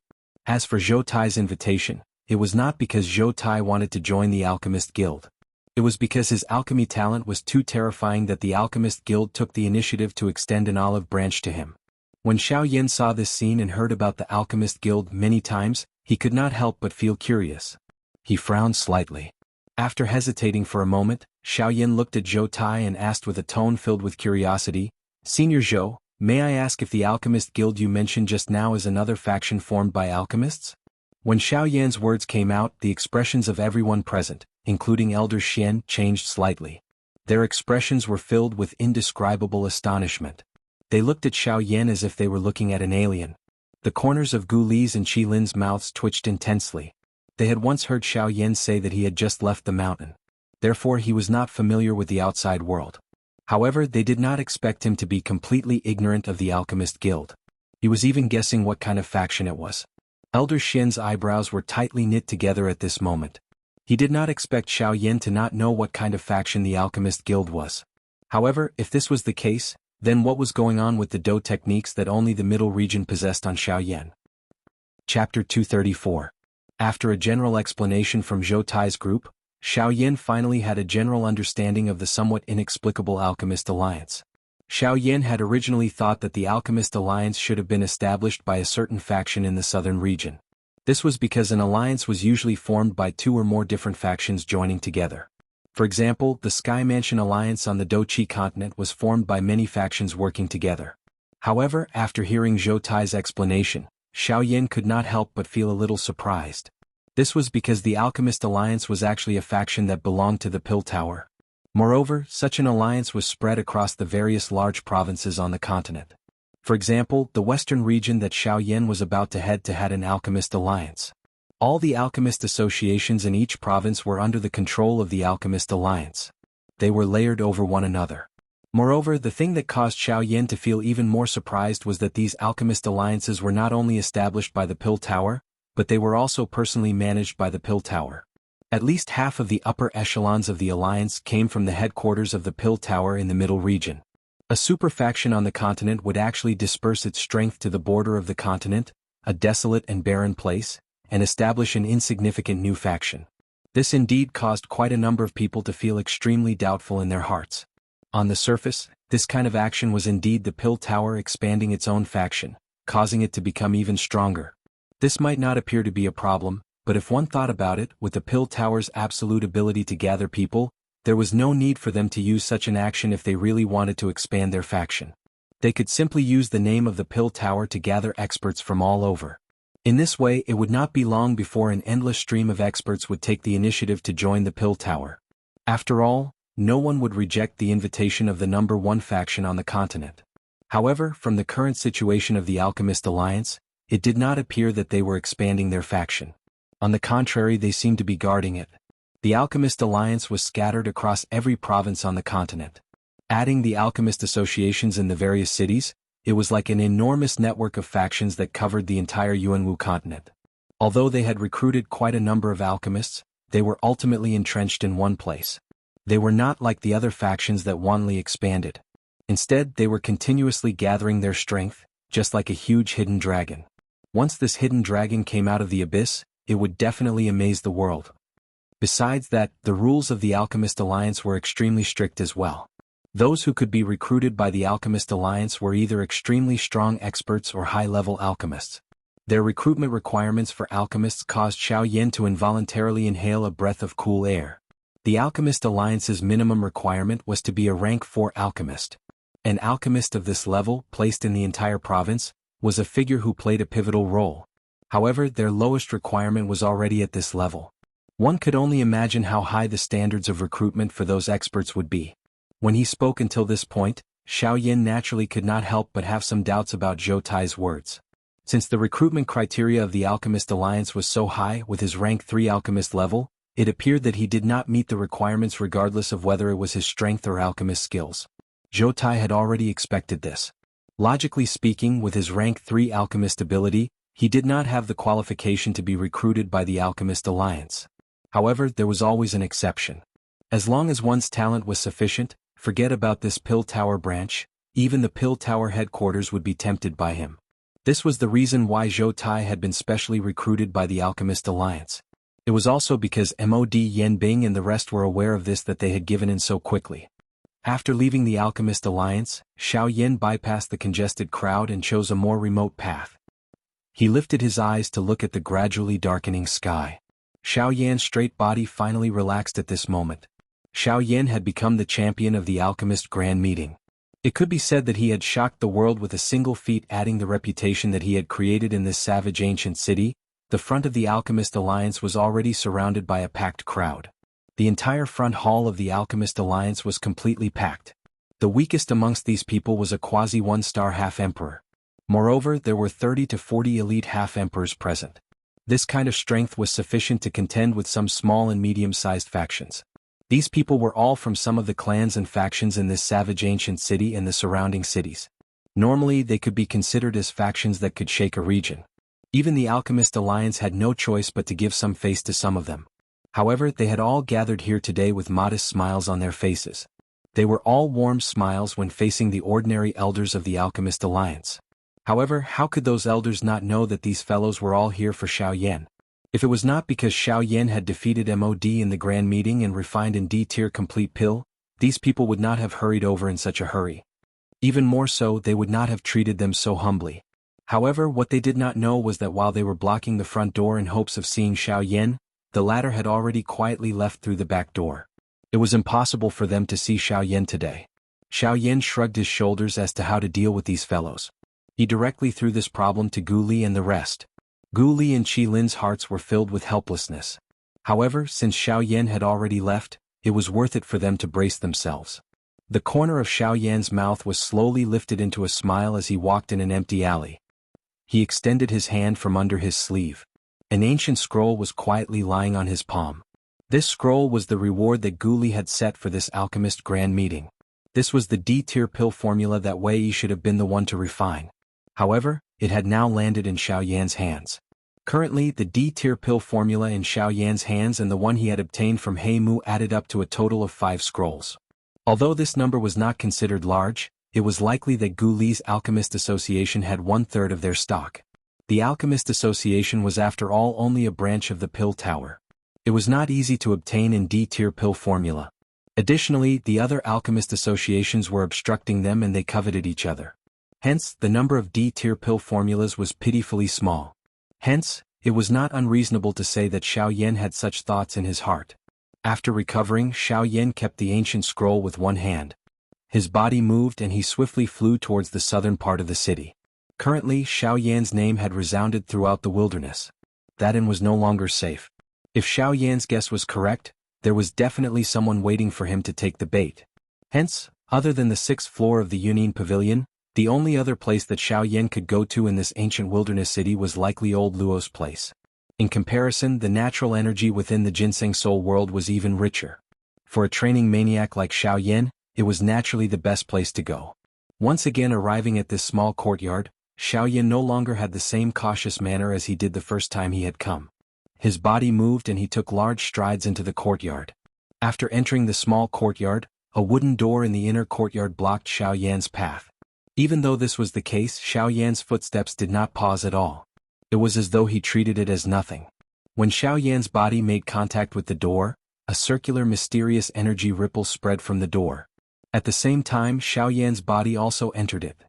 As for Zhou Tai's invitation, it was not because Zhou Tai wanted to join the Alchemist Guild. It was because his alchemy talent was too terrifying that the Alchemist Guild took the initiative to extend an olive branch to him. When Xiao Yan saw this scene and heard about the Alchemist Guild many times, he could not help but feel curious. He frowned slightly. After hesitating for a moment, Xiao Yan looked at Zhou Tai and asked with a tone filled with curiosity, "Senior Zhou, may I ask if the Alchemist Guild you mentioned just now is another faction formed by alchemists?" When Xiao Yan's words came out, the expressions of everyone present, including Elder Xian, changed slightly. Their expressions were filled with indescribable astonishment. They looked at Xiao Yan as if they were looking at an alien. The corners of Gu Li's and Qi Lin's mouths twitched intensely. They had once heard Xiao Yan say that he had just left the mountain. Therefore he was not familiar with the outside world. However, they did not expect him to be completely ignorant of the Alchemist Guild. He was even guessing what kind of faction it was. Elder Xian's eyebrows were tightly knit together at this moment. He did not expect Xiao Yan to not know what kind of faction the Alchemist Guild was. However, if this was the case, then what was going on with the Do techniques that only the middle region possessed on Xiao Yan? Chapter 234. After a general explanation from Zhou Tai's group, Xiao Yan finally had a general understanding of the somewhat inexplicable Alchemist Alliance. Xiao Yan had originally thought that the Alchemist Alliance should have been established by a certain faction in the southern region. This was because an alliance was usually formed by 2 or more different factions joining together. For example, the Sky Mansion Alliance on the Do-Chi continent was formed by many factions working together. However, after hearing Zhou Tai's explanation, Xiao Yan could not help but feel a little surprised. This was because the Alchemist Alliance was actually a faction that belonged to the Pill Tower. Moreover, such an alliance was spread across the various large provinces on the continent. For example, the western region that Xiao Yan was about to head to had an Alchemist Alliance. All the alchemist associations in each province were under the control of the Alchemist Alliance. They were layered over one another. Moreover, the thing that caused Xiao Yan to feel even more surprised was that these alchemist alliances were not only established by the Pill Tower, but they were also personally managed by the Pill Tower. At least half of the upper echelons of the alliance came from the headquarters of the Pill Tower in the middle region. A super faction on the continent would actually disperse its strength to the border of the continent, a desolate and barren place, and establish an insignificant new faction. This indeed caused quite a number of people to feel extremely doubtful in their hearts. On the surface, this kind of action was indeed the Pill Tower expanding its own faction, causing it to become even stronger. This might not appear to be a problem, but if one thought about it, with the Pill Tower's absolute ability to gather people, there was no need for them to use such an action if they really wanted to expand their faction. They could simply use the name of the pill tower to gather experts from all over. In this way, it would not be long before an endless stream of experts would take the initiative to join the pill tower. After all, no one would reject the invitation of the number one faction on the continent. However, from the current situation of the Alchemist Alliance, it did not appear that they were expanding their faction. On the contrary, they seemed to be guarding it. The Alchemist Alliance was scattered across every province on the continent. Adding the alchemist associations in the various cities, it was like an enormous network of factions that covered the entire Yuanwu continent. Although they had recruited quite a number of alchemists, they were ultimately entrenched in one place. They were not like the other factions that wantonly expanded. Instead, they were continuously gathering their strength, just like a huge hidden dragon. Once this hidden dragon came out of the abyss, it would definitely amaze the world. Besides that, the rules of the Alchemist Alliance were extremely strict as well. Those who could be recruited by the Alchemist Alliance were either extremely strong experts or high-level alchemists. Their recruitment requirements for alchemists caused Xiao Yin to involuntarily inhale a breath of cool air. The Alchemist Alliance's minimum requirement was to be a rank 4 alchemist. An alchemist of this level, placed in the entire province, was a figure who played a pivotal role. However, their lowest requirement was already at this level. One could only imagine how high the standards of recruitment for those experts would be. When he spoke until this point, Xiao Yin naturally could not help but have some doubts about Zhou Tai's words. Since the recruitment criteria of the Alchemist Alliance was so high with his rank 3 alchemist level, it appeared that he did not meet the requirements regardless of whether it was his strength or alchemist skills. Zhou Tai had already expected this. Logically speaking, with his rank 3 alchemist ability, he did not have the qualification to be recruited by the Alchemist Alliance. However, there was always an exception. As long as one's talent was sufficient, forget about this pill tower branch, even the pill tower headquarters would be tempted by him. This was the reason why Zhou Tai had been specially recruited by the Alchemist Alliance. It was also because Mod Yen Bing and the rest were aware of this that they had given in so quickly. After leaving the Alchemist Alliance, Xiao Yin bypassed the congested crowd and chose a more remote path. He lifted his eyes to look at the gradually darkening sky. Xiao Yan's straight body finally relaxed at this moment. Xiao Yin had become the champion of the Alchemist Grand Meeting. It could be said that he had shocked the world with a single feat, adding the reputation that he had created in this savage ancient city. The front of the Alchemist Alliance was already surrounded by a packed crowd. The entire front hall of the Alchemist Alliance was completely packed. The weakest amongst these people was a quasi-1-star half-emperor. Moreover, there were 30 to 40 elite half-emperors present. This kind of strength was sufficient to contend with some small and medium-sized factions. These people were all from some of the clans and factions in this savage ancient city and the surrounding cities. Normally, they could be considered as factions that could shake a region. Even the Alchemist Alliance had no choice but to give some face to some of them. However, they had all gathered here today with modest smiles on their faces. They were all warm smiles when facing the ordinary elders of the Alchemist Alliance. However, how could those elders not know that these fellows were all here for Xiao Yan? If it was not because Xiao Yan had defeated Mod in the Grand Meeting and refined in D-tier complete pill, these people would not have hurried over in such a hurry. Even more so, they would not have treated them so humbly. However, what they did not know was that while they were blocking the front door in hopes of seeing Xiao Yan, the latter had already quietly left through the back door. It was impossible for them to see Xiao Yan today. Xiao Yan shrugged his shoulders as to how to deal with these fellows. He directly threw this problem to Gu Li and the rest. Gu Li and Qi Lin's hearts were filled with helplessness. However, since Xiao Yan had already left, it was worth it for them to brace themselves. The corner of Xiao Yan's mouth was slowly lifted into a smile as he walked in an empty alley. He extended his hand from under his sleeve. An ancient scroll was quietly lying on his palm. This scroll was the reward that Gu Li had set for this Alchemist Grand Meeting. This was the D-tier pill formula that Wei Yi should have been the one to refine. However, it had now landed in Xiao Yan's hands. Currently, the D-tier pill formula in Xiao Yan's hands and the one he had obtained from He Mu added up to a total of 5 scrolls. Although this number was not considered large, it was likely that Gu Li's Alchemist Association had 1/3 of their stock. The Alchemist Association was after all only a branch of the pill tower. It was not easy to obtain in D-tier pill formula. Additionally, the other Alchemist Associations were obstructing them and they coveted each other. Hence, the number of D-tier pill formulas was pitifully small. Hence, it was not unreasonable to say that Xiao Yan had such thoughts in his heart. After recovering, Xiao Yan kept the ancient scroll with one hand. His body moved and he swiftly flew towards the southern part of the city. Currently, Xiao Yan's name had resounded throughout the wilderness. That inn was no longer safe. If Xiao Yan's guess was correct, there was definitely someone waiting for him to take the bait. Hence, other than the 6th floor of the Yunyin Pavilion, the only other place that Xiao Yan could go to in this ancient wilderness city was likely old Luo's place. In comparison, the natural energy within the Ginseng Soul world was even richer. For a training maniac like Xiao Yan, it was naturally the best place to go. Once again arriving at this small courtyard, Xiao Yan no longer had the same cautious manner as he did the first time he had come. His body moved and he took large strides into the courtyard. After entering the small courtyard, a wooden door in the inner courtyard blocked Xiao Yan's path. Even though this was the case, Xiao Yan's footsteps did not pause at all. It was as though he treated it as nothing. When Xiao Yan's body made contact with the door, a circular mysterious energy ripple spread from the door. At the same time, Xiao Yan's body also entered it.